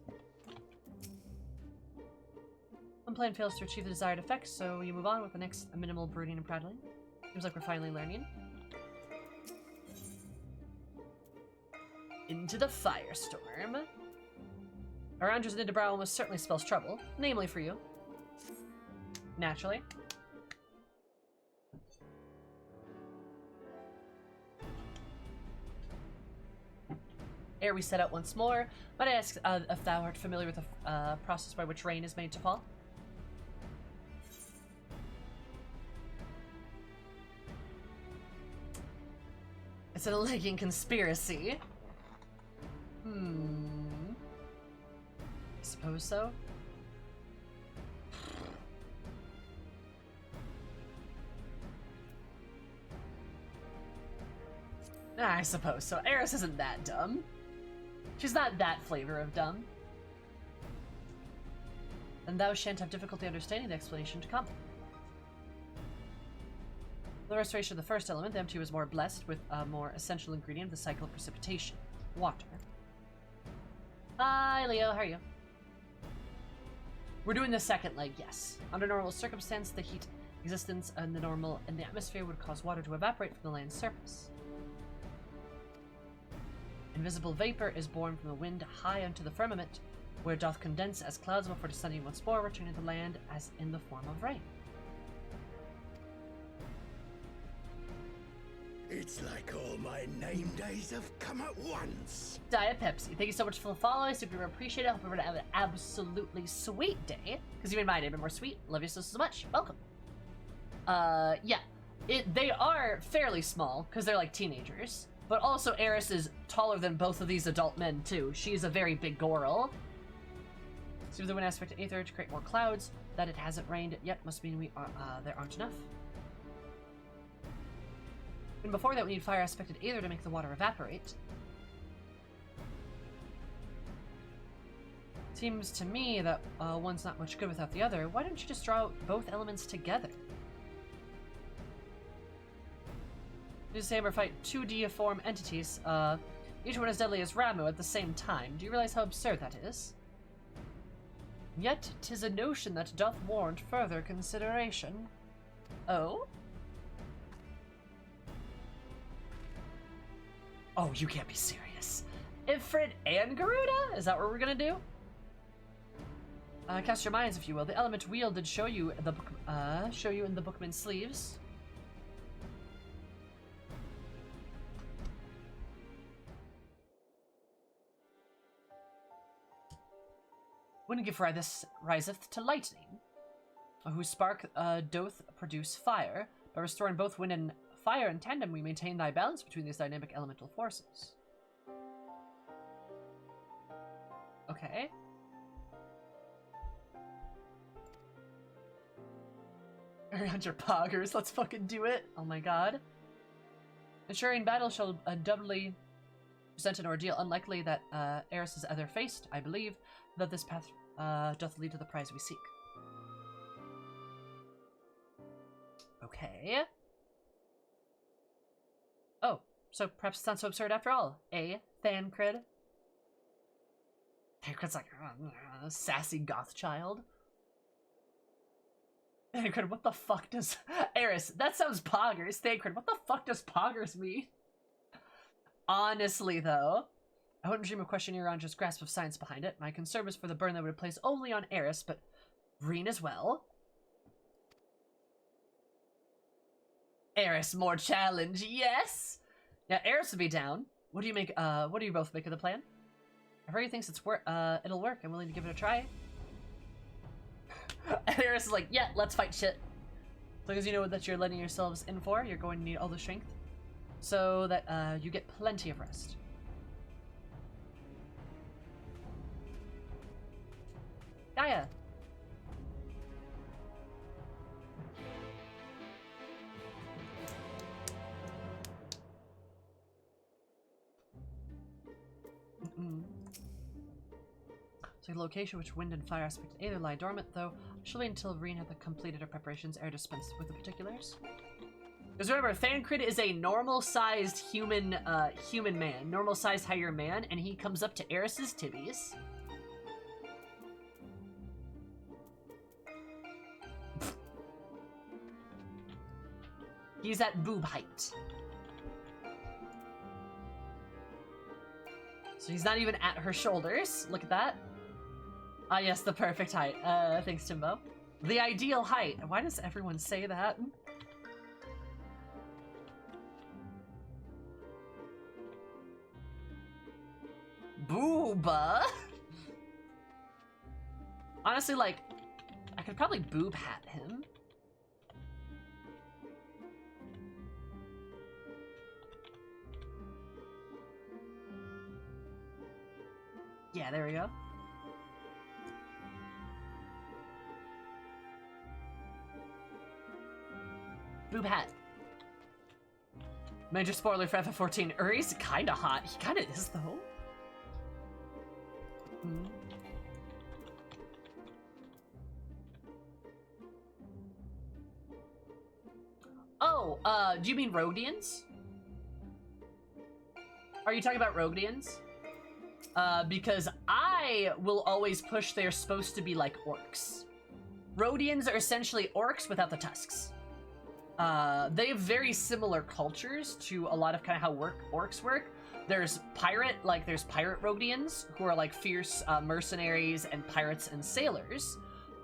Speaker 1: One plan fails to achieve the desired effect, so you move on with the next minimal brooding and prattling. Seems like we're finally learning. Into the firestorm. Arandras and Indabrow almost certainly spells trouble, namely for you. Naturally. Ere we set out once more, might I ask if thou art familiar with the process by which rain is made to fall? It's a legging conspiracy. I suppose so. I suppose so. Eris isn't that dumb. She's not that flavor of dumb. And thou shan't have difficulty understanding the explanation to come. The restoration of the first element, the MT was more blessed with a more essential ingredient of the cycle of precipitation. Water. Hi, Leo. How are you? We're doing the second leg, yes. Under normal circumstance, the heat existence in the atmosphere would cause water to evaporate from the land's surface. Invisible vapor is born from the wind high unto the firmament, where it doth condense as clouds before descending once more, returning to the land as in the form of rain.
Speaker 2: It's like all my name days have come at once.
Speaker 1: Diet Pepsi, thank you so much for the follow. I super appreciate it. I hope everyone have an absolutely sweet day. Because you made my day a bit more sweet. Love you so much. Welcome. Yeah. They are fairly small, because they're like teenagers. But also Eris is taller than both of these adult men, too. She's a very big girl. See if the wind aspect of Aether to create more clouds. That it hasn't rained yet must mean there aren't enough. And before that, we need fire aspected Aether to make the water evaporate. Seems to me that one's not much good without the other. Why don't you just draw both elements together? You say or fight two deiform entities, each one as deadly as Ramu at the same time. Do you realize how absurd that is? Yet 'tis a notion that doth warrant further consideration. Oh? Oh, you can't be serious. Ifrit and Garuda? Is that what we're gonna do? Cast your minds, if you will. The element wheel did show you the book, in the bookman's sleeves. Wind give riseth to lightning, whose spark doth produce fire. By restoring both wind and fire in tandem, we maintain thy balance between these dynamic elemental forces. Okay. Around your poggers, let's fucking do it. Oh my god. Ensuring battle shall doubly present an ordeal unlikely that Eris has ever faced. I believe that this path doth lead to the prize we seek. Okay. Oh, so perhaps it's not so absurd after all. Thancred? Thancred's like a sassy goth child. Thancred, what the fuck does... Eris, that sounds poggers. Thancred, what the fuck does poggers mean? Honestly, though, I wouldn't dream of questioning Irandra's grasp of science behind it. My concern was for the burn that would place only on Eris, but Reen as well. Eris, more challenge, yes! Yeah, Eris would be down. What do you make, what do you both make of the plan? If Ray thinks it'll work, I'm willing to give it a try. And Eris is like, yeah, let's fight shit. As long as you know what you're letting yourselves in for, you're going to need all the strength. So that, you get plenty of rest. Gaia! So the location which wind and fire aspect either lie dormant, though she'll wait until Reen had completed her preparations ere dispensed with the particulars. Because remember, Thancred is a normal-sized human man, normal-sized higher man, and he comes up to Eris's tibbies. He's at boob height. So he's not even at her shoulders. Look at that. Ah, yes, the perfect height. Thanks, Timbo. The ideal height. Why does everyone say that? Booba? Honestly, like, I could probably boob hat him. Yeah, there we go. Boob hat. Major spoiler for FF14. Uri's kinda hot. He kinda is, though. Hmm. Oh, do you mean Rhodians? Are you talking about Rhodians? Because I will always push they're supposed to be like orcs. Rhodians are essentially orcs without the tusks. They have very similar cultures to a lot of kind of how orcs work. There's pirate Rhodians, who are like fierce mercenaries and pirates and sailors,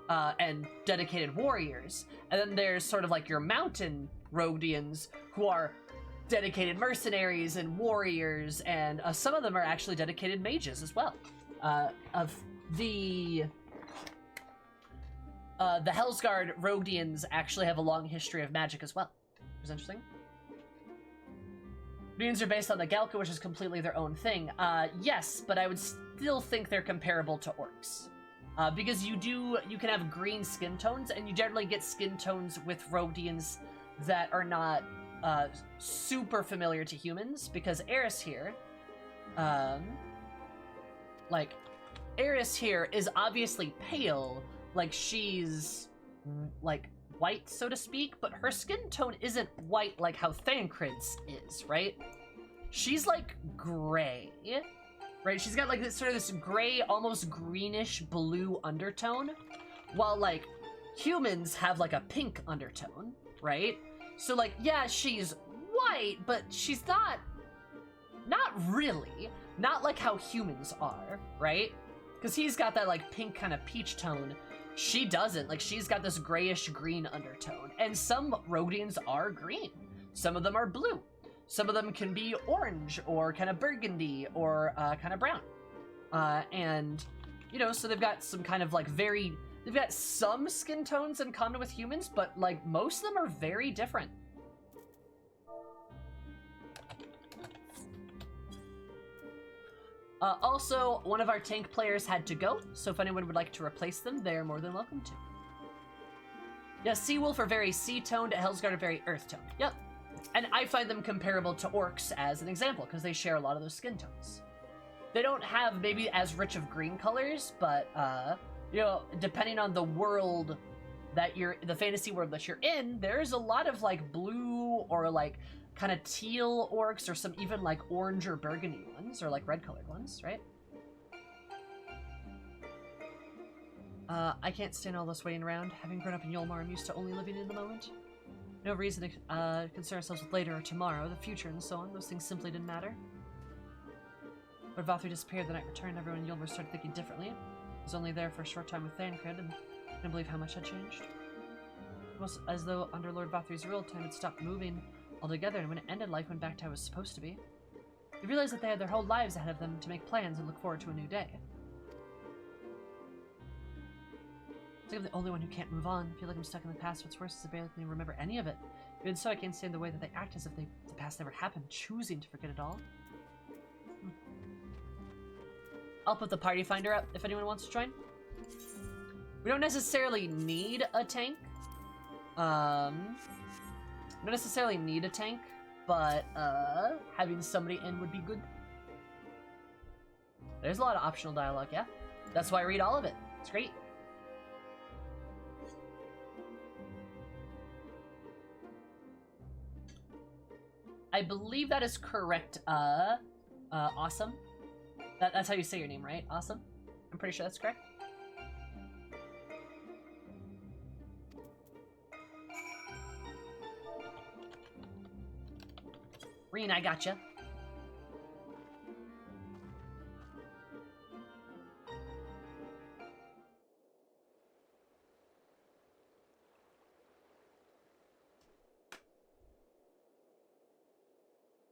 Speaker 1: and dedicated warriors. And then there's sort of like your mountain Rhodians, who are dedicated mercenaries and warriors, and some of them are actually dedicated mages as well. The Hellsguard Rhodians actually have a long history of magic as well. Which is interesting. Rhodians are based on the Galka, which is completely their own thing. Yes, but I would still think they're comparable to orcs. Because you can have green skin tones, and you generally get skin tones with Rhodians that are not super familiar to humans, because Eris here, Eris here is obviously pale, like she's like white, so to speak, but her skin tone isn't white like how Thancred's is, right? She's like gray, right? She's got like this sort of this gray, almost greenish blue undertone, while like humans have like a pink undertone, right? So like, yeah, she's white, but she's not really, not like how humans are, right? Because he's got that like pink kind of peach tone. She doesn't. Like, she's got this grayish green undertone. And some Rhodians are green. Some of them are blue. Some of them can be orange or kind of burgundy or kind of brown. And, you know, so they've got some kind of like they've got some skin tones in common with humans, but like most of them are very different. Also, one of our tank players had to go, so if anyone would like to replace them, they're more than welcome to. Yeah, Seawolf are very sea-toned, Hellsguard are very earth-toned. Yep. And I find them comparable to orcs as an example, because they share a lot of those skin tones. They don't have maybe as rich of green colors, but, you know, depending on the world that the fantasy world that you're in, there's a lot of, like, blue or, like, kind of teal orcs, or some even like orange or burgundy ones, or like red colored ones, right? I can't stand all this waiting around. Having grown up in Yolmar, I'm used to only living in the moment. No reason to concern ourselves with later or tomorrow, the future and so on. Those things simply didn't matter. Lord Valthree disappeared the night returned. Everyone in Yolmar started thinking differently. I was only there for a short time with Thancred, and I couldn't believe how much had changed. Almost as though under Lord Valthree's rule, time had stopped moving altogether, and when it ended, life went back to how it was supposed to be. They realized that they had their whole lives ahead of them to make plans and look forward to a new day. It's like I'm the only one who can't move on. I feel like I'm stuck in the past. What's worse is I barely can remember any of it. Even so, I can't stand the way that they act as if the past never happened, choosing to forget it all. I'll put the party finder up if anyone wants to join. We don't necessarily need a tank. Don't necessarily need a tank, but having somebody in would be good. There's a lot of optional dialogue, yeah? That's why I read all of it. It's great. I believe that is correct, Awesome. That's how you say your name, right? Awesome? I'm pretty sure that's correct. Reen, I gotcha.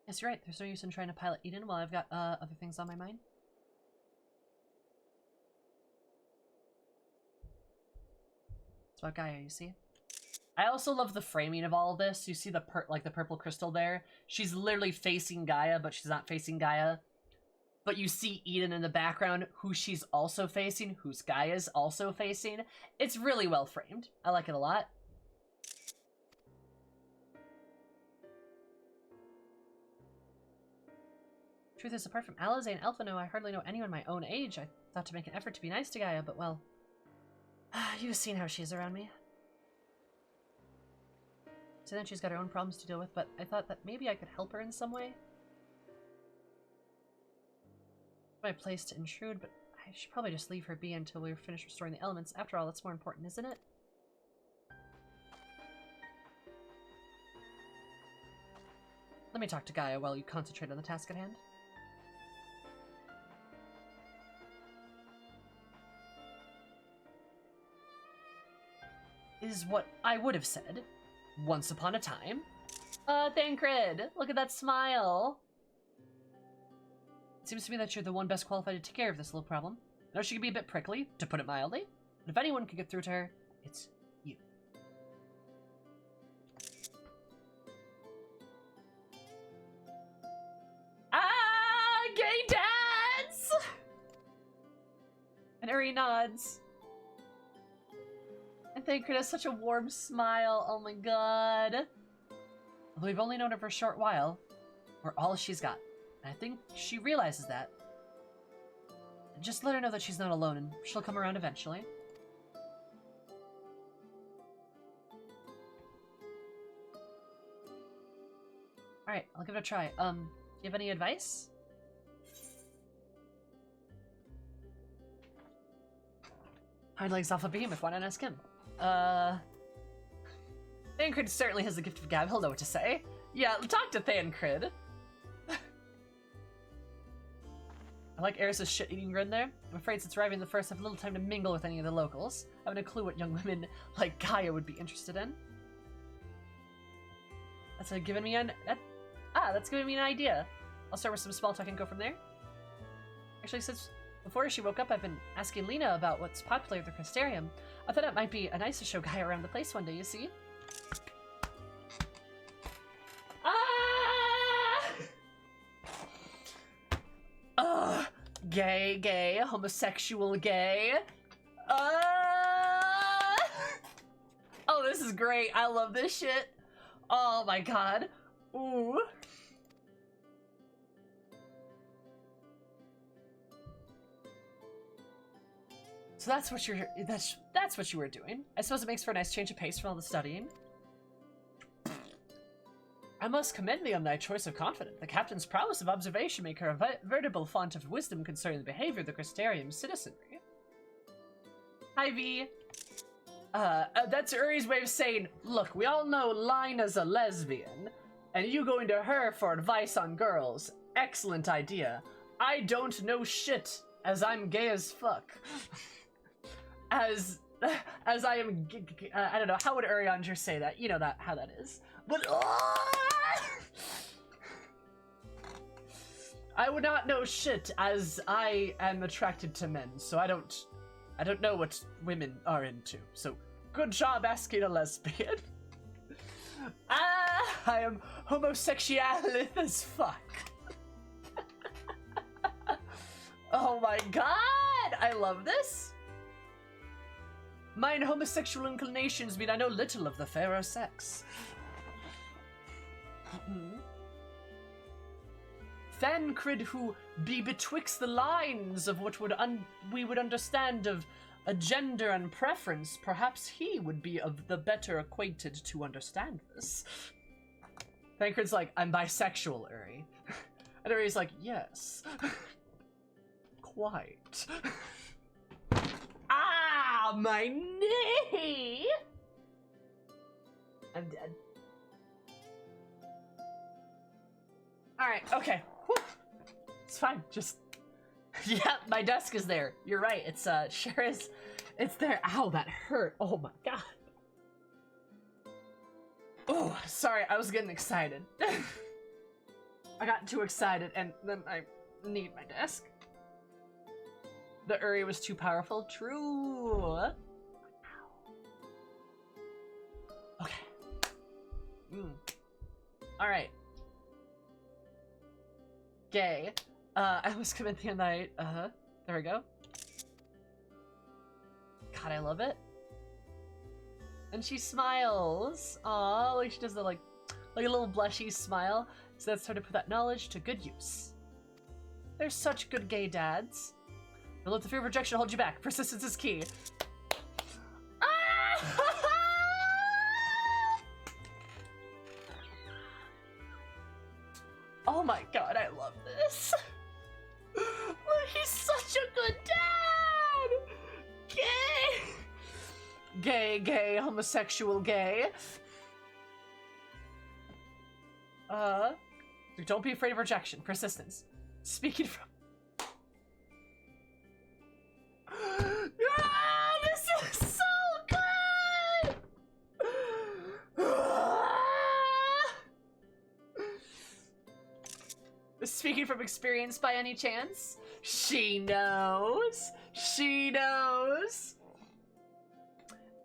Speaker 1: Yes, you're right. There's no use in trying to pilot Eden while I've got other things on my mind. It's about Gaia, you see. I also love the framing of all of this. You see the the purple crystal there? She's literally facing Gaia, but she's not facing Gaia. But you see Eden in the background, who she's also facing, whose Gaia's also facing. It's really well framed. I like it a lot. Truth is, apart from Alize and Alphino, I hardly know anyone my own age. I thought to make an effort to be nice to Gaia, but well... You've seen how she is around me. So then she's got her own problems to deal with, but I thought that maybe I could help her in some way. My place to intrude, but I should probably just leave her be until we're finished restoring the elements. After all, that's more important, isn't it? Let me talk to Gaia while you concentrate on the task at hand. Is what I would have said once upon a time. Thancred, look at that smile. It seems to me that you're the one best qualified to take care of this little problem. I know she can be a bit prickly, to put it mildly, but if anyone can get through to her, it's you. Ah, gay dads! And Uri nods. And Thancred has such a warm smile, oh my god. Although we've only known her for a short while, we're all she's got. And I think she realizes that. Just let her know that she's not alone and she'll come around eventually. Alright, I'll give it a try. Do you have any advice? Hind legs off a behemoth, why not ask him? Thancred certainly has the gift of gab, he'll know what to say. Yeah, talk to Thancred. I like Eris's shit-eating grin there. I'm afraid since arriving the first, I have little time to mingle with any of the locals. I haven't a clue what young women like Gaia would be interested in. That's giving me an... that's giving me an idea. I'll start with some small talk and go from there. Actually, since before she woke up, I've been asking Lena about what's popular at the Crystarium. I thought it might be nice to show Gaia around the place one day, you see? Gay, homosexual gay. Oh, this is great. I love this shit. Oh my god. Ooh. So that's what you were doing. I suppose it makes for a nice change of pace from all the studying. I must commend thee on thy choice of confidant. The captain's prowess of observation make her a veritable font of wisdom concerning the behavior of the Crystarium citizenry. Hi, V. That's Uri's way of saying, look, we all know Lina's a lesbian, and you going to her for advice on girls. Excellent idea. I don't know shit, as I'm gay as fuck. as I am, I don't know, how would Urianger say that? You know how that is. But, I would not know shit, as I am attracted to men, so I don't know what women are into. So, good job asking a lesbian. I am homosexualist as fuck. Oh my god, I love this. Mine homosexual inclinations mean I know little of the fairer sex. Thancred, who be betwixt the lines of what we would understand of a gender and preference, perhaps he would be of the better acquainted to understand this. Thancred's like, I'm bisexual, Uri. And Uri's like, yes. Quite. Ah, my knee! I'm dead. Alright, okay. Whew. It's fine, just... Yeah, my desk is there. You're right, it's, Shara's... It's there. Ow, that hurt. Oh my god. Oh, sorry, I was getting excited. I got too excited, and then I need my desk. The Uri was too powerful. True. Okay. Alright. Gay. I was coming the other night. There we go. God, I love it. And she smiles. Aw, like she does the like a little blushy smile. So that's time to put that knowledge to good use. They're such good gay dads. Don't let the fear of rejection hold you back. Persistence is key. Ah! Oh my god, I love this. Look, he's such a good dad. Gay. Gay, gay, homosexual, gay. Don't be afraid of rejection. Persistence. Speaking from... Ah, this is so good! Speaking from experience by any chance? She knows.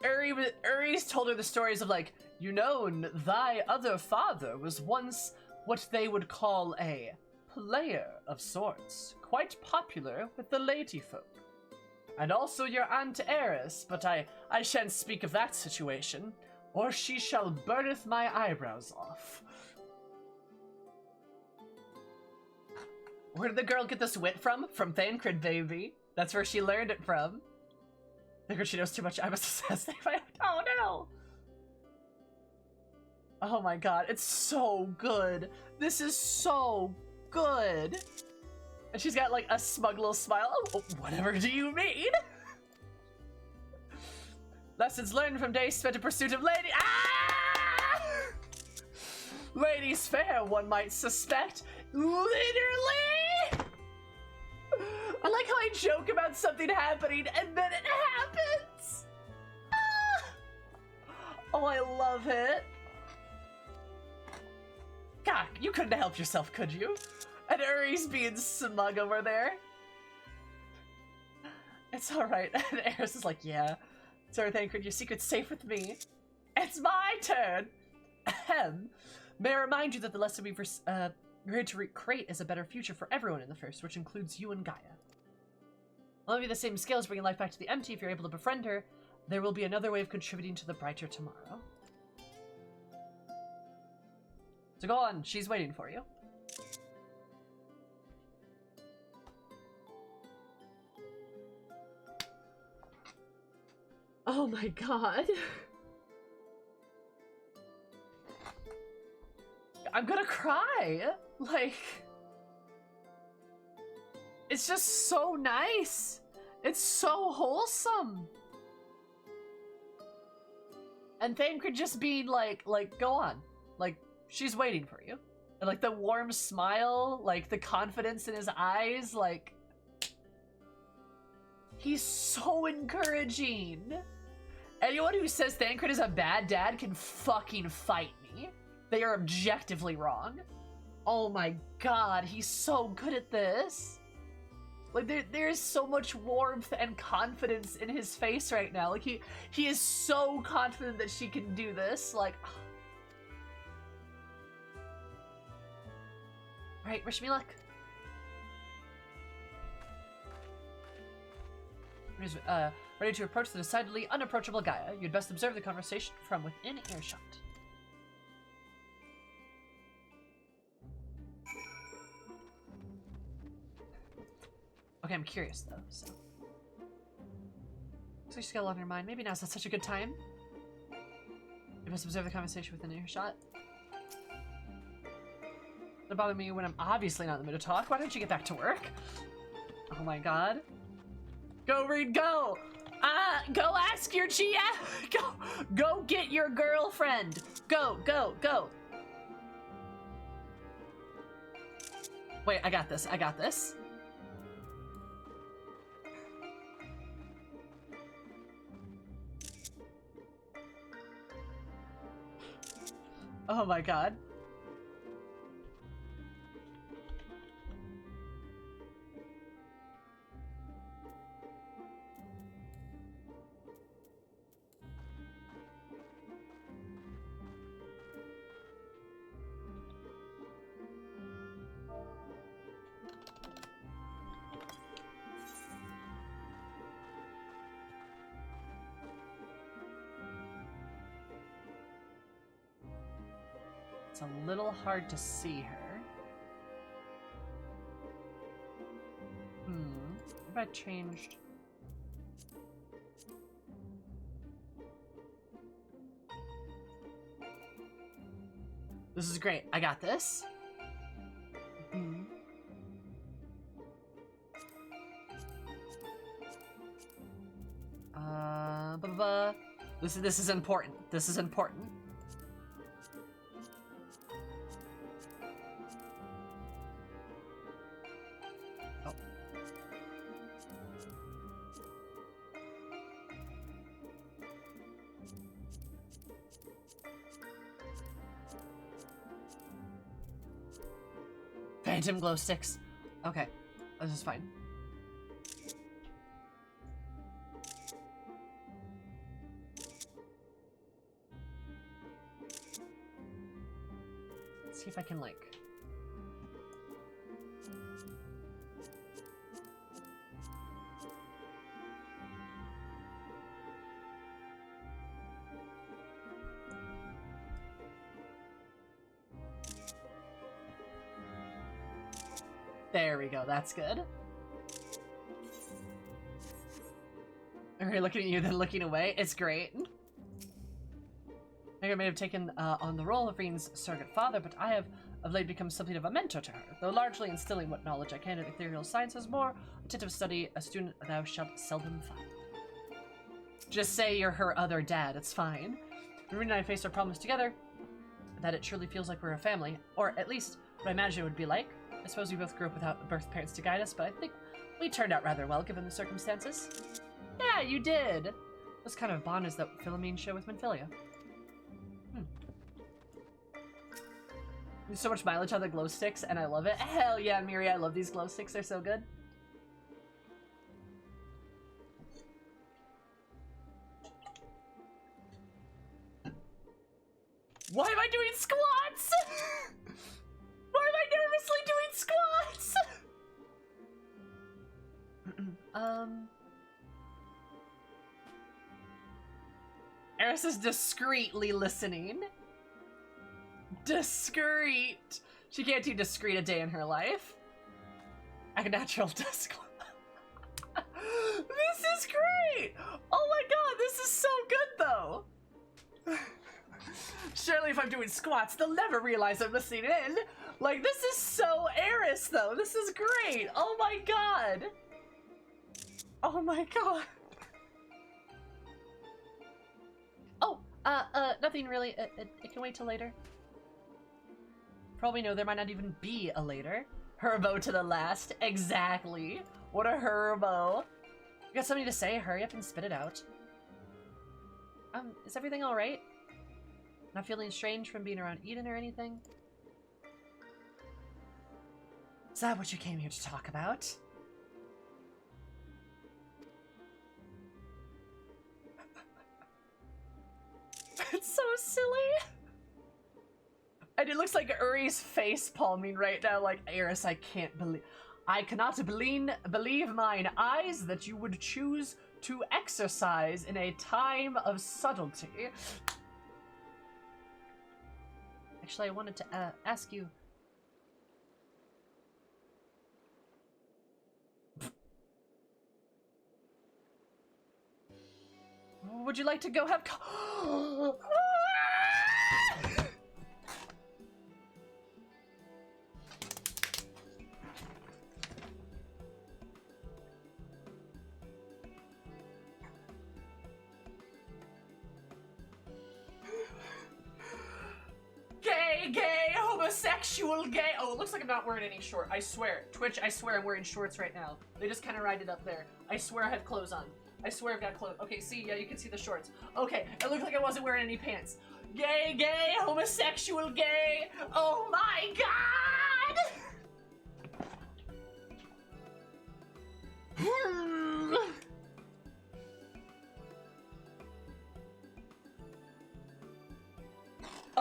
Speaker 1: Uri's told her the stories of like, you know, thy other father was once what they would call a player of sorts, quite popular with the lady folk. And also your Aunt Eris, but I shan't speak of that situation, or she shall burneth my eyebrows off. Where did the girl get this wit from? From Thancred, baby. That's where she learned it from. Thancred, she knows too much. I must assassinate my... Oh no! Oh my god, it's so good. This is so good. And she's got like a smug little smile. Oh, whatever do you mean? Lessons learned from days spent in pursuit of lady. Ah! Ladies fair, one might suspect. Literally. I like how I joke about something happening and then it happens. Ah! Oh, I love it. God, you couldn't help yourself, could you? And Uri's being smug over there. It's alright. And Eris is like, yeah. Sorry, Thancred, your secret's safe with me. It's my turn! Ahem. May I remind you that the lesson we've agreed to create is a better future for everyone in the first, which includes you and Gaia. While maybe the same skills bringing life back to the empty if you're able to befriend her, there will be another way of contributing to the brighter tomorrow. So go on, she's waiting for you. Oh my god. I'm gonna cry. Like, it's just so nice. It's so wholesome. And Thancred just being like, go on. Like, she's waiting for you. And like the warm smile, like the confidence in his eyes, like, he's so encouraging. Anyone who says Thancred is a bad dad can fucking fight me. They are objectively wrong. Oh my god, he's so good at this. Like, there is so much warmth and confidence in his face right now. Like, he is so confident that she can do this. Like, alright, wish me luck. Ready to approach the decidedly unapproachable Gaia. You'd best observe the conversation from within earshot. Okay, I'm curious though, so. Looks like she's got a lot on her mind. Maybe now's not such a good time. You must observe the conversation within earshot. Don't bother me when I'm obviously not in the mood to talk. Why don't you get back to work? Oh my god. Go, Reed, go! Go ask your GF! Go get your girlfriend! Go, go, go! Wait, I got this. I got this. Oh my god. It's a little hard to see her. If I changed... This is great. I got this. This is important. This is important. Oh. Phantom glow sticks. Okay, this is fine. Let's see if I can, like... There we go, that's good. Okay, looking at you, then looking away. It's great. I may have taken on the role of Reen's surrogate father, but I have of late become something of a mentor to her, though largely instilling what knowledge I can in ethereal sciences. More attentive study, a student thou shalt seldom find. Just say you're her other dad, it's fine. When Reen and I face our problems together, that it truly feels like we're a family, or at least what I imagine it would be like. I suppose we both grew up without birth parents to guide us, but I think we turned out rather well given the circumstances. Yeah, you did! This kind of bond is that Philomene show with Minfilia. There's so much mileage on the glow sticks, and I love it. Hell yeah, Miri, I love these glow sticks. They're so good. Why am I doing squats? Why am I nervously doing squats? Eris is discreetly listening. Discreet. She can't do discreet a day in her life. A natural dusk. This is great. Oh my god, this is so good though. Surely if I'm doing squats, they'll never realize I'm listening in. Like, this is so Eris though. This is great. Oh my god. Oh my god. Oh, nothing really. It can wait till later. Probably know there might not even be a later. Herbo to the last. Exactly. What a herbo. You got something to say? Hurry up and spit it out. Is everything alright? Not feeling strange from being around Eden or anything? Is that what you came here to talk about? It's so silly. And it looks like Uri's face palming right now, like, Eris, I cannot believe mine eyes that you would choose to exercise in a time of subtlety. Actually, I wanted to ask you. Would you like to go have gay, oh Homosexual gay. Oh, it looks like I'm not wearing any shorts. I swear. Twitch, I swear I'm wearing shorts right now. They just kind of ride it up there. I swear I have clothes on. I swear I've got clothes. Okay, see, yeah, you can see the shorts. Okay, it looked like I wasn't wearing any pants. Gay, gay, homosexual gay. Oh my god!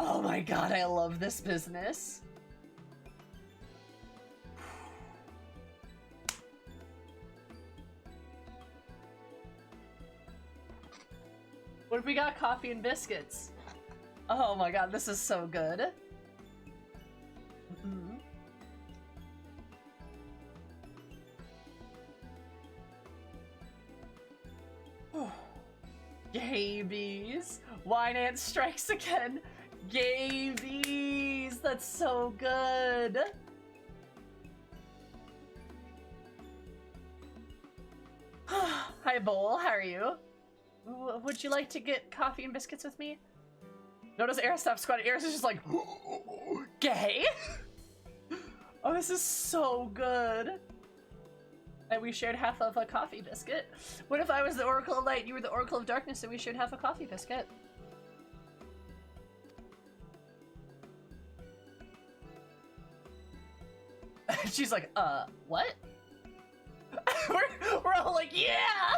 Speaker 1: Oh my god, I love this business. What if we got coffee and biscuits? Oh my god, this is so good. Gay bees. Wine Ant strikes again. Gay bees. That's so good. Hi, Bowl. How are you? Would you like to get coffee and biscuits with me? Notice Air stops squatting. Air's just like, gay? Oh, this is so good. And we shared half of a coffee biscuit. What if I was the Oracle of Light, you were the Oracle of Darkness, and we shared half a coffee biscuit? She's like, what? we're all like, yeah!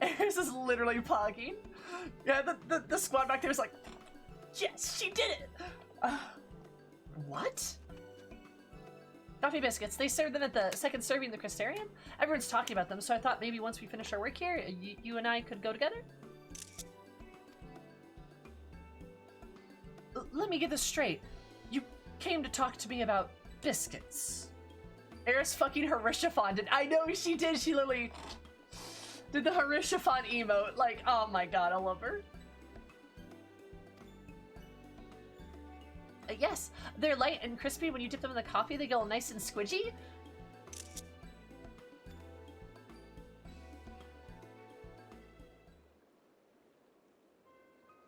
Speaker 1: Ares is literally pogging. Yeah, the squad back there is like, yes, she did it! What? Coffee biscuits. They serve them at the second serving in the Crystarium. Everyone's talking about them, so I thought maybe once we finish our work here, you and I could go together? Let me get this straight. You came to talk to me about biscuits. Eris fucking Harishafon. I know she did. She literally did the Harishafon emote. Like, oh my god, I love her. Yes, they're light and crispy. When you dip them in the coffee, they go nice and squidgy.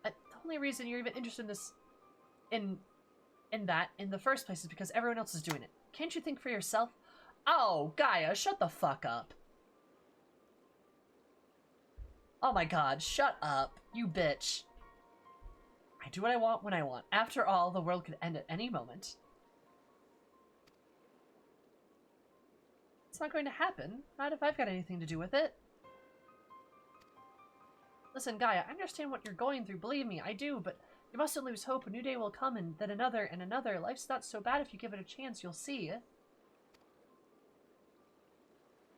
Speaker 1: The only reason you're even interested in this, in the first place is because everyone else is doing it. Can't you think for yourself? Oh, Gaia, shut the fuck up. Oh my god, shut up, you bitch. I do what I want when I want. After all, the world could end at any moment. It's not going to happen. Not if I've got anything to do with it. Listen, Gaia, I understand what you're going through. Believe me, I do, but you mustn't lose hope. A new day will come, and then another and another. Life's not so bad if you give it a chance. You'll see.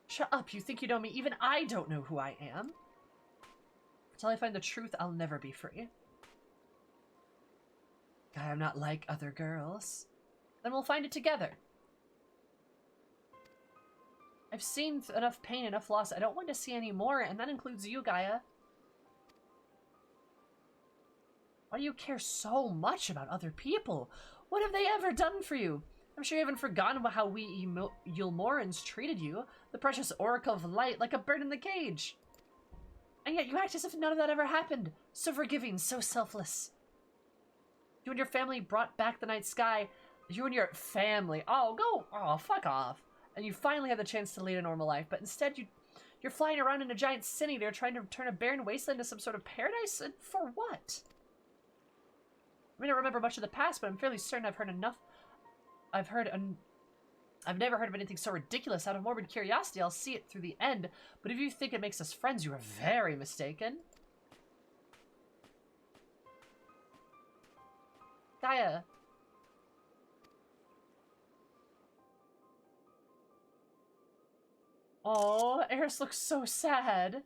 Speaker 1: Shut up. You think you know me. Even I don't know who I am. Until I find the truth, I'll never be free. I'm not like other girls. Then we'll find it together. I've seen enough pain, enough loss. I don't want to see any more, and that includes you, Gaia. Why do you care so much about other people? What have they ever done for you? I'm sure you haven't forgotten how we Yulmorans treated you. The precious Oracle of Light, like a bird in the cage. And yet you act as if none of that ever happened. So forgiving, so selfless. You and your family brought back the night sky. You and your family. Oh, fuck off. And you finally had the chance to lead a normal life, but instead you're flying around in a giant sin eater trying to turn a barren wasteland into some sort of paradise? And for what? I may not remember much of the past, but I'm fairly certain I've heard enough. I've never heard of anything so ridiculous. Out of morbid curiosity, I'll see it through the end. But if you think it makes us friends, you are very mistaken. Gaia. Oh, Eris looks so sad.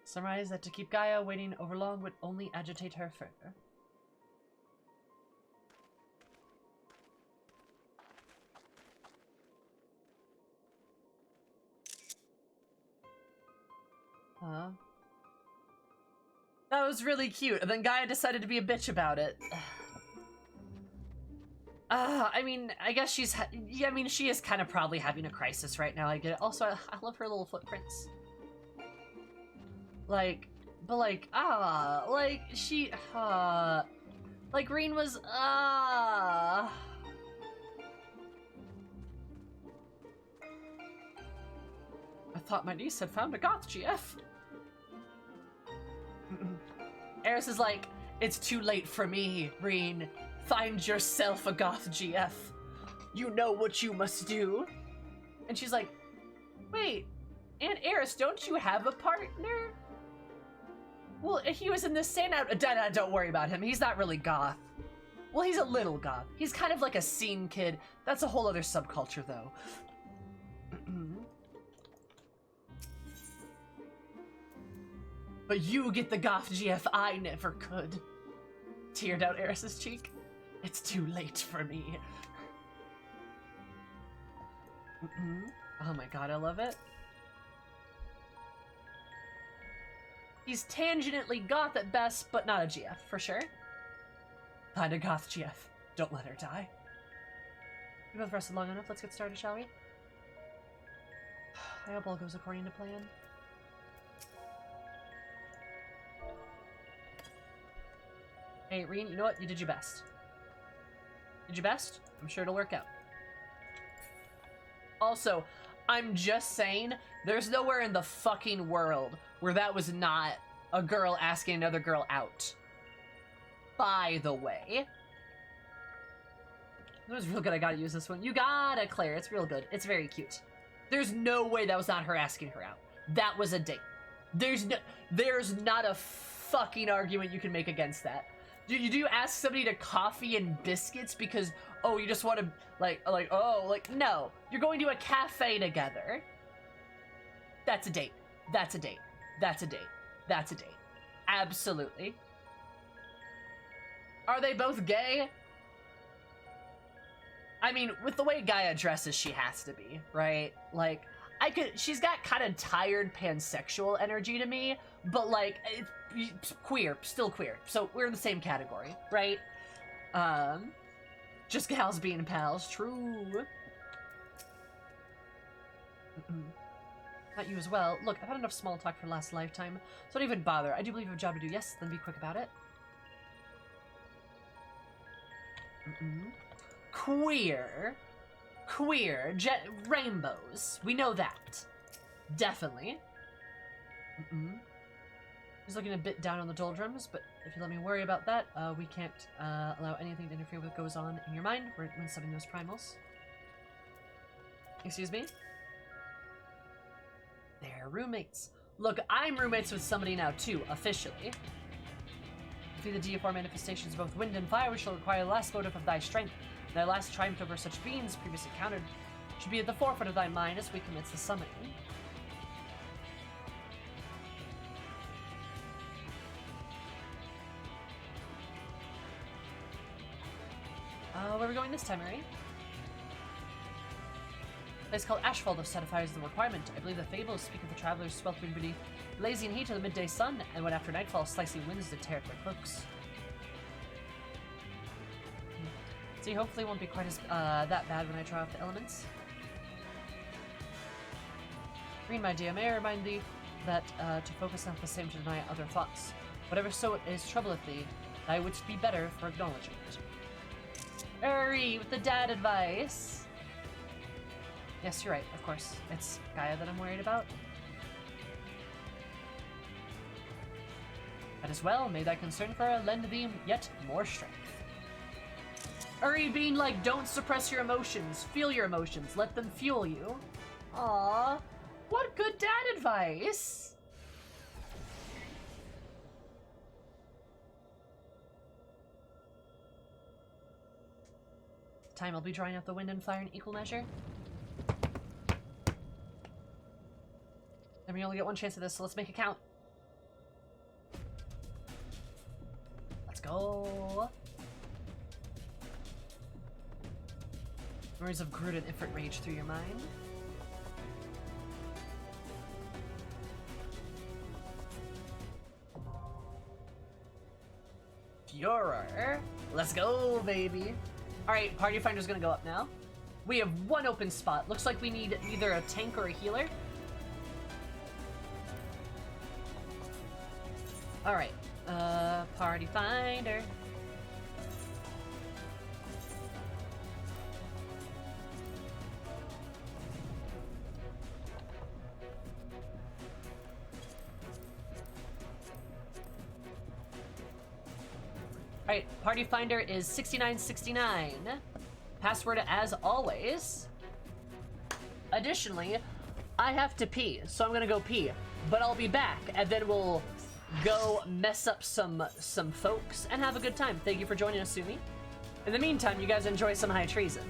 Speaker 1: Summarize that to keep Gaia waiting overlong would only agitate her further. Huh? That was really cute, and then Gaia decided to be a bitch about it. I mean, I guess she is kind of probably having a crisis right now, I get it. Also, I love her little footprints. Like, But like, like she, like Reen was, I thought my niece had found a goth GF. Eris is like, it's too late for me, Reen. Find yourself a goth GF. You know what you must do. And she's like, wait, Aunt Eris, don't you have a partner? Well, he was in this standout. Don't worry about him. He's not really goth. Well, he's a little goth. He's kind of like a scene kid. That's a whole other subculture, though. But you get the goth GF I never could. Teared out Eris's cheek. It's too late for me. Oh my god, I love it. He's tangentially goth at best, but not a GF, for sure. Find a goth GF. Don't let her die. We both rested long enough. Let's get started, shall we? I hope all goes according to plan. Hey, Reen, you know what? You did your best. Did your best? I'm sure it'll work out. Also, I'm just saying, there's nowhere in the fucking world where that was not a girl asking another girl out. By the way. That was real good. I gotta use this one. You gotta, Claire. It's real good. It's very cute. There's no way that was not her asking her out. That was a date. There's not a fucking argument you can make against that. Do you ask somebody to coffee and biscuits because, oh, you just want to, no. You're going to a cafe together. That's a date. That's a date. That's a date. That's a date. Absolutely. Are they both gay? I mean, with the way Gaia dresses, she has to be, right? Like, she's got kind of tired pansexual energy to me, but like, it's queer, still queer. So we're in the same category, right? Just gals being pals, true. Not you as well. Look, I've had enough small talk for last lifetime, so don't even bother. I do believe you have a job to do. Yes, then be quick about it. Queer, rainbows. We know that. Definitely. He's looking a bit down on the doldrums, but if you let me worry about that, we can't allow anything to interfere with what goes on in your mind when summoning those primals. Excuse me? They're roommates. Look, I'm roommates with somebody now too, officially. Through the DFR manifestations of both wind and fire, we shall require the last motive of thy strength. Thy last triumph over such beings previously encountered should be at the forefront of thy mind as we commence the summoning. Where are we going this time, Mary? A place called Ashfall satisfies the requirement. I believe the fables speak of the travelers sweltering beneath blazing heat of the midday sun, and when after nightfall slicing winds did tear at their cloaks. See, hopefully it won't be quite as that bad when I draw off the elements. Green, my dear, may I remind thee that to focus not the same to deny other thoughts. Whatever so it is troubleth thee, thy wouldst be better for acknowledging it. Uri, with the dad advice. Yes, you're right, of course. It's Gaia that I'm worried about. That as well, may thy concern for her lend thee yet more strength. Uri being like, don't suppress your emotions. Feel your emotions. Let them fuel you. Aww. What good dad advice. Time I'll be drawing out the wind and fire in equal measure. And we only get one chance at this, so let's make it count. Let's go. Memories of Groot and Ifrit rage through your mind. Furor. Let's go, baby. Alright, Party Finder's gonna go up now. We have one open spot. Looks like we need either a tank or a healer. Alright. Party finder. Alright, party finder is 6969. Password as always. Additionally, I have to pee, so I'm gonna go pee. But I'll be back, and then we'll go mess up some folks and have a good time. Thank you for joining us, Sumi. In the meantime, you guys enjoy some high treason.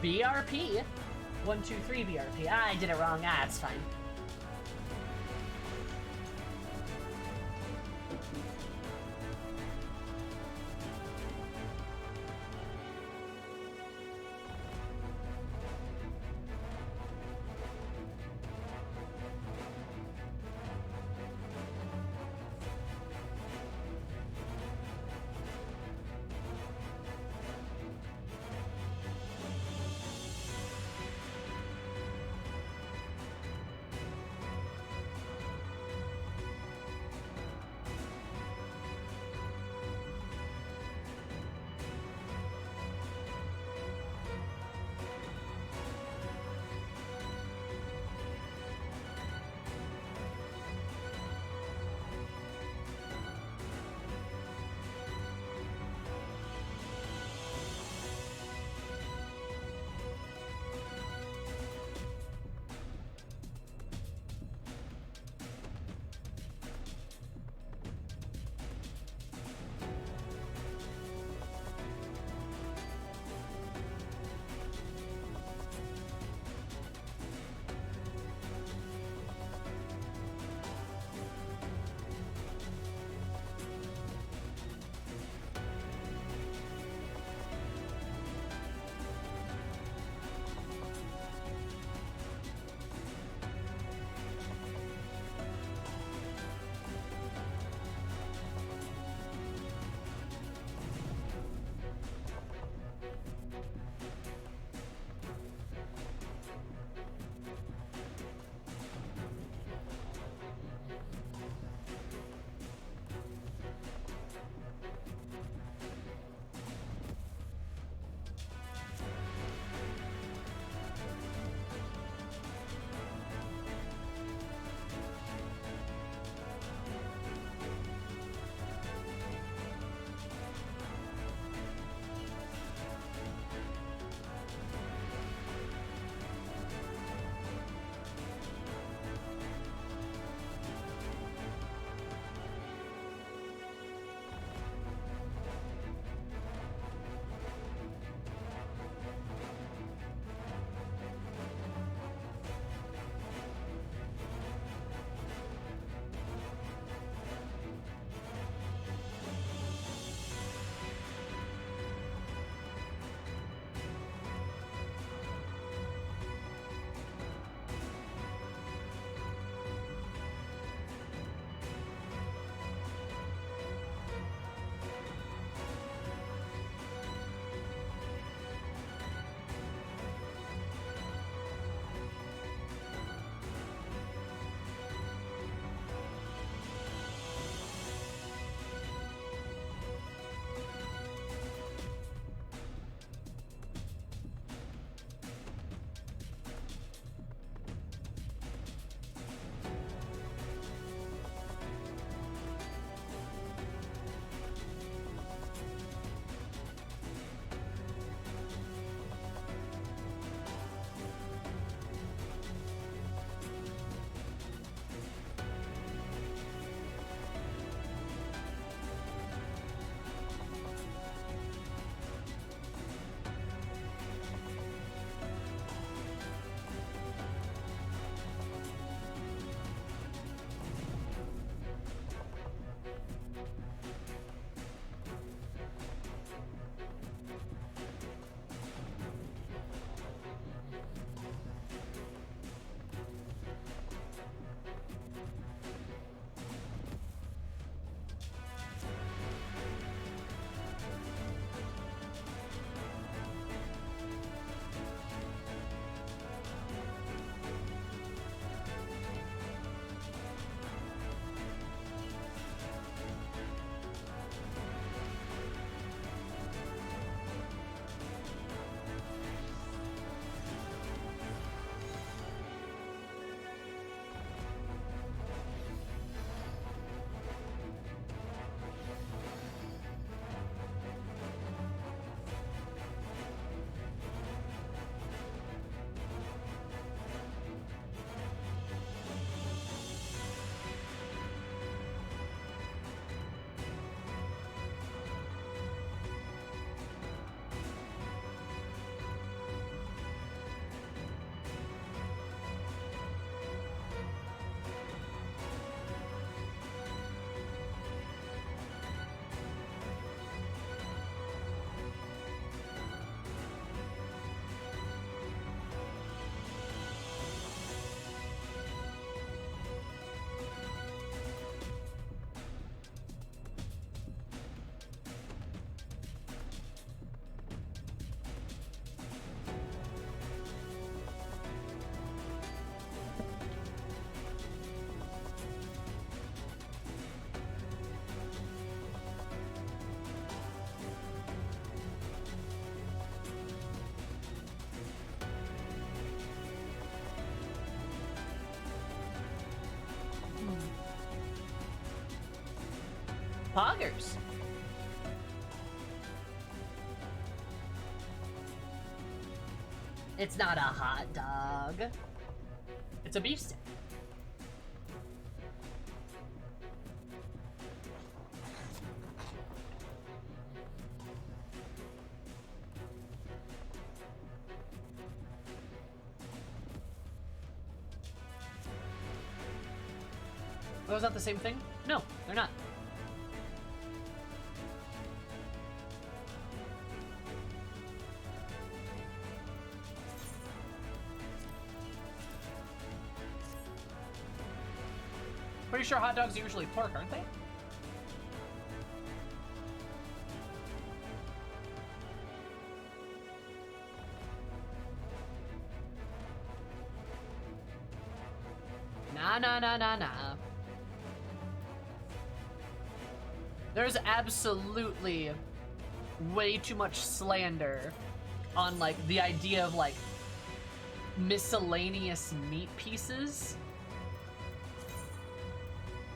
Speaker 1: BRP. 123 BRP. I did it wrong. Ah, it's fine. Poggers. It's not a hot dog. It's a beef stick. Those not the same thing? No, they're not. Pretty sure hot dogs are usually pork, aren't they? Nah. There's absolutely way too much slander on, like, the idea of, like, miscellaneous meat pieces.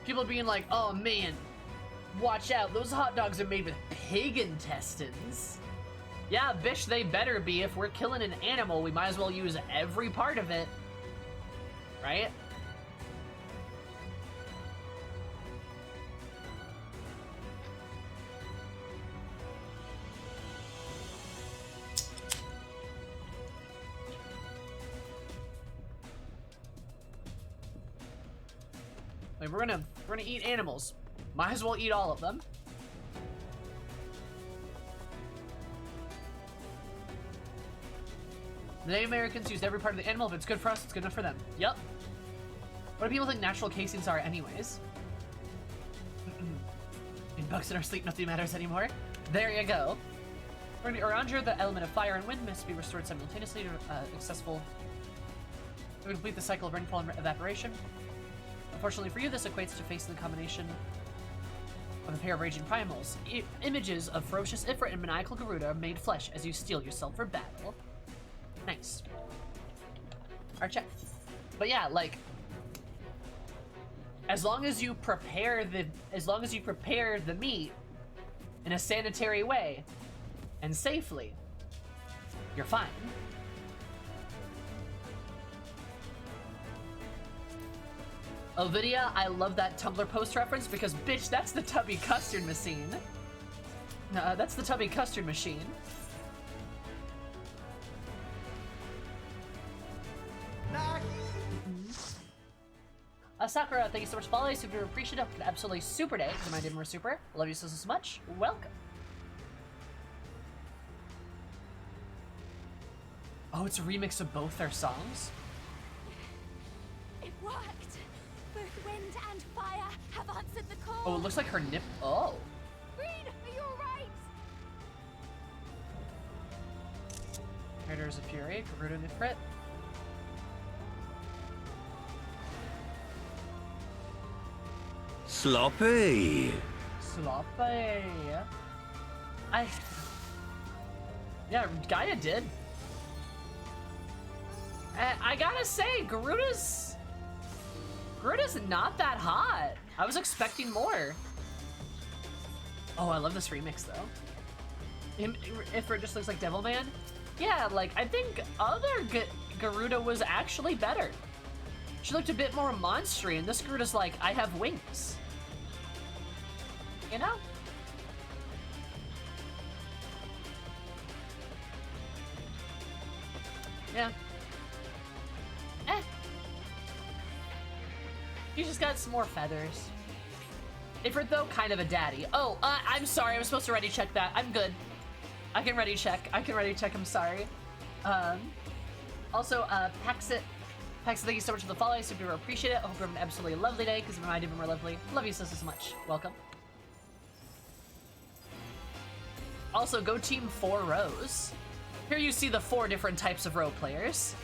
Speaker 1: People being like, oh man, watch out, those hot dogs are made with pig intestines. Yeah, bitch, they better be. If we're killing an animal, we might as well use every part of it. Right? Like, we're gonna eat animals. Might as well eat all of them. The Native Americans used every part of the animal. If it's good for us, it's good enough for them. Yep. What do people think natural casings are anyways? In bugs in our sleep, nothing matters anymore. There you go. We're gonna be around here. The element of fire and wind must be restored simultaneously to accessible. We're gonna complete the cycle of rainfall and evaporation. Unfortunately for you, this equates to facing the combination of a pair of raging primals. Images of ferocious Ifrit and maniacal Garuda made flesh as you steel yourself for battle. Nice. Alright, check. But yeah, like, as long as you prepare the meat in a sanitary way and safely, you're fine. Ovidia, I love that Tumblr post reference because, bitch, that's the Tubby Custard Machine. That's the Tubby Custard Machine. Sakura, thank you so much for following. Super appreciative. Absolutely super day. Because my Dimmer Super. Love you so much. Welcome. Oh, it's a remix of both their songs?
Speaker 4: It worked. Both wind and fire have answered the call.
Speaker 1: Oh, it looks like her nip. Oh.
Speaker 4: Reed, are you alright?
Speaker 1: Raiders of Fury, Garuda Nifrit.
Speaker 2: Sloppy.
Speaker 1: Sloppy. Yeah, Gaia did. I gotta say, Garuda's not that hot. I was expecting more. Oh, I love this remix though. If it just looks like Devilman, yeah, like I think other Garuda was actually better. She looked a bit more monstery, and this Garuda's like, I have wings. You know? Yeah. You just got some more feathers. Ifrit, though, kind of a daddy. Oh, I'm sorry. I was supposed to ready check that. I'm good. I can ready check. I'm sorry. Also, Paxit, thank you so much for the follow. I super appreciate it. I hope you have an absolutely lovely day, because it reminded me more lovely. Love you so much. Welcome. Also, go team 4 rows. Here you see the 4 different types of row players.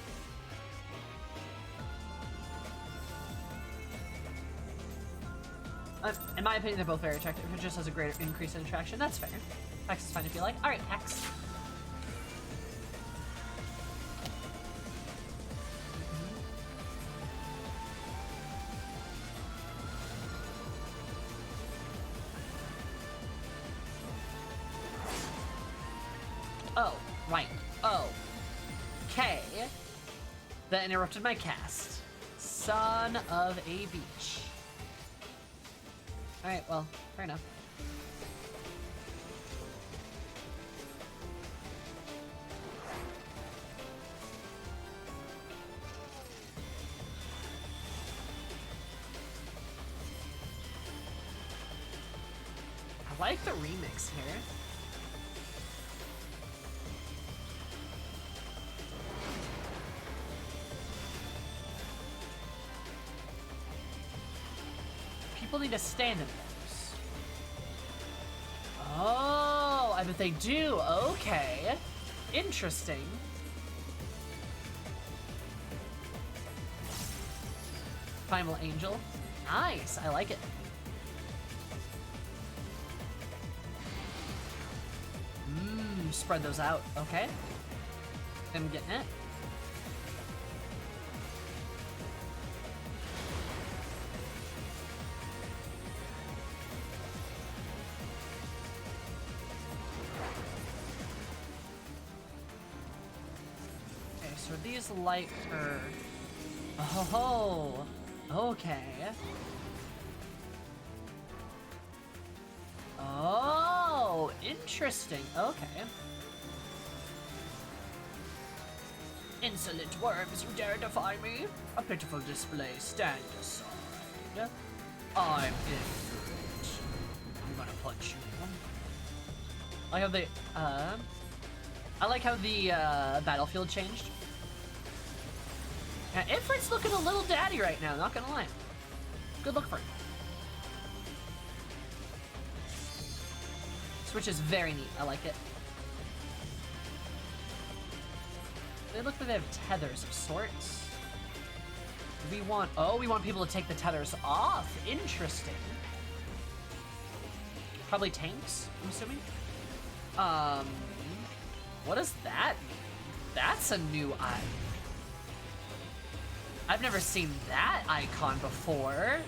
Speaker 1: In my opinion, they're both very attractive. If it just has a greater increase in attraction, that's fair. Pax is fine if you like. Alright, Pax. Oh, right. Oh. Okay. That interrupted my cast. Son of a beach. Alright, well, fair enough. I like the remix here. People need to stand in those. Oh, I bet they do. Okay. Interesting. Primal Angel. Nice. I like it. Spread those out. Okay. I'm getting it. Okay, so are these lighter? Oh, okay. Oh, interesting. Okay. Insolent worms, you dare defy me? A pitiful display, stand aside. I'm indifferent. I'm gonna punch you. I like how I like how the battlefield changed. Yeah, Ifrit's looking a little daddy right now, not gonna lie. Good look for him. Switch is very neat, I like it. They look like they have tethers of sorts. We want people to take the tethers off. Interesting. Probably tanks, I'm assuming. What does that mean? That's a new eye. I've never seen that icon before.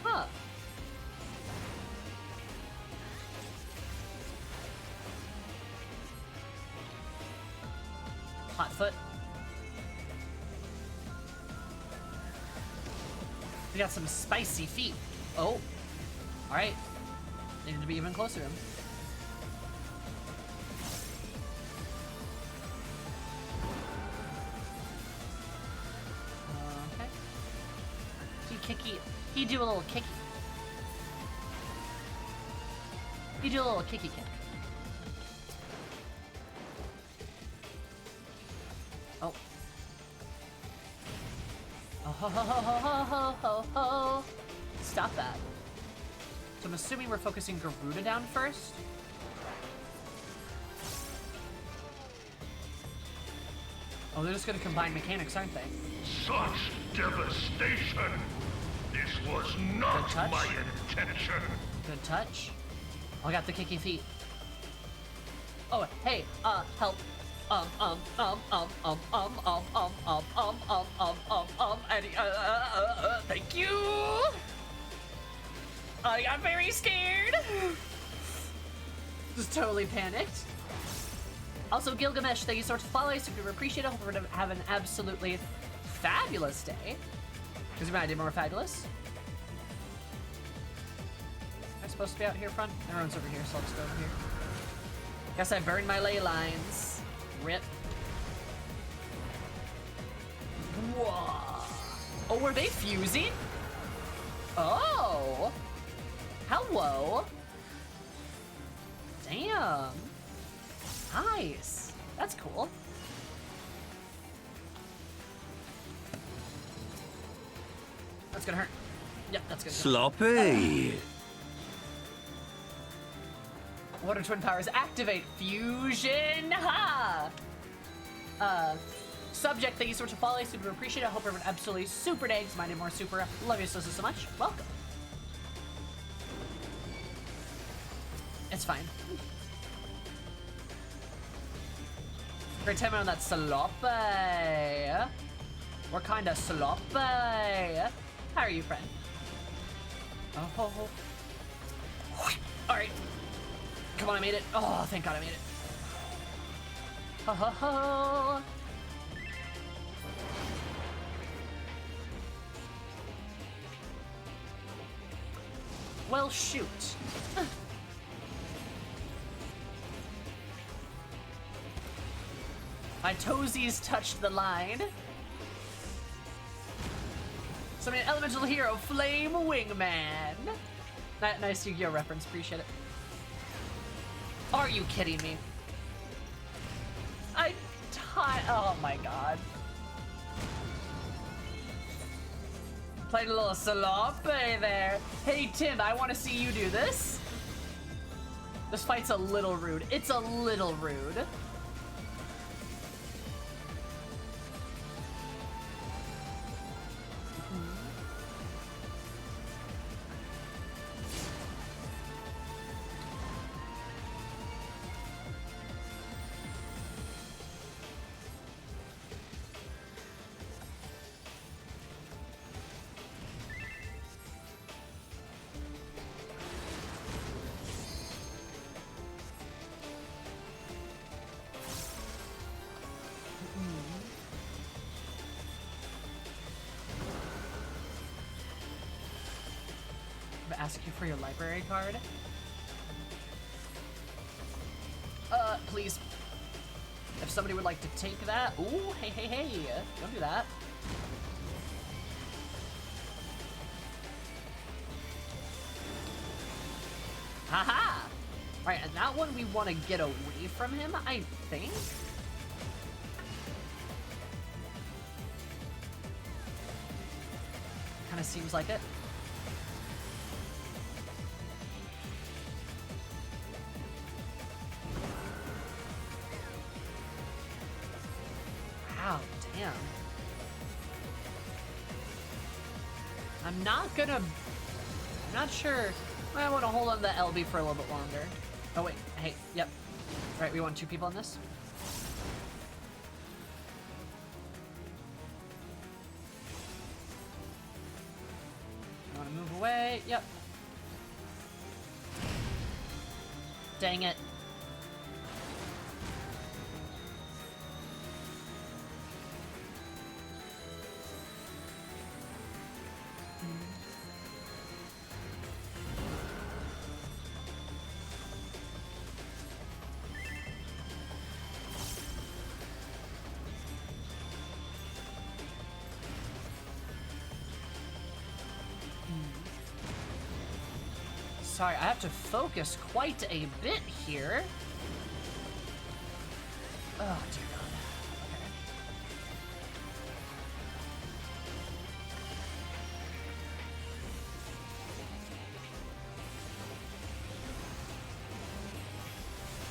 Speaker 1: Huh. Hotfoot. We got some spicy feet. Oh. Alright. They need to be even closer to him. Okay. He do a little kicky. He do a little kicky kick. Oh. Oh ho ho ho ho ho ho ho. Stop that. So I'm assuming we're focusing Garuda down first. Oh, they're just gonna combine mechanics, aren't they?
Speaker 5: Such devastation! This was not my intention!
Speaker 1: Good touch. Oh, I got the kicky feet. Oh, hey, help. Eddie, thank you! I got very scared! Just totally panicked. Also, Gilgamesh, thank you so much for following. Super appreciate it. Hope we're gonna have an absolutely fabulous day. Because you might do more fabulous. Am I supposed to be out here front? Everyone's over here, so I'll just go over here. Guess I burned my ley lines. Rip. Whoa. Oh, were they fusing? Oh. Hello. Damn. Nice. That's cool. That's gonna hurt. Yep, that's gonna hurt.
Speaker 2: Sloppy.
Speaker 1: Water Twin Powers activate. Fusion! Ha! Subject, thank you so much for following. Super appreciate it. I hope everyone absolutely super days. My name more super. Love you so much. Welcome. It's fine. Great time on that sloppy. We're kinda sloppy. How are you, friend? Oh. Alright. Come on, I made it. Oh, thank God I made it. Ha ha ha. Well, shoot. My toesies touched the line. So, I mean, elemental hero, Flame Wingman. Nice Yu-Gi-Oh reference, appreciate it. Are you kidding me? Oh my God. Played a little salope there. Hey Tim, I want to see you do this. This fight's a little rude. It's a little rude. Ask you for your library card. Please. If somebody would like to take that. Ooh, hey. Don't do that. Haha! Alright, and that one we want to get away from him, I think? Kinda seems like it. Wow, damn. I'm not sure. I want to hold on to the LB for a little bit longer. Oh wait, hey, yep. Right, we want 2 people on this? I want to move away, yep. Dang it. Sorry, I have to focus quite a bit here. Oh, dear God.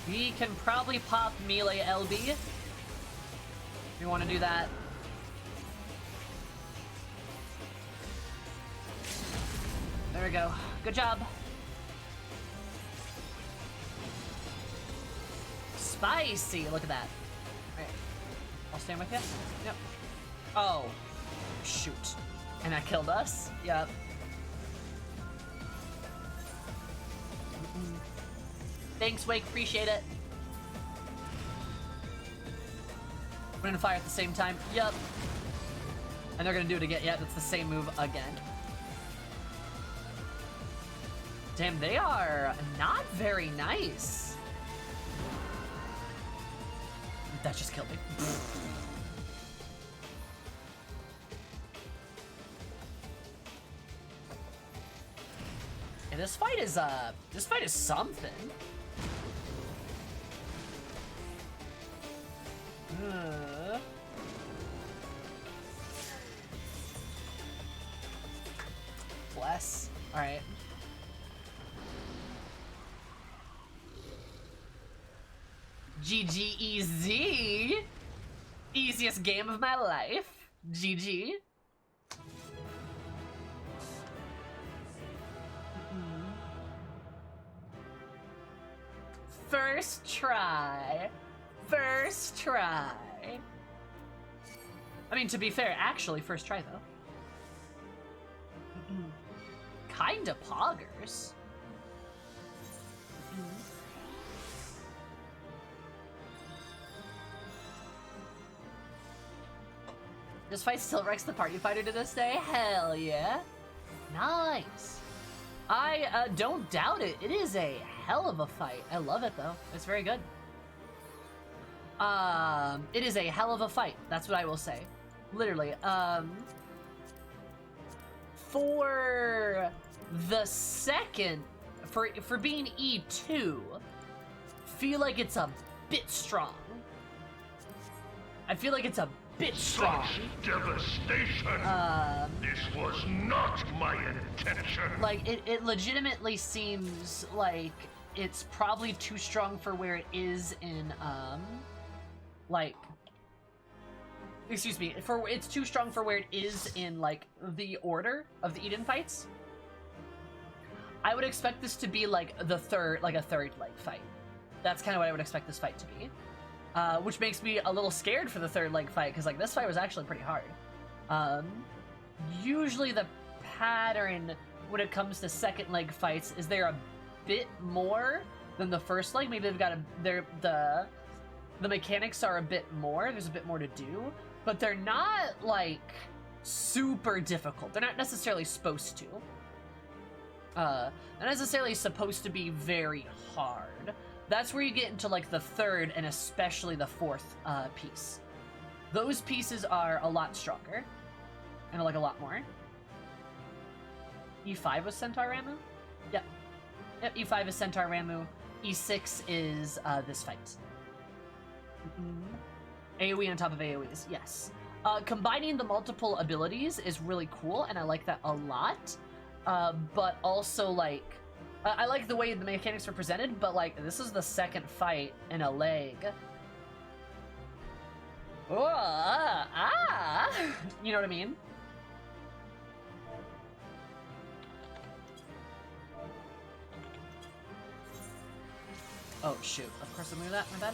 Speaker 1: Okay. We can probably pop melee LB. If you want to do that. There we go. Good job. Spicy! Look at that. Alright. I'll stand with you. Yep. Oh. Shoot. And that killed us? Yep. Thanks, Wake. Appreciate it. We're gonna fire at the same time. Yep. And they're gonna do it again. Yeah, that's the same move again. Damn, they are not very nice. That just killed me. And this fight is something. Bless. All right. GGEZ. Easiest game of my life. GG. First try. First try. I mean, to be fair, actually, first try, though. kinda poggers. This fight still wrecks the party fighter to this day? Hell yeah. Nice. I don't doubt it. It is a hell of a fight. I love it though. It's very good. It is a hell of a fight. That's what I will say. Literally. For the second, for being E2, feel like it's a bit strong. I feel like it's a bit strong.
Speaker 5: Such devastation! This was not my intention!
Speaker 1: Like, it legitimately seems like it's probably too strong for where it is in, like... Excuse me, it's too strong for where it is in, like, the order of the Eden fights. I would expect this to be, like, a third leg fight. That's kind of what I would expect this fight to be. Which makes me a little scared for the third leg fight, because, like, this fight was actually pretty hard. Usually the pattern when it comes to second leg fights is they're a bit more than the first leg. Maybe they've got the mechanics are a bit more, there's a bit more to do, but they're not, like, super difficult. They're not necessarily supposed to. Not necessarily supposed to be very hard. That's where you get into, like, the third and especially the fourth piece. Those pieces are a lot stronger. And, like, a lot more. E5 was Centaur Ramu? Yep. Yep, E5 is Centaur Ramu. E6 is this fight. AoE on top of AoEs, yes. Combining the multiple abilities is really cool, and I like that a lot. But also, like, I like the way the mechanics are presented, but, like, this is the second fight in a leg. Oh, you know what I mean? Oh, shoot. Of course I moved that. My bad.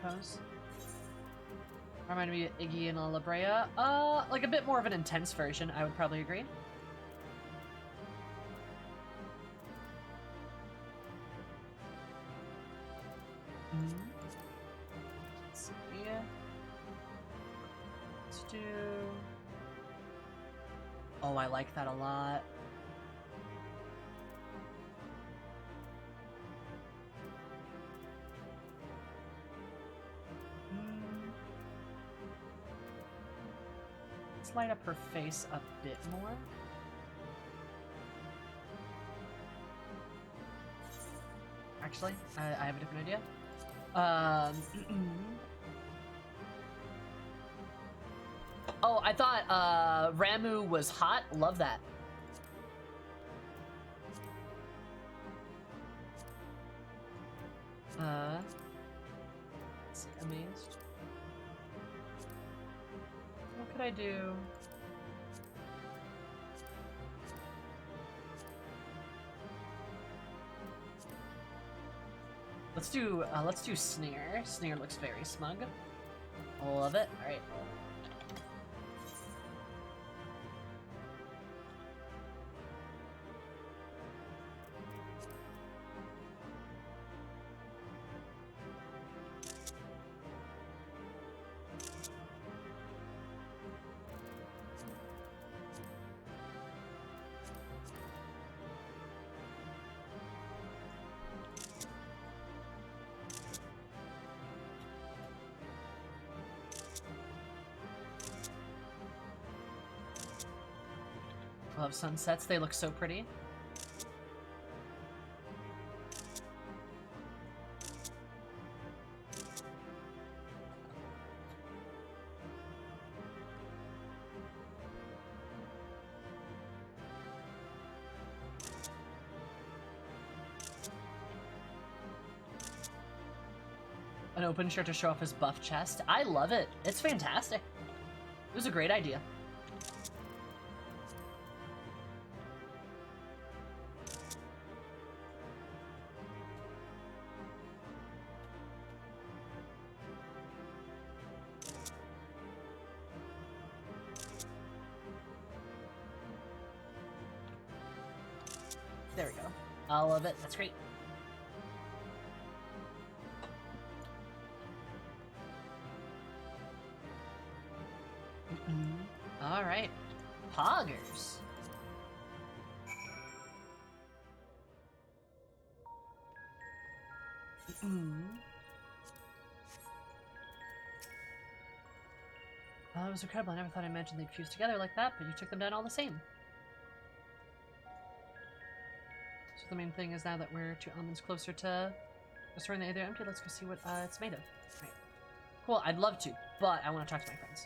Speaker 1: Pose. Reminded me of Iggy and La Brea. Like a bit more of an intense version, I would probably agree. Let's see. Let's do... Oh, I like that a lot. Let's light up her face a bit more. Actually, I have a different idea. Oh, I thought Ramu was hot. Love that. Let's see, amazed. What could I do? Let's do Snare. Snare looks very smug. Love it. All right. Love sunsets, they look so pretty. An open shirt to show off his buff chest. I love it. It's fantastic. It was a great idea. There we go. I love it. That's great. All right. Poggers. It was incredible. I never thought I imagined they'd fuse together like that, but you took them down all the same. So the main thing is now that we're 2 elements closer to restoring the Aether empty, let's go see what it's made of. Right. Cool, I'd love to, but I want to talk to my friends.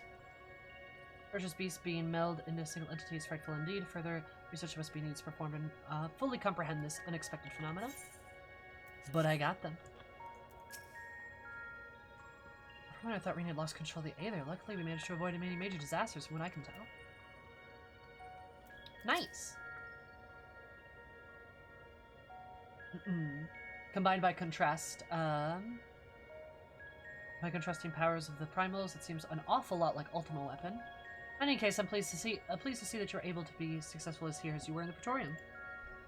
Speaker 1: Precious beasts being melded into a single entity is frightful indeed. Further research must be needed to perform and fully comprehend this unexpected phenomena. But I got them. For a moment I thought Reen had lost control of the Aether. Luckily we managed to avoid many major disasters from what I can tell. Nice! Combined by contrast, by contrasting powers of the primals, it seems an awful lot like Ultima Weapon. In any case, I'm pleased to see that you were able to be successful as here as you were in the Praetorium.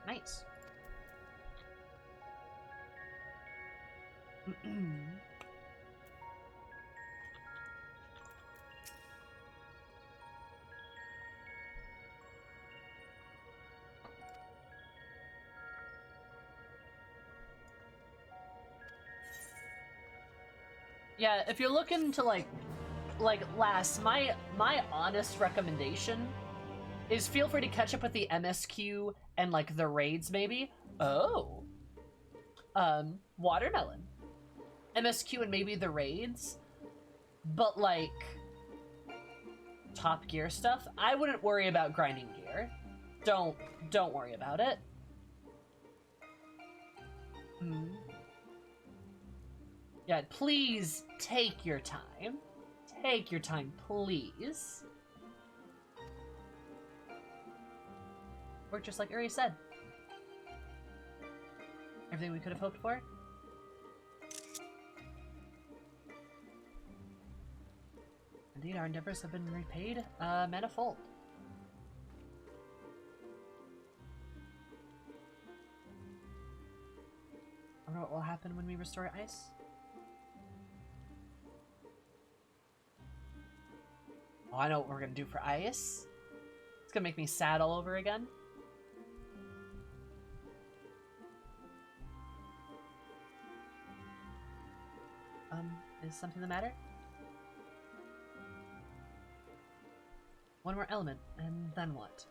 Speaker 1: Nice. Yeah, if you're looking to like last, my honest recommendation is feel free to catch up with the MSQ and like the raids maybe. Oh. Watermelon. MSQ and maybe the raids. But like Top Gear stuff, I wouldn't worry about grinding gear. Don't worry about it. Yeah, please take your time. Take your time, please. Work just like Uri said. Everything we could have hoped for. Indeed, our endeavors have been repaid manifold. I wonder what will happen when we restore ice. Oh, I know what we're gonna do for ice. It's gonna make me sad all over again. Is something the matter? One more element, and then what?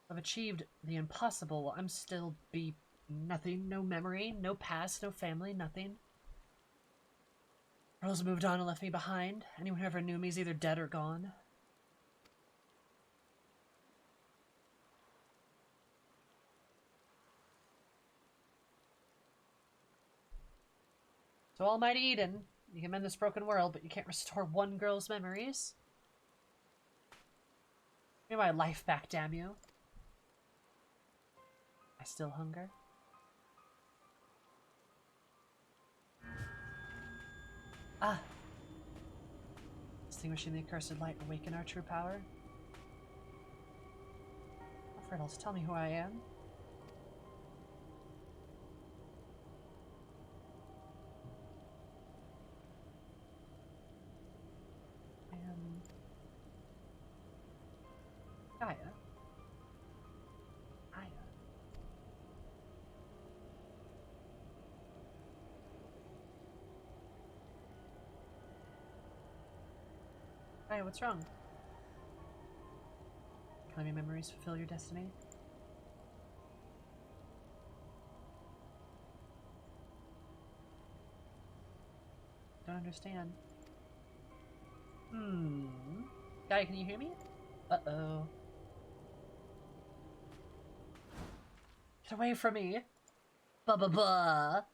Speaker 1: I've achieved the impossible while I'm still be nothing, no memory, no past, no family, nothing. Girls moved on and left me behind. Anyone who ever knew me is either dead or gone. So Almighty Eden, you can mend this broken world, but you can't restore one girl's memories. Give me my life back, damn you. I still hunger. Ah! Extinguishing the accursed light, awaken our true power. Friddles, tell me who I am. I am Gaia. Aya. Gaia, what's wrong? Can my memories fulfill your destiny? Don't understand. Gaia, can you hear me? Uh-oh. Get away from me! Ba-ba-ba!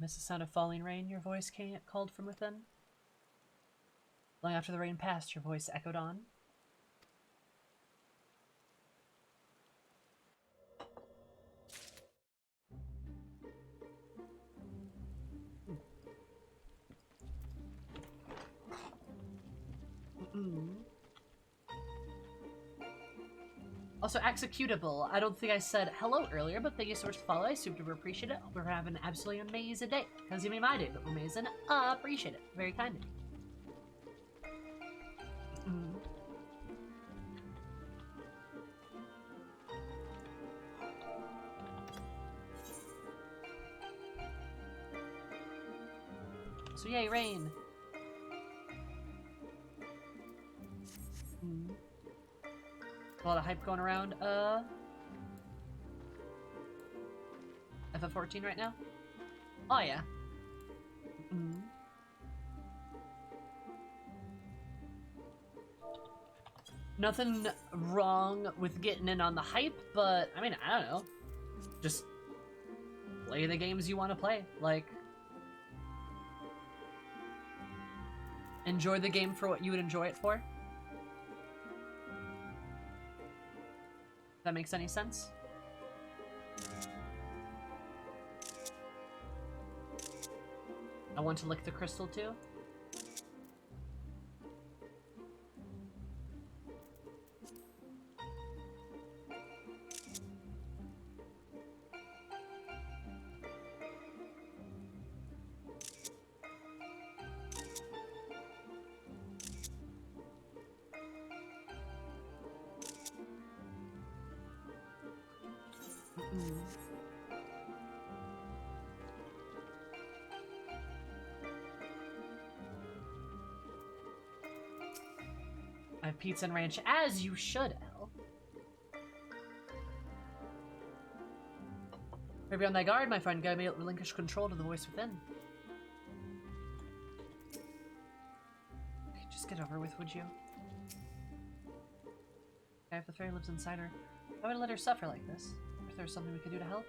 Speaker 1: Miss the sound of falling rain, your voice called from within. Long after the rain passed, your voice echoed on. Also, executable. I don't think I said hello earlier, but thank you so much for the follow. I super duper appreciate it. Hope you're having an absolutely amazing day. Because you made my day, but amazing. Appreciate it. Very kind of you. So yay, rain. A lot of hype going around. FF14 right now? Oh yeah. Nothing wrong with getting in on the hype, but I mean, I don't know. Just play the games you want to play. Like, enjoy the game for what you would enjoy it for. If that makes any sense. I want to lick the crystal too. I have pizza and ranch, as you should, El. Maybe on thy guard, my friend. God may relinquish control to the voice within. Okay, just get over with, would you? Okay, if the fairy lives inside her, why would I let her suffer like this? If there's something we could do to help?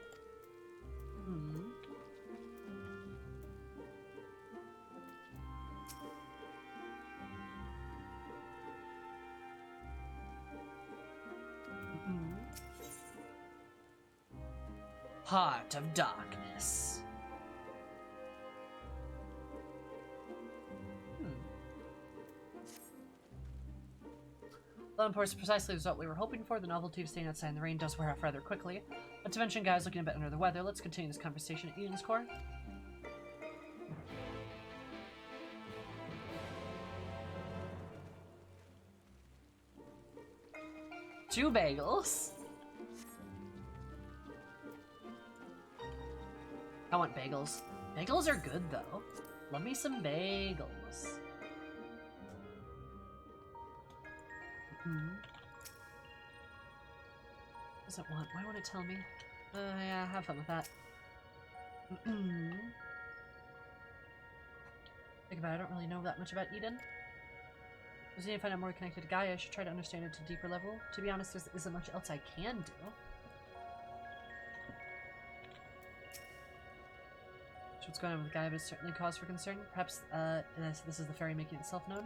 Speaker 1: Heart of Darkness. Well, of course, precisely the result we were hoping for. The novelty of staying outside in the rain does wear off rather quickly. Not to mention, guys looking a bit under the weather. Let's continue this conversation at Eden's Core. Two bagels. I want bagels. Bagels are good, though. Love me some bagels. Doesn't want. Why won't it tell me? Yeah, have fun with that. Think about it, I don't really know that much about Eden. I was needing to find out more connected to Gaia. I should try to understand it to a deeper level. To be honest, there isn't much else I can do. What's going on with Gaia, but it's certainly cause for concern. Perhaps this is the fairy making itself known.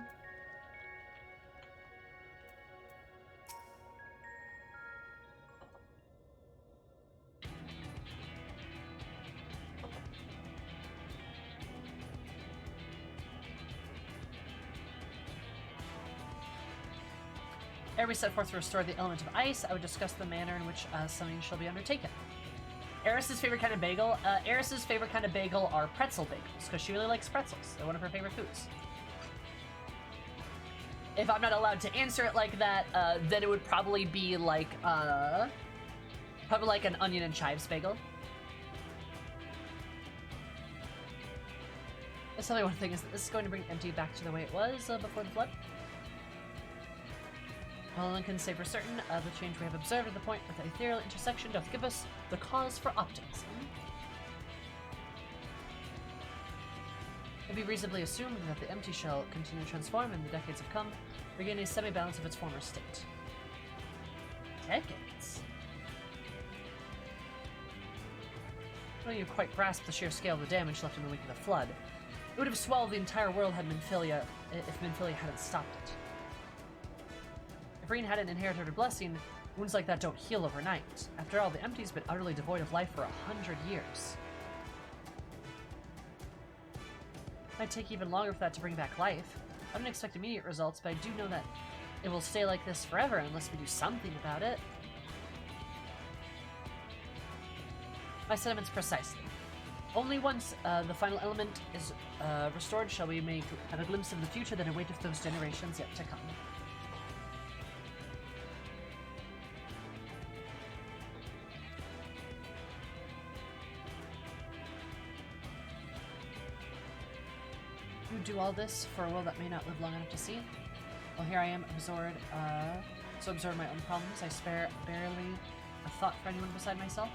Speaker 1: Ere we set forth to restore the element of ice, I would discuss the manner in which summoning shall be undertaken. Eris's favorite kind of bagel? Eris's favorite kind of bagel are pretzel bagels, because she really likes pretzels. They're one of her favorite foods. If I'm not allowed to answer it like that, then it would probably be like, probably like an onion and chives bagel. That's only one thing, is that this is going to bring Empty back to the way it was before the flood. Well, one can say for certain, the change we have observed at the point of the ethereal intersection doth give us the cause for optimism. It may be reasonably assumed that the empty shall continue to transform in the decades of come, regaining a semi-balance of its former state. Decades? I don't even quite grasp the sheer scale of the damage left in the wake of the flood. It would have swallowed the entire world had Minfilia, if Minfilia hadn't stopped it. If Reen hadn't inherited her blessing, wounds like that don't heal overnight. After all, the Empty's been utterly devoid of life for 100 years. It might take even longer for that to bring back life. I don't expect immediate results, but I do know that it will stay like this forever unless we do something about it. My sentiments precisely. Only once the final element is restored shall we have a glimpse of the future that awaiteth those generations yet to come. You do all this for a world that may not live long enough to see? Well, here I am, absorbed in my own problems. I spare barely a thought for anyone beside myself.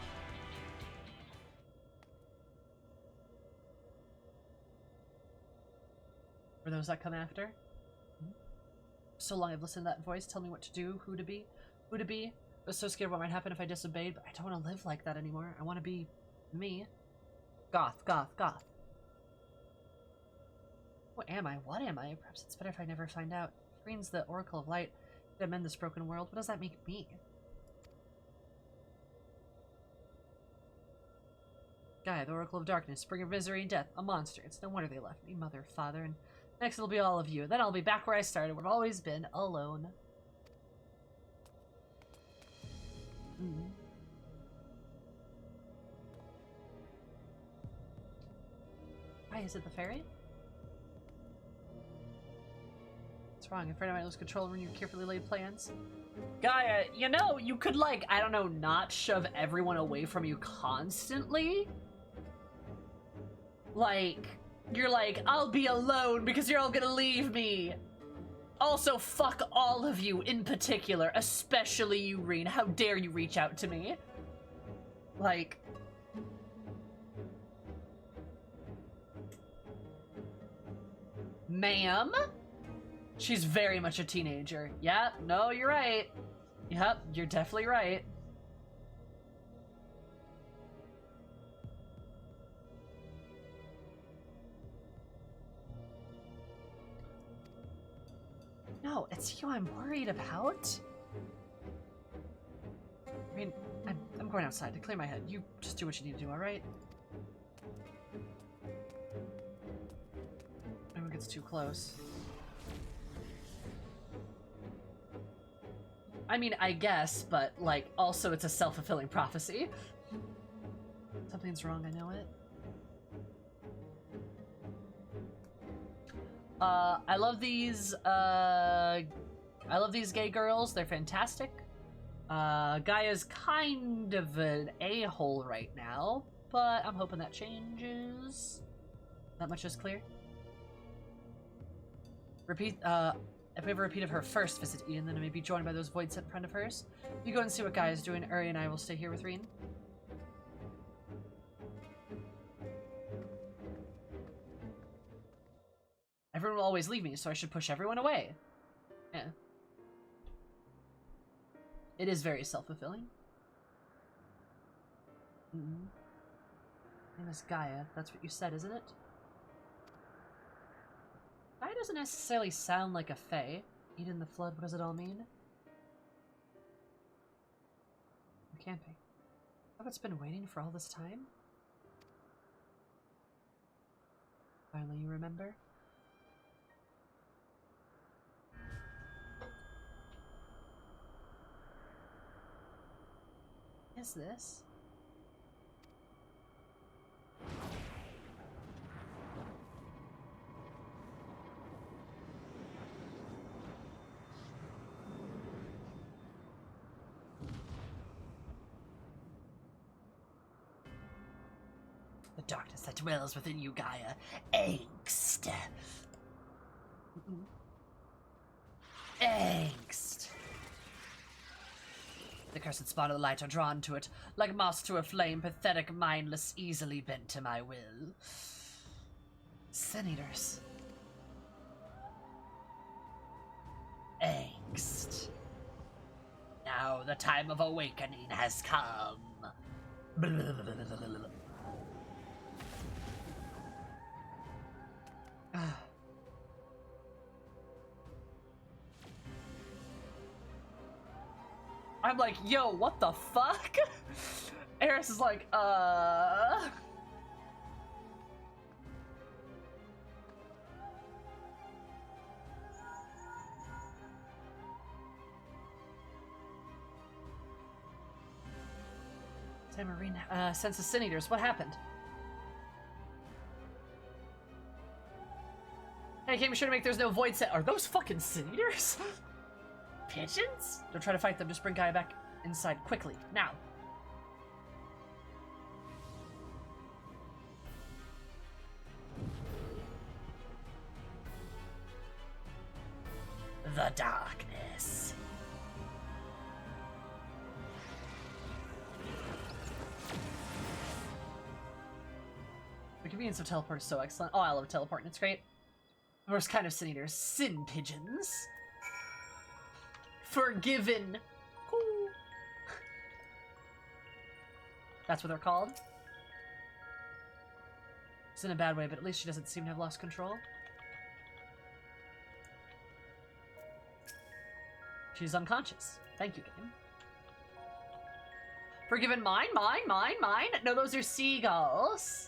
Speaker 1: For those that come after. So long I've listened to that voice tell me what to do, who to be. I was so scared what might happen if I disobeyed, but I don't want to live like that anymore. I want to be me. Goth. What am I? What am I? Perhaps it's better if I never find out. Green's the Oracle of Light to amend this broken world. What does that make me? Gaia, the Oracle of Darkness, bringer of misery and death, a monster. It's no wonder they left me, mother, father, and next it'll be all of you. Then I'll be back where I started, where I've always been, alone. Why, is it the fairy? What's wrong? I'm afraid I might lose control when you carefully laid plans. Gaia, you know, you could, like, I don't know, not shove everyone away from you constantly? Like, you're like, I'll be alone because you're all gonna leave me. Also, fuck all of you in particular, especially you, Reen. How dare you reach out to me? Like... Ma'am? She's very much a teenager. Yeah, no, you're right. Yep, you're definitely right. No, it's you I'm worried about. I mean, I'm going outside to clear my head. You just do what you need to do, alright? Everyone gets too close. I mean, I guess, but, like, also it's a self-fulfilling prophecy. Something's wrong, I know it. I love these gay girls. They're fantastic. Gaia's kind of an a-hole right now, but I'm hoping that changes. That much is clear. If we have a repeat of her first visit to Eden, then it may be joined by those void sent friend of hers. You go and see what Gaia's doing. Uri and I will stay here with Reen. Everyone will always leave me, so I should push everyone away. Yeah. It is very self-fulfilling. Name is Gaia. That's what you said, isn't it? Gaia doesn't necessarily sound like a fae. Eden the Flood, what does it all mean? It can't be. Have it's been waiting for all this time? Finally, you remember? Is this? The darkness that dwells within you, Gaia. Angst. Angst. The cursed spawn of the light are drawn to it, like moths to a flame, pathetic, mindless, easily bent to my will. Sin Eaters. Angst. Now the time of awakening has come. I'm like, yo, what the fuck? Eris is like, Samarine senses sin eaters. What happened? Hey, came sure to make there's no void set. Are those fucking sin eaters? Pigeons? Don't try to fight them. Just bring Gaia back inside quickly. Now. The darkness. The convenience of teleport is so excellent. Oh, I love teleporting. It's great. Worst kind of sin eaters. Sin pigeons. Forgiven. Cool. That's what they're called. It's in a bad way, but at least she doesn't seem to have lost control. She's unconscious. Thank you, game. Forgiven mine. No, those are seagulls.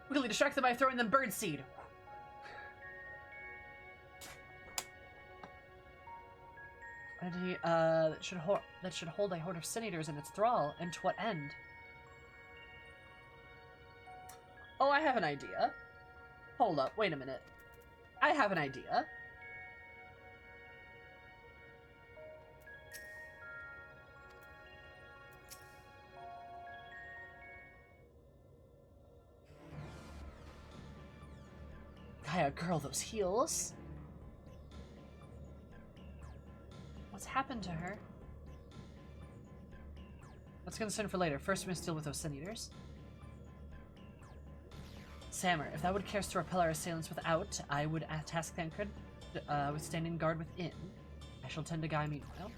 Speaker 1: Quickly distract them by throwing them birdseed. Entity, that should hold a horde of sin eaters in its thrall. And to what end? Oh, I have an idea. Hold up, wait a minute. I have an idea. Gaia, girl, those heels. What's happened to her? Let's concern for later. First, we must deal with those sin eaters. Sammer, if thou would care to repel our assailants without, I would task Thancred with standing guard within. I shall tend to Gaia meanwhile.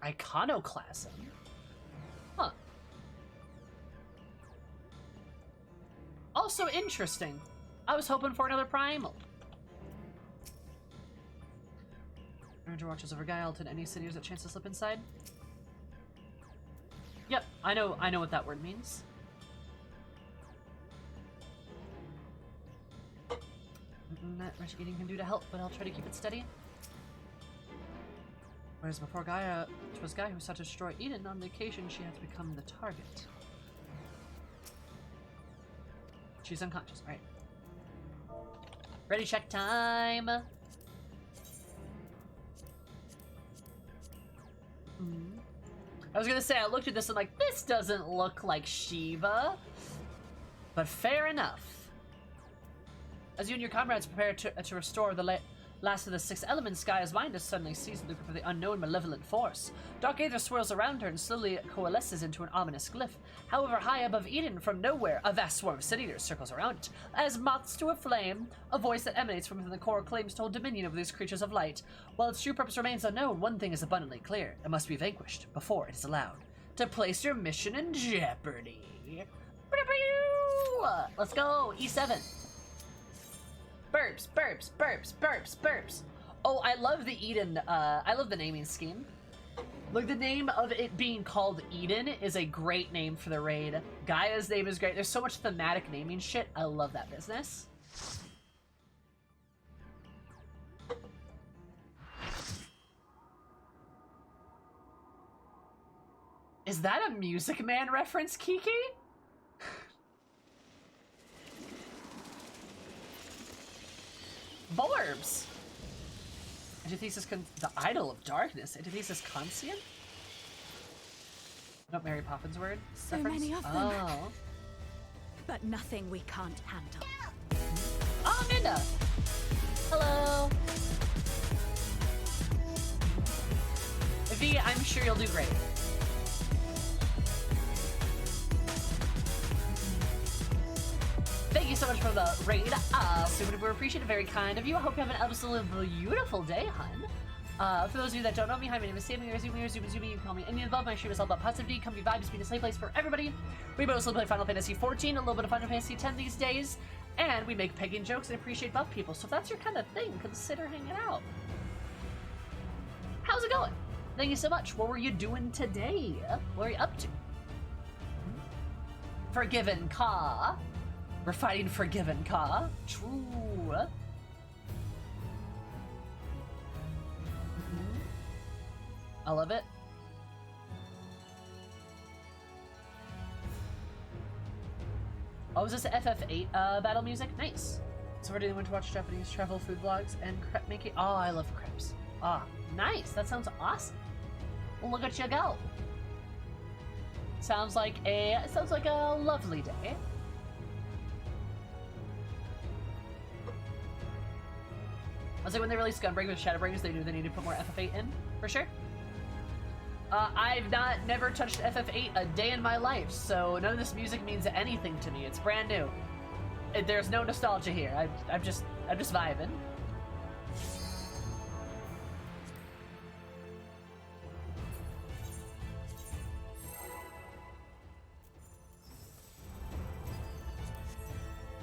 Speaker 1: Iconoclasm? Huh. Also interesting. I was hoping for another primal. Ranger watches over Gaia. I'll tend any cities that chance to slip inside. Yep, I know what that word means. That much eating can do to help, but I'll try to keep it steady. Whereas before Gaia, it was Gaia who sought to destroy Eden. On the occasion, she had to become the target. She's unconscious. Alright. Ready check time! I was gonna say, I looked at this and like, this doesn't look like Shiva. But fair enough. As you and your comrades prepare to restore the last of the six elements, Gaia's mind is suddenly seized with the grip of the unknown malevolent force. Dark aether swirls around her and slowly coalesces into an ominous glyph. However, high above Eden, from nowhere, a vast swarm of sin-eaters circles around it. As moths to a flame, a voice that emanates from within the core claims to hold dominion over these creatures of light. While its true purpose remains unknown, one thing is abundantly clear. It must be vanquished before it is allowed to place your mission in jeopardy. Let's go, E7. Burps, burps, burps, burps, burps. Oh, I love the Eden, I love the naming scheme. Like, the name of it being called Eden is a great name for the raid. Gaia's name is great. There's so much thematic naming shit. I love that business. Is that a Music Man reference, Kiki? Borbs! Antithesis the idol of darkness. Antithesis conscient? Not Mary Poppins word?
Speaker 4: So
Speaker 1: reference?
Speaker 4: many of them.
Speaker 1: Oh.
Speaker 4: But nothing we can't handle.
Speaker 1: Oh, Minda! Hello! V, I'm sure you'll do great. Thank you so much for the raid. Super appreciate it. Very kind of you. I hope you have an absolutely beautiful day, hun. For those of you that don't know me, hi, my name is Sammy, or Zoomy, you can call me any above. My stream is all about positivity, comfy vibes, being a safe place for everybody. We mostly play Final Fantasy XIV, a little bit of Final Fantasy X these days, and we make pegging jokes and appreciate buff people. So if that's your kind of thing, consider hanging out. How's it going? Thank you so much. What were you doing today? What are you up to? Forgiven Ka. We're fighting Forgiven Ka. True. I love it. Oh, is this FF8 battle music? Nice. So we're doing to watch Japanese travel food vlogs and crepe making. Oh, I love crepes. Ah, nice. That sounds awesome. Well, look at you go. Sounds like a lovely day. I was like, when they released Gunbreak with Shadowbringers, they knew they needed to put more FF8 in, for sure. I've never touched FF8 a day in my life, so none of this music means anything to me. It's brand new. There's no nostalgia here. I'm just vibing.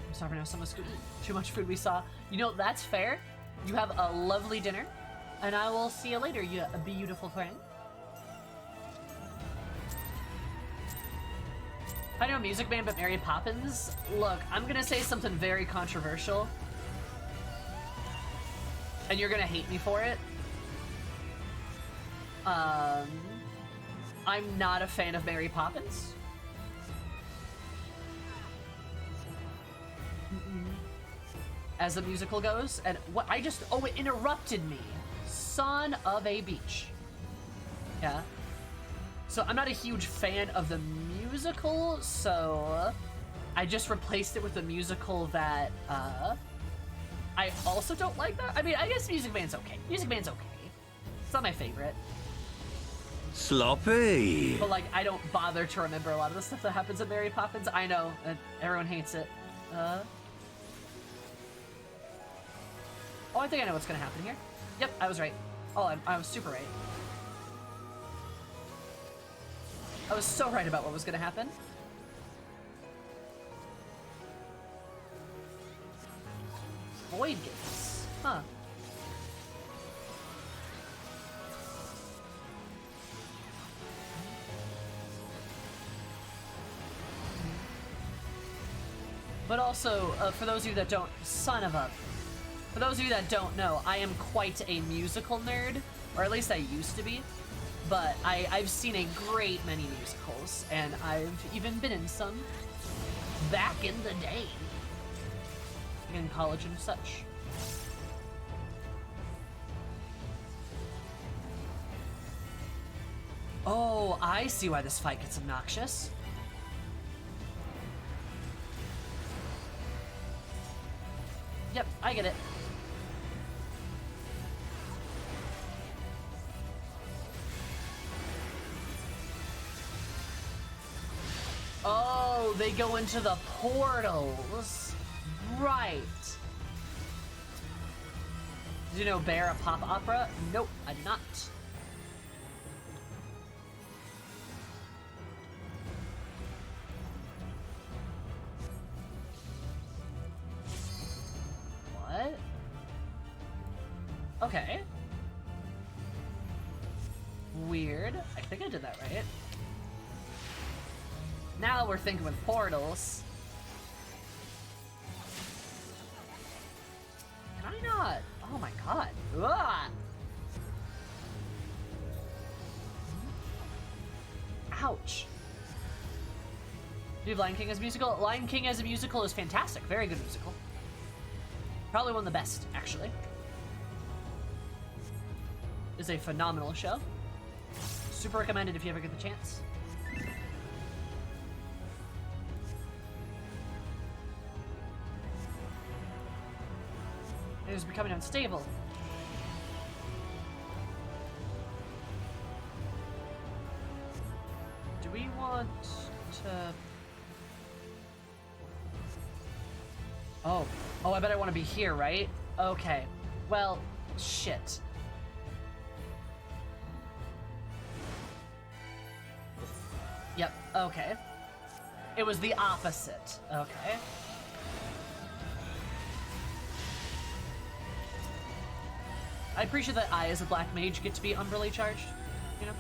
Speaker 1: I'm sorry now, some of too much food we saw. You know, that's fair. You have a lovely dinner, and I will see you later, you beautiful friend. I know Music Man, but Mary Poppins? Look, I'm gonna say something very controversial. And you're gonna hate me for it. I'm not a fan of Mary Poppins. As the musical goes, and what I just, oh, it interrupted me. Son of a beach. Yeah. So I'm not a huge fan of the musical, so I just replaced it with a musical that I also don't like that. I mean, I guess Music Man's okay. Music Man's okay. It's not my favorite.
Speaker 2: Sloppy.
Speaker 1: But like, I don't bother to remember a lot of the stuff that happens in Mary Poppins. I know, and everyone hates it. Oh, I think I know what's gonna happen here. Yep, I was right. Oh, I was super right. I was so right about what was gonna happen. Void gates. Huh. But also, for those of you that don't, for those of you that don't know, I am quite a musical nerd, or at least I used to be. But I've seen a great many musicals, and I've even been in some back in the day, in college and such. Oh, I see why this fight gets obnoxious. Yep, I get it. Oh, they go into the portals. Right. Did you know Bear a pop opera? Nope, I did not. What? Okay. Weird. I think I did that right. Now we're thinking with portals. Can I not? Oh my god. Ugh. Ouch. Do you have Lion King as a musical? Lion King as a musical is fantastic. Very good musical. Probably one of the best, actually. It's a phenomenal show. Super recommended if you ever get the chance. It is becoming unstable. Do we want to... Oh, I bet I want to be here, right? Okay. Well, shit. Yep, okay. It was the opposite. Okay. I appreciate that I, as a black mage, get to be umbrally charged, you know?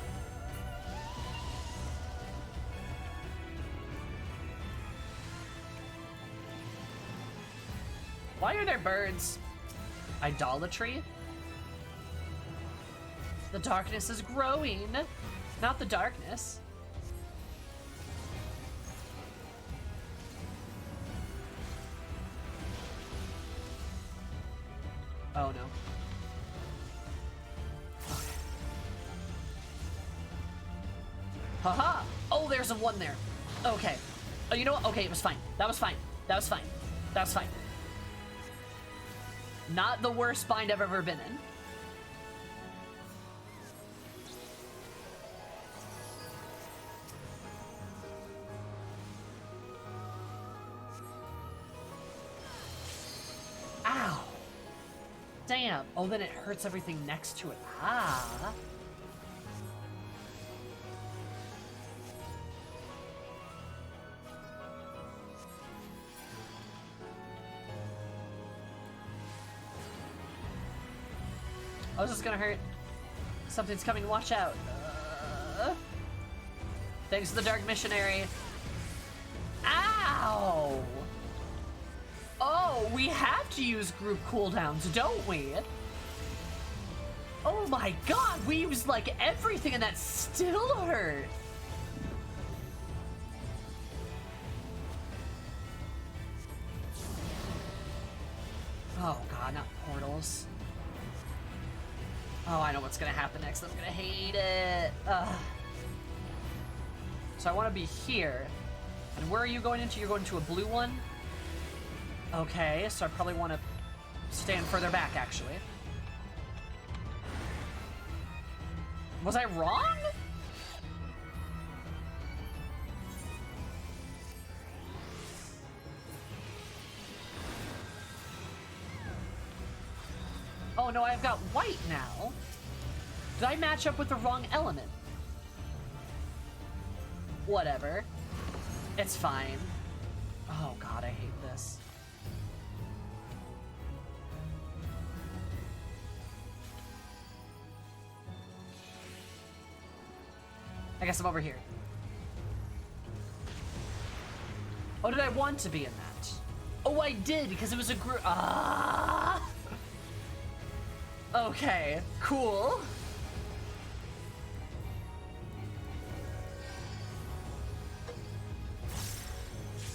Speaker 1: Why are there birds? Idolatry? The darkness is growing. Not the darkness. Oh no. Okay. Haha! Oh, there's a 1 there. Okay. Oh, you know what? Okay, it was fine. That was fine. That was fine. That was fine. Not the worst bind I've ever been in. Ow! Damn. Oh, then it hurts everything next to it. Ah. Oh, this is gonna hurt. Something's coming. Watch out. Thanks to the Dark Missionary. Ow! Oh, we have to use group cooldowns, don't we? Oh my god, we used like everything and that still hurt. Oh god, not portals. Oh, I know what's gonna happen next. I'm gonna hate it. Ugh. So I want to be here. And where are you going into? You're going to a blue one? Okay, so I probably want to stand further back, actually. Was I wrong? Oh no, I've got white now. Did I match up with the wrong element? Whatever. It's fine. Oh god, I hate this. I guess I'm over here. Oh, did I want to be in that? Oh, I did, because it was a group. Ah! Okay, cool.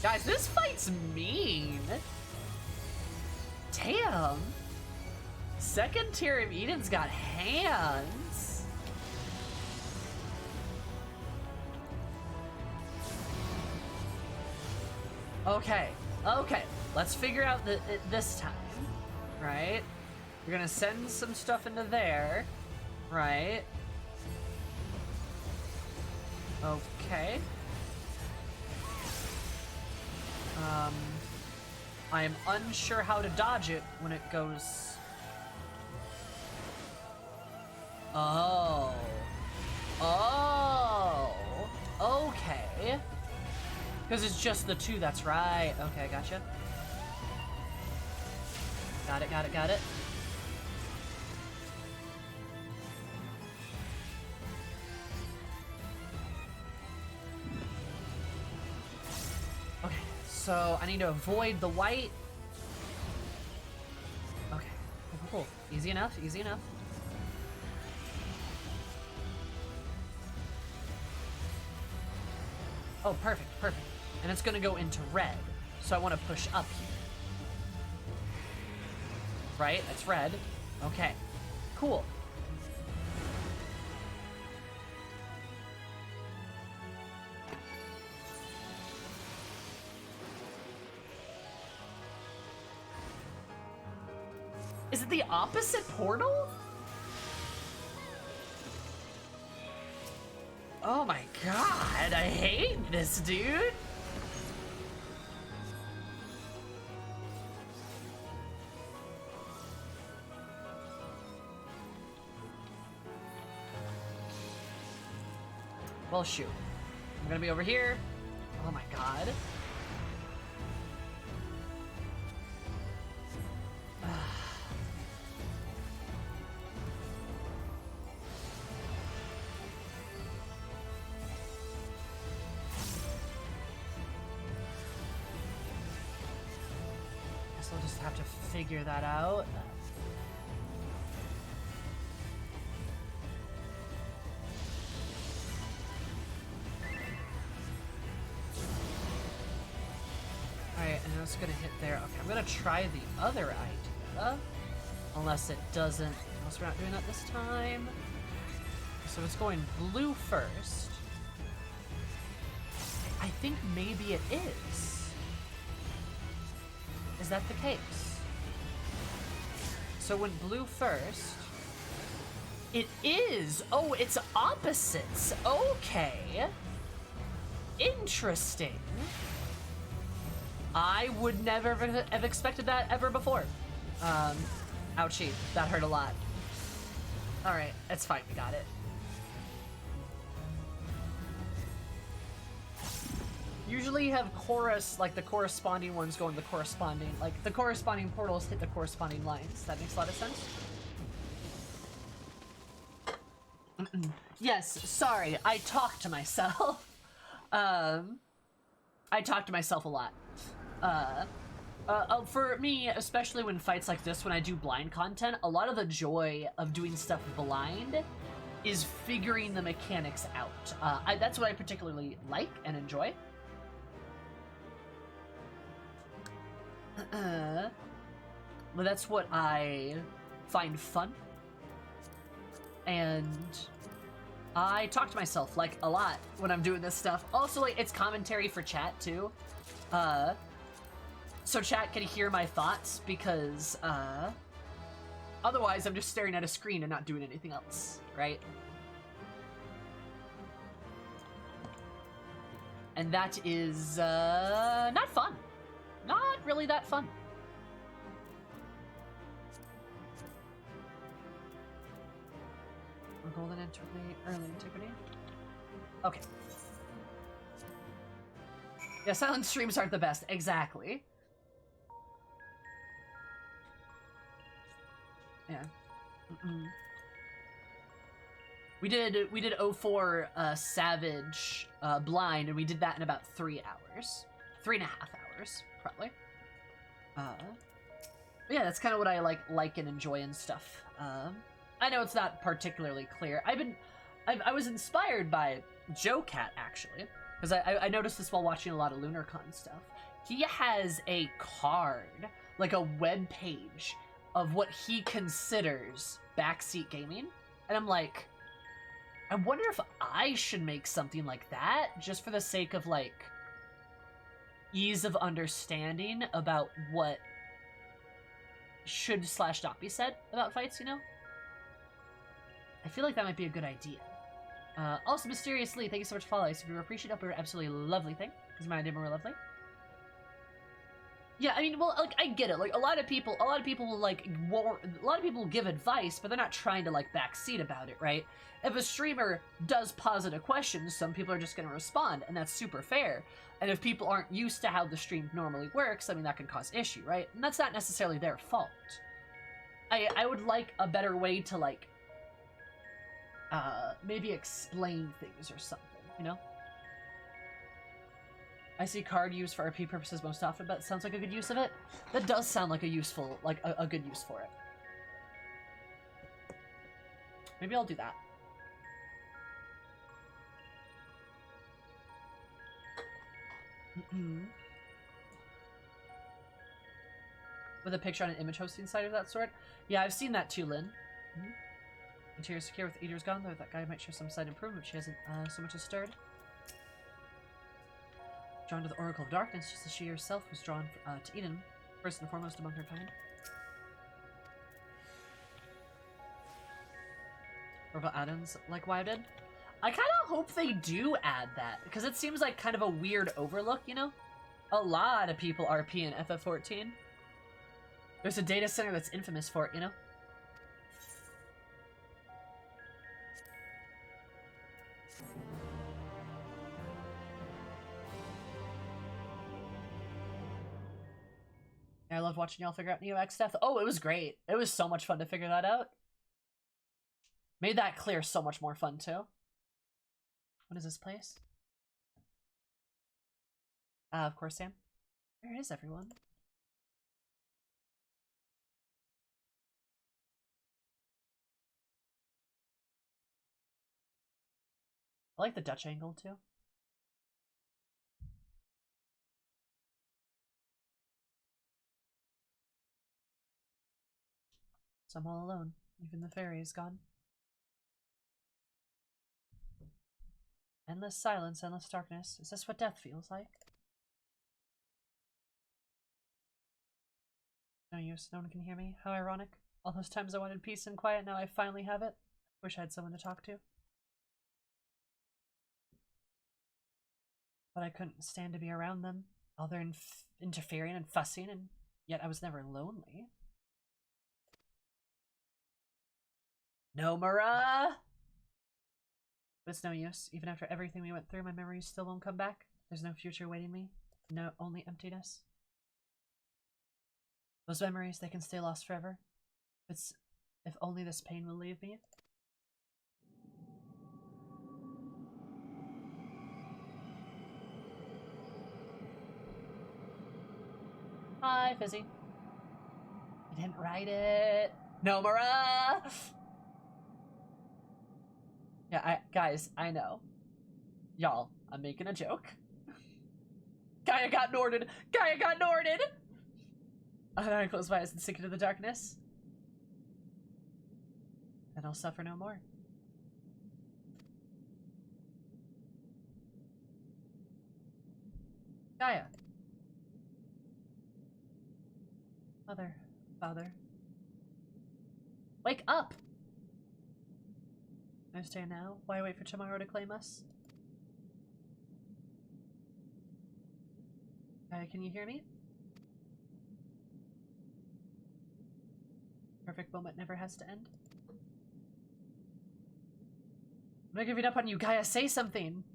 Speaker 1: Guys, this fight's mean. Damn. Second tier of Eden's got hands. Okay, okay. Let's figure out this time, right? We're gonna send some stuff into there, right? Okay. I am unsure how to dodge it when it goes. Oh. Oh. Okay. Because it's just the 2, that's right. Okay, gotcha. Got it, got it, got it. Okay, so I need to avoid the white. Okay, cool, cool, cool. Easy enough, easy enough. Oh, perfect, perfect. And it's gonna go into red. So I want to push up here. Right? That's red. Okay. Cool. Is it the opposite portal? Oh my god, I hate this, dude. Well, shoot. I'm gonna be over here. Oh my god. Guess I'll just have to figure that out. it's gonna hit there. Okay, I'm gonna try the other idea. Unless it doesn't. Unless we're not doing that this time. So it's going blue first. I think maybe it is. Is that the case? So when blue first. It is! Oh, it's opposites! Okay. Interesting. I would never have expected that ever before. Ouchie. That hurt a lot. Alright, it's fine, we got it. Usually you have chorus, like the corresponding ones go in the corresponding, like the corresponding portals hit the corresponding lines. That makes a lot of sense. Yes, sorry, I talk to myself. I talk to myself a lot. For me, especially when fights like this, when I do blind content, a lot of the joy of doing stuff blind is figuring the mechanics out. That's what I particularly like and enjoy. But that's what I find fun. And I talk to myself, like, a lot when I'm doing this stuff. Also, like, it's commentary for chat, too. So chat can hear my thoughts, because, otherwise I'm just staring at a screen and not doing anything else, right? And that is, not fun. Not really that fun. Golden Antiquity, Early Antiquity. Okay. Yeah, silent streams aren't the best. Exactly. Yeah. We did 04 Savage Blind, and we did that in about 3 hours. 3.5 hours, probably. Yeah, that's kind of what I like and enjoy and stuff. I know it's not particularly clear. I was inspired by Joe Cat, actually, because I noticed this while watching a lot of LunarCon stuff. He has a card, like a web page, of what he considers backseat gaming, and I'm like, I wonder if I should make something like that, just for the sake of, like, ease of understanding about what should / not be said about fights, you know? I feel like that might be a good idea. Also, Mysteriously, thank you so much for following. If you appreciate it, you're an absolutely lovely thing. This is my idea more lovely. Yeah, I mean, well, like, I get it. Like, a lot of people will, like, a lot of people will give advice, but they're not trying to, like, backseat about it, right? If a streamer does posit a question, some people are just going to respond, and that's super fair. And if people aren't used to how the stream normally works, I mean, that can cause issue, right? And that's not necessarily their fault. I would like a better way to, like, maybe explain things or something, you know? I see card used for RP purposes most often, but it sounds like a good use of it. That does sound like a useful, like, a good use for it. Maybe I'll do that. With a picture on an image hosting site of that sort? Yeah, I've seen that too, Lynn. Interior secure with Eater's gone, though that guy might show some slight improvement. She hasn't so much as stirred. Drawn to the Oracle of Darkness, just as she herself was drawn to Eden, first and foremost among her kind. Or about add-ins like WoW did? I kind of hope they do add that, because it seems like kind of a weird overlook, you know? A lot of people RP in FF14. There's a data center that's infamous for it, you know? I loved watching y'all figure out NeoX stuff. Oh, it was great. It was so much fun to figure that out. Made that clear so much more fun, too. What is this place? Of course, Sam. Where is everyone? I like the Dutch angle, too. So I'm all alone. Even the fairy is gone. Endless silence, endless darkness. Is this what death feels like? No use, no one can hear me. How ironic. All those times I wanted peace and quiet, now I finally have it. Wish I had someone to talk to. But I couldn't stand to be around them. All their interfering and fussing, and yet I was never lonely. No, Mara! But it's no use. Even after everything we went through, my memories still won't come back. There's no future waiting me. No, only emptiness. Those memories, they can stay lost forever. If only this pain will leave me. Hi, Fizzy. I didn't write it. No, Mara! Yeah, guys, I know. Y'all, I'm making a joke. Gaia got Norded! Gaia got Norded! And then I close my eyes and sink into the darkness. Then I'll suffer no more. Gaia. Mother. Father. Wake up! Understand now? Why wait for tomorrow to claim us? Gaia, can you hear me? Perfect moment never has to end. I'm not giving up on you, Gaia. Say something.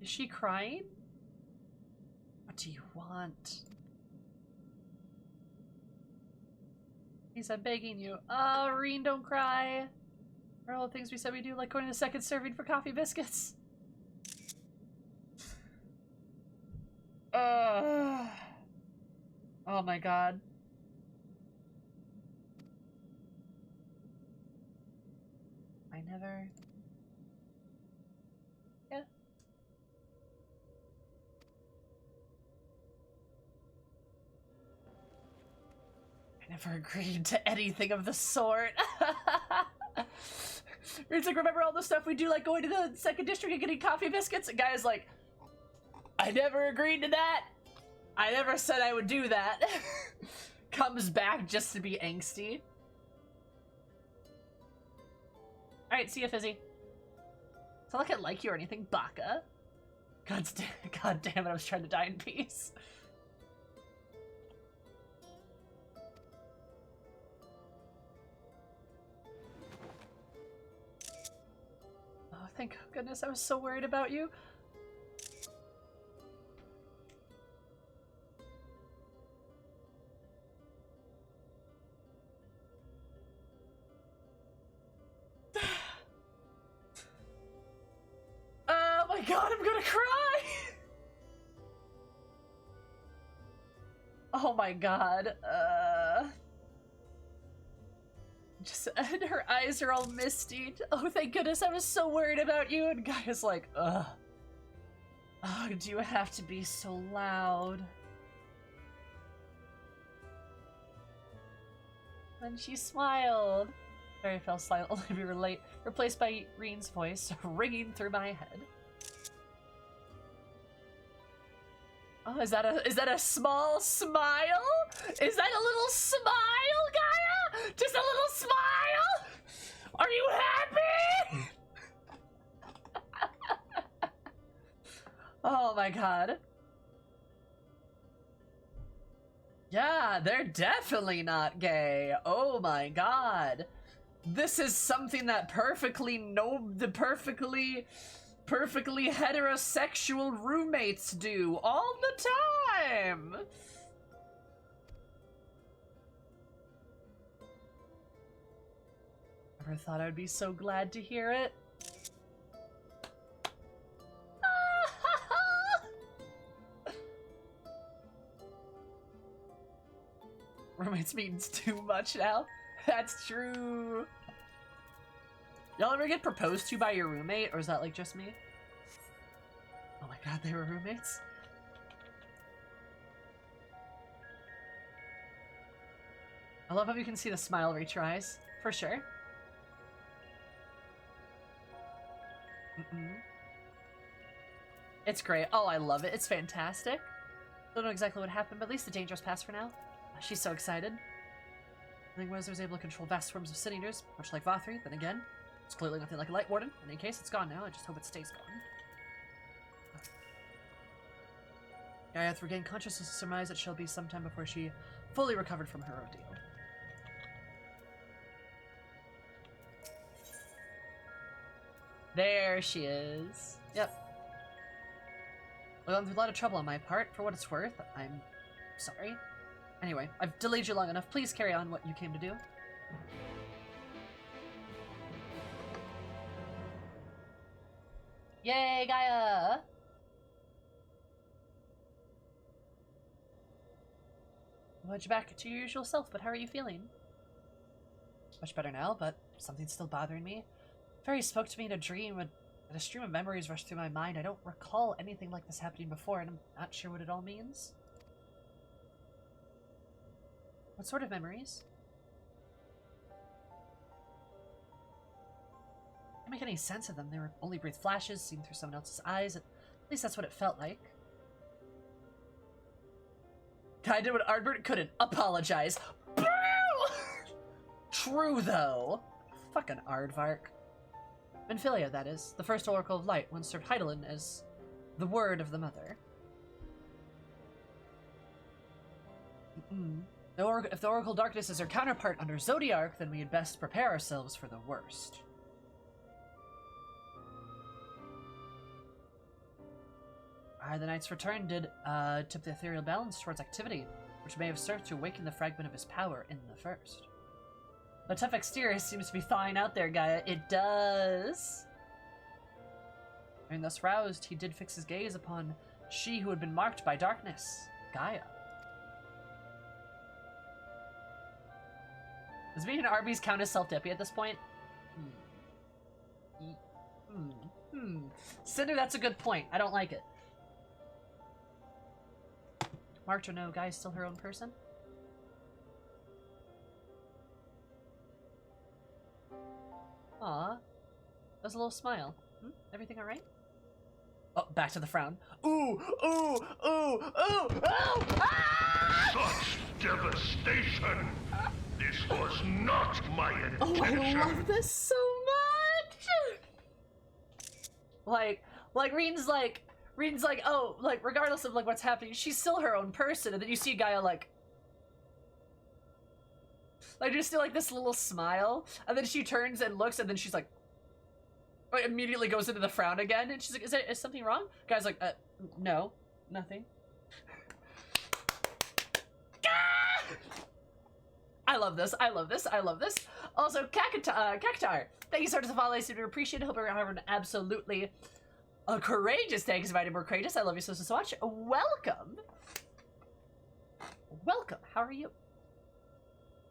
Speaker 1: Is she crying? What do you want? Please, I'm begging you. Oh, Reen, don't cry. For all the things we said we do, like going to the second serving for coffee biscuits. Oh my god. I never... Yeah. I never agreed to anything of the sort. It's like, remember all the stuff we do, like going to the second district and getting coffee biscuits? And Guy's like, I never agreed to that. I never said I would do that. Comes back just to be angsty. Alright, see ya, Fizzy. It's not like I like you or anything, Baka. God damn it, I was trying to die in peace. Oh, thank goodness, I was so worried about you. Oh my god, I'm gonna cry! Oh my god, and her eyes are all misty. Oh, thank goodness, I was so worried about you. And Gaia's like, ugh. Oh, do you have to be so loud? Then she smiled. Fairy fell silent, only to be replaced by Reen's voice ringing through my head. Oh, is that a small smile? Is that a little smile, Gaia? Just a little smile? Are you happy? Oh my god. Yeah, they're definitely not gay. Oh my god. This is something that perfectly heterosexual roommates do all the time. Never thought I'd be so glad to hear it. Roommates means too much now. That's true. Y'all ever get proposed to by your roommate, or is that like just me? Oh my god, they were roommates? I love how you can see the smile reach her eyes. For sure. It's great. Oh, I love it. It's fantastic. Don't know exactly what happened, but at least the danger's past for now. She's so excited. The thing was, I was able to control vast swarms of sin eaters, much like Vothri. Then again, it's clearly nothing like a light warden. In any case, it's gone now. I just hope it stays gone. Gaiath regained consciousness to surmise that she'll be sometime before she fully recovered from her ordeal. There she is. Yep. I've gone through a lot of trouble on my part. For what it's worth, I'm sorry. Anyway, I've delayed you long enough. Please carry on what you came to do. Yay, Gaia! Well, you're back to your usual self, but how are you feeling? Much better now, but something's still bothering me. Fairy spoke to me in a dream, and a stream of memories rushed through my mind. I don't recall anything like this happening before, and I'm not sure what it all means. What sort of memories? I can't make any sense of them. They were only brief flashes, seen through someone else's eyes. At least that's what it felt like. I did what Ardbert couldn't. Apologize. Boo! True, though. Fucking Aardvark. Menphilia, that is. The first Oracle of Light, once served Hydaelyn as the word of the Mother. If the Oracle Darkness is her counterpart under Zodiark, then we had best prepare ourselves for the worst. The Knight's return did tip the ethereal balance towards activity, which may have served to awaken the fragment of his power in the first. The tough exterior seems to be thawing out there, Gaia. It does. And thus roused, he did fix his gaze upon she who had been marked by darkness, Gaia. Does being an Arby's count as self-deppy at this point? Cinder, that's a good point. I don't like it. Marked or no, Gaia's still her own person? Aw. That's a little smile. Everything alright? Oh, back to the frown. Ooh! Ooh! Ooh! Ooh! Ooh! Ah!
Speaker 5: Such devastation! This was not my intention!
Speaker 1: Oh, I love this so much! Like, Reen's like, oh, like, regardless of, like, what's happening, she's still her own person, and then you see Gaia, like, just do, like, this little smile, and then she turns and looks, and then she's like, immediately goes into the frown again, and she's like, is something wrong? Guy's like, no, nothing. I love this, I love this, I love this. Also, Cactar, thank you so much for the follow, I super appreciate it. Hope you're having an absolutely courageous day, because invited more courageous. I love you so much. Welcome. Welcome, how are you?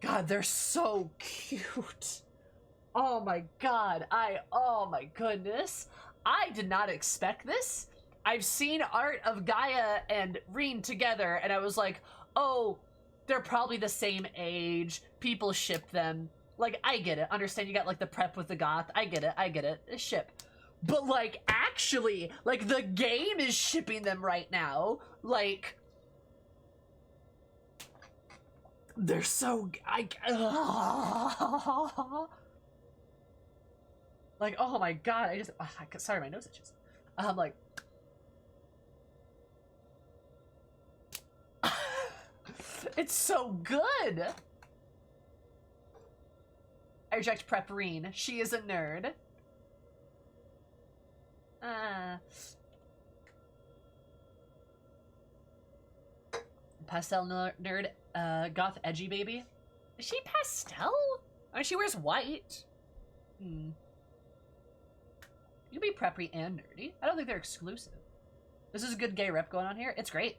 Speaker 1: God, they're so cute. Oh my god, oh my goodness. I did not expect this. I've seen art of Gaia and Reen together, and I was like, oh, they're probably the same age. People ship them. Like, I get it. Understand you got, like, the prep with the goth. I get it. Ship. But, like, actually, like, the game is shipping them right now. Like, they're so... like, oh my god, I just... sorry, my nose itches. I'm like... it's so good! I reject Prep Reen. She is a nerd. Pastel nerd, goth edgy baby. Is she pastel? I mean, she wears white. You can be preppy and nerdy. I don't think they're exclusive. This is a good gay rep going on here. It's great.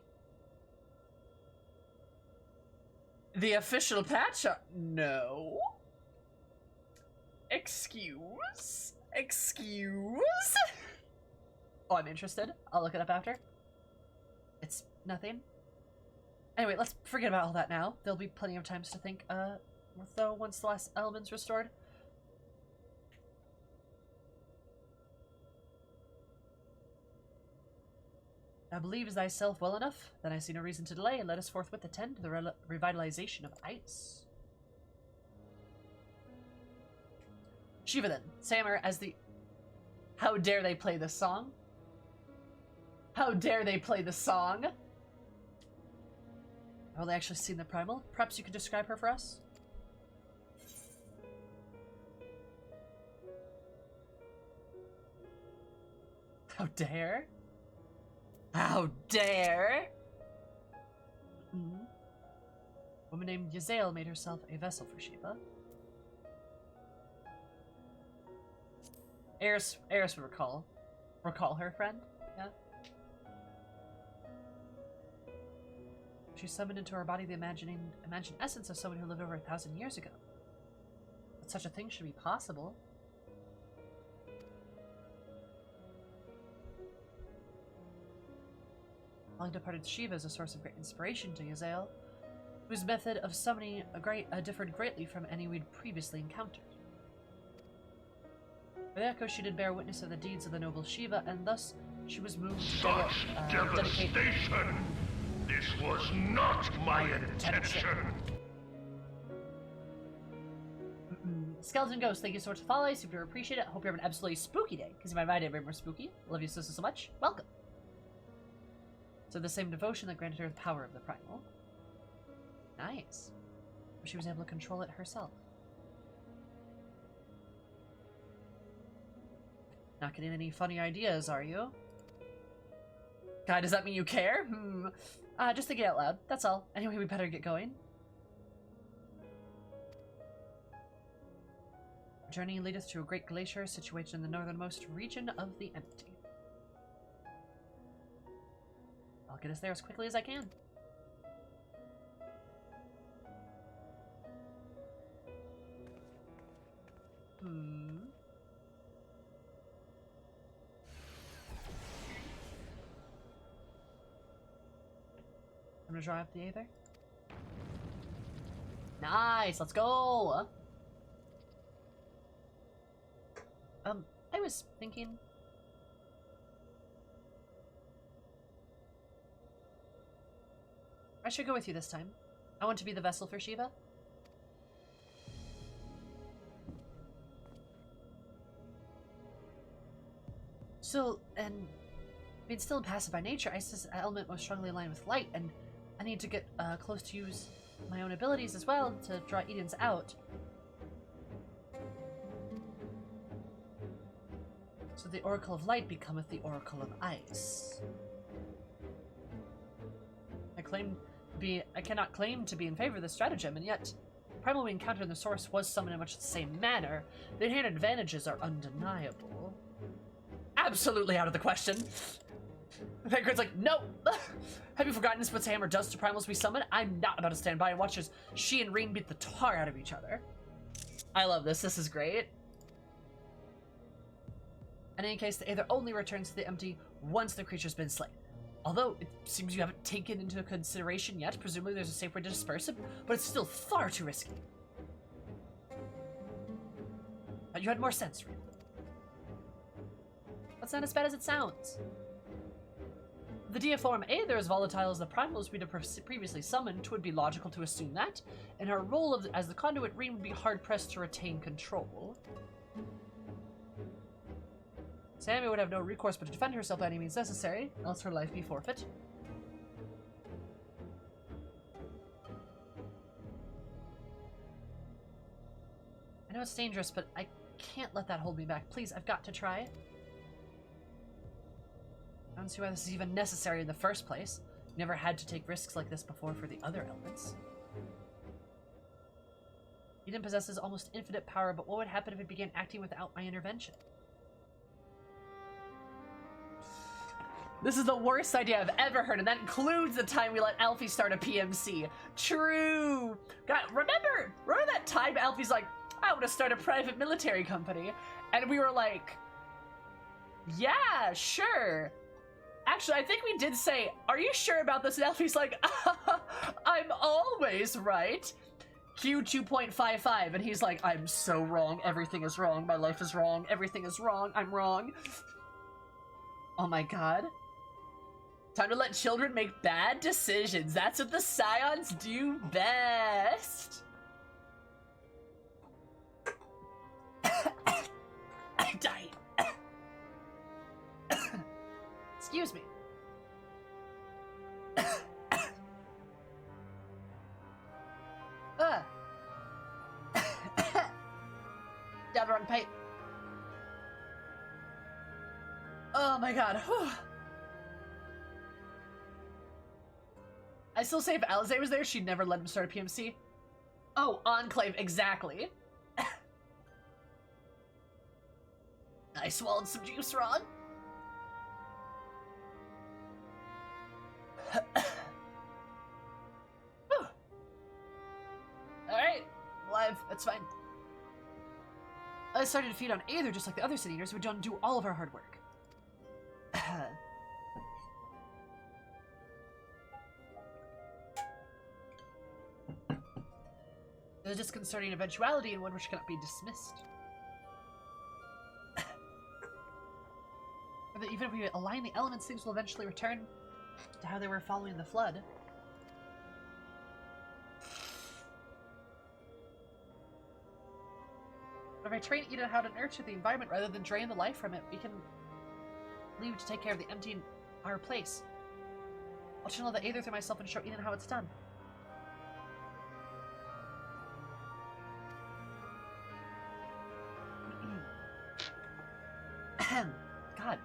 Speaker 1: The official patch? No. Excuse? Oh, I'm interested. I'll look it up after. It's nothing. Anyway, let's forget about all that now. There'll be plenty of times to think, though, once the last element's restored. Thou believes thyself well enough, then I see no reason to delay, and let us forthwith attend to the revitalization of ice. Shiva then, Sammer as the... How dare they play the song? How dare they play the song? I've only actually seen the primal. Perhaps you could describe her for us? How dare? How dare? A woman named Yazael made herself a vessel for Sheba. Eris would recall her friend, yeah? She summoned into her body the imagined essence of someone who lived over 1,000 years ago. But such a thing should be possible. Long-departed Shiva is a source of great inspiration to Yazael, whose method of summoning differed greatly from any we'd previously encountered. For the echo, she did bear witness of the deeds of the noble Shiva, and thus she was moved to dedicate...
Speaker 5: Devastation! This was not my intention!
Speaker 1: Skeleton Ghost, thank you so much for following. Super appreciate it. Hope you have an absolutely spooky day, because if I invited everyone more spooky. Love you so much. Welcome. So the same devotion that granted her the power of the primal. Nice. She was able to control it herself. Not getting any funny ideas, are you? God, does that mean you care? Just thinking out loud. That's all. Anyway, we better get going. Our journey leadeth to a great glacier situated in the northernmost region of the Empty. I'll get us there as quickly as I can. I'm gonna draw up the Aether. Nice, let's go! I was thinking... I should go with you this time. I want to be the vessel for Shiva. Still, and being still passive by nature, Ice's element most strongly aligned with light, and I need to get close to use my own abilities as well to draw Edens out. So the Oracle of Light becometh the Oracle of Ice. I cannot claim to be in favor of this stratagem, and yet, the primal we encountered in the source was summoned in much the same manner. The inherent advantages are undeniable. Absolutely out of the question. Vanguard's like, no! Have you forgotten this what Hammer does to primals we summon? I'm not about to stand by and watch as she and Reen beat the tar out of each other. I love this. This is great. In any case, the Aether only returns to the Empty once the creature's been slain. Although, it seems you haven't taken into consideration yet, presumably there's a safe way to disperse it, but it's still far too risky. But you had more sense, Reen. That's not as bad as it sounds. The Deiform Aether, as volatile as the primals we'd have previously summoned, would be logical to assume that, in her role as the conduit, Reen would be hard-pressed to retain control. Sammy would have no recourse but to defend herself by any means necessary, else her life be forfeit. I know it's dangerous, but I can't let that hold me back. Please, I've got to try it. I don't see why this is even necessary in the first place. Never had to take risks like this before for the other elements. Eden possesses almost infinite power, but what would happen if it began acting without my intervention? This is the worst idea I've ever heard, and that includes the time we let Alfie start a PMC. True! God, remember that time Alfie's like, I want to start a private military company? And we were like, yeah, sure. Actually, I think we did say, are you sure about this? And Elfie's like, I'm always right. Q 2.55, and he's like, I'm so wrong. Everything is wrong. My life is wrong. Everything is wrong. I'm wrong. Oh my god. Time to let children make bad decisions. That's what the Scions do best. I'm dying. Excuse me. Down the wrong pipe. Oh my god. Whew. I still say if Alize was there, she'd never let him start a PMC. Oh, Enclave, exactly. I swallowed some juice wrong. Alright, alive, that's fine. I started to feed on Aether just like the other Sin Eaters. We've done do all of our hard work. There's a disconcerting eventuality and one which cannot be dismissed. Or that even if we align the elements, things will eventually return to how they were following the flood. If I train Eden how to nurture the environment rather than drain the life from it, we can leave to take care of the emptying our place. I'll channel the Aether through myself and show Eden how it's done. God.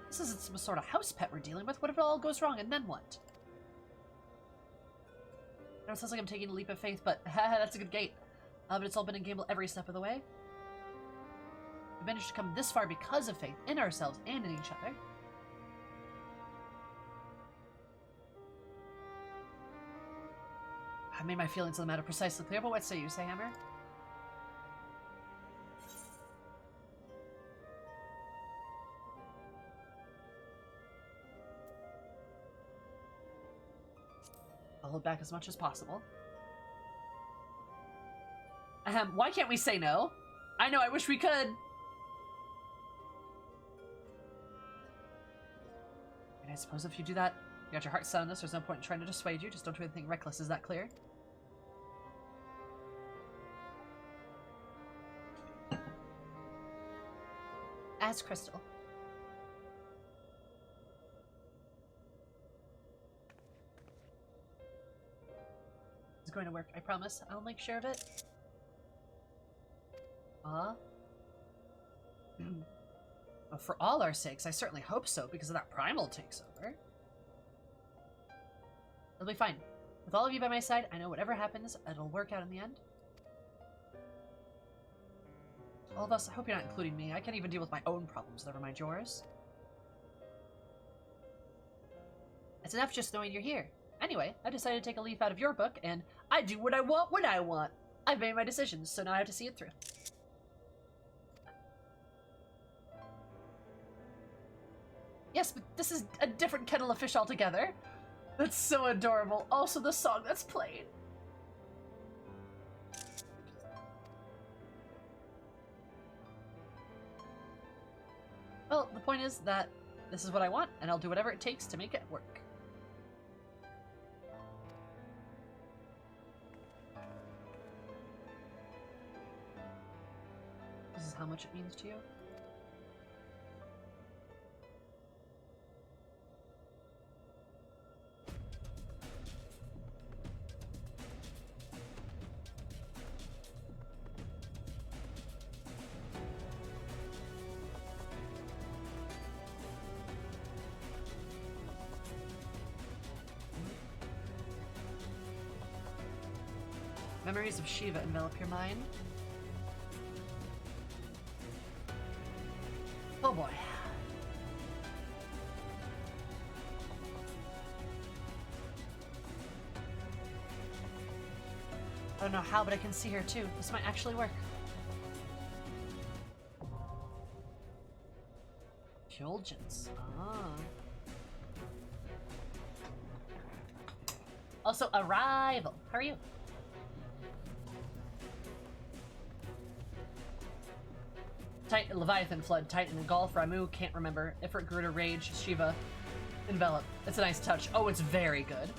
Speaker 1: This isn't some sort of house pet we're dealing with. What if it all goes wrong, and then what? I know it sounds like I'm taking a leap of faith, but that's a good gate. But it's all been a gamble every step of the way. We managed to come this far because of faith in ourselves and in each other. I made my feelings on the matter precisely clear, but what say you, Hammer? I'll hold back as much as possible. Why can't we say no? I know, I wish we could. And I suppose if you do that, you got your heart set on this, there's no point in trying to dissuade you. Just don't do anything reckless, is that clear? As Crystal. It's going to work, I promise. I'll make sure of it. Well, for all our sakes, I certainly hope so, because of that primal takes over. It'll be fine. With all of you by my side, I know whatever happens, it'll work out in the end. All of us, I hope you're not including me. I can't even deal with my own problems, never mind yours. It's enough just knowing you're here. Anyway, I decided to take a leaf out of your book, and I do what I want when I want. I've made my decisions, so now I have to see it through. Yes, but this is a different kettle of fish altogether. That's so adorable. Also, the song that's playing. Well, the point is that this is what I want, and I'll do whatever it takes to make it work. This is how much it means to you? Memories of Shiva envelop your mind. Oh boy. I don't know how, but I can see her too. This might actually work. Pure Indulgence. Ah. Also, Arrival. How are you? Titan, Leviathan, Flood, Titan, Golf, Ramu, can't remember. Ifrit, Garuda, Rage, Shiva, Envelop. It's a nice touch. Oh, it's very good.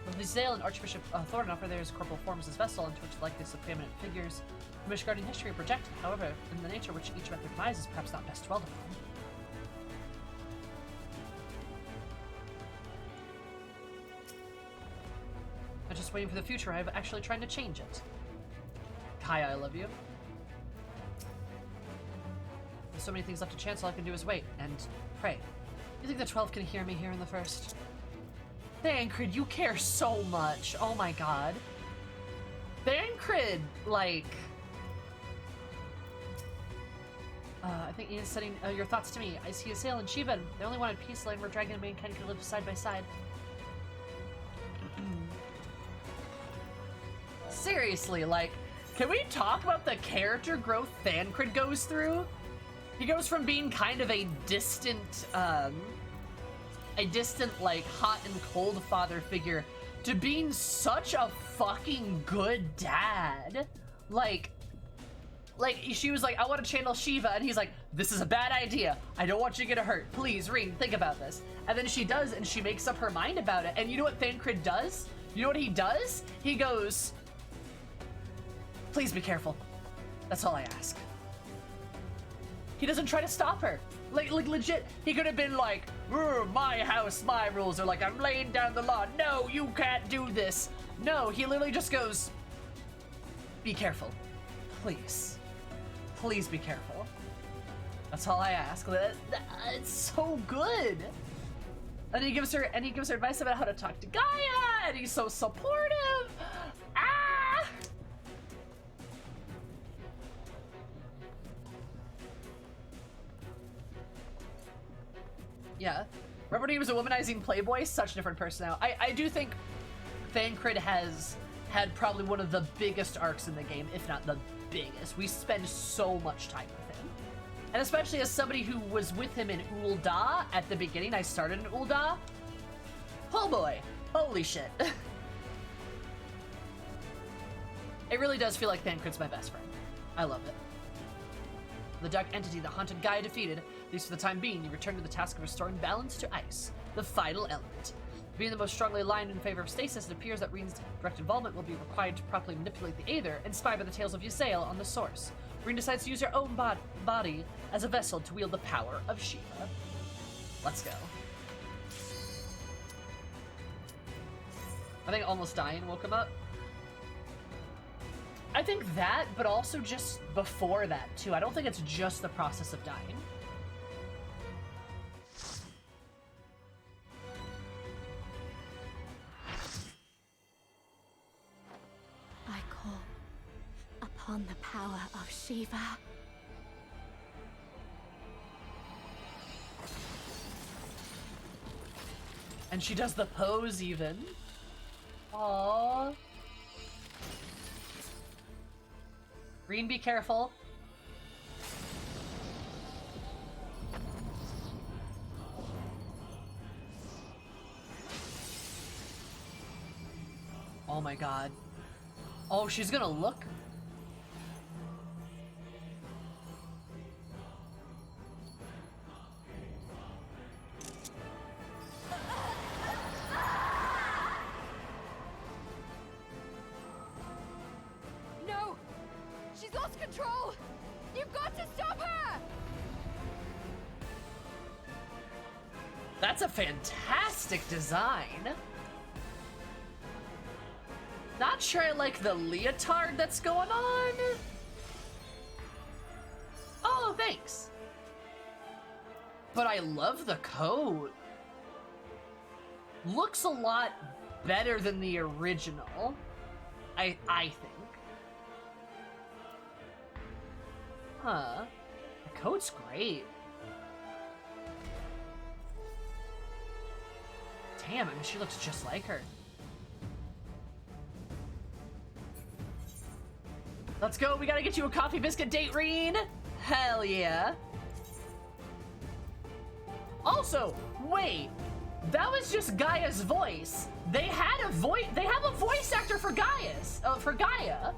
Speaker 1: With Vizael and Archbishop Thorn offer their corporal forms as vessel into which likely some preeminent figures from Ishgardian history are projected. However, in the nature which each method demise is perhaps not best dwelled upon. I'm just waiting for the future. I'm actually trying to change it. Kaya, I love you. There's so many things left to chance. All I can do is wait and pray. You think the 12 can hear me here in the first? Thancred, you care so much. Oh my god. Thancred, like... I think Ian's sending your thoughts to me. I see Asael and Shiva. They only wanted peace, land where dragon and mankind could live side by side. Seriously, like, can we talk about the character growth Thancred goes through? He goes from being kind of a distant, like, hot and cold father figure to being such a fucking good dad. Like, she was like, I want to channel Shiva, and he's like, this is a bad idea. I don't want you to get hurt. Please, Ring, think about this. And then she does, and she makes up her mind about it. And you know what Thancred does? You know what he does? He goes, please be careful. That's all I ask. He doesn't try to stop her. Like legit, he could have been like, my house, my rules, or like, I'm laying down the law. No, you can't do this. No, he literally just goes, be careful. Please. Please be careful. That's all I ask. It's so good. And he gives her advice about how to talk to Gaia, and he's so supportive. Ah! Yeah. Remember when he was a womanizing playboy? Such a different personality. I do think Thancred has had probably one of the biggest arcs in the game, if not the biggest. We spend so much time with him. And especially as somebody who was with him in Ul'dah at the beginning, I started in Ul'dah. Oh boy. Holy shit. It really does feel like Thancred's my best friend. I love it. The dark entity that haunted Gaia defeated, at least for the time being, you return to the task of restoring balance to ice, the vital element. Being the most strongly aligned in favor of stasis, it appears that Reen's direct involvement will be required to properly manipulate the Aether, inspired by the tales of Ysael on the source. Reen decides to use her own body as a vessel to wield the power of Shiva. Let's go. I think almost dying woke him up. I think that, but also just before that, too. I don't think it's just the process of dying.
Speaker 4: I call upon the power of Shiva.
Speaker 1: And she does the pose, even. Aww. Reen, be careful. Oh my god. Oh, she's gonna look.
Speaker 4: No! She's lost control! You've got to stop her!
Speaker 1: That's a fantastic design. Not sure I like the leotard that's going on. Oh, thanks. But I love the coat. Looks a lot better than the original, I think. Huh. The coat's great. Damn, I mean, she looks just like her. Let's go. We gotta get you a coffee biscuit date, Reen. Hell yeah. Also, wait. That was just Gaia's voice. They had a voice. They have a voice actor for for Gaia.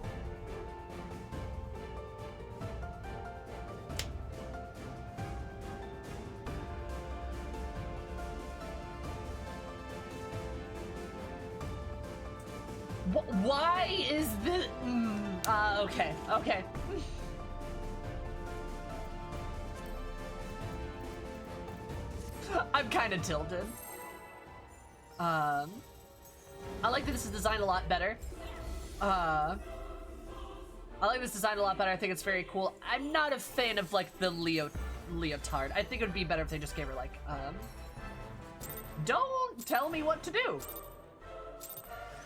Speaker 1: Why is this? Okay. Okay. I'm kind of tilted. I like that this is designed a lot better. I like this design a lot better. I think it's very cool. I'm not a fan of like the leotard. I think it would be better if they just gave her like, don't tell me what to do.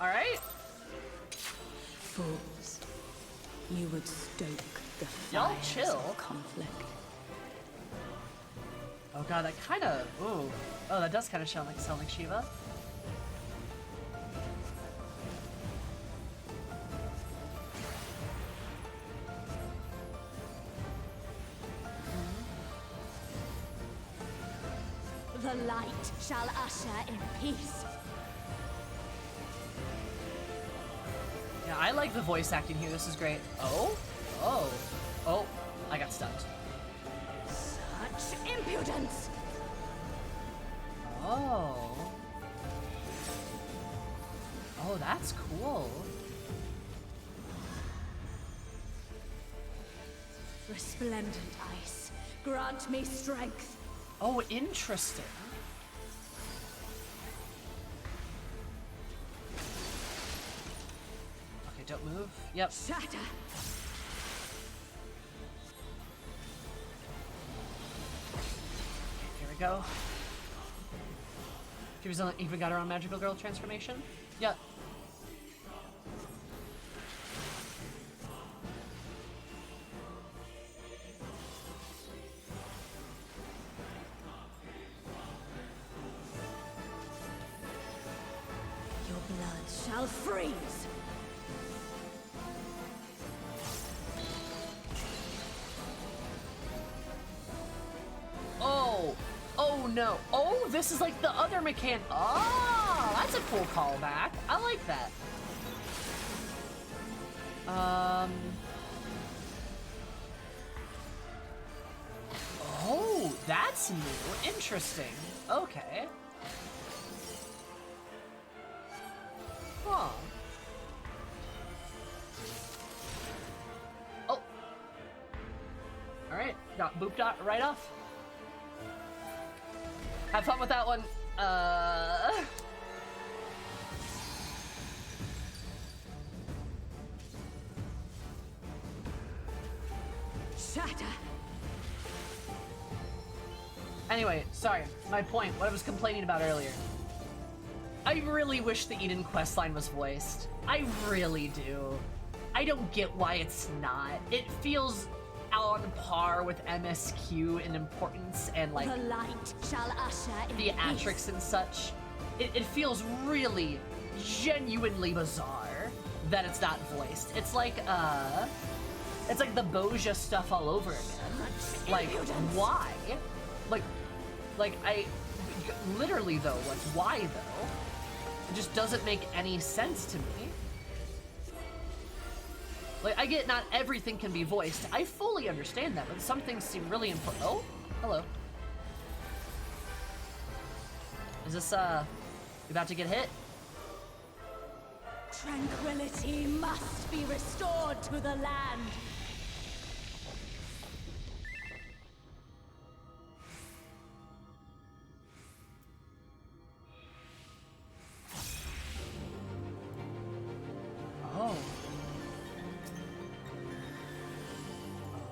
Speaker 1: All right.
Speaker 6: Fools, you would stoke the
Speaker 1: Y'all
Speaker 6: fires
Speaker 1: chill.
Speaker 6: of conflict.
Speaker 1: Oh god, that kind of. Ooh. Oh, that does kind of sound like Shiva.
Speaker 4: The light shall usher in peace.
Speaker 1: Yeah, I like the voice acting here. This is great. Oh, oh, oh! I got stunned.
Speaker 4: Such impudence!
Speaker 1: Oh. Oh, that's cool.
Speaker 4: Resplendent ice, grant me strength.
Speaker 1: Oh, interesting. Okay, don't move. Yep.
Speaker 4: Shatter!
Speaker 1: Here we go. She was even got her own magical girl transformation. Yep.
Speaker 4: Your blood shall freeze.
Speaker 1: Oh. Oh no. Oh, this is like the other mechanic. Oh, that's a cool callback. I like that. Oh, that's new. Interesting. Okay. Huh. Oh. Alright, got booped out right off. Have fun with that one.
Speaker 4: Shatter!
Speaker 1: Anyway, sorry. My point, what I was complaining about earlier. I really wish the Eden questline was voiced. I really do. I don't get why it's not. It feels on par with MSQ in importance and like
Speaker 4: The light shall usher in
Speaker 1: theatrics
Speaker 4: peace.
Speaker 1: and such. It feels really genuinely bizarre that it's not voiced. It's like the Boja stuff all over again.
Speaker 4: Such
Speaker 1: Like,
Speaker 4: impudence.
Speaker 1: why? Like I literally though, like why though? It just doesn't make any sense to me. Like, I get not everything can be voiced. I fully understand that, but some things seem really important. Oh, hello. Is this, you about to get hit?
Speaker 4: Tranquility must be restored to the land.
Speaker 1: Oh.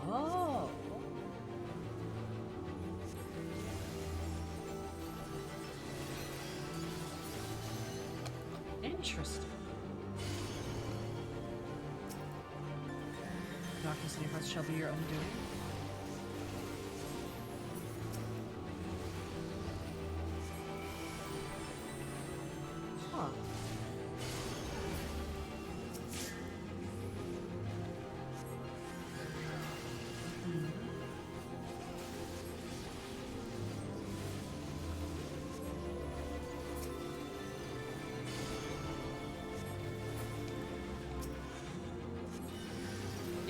Speaker 1: Oh. Interesting. Darkness in your hearts shall be your own doing. Huh.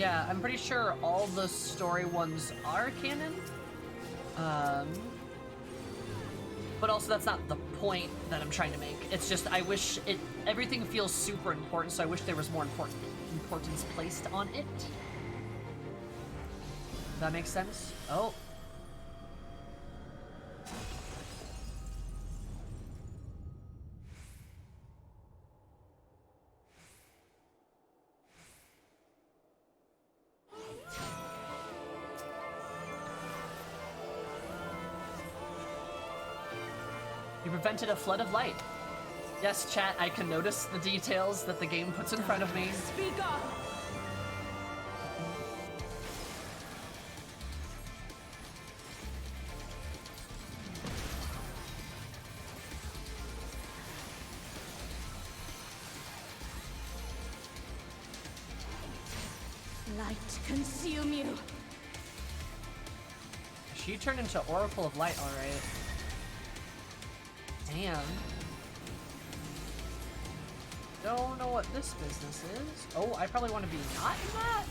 Speaker 1: Yeah, I'm pretty sure all the story ones are canon. But also that's not the point that I'm trying to make. It's just I wish everything feels super important, so I wish there was more importance placed on it. That makes sense? Oh. You prevented a flood of light. Yes, chat, I can notice the details that the game puts in front of me.
Speaker 6: Speak up! Light consume you.
Speaker 1: She turned into Oracle of Light, alright. Damn. Don't know what this business is. Oh, I probably want to be not in that?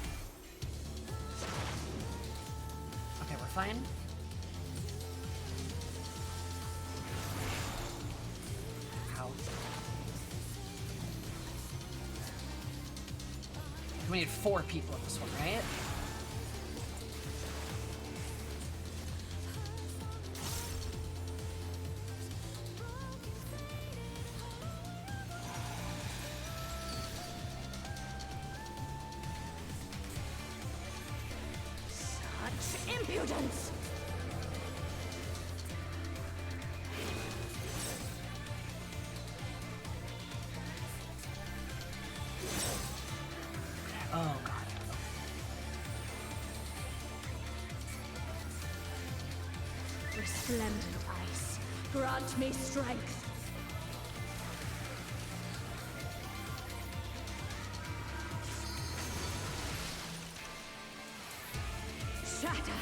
Speaker 1: Okay, we're fine. Ow. We need 4 people in this one, right?
Speaker 4: Such impudence!
Speaker 1: Oh god.
Speaker 4: Resplendent ice, grant me strength. Shatter.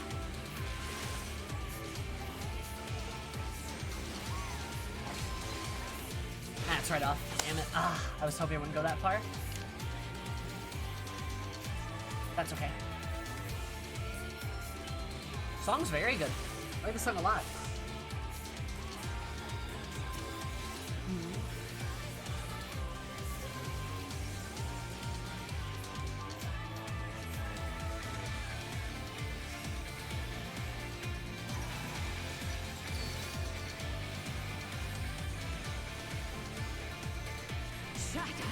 Speaker 1: That's right off. Damn it. Ah, I was hoping it wouldn't go that far. That's okay. Song's very good. I like the song a lot.
Speaker 4: Shatter.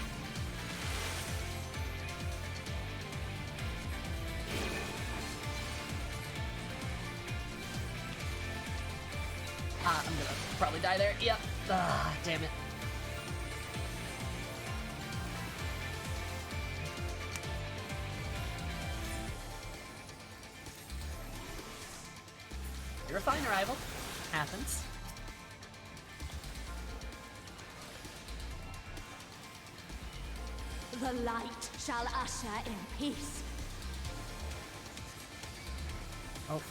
Speaker 1: I'm gonna probably die there. Yep. Ah, damn it. You're a fine rival. Happens.
Speaker 4: The light shall usher in peace.
Speaker 1: Oh.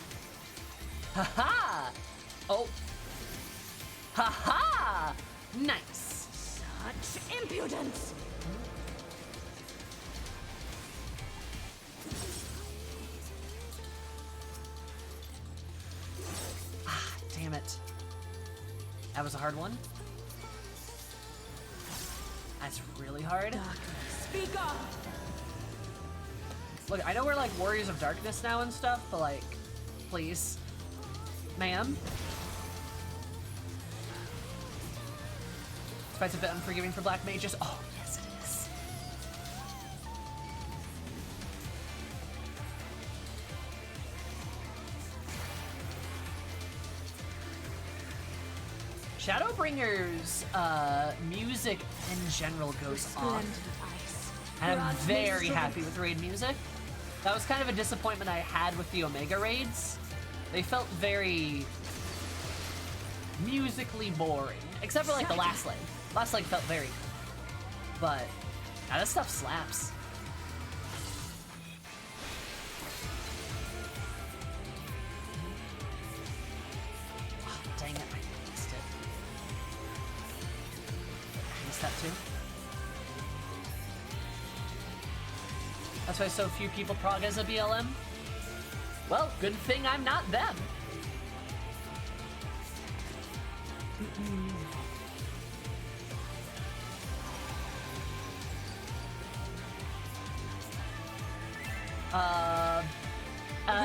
Speaker 1: Ha-ha! Oh. Ha-ha! Nice.
Speaker 4: Such impudence!
Speaker 1: Ah, damn it. That was a hard one. That's really hard.
Speaker 6: Speak up!
Speaker 1: Look, I know we're like Warriors of Darkness now and stuff, but like, please. Ma'am. This fight's a bit unforgiving for black mages. Oh, yes it is. Shadowbringer's music in general goes on.
Speaker 4: Resplendent ice.
Speaker 1: And I'm
Speaker 4: grant me
Speaker 1: very
Speaker 4: strength.
Speaker 1: happy with raid music. That was kind of a disappointment I had with the Omega raids. They felt very musically boring. Except for like the last leg. Last leg felt very good. But yeah, this stuff slaps. Oh, dang it, I missed it. I missed that too. That's why so few people prog as a BLM. Well, good thing I'm not them.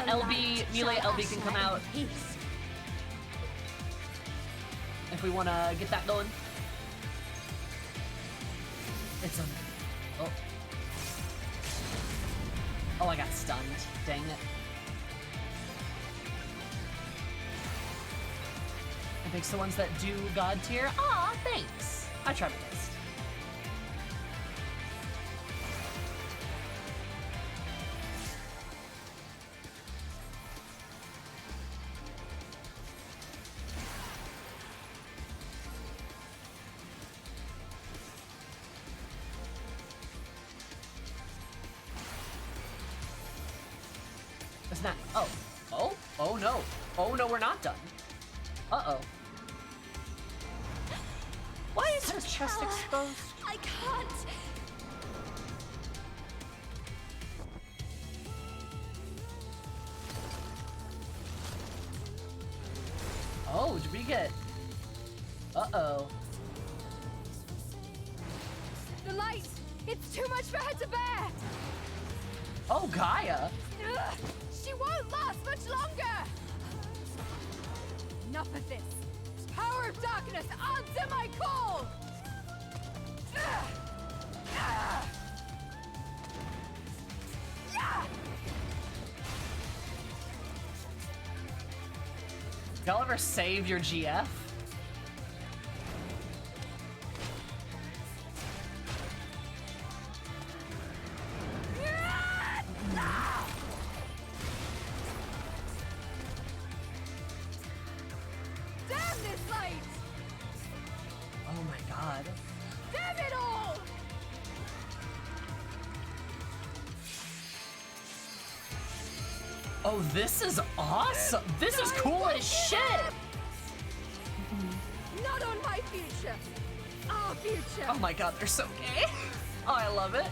Speaker 1: LB, Melee LB can come out if we want to get that going. It's a... Oh. Oh, I got stunned. Dang it. It makes the ones that do God tier. Aw, thanks. I try my best. It's not. Oh. Oh? Oh no. Oh no, we're not done. Uh-oh. Why is her chest exposed?
Speaker 4: I can't.
Speaker 1: Oh, did we get... Uh-oh.
Speaker 4: The light! It's too much for her to bear!
Speaker 1: Oh, Gaia!
Speaker 4: Ugh, she won't last much longer! Enough of this! Power of darkness, answer my call! Ugh. Ugh. Yeah.
Speaker 1: Y'all ever save your GF?
Speaker 4: Damn this light!
Speaker 1: Oh my god.
Speaker 4: Damn it all!
Speaker 1: Oh, this is awesome! This is cool as shit!
Speaker 4: Not on my future! Our future!
Speaker 1: Oh my god, they're so gay! Oh, I love it.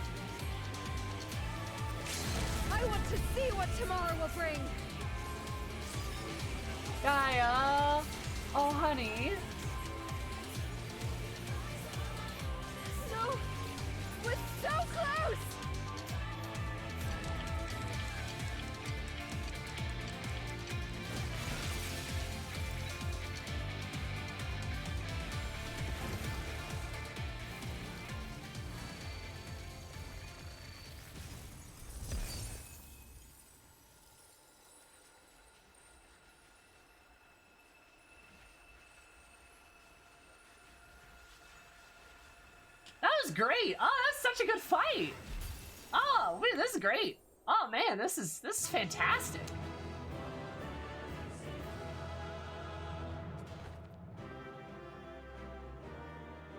Speaker 4: I want to see what tomorrow will bring!
Speaker 1: Gaia! Oh, honey.
Speaker 4: No! We're so close!
Speaker 1: That was great! Oh, that's such a good fight! Oh, wait, this is great! Oh man, this is fantastic!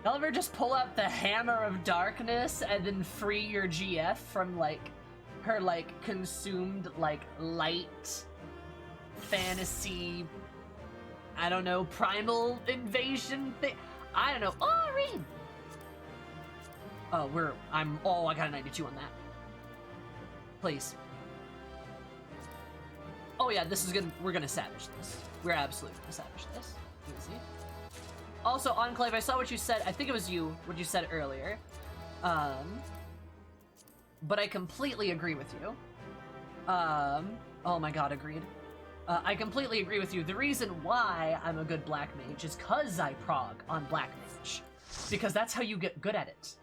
Speaker 1: Y'all ever just pull out the Hammer of Darkness and then free your GF from, like, her, like, consumed, like, light fantasy, I don't know, primal invasion thing? I don't know. Oh, Reed! Oh, I got a 92 on that. Please. Oh yeah, we're gonna savage this. We're absolutely gonna savage this. Easy. Also, Enclave, I saw what you said. I think it was you, what you said earlier. But I completely agree with you. Oh my god, agreed. I completely agree with you. The reason why I'm a good Black Mage is because I prog on Black Mage. Because that's how you get good at it.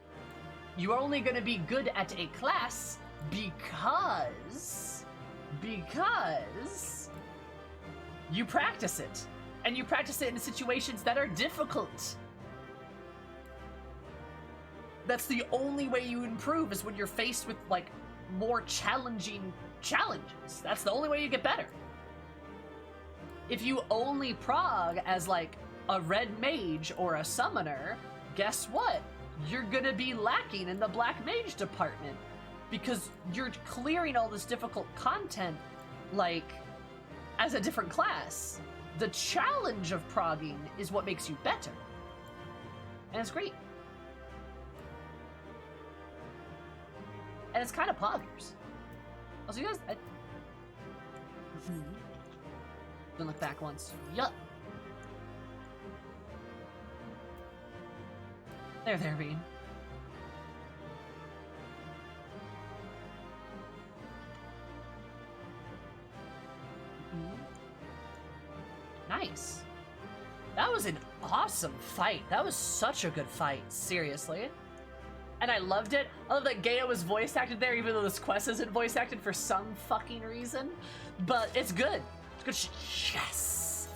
Speaker 1: You're only going to be good at a class because you practice it. And you practice it in situations that are difficult. That's the only way you improve, is when you're faced with, like, more challenging challenges. That's the only way you get better. If you only prog as, like, a red mage or a summoner, guess what? You're gonna be lacking in the Black Mage department, because you're clearing all this difficult content, like, as a different class. The challenge of progging is what makes you better. And it's great. And it's kind of poggers. Also, you guys... Don't look back once. Yup. There, Bean. Nice. That was an awesome fight. That was such a good fight. Seriously. And I loved it. I love that Gaia was voice acted there, even though this quest isn't voice acted for some fucking reason. But it's good. It's good. Yes.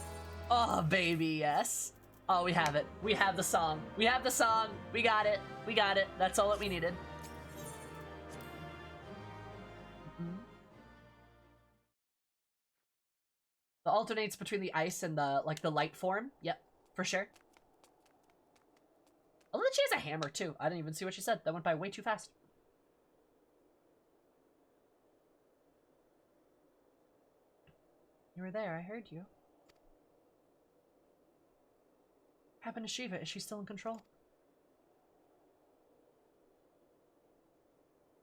Speaker 1: Oh, baby, yes. Oh, we have it. We have the song. We have the song. We got it. We got it. That's all that we needed. The alternates between the ice and the, like, the light form. Yep, for sure. Oh, look, she has a hammer, too. I didn't even see what she said. That went by way too fast. You were there. I heard you. What happened to Shiva? Is she still in control?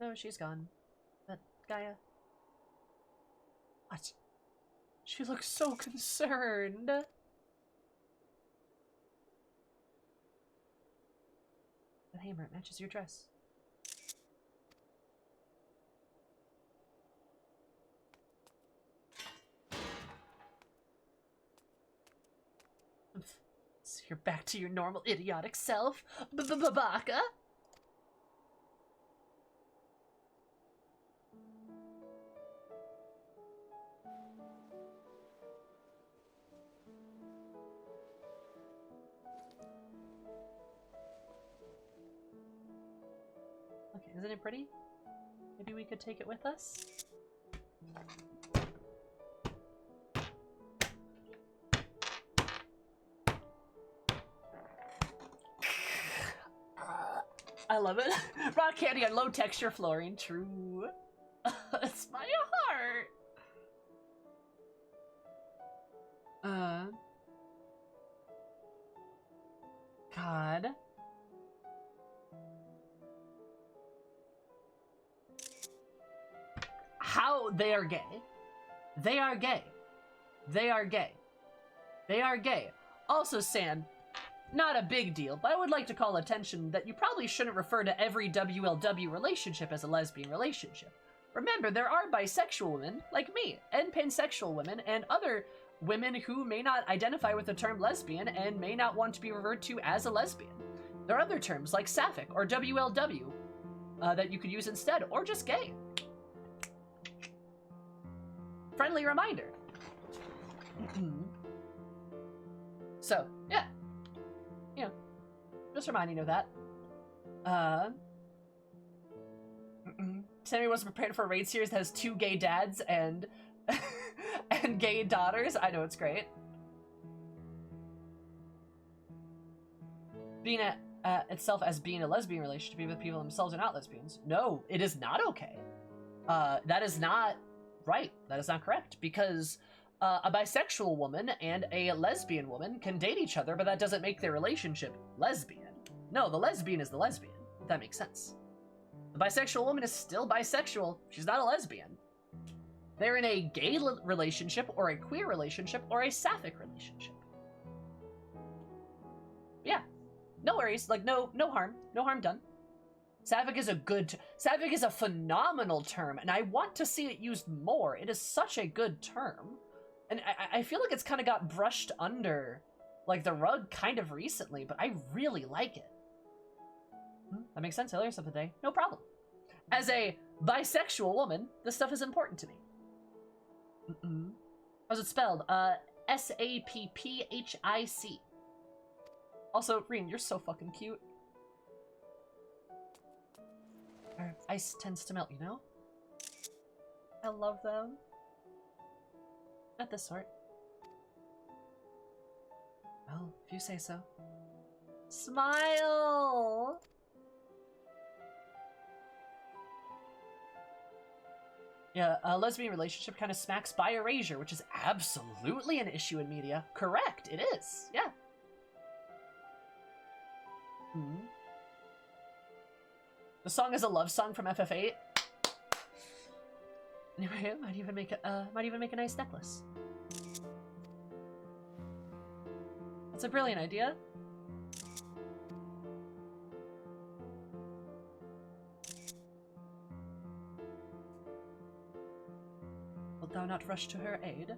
Speaker 1: No, she's gone. But Gaia... What? She looks so concerned. That hammer, it matches your dress. So you're back to your normal idiotic self, Baka. Okay, isn't it pretty? Maybe we could take it with us? I love it. Rock candy on low texture flooring. True. It's my heart. God. How they are gay. They are gay. They are gay. They are gay. Also, San, not a big deal, but I would like to call attention that you probably shouldn't refer to every WLW relationship as a lesbian relationship. Remember, there are bisexual women, like me, and pansexual women, and other women who may not identify with the term lesbian and may not want to be referred to as a lesbian. There are other terms like sapphic or WLW that you could use instead, or just gay. Friendly reminder. So, yeah. You know, just reminding you of that. Sammy wasn't prepared for a raid series that has 2 gay dads and and gay daughters. I know, it's great. Being itself as being a lesbian relationship, even if people themselves are not lesbians. No, it is not okay. That is not right. That is not correct, because a bisexual woman and a lesbian woman can date each other, but that doesn't make their relationship lesbian. No, the lesbian is the lesbian, if that makes sense. The bisexual woman is still bisexual. She's not a lesbian. They're in a gay relationship, or a queer relationship, or a sapphic relationship. Yeah. No worries. Like, no harm. No harm done. Sapphic is Sapphic is a phenomenal term, and I want to see it used more. It is such a good term. And I feel like it's kind of got brushed under, like, the rug kind of recently, but I really like it. That makes sense. I learned something today. No problem. As a bisexual woman, this stuff is important to me. How's it spelled? Sapphic. Also, Reen, you're so fucking cute. Ice tends to melt, you know? I love them. Not this sort. Well, if you say so. Smile! Yeah, a lesbian relationship kind of smacks by erasure, which is absolutely an issue in media. Correct, it is. Yeah. The song is a love song from FF8. Anyway, might even make a nice necklace. That's a brilliant idea. Wilt thou not rush to her aid?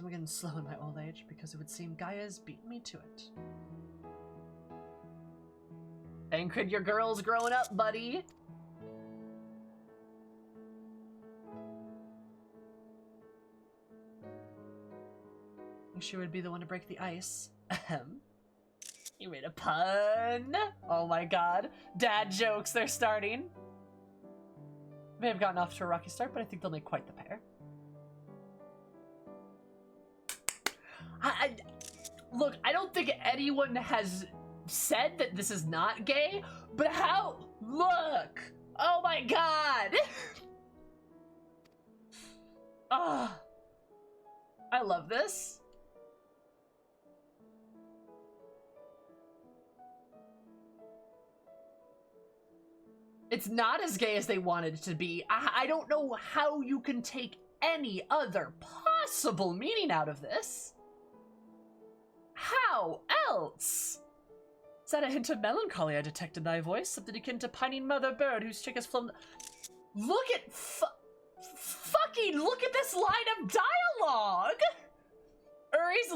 Speaker 1: I'm getting slow in my old age because it would seem Gaia's beat me to it. Tancred, your girl's growing up, buddy. She would be the one to break the ice. Ahem. You made a pun. Oh my god. Dad jokes, they're starting. May have gotten off to a rocky start, but I think they'll make quite the pair. Look, I don't think anyone has said that this is not gay, but how? Look! Oh my god! Ah, I love this. It's not as gay as they wanted it to be. I don't know how you can take any other possible meaning out of this. How else? Is that a hint of melancholy I detect in thy voice? Something akin to pining mother bird whose chick has flown. Look at fucking look at this line of dialogue. Uri's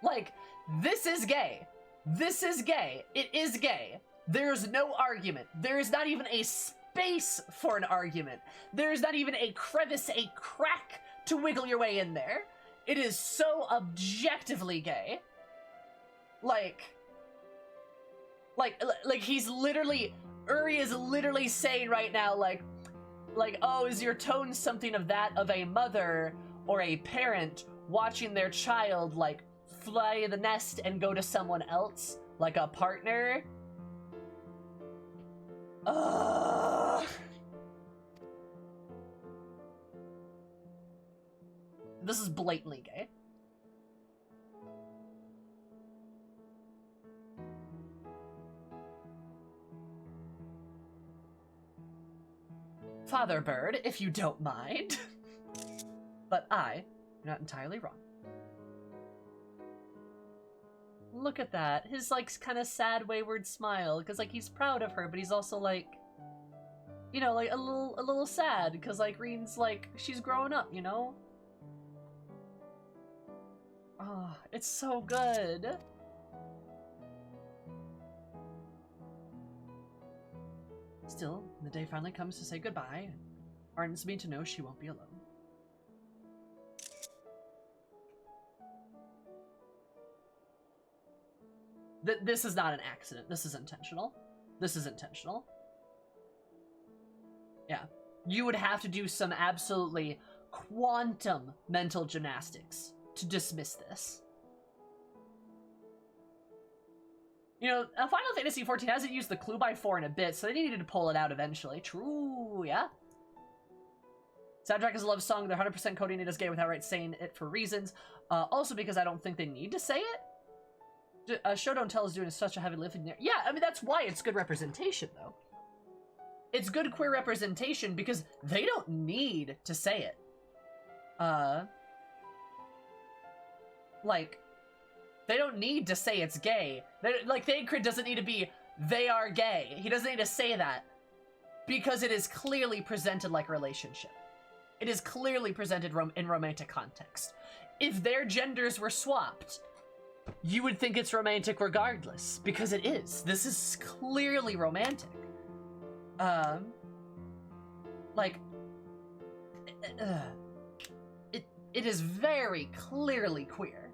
Speaker 1: like, this is gay. This is gay. It is gay. There's no argument. There is not even a space for an argument. There is not even a crevice, a crack to wiggle your way in there. It is so objectively gay. Like he's literally, Uri is literally saying right now, like, oh, is your tone something of that of a mother or a parent watching their child, like, fly the nest and go to someone else, like a partner? This is blatantly gay. Father Bird, if you don't mind. But you're not entirely wrong. Look at that. His, like, kind of sad, wayward smile. Because, like, he's proud of her, but he's also, like, you know, like, a little sad. Because, like, Reen's, like, she's growing up, you know? Oh, it's so good. Still, the day finally comes to say goodbye, and heartens me to know she won't be alone. This is not an accident. This is intentional. This is intentional. Yeah. You would have to do some absolutely quantum mental gymnastics to dismiss this. You know, Final Fantasy XIV hasn't used the clue by 4 in a bit, so they needed to pull it out eventually. True, yeah. Soundtrack is a love song. They're 100% coding it as gay without saying it for reasons. Also because I don't think they need to say it. Show Don't Tell is doing such a heavy lifting there. Yeah, I mean, that's why it's good representation, though. It's good queer representation because they don't need to say it. Like, they don't need to say it's gay. Like, Thancred doesn't need to be, they are gay. He doesn't need to say that. Because it is clearly presented like a relationship. It is clearly presented in romantic context. If their genders were swapped, you would think it's romantic regardless, because it is. This is clearly romantic. It is very clearly queer.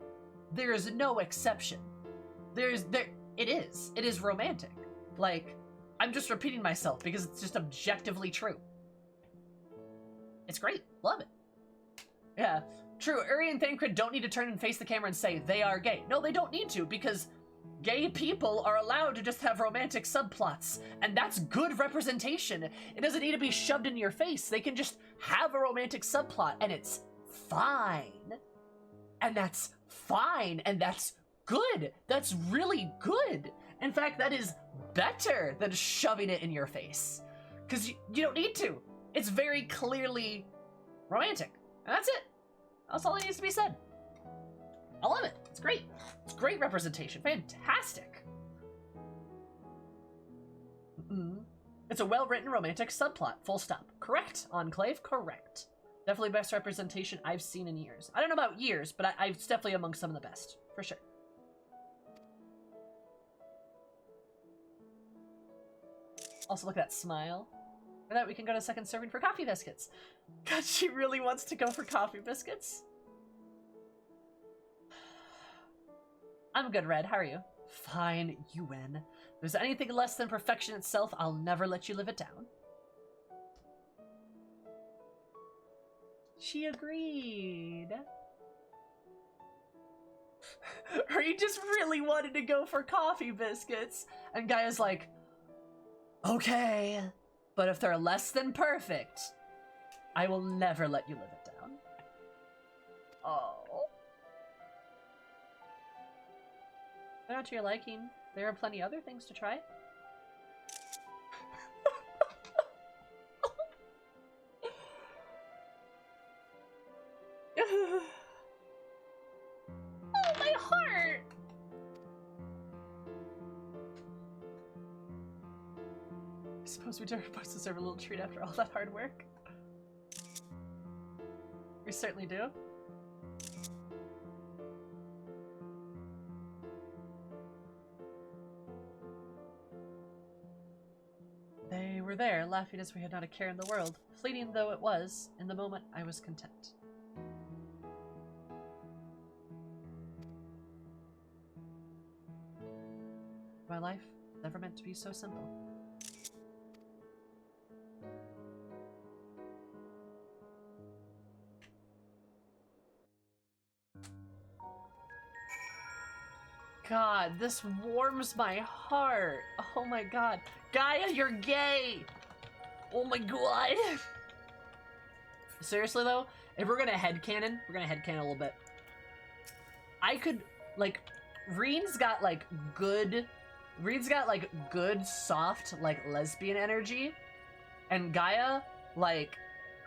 Speaker 1: There is no exception. It is romantic. Like, I'm just repeating myself because it's just objectively true. It's great. Love it. Yeah. True, Uri and Thancred don't need to turn and face the camera and say they are gay. No, they don't need to, because gay people are allowed to just have romantic subplots, and that's good representation. It doesn't need to be shoved in your face. They can just have a romantic subplot, and it's fine. And that's fine, and that's good. That's really good. In fact, that is better than shoving it in your face. Because you don't need to. It's very clearly romantic. And that's it. That's all that needs to be said. I love it. It's great. It's great representation. Fantastic. It's a well-written romantic subplot. Full stop. Correct, Enclave. Correct. Definitely best representation I've seen in years. I don't know about years, but it's definitely among some of the best. For sure. Also, look at that smile. For that, we can go to second serving for coffee biscuits. God, she really wants to go for coffee biscuits. I'm good, Red. How are you? Fine, you win. If there's anything less than perfection itself, I'll never let you live it down. She agreed. Or you just really wanted to go for coffee biscuits. And Gaia's like, okay, but if they're less than perfect, I will never let you live it down. Oh. They're not to your liking. There are plenty other things to try. Oh, my heart! I suppose we supposed to deserve a little treat after all that hard work. We certainly do. They were there, laughing as we had not a care in the world. Fleeting though it was, in the moment I was content. My life never meant to be so simple. God, this warms my heart. Oh my god. Gaia, you're gay! Oh my god. Seriously though, if we're gonna headcanon, a little bit. I could, like, Reen's got good, soft, like, lesbian energy. And Gaia, like,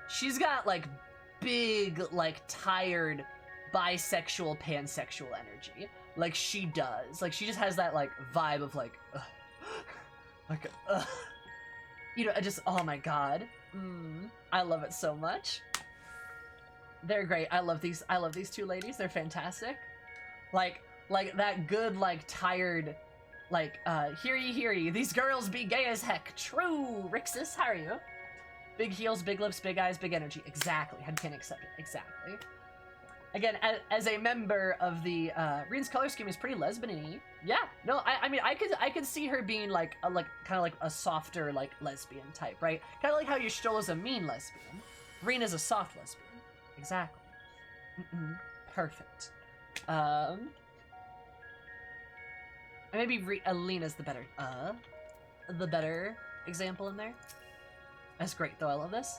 Speaker 1: she's got, like, big, like, tired, bisexual, pansexual energy. Like, she does. Like, she just has that, like, vibe of, like, you know, just, oh my god. I love it so much. They're great. I love these two ladies. They're fantastic. Like that good, like, tired, like, hear ye, these girls be gay as heck. True, Rixus, how are you? Big heels, big lips, big eyes, big energy. Exactly. I can't accept it. Exactly. Again, as a member of the, Reen's color scheme is pretty lesbian-y. Yeah, no, I mean, I could see her being, like, kind of like a softer, like, lesbian type, right? Kind of like how Y'shtola is a mean lesbian. Reen is a soft lesbian. Exactly. Perfect. And maybe Alina's the better example in there. That's great, though. I love this.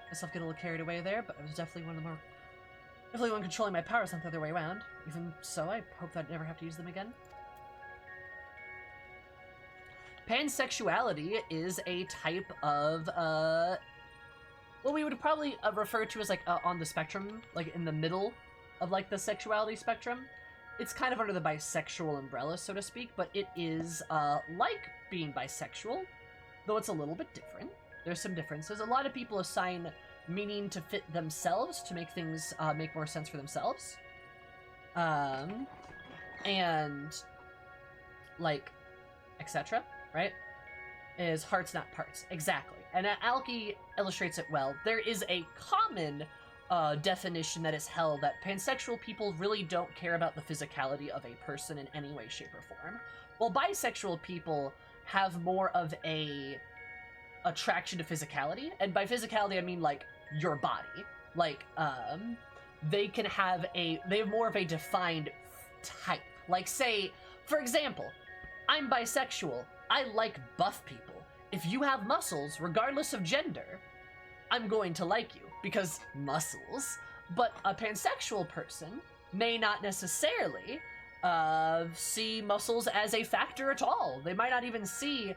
Speaker 1: Myself get a little carried away there, but it was definitely one of the more... Definitely one controlling my powers, not the other way around. Even so, I hope that I'd never have to use them again. Pansexuality is a type of, what we would probably refer to as, like, on the spectrum, like, in the middle of, like, the sexuality spectrum. It's kind of under the bisexual umbrella, so to speak, but it is, like being bisexual, though it's a little bit different. There's some differences. A lot of people assign meaning to fit themselves, to make things make more sense for themselves. And, like, etc., right? Is hearts, not parts. Exactly. And Alki illustrates it well. There is a common definition that is held that pansexual people really don't care about the physicality of a person in any way, shape, or form. While bisexual people have more of a attraction to physicality. And by physicality, I mean, like, your body. Like, they have more of a defined type. Like, say, for example, I'm bisexual. I like buff people. If you have muscles, regardless of gender, I'm going to like you because muscles. But a pansexual person may not necessarily see muscles as a factor at all. They might not even see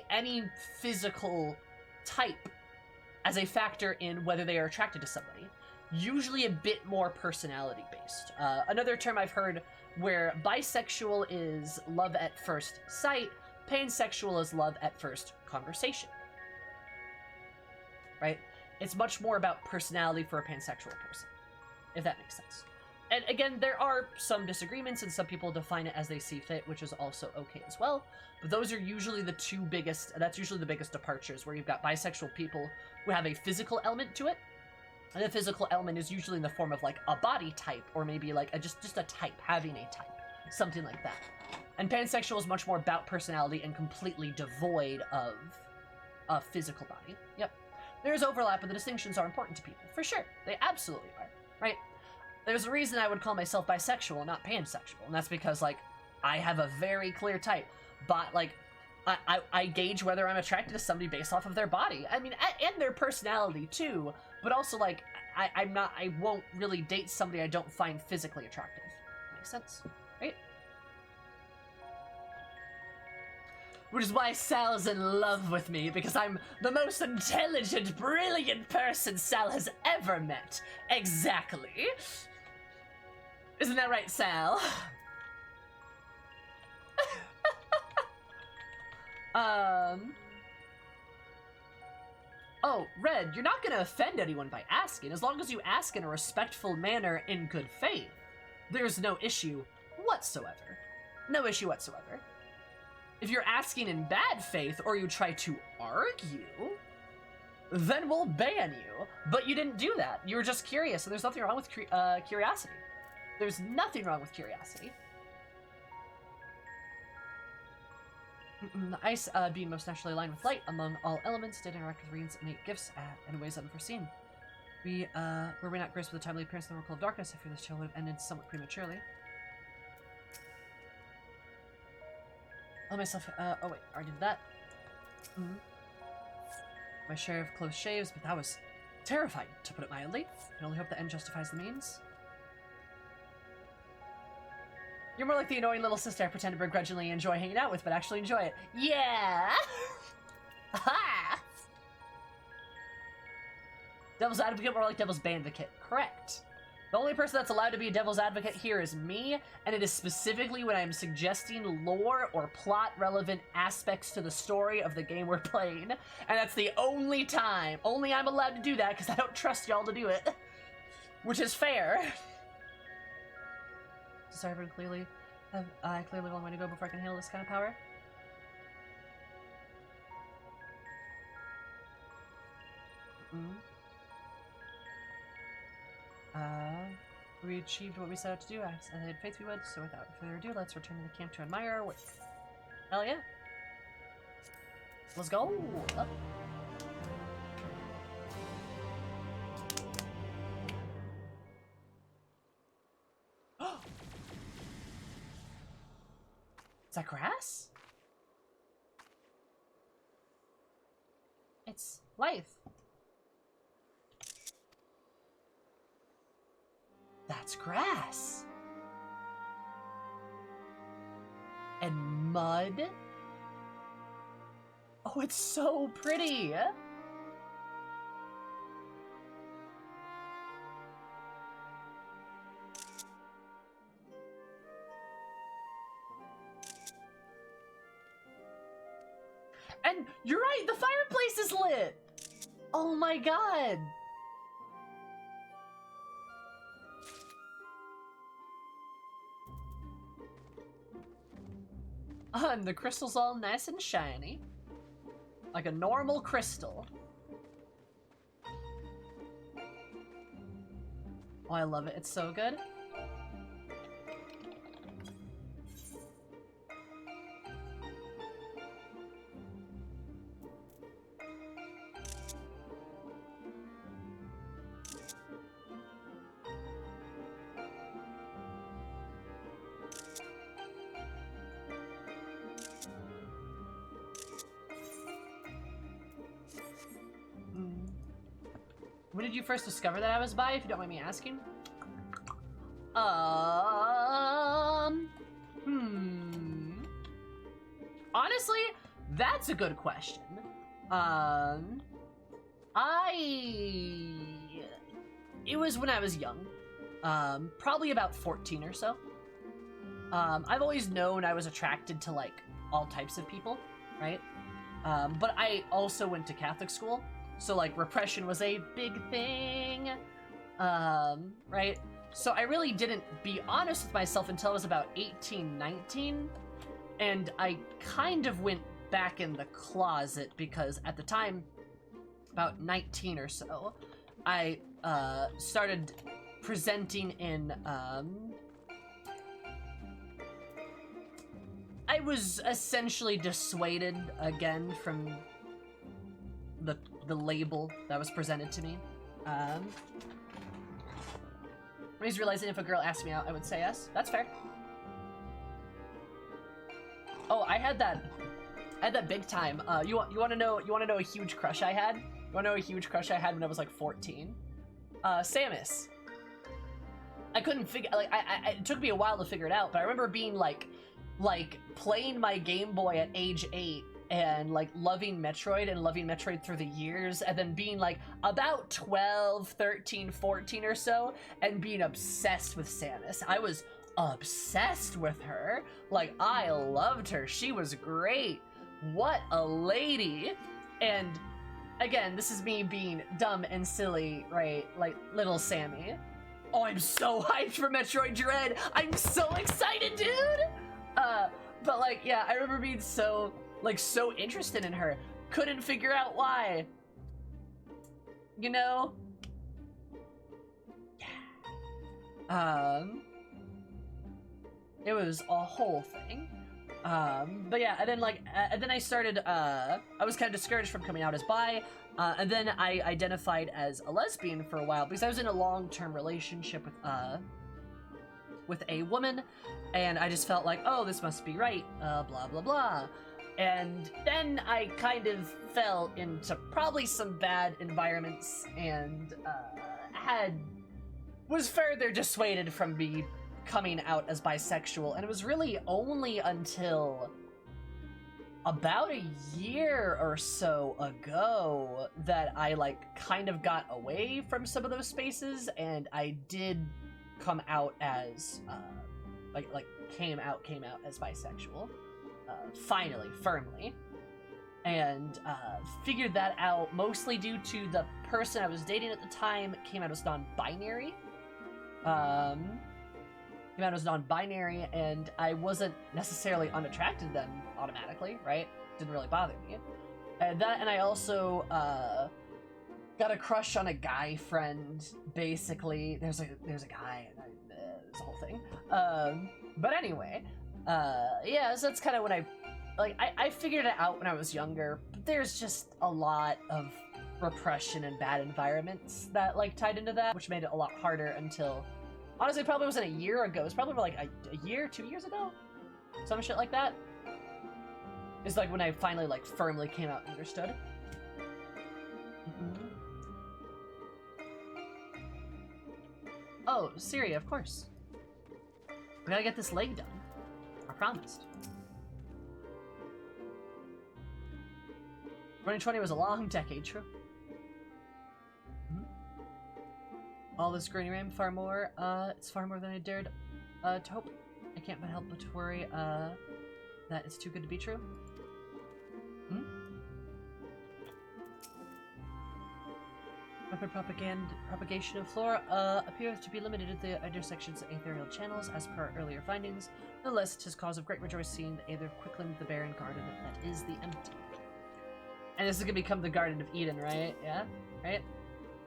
Speaker 1: any physical type as a factor in whether they are attracted to somebody. Usually a bit more personality based. Another term I've heard where bisexual is love at first sight, pansexual is love at first conversation. Right? It's much more about personality for a pansexual person, if that makes sense. And again, there are some disagreements, and some people define it as they see fit, which is also okay as well. But those are usually the two biggest, that's usually the biggest departures, where you've got bisexual people who have a physical element to it. And the physical element is usually in the form of, like, a body type, or maybe, like, just a type, having a type. Something like that. And pansexual is much more about personality and completely devoid of a physical body. Yep. There's overlap, but the distinctions are important to people. For sure. They absolutely are. Right? There's a reason I would call myself bisexual, not pansexual. And that's because, like, I have a very clear type. But, like, I gauge whether I'm attracted to somebody based off of their body. I mean, and their personality, too. But also, like, I won't really date somebody I don't find physically attractive. Makes sense, right? Which is why Sal's in love with me, because I'm the most intelligent, brilliant person Sal has ever met. Exactly. Isn't that right, Sal? Oh, Red, you're not gonna offend anyone by asking, as long as you ask in a respectful manner in good faith. There's no issue whatsoever. No issue whatsoever. If you're asking in bad faith, or you try to argue, then we'll ban you. But you didn't do that. You were just curious, and there's nothing wrong with curiosity. There's nothing wrong with curiosity. The ice being most naturally aligned with light among all elements did interact with Reen's innate gifts in ways unforeseen. Were we not graced with a timely appearance in the Oracle of Darkness, I fear this tale would have ended somewhat prematurely. Let myself, oh wait, I already did that. My share of close shaves, but that was terrifying, to put it mildly. I can only hope the end justifies the means. You're more like the annoying little sister I pretend to begrudgingly enjoy hanging out with, but actually enjoy it. Yeah! Ha! Devil's advocate, more like devil's bandicate. Correct. The only person that's allowed to be a devil's advocate here is me, and it is specifically when I'm suggesting lore or plot-relevant aspects to the story of the game we're playing. And that's the only time. Only I'm allowed to do that, because I don't trust y'all to do it. Which is fair. Sorry, but clearly, I clearly want way to go before I can handle this kind of power. We achieved what we set out to do, as I had faith we would, so without further ado, let's return to the camp to admire our work. Hell yeah. Let's go! Is that grass? It's life. That's grass. And mud. Oh, it's so pretty. And you're right, the fireplace is lit! Oh my god! And the crystal's all nice and shiny. Like a normal crystal. Oh, I love it. It's so good. When did you first discover that I was bi, if you don't mind me asking? Honestly, that's a good question. It was when I was young. Probably about 14 or so. I've always known I was attracted to, like, all types of people, right? But I also went to Catholic school, so, like, repression was a big thing, right? So I really didn't be honest with myself until I was about 18, 19, and I kind of went back in the closet because at the time, about 19 or so, I started presenting in, I was essentially dissuaded again from the label that was presented to me. I was realizing if a girl asked me out, I would say yes. That's fair. Oh, I had that big time. You want to know a huge crush I had? You want to know a huge crush I had when I was like 14? Samus. I couldn't figure, like, it took me a while to figure it out, but I remember being like playing my Game Boy at age 8 and like loving Metroid through the years, and then being like about 12, 13, 14 or so and being obsessed with Samus. I was obsessed with her. Like, I loved her. She was great. What a lady. And again, this is me being dumb and silly, right? Like little Sammy. Oh, I'm so hyped for Metroid Dread. I'm so excited, dude. But like, yeah, I remember being so interested in her. Couldn't figure out why. You know? Yeah. It was a whole thing. But yeah, and then like, and then I started, I was kind of discouraged from coming out as bi, and then I identified as a lesbian for a while because I was in a long-term relationship with a woman, and I just felt like, oh, this must be right, blah, blah, blah. And then I kind of fell into probably some bad environments and, was further dissuaded from me coming out as bisexual, and it was really only until about a year or so ago that I like kind of got away from some of those spaces, and I did come out as came out as bisexual, finally, firmly, and figured that out mostly due to the person I was dating at the time came out as non-binary. And I wasn't necessarily unattracted to them automatically, right? Didn't really bother me. And I also got a crush on a guy friend, basically. There's a guy, and there's a whole thing. But anyway, yeah, so that's kind of when I figured it out when I was younger, but there's just a lot of repression and bad environments that like tied into that, which made it a lot harder until, honestly, it probably wasn't a year ago. It was probably like a year, 2 years ago, some shit like that. It's like when I finally like firmly came out and understood. Mm-hmm. Oh, Siri, of course. We gotta get this leg done. I promised. 2020 was a long decade, true. All this Granny Ram, far more, it's far more than I dared, to hope. I can't but help but to worry, that it's too good to be true. Rapid propagation of flora, appears to be limited to the intersections of ethereal channels, as per earlier findings. Nonetheless, it is cause of great rejoicing, the Aether quickling the barren garden that is the empty. And this is gonna become the Garden of Eden, right? Yeah? Right?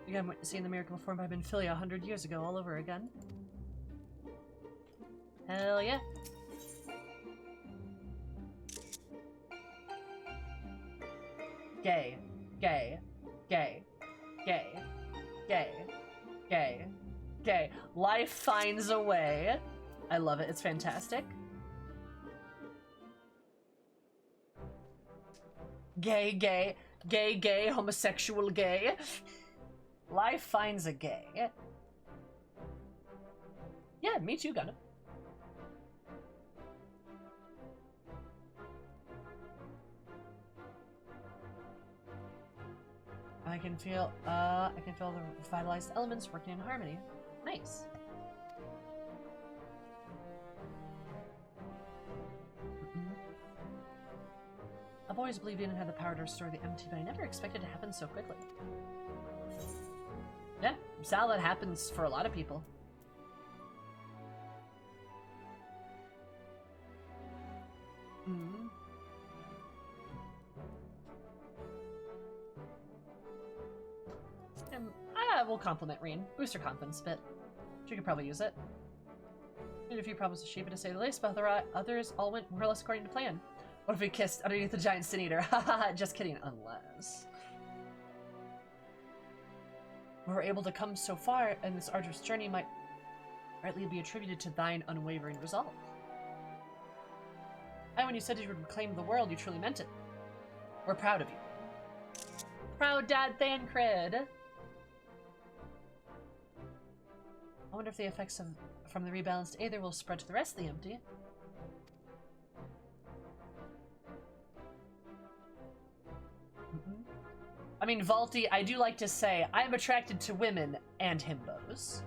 Speaker 1: You got seeing the miracle performed by Benphilia 100 years ago all over again. Hell yeah. Gay. Gay. Gay. Gay. Gay. Gay. Gay. Life finds a way. I love it. It's fantastic. Gay, gay, gay, gay, homosexual gay. Life finds a gay. Yeah, me too, Gundam. I can feel the revitalized elements working in harmony. Nice. I've always believed Eden had the power to restore the empty, but I never expected it to happen so quickly. Yeah, Sal, that happens for a lot of people. We'll compliment Reen. Boost her confidence a bit. She could probably use it. Made a few problems with ShB to say the least, but others all went more or less according to plan. What if we kissed underneath the giant sin eater? Haha, just kidding, unless we were able to come so far, and this arduous journey might rightly be attributed to thine unwavering resolve. And when you said you would reclaim the world, you truly meant it. We're proud of you. Proud Dad Thancred. I wonder if the effects from the rebalanced Aether will spread to the rest of the empty. I mean, Vaulty, I do like to say, I'm attracted to women and himbos.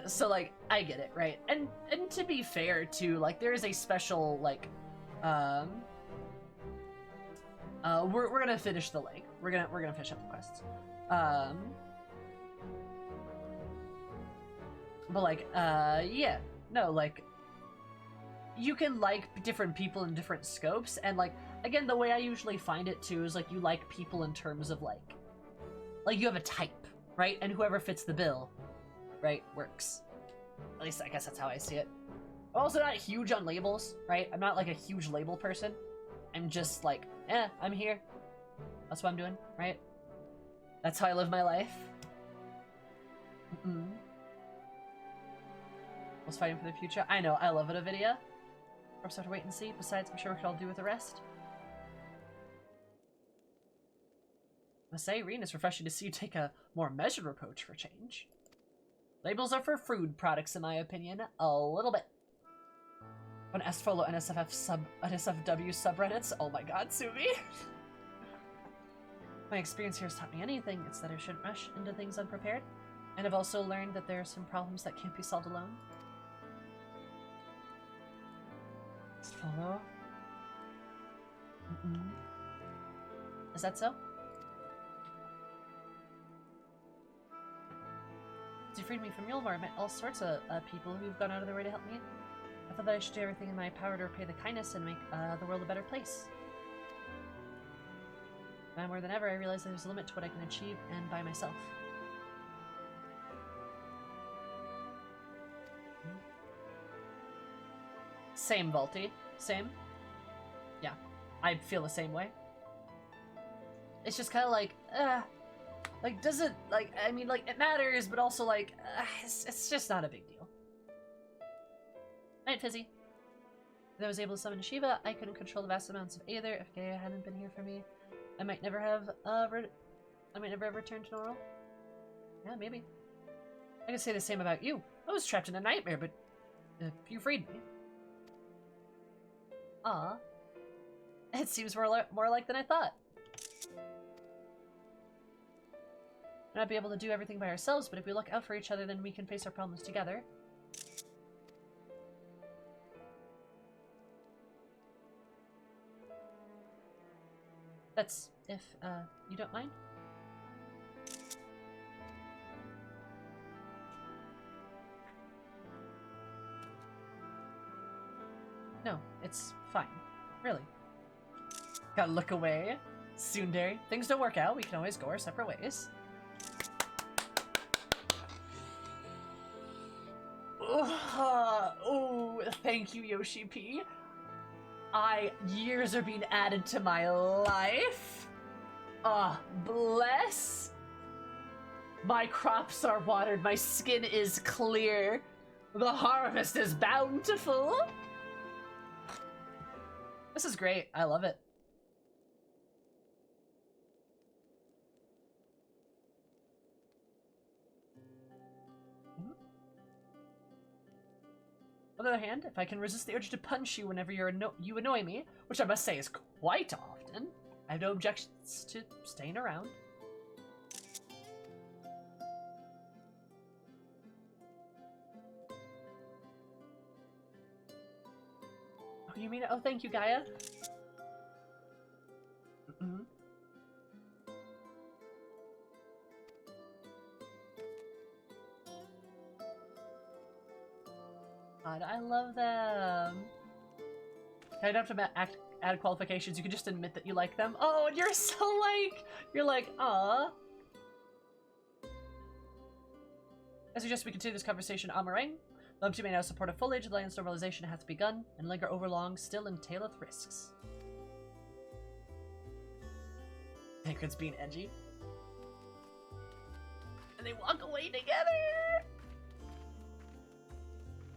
Speaker 1: So, like, I get it, right? And to be fair, too, like, there is a special, like, we're gonna finish the lake. We're gonna finish up the quests. But, like, yeah. No, like, you can like different people in different scopes, and, like, again, the way I usually find it, too, is, like, you like people in terms of, like, you have a type, right? And whoever fits the bill, right, works. At least, I guess that's how I see it. I'm also not huge on labels, right? I'm not, like, a huge label person. I'm just, like, I'm here. That's what I'm doing, right? That's how I live my life. Was fighting for the future. I know, I love it, Avidia. We'll just have to wait and see. Besides, I'm sure we could all do with the rest. I must say, Reen, it's refreshing to see you take a more measured approach for change. Labels are for food products, in my opinion. A little bit. When S follow NSFW subreddits. Oh my god, Sumi. My experience here has taught me anything. It's that I shouldn't rush into things unprepared. And I've also learned that there are some problems that can't be solved alone. Follow. Is that so? You freed me from Yulvar. I met all sorts of people who've gone out of their way to help me. I thought that I should do everything in my power to repay the kindness and make the world a better place. Now more than ever, I realize that there's a limit to what I can achieve and by myself. Same, Vaulty. Same. Yeah, I feel the same way. It's just kind of like, does it, like, I mean, like, it matters, but also, like, it's just not a big deal. Night, Fizzy. If I was able to summon Shiva, I couldn't control the vast amounts of Aether. If Gaia hadn't been here for me, I might never have, I might never have returned to normal. Yeah, maybe. I could say the same about you. I was trapped in a nightmare, but you freed me. Aw. It seems more alike than I thought. We'll not be able to do everything by ourselves, but if we look out for each other, then we can face our problems together. That's if, you don't mind? No, it's fine. Really. Gotta look away. Tsundere. Things don't work out, we can always go our separate ways. Oh, thank you, Yoshi P. Years are being added to my life. Bless. My crops are watered, my skin is clear. The harvest is bountiful. This is great. I love it. On the other hand, if I can resist the urge to punch you whenever you annoy me, which I must say is quite often, I have no objections to staying around. Oh, you mean it? Oh, thank you, Gaia. God, I love them. I don't have to add qualifications. You can just admit that you like them. Oh, and you're so you're like, ah. I suggest we continue this conversation en meringue. The Umpty may now support a full-age land's normalization hath begun, and linger overlong still entaileth risks. Tancred's being edgy. And they walk away together!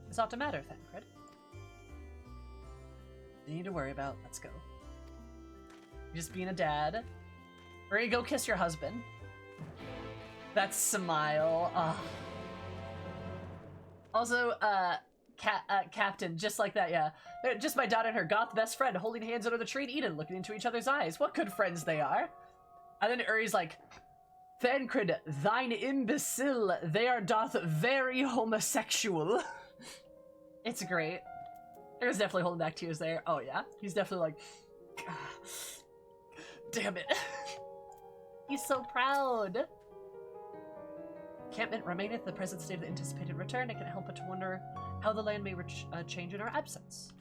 Speaker 1: It's not to matter, Tancred. You need to worry about. Let's go. You're just being a dad. Or you go kiss your husband. That smile. Oh. Also, Captain, just like that, yeah. Just my daughter and her goth best friend holding hands under the tree in Eden, looking into each other's eyes. What good friends they are. And then Uri's like, Thancred, thine imbecile, they are doth very homosexual. It's great. Uri's definitely holding back tears there. Oh yeah, he's definitely like, damn it. He's so proud. Encampment remaineth the present state of the anticipated return. I can't help but to wonder how the land may change in our absence.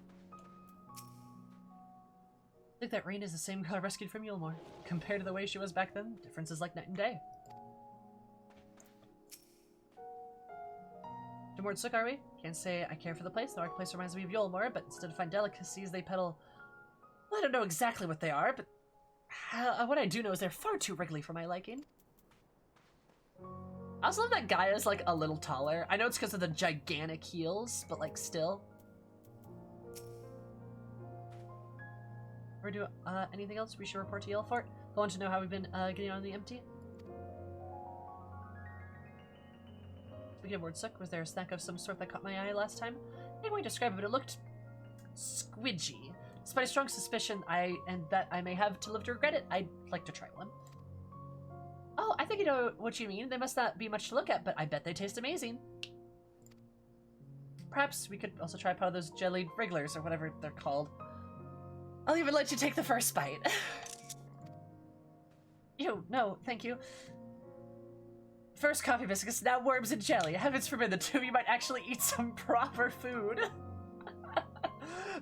Speaker 1: I think that Rain is the same girl rescued from Yulmore. Compared to the way she was back then, difference is like night and day. To Mordsook, are we? Can't say I care for the place. The marketplace reminds me of Yulmore, but instead of fine delicacies, they peddle... Well, I don't know exactly what they are, but what I do know is they're far too wriggly for my liking. I also love that Gaia's like a little taller. I know it's because of the gigantic heels, but like still. Or do anything else we should report to Yellowfort? I want to know how we've been getting on the empty. Speaking of Wordsuck, was there a snack of some sort that caught my eye last time? I can't quite describe it, but it looked squidgy. Despite a strong suspicion that I may have to live to regret it, I'd like to try one. Oh, I think I know what you mean. They must not be much to look at, but I bet they taste amazing. Perhaps we could also try part of those jellied wrigglers or whatever they're called. I'll even let you take the first bite. Ew, no, thank you. First coffee biscuits, now worms and jelly. Heavens forbid the two of you might actually eat some proper food.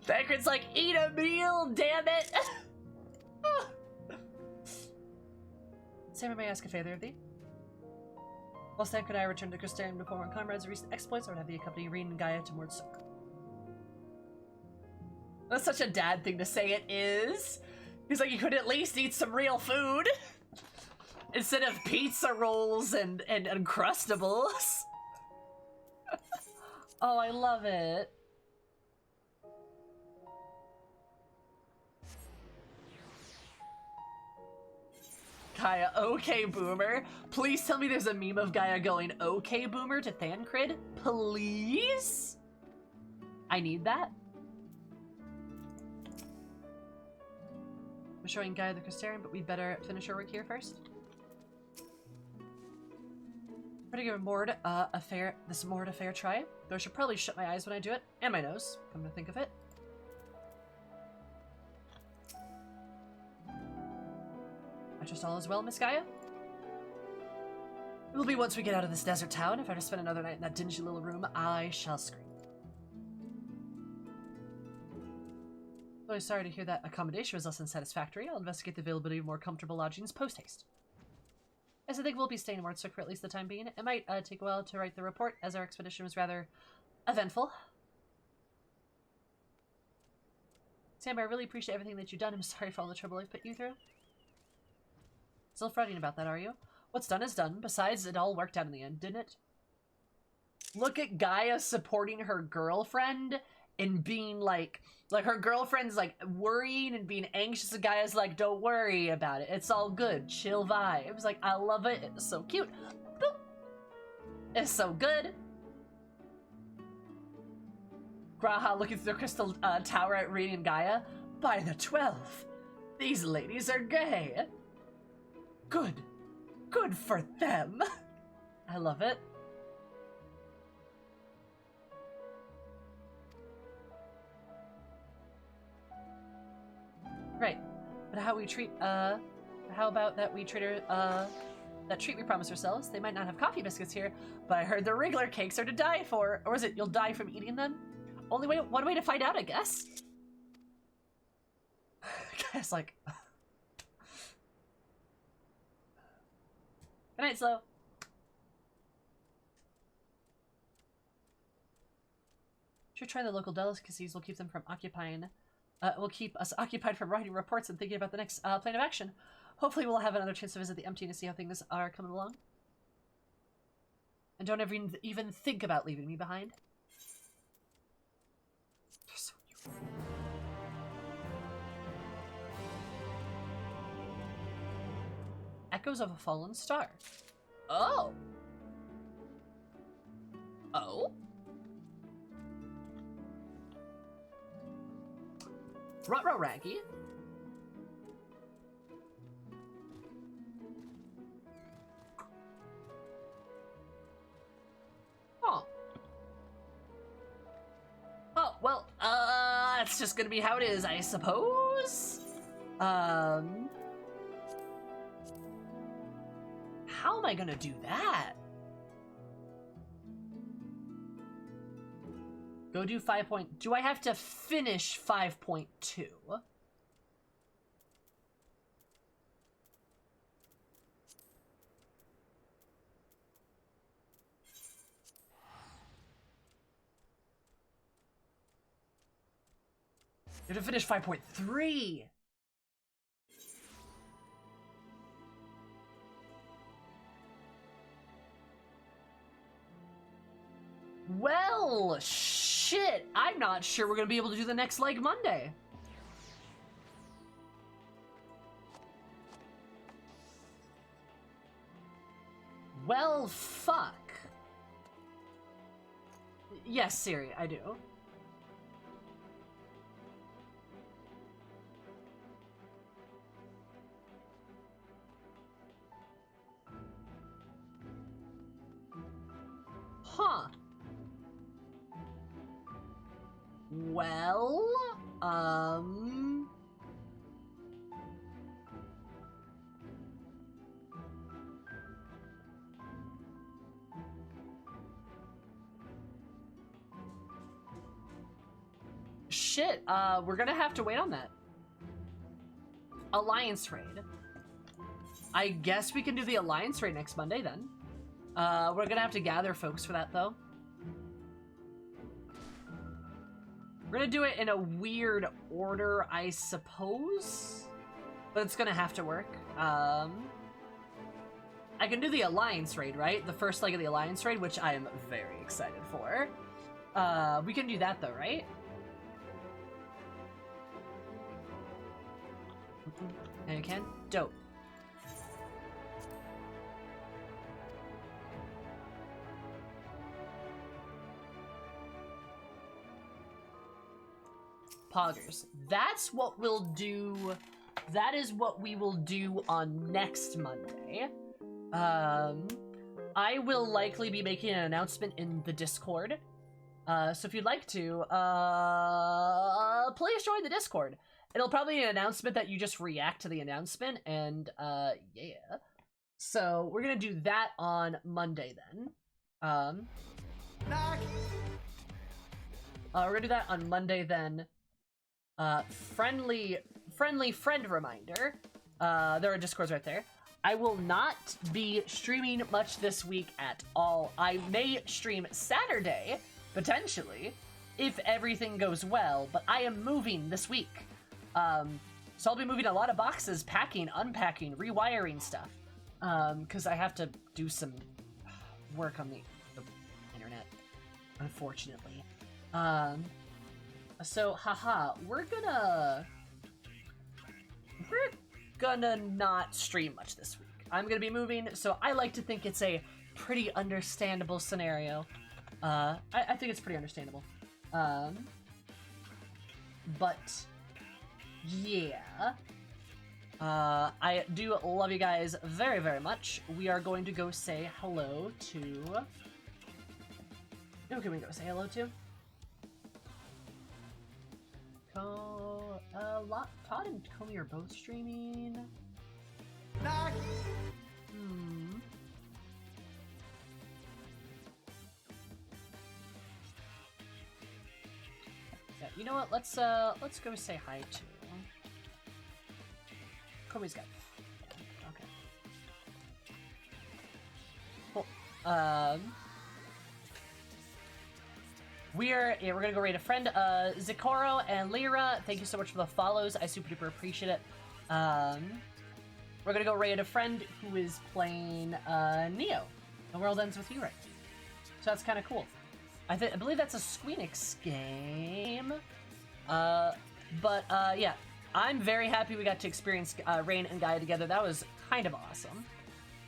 Speaker 1: Thancred's like, eat a meal, damn it! Sam, may I ask a favor of thee? Whilst Thancred and I return to Crystarium to inform our comrades of recent exploits, I would have thee accompany Reen and Gaia to Mordsook. That's such a dad thing to say, it is. He's like, you could at least eat some real food. Instead of pizza rolls and Uncrustables. Oh, I love it. Gaia, okay, boomer. Please tell me there's a meme of Gaia going, okay, boomer, to Thancred. Please? I need that. I'm showing Gaia the Crystarium, but we'd better finish our work here first. I'm gonna give Mord this Mord a fair try, though I should probably shut my eyes when I do it, and my nose, come to think of it. I trust all is well, Miss Gaia? It will be once we get out of this desert town. If I have to spend another night in that dingy little room, I shall scream. Really sorry to hear that accommodation was less than satisfactory. I'll investigate the availability of more comfortable lodgings post-haste. As I think we'll be staying in Mordsook for at least the time being. It might take a while to write the report, as our expedition was rather eventful. Sam, I really appreciate everything that you've done. I'm sorry for all the trouble I've put you through. Still fretting about that, are you? What's done is done. Besides, it all worked out in the end, didn't it? Look at Gaia supporting her girlfriend and being like her girlfriend's like worrying and being anxious, and Gaia's like, don't worry about it. It's all good. Chill vibes. Like, I love it. It's so cute. Boop. It's so good. Graha looking through the crystal tower at Radiant Gaia. By the 12th, these ladies are gay. Good. Good for them. I love it. Right. But how about that we treat her, that treat we promised ourselves? They might not have coffee biscuits here, but I heard the regular cakes are to die for. Or is it you'll die from eating them? One way to find out, I guess. Guys, like... Good night, Slow. Should try the local delicacies. Will keep them from occupying... will keep us occupied from writing reports and thinking about the next plan of action. Hopefully we'll have another chance to visit the empty to see how things are coming along. And don't ever even think about leaving me behind. They're so cute. Echoes of a fallen star. Oh. Oh. Ruh-roh, Raggy. Oh. Oh, well, that's just gonna be how it is, I suppose. How am I gonna do that? Go do 5 point... Do I have to finish 5.2? You have to finish 5.3! Well, shit! I'm not sure we're gonna be able to do the next leg Monday. Well, fuck. Yes, Siri, I do. Huh. Well, shit, we're gonna have to wait on that. Alliance raid. I guess we can do the Alliance raid next Monday then. We're gonna have to gather folks for that though. We're gonna do it in a weird order, I suppose, but it's gonna have to work. I can do the Alliance raid, right? The first leg of the Alliance raid, which I am very excited for. We can do that though, right? And you can? Dope. Poggers. That's what we'll do. That is what we will do on next Monday. I will likely be making an announcement in the Discord. So if you'd like to, please join the Discord. It'll probably be an announcement that you just react to the announcement, and yeah. So we're gonna do that on Monday then. We're gonna do that on Monday then. Friendly friend reminder. There are Discords right there. I will not be streaming much this week at all. I may stream Saturday, potentially, if everything goes well, but I am moving this week. So I'll be moving a lot of boxes, packing, unpacking, rewiring stuff. Because I have to do some work on the internet, unfortunately. So, haha, we're gonna not stream much this week. I'm gonna be moving, so I like to think it's a pretty understandable scenario. I think it's pretty understandable. But yeah. I do love you guys very, very much. We are going to go say hello to... Who can we go say hello to? Todd and Comey are both streaming. Yeah, you know what? Let's go say hi to Comey's got. Okay. Cool. We're gonna go raid a friend, Zikoro and Lyra. Thank you so much for the follows. I super duper appreciate it. We're gonna go raid a friend who is playing Neo. The World Ends With You right. So that's kind of cool. I believe that's a Squeenix game. Yeah, I'm very happy we got to experience Rain and Gaia together. That was kind of awesome.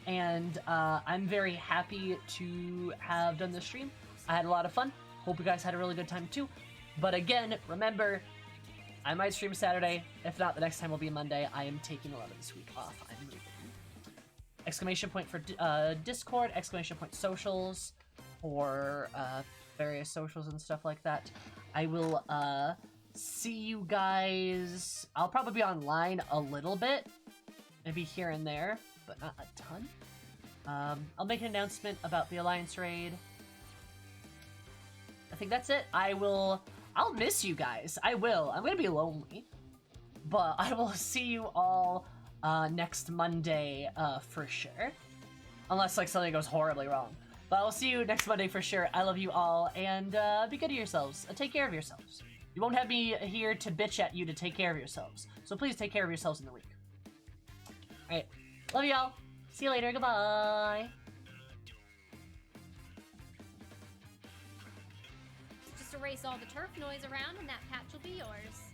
Speaker 1: And I'm very happy to have done this stream. I had a lot of fun. Hope you guys had a really good time too. But again, remember, I might stream Saturday. If not, the next time will be Monday. I am taking a lot of this week off. I'm moving. Exclamation point for Discord, exclamation point socials for various socials and stuff like that. I will see you guys. I'll probably be online a little bit, maybe here and there, but not a ton. I'll make an announcement about the Alliance raid. I think that's it. I'll miss you guys. I will. I'm gonna be lonely, but I will see you all next Monday for sure, unless like something goes horribly wrong. But I'll see you next Monday for sure. I love you all, and be good to yourselves. Take care of yourselves. You won't have me here to bitch at you to take care of yourselves. So please take care of yourselves in the week. Alright. Love y'all. See you later. Goodbye.
Speaker 7: Just erase all the turf noise around and that patch will be yours.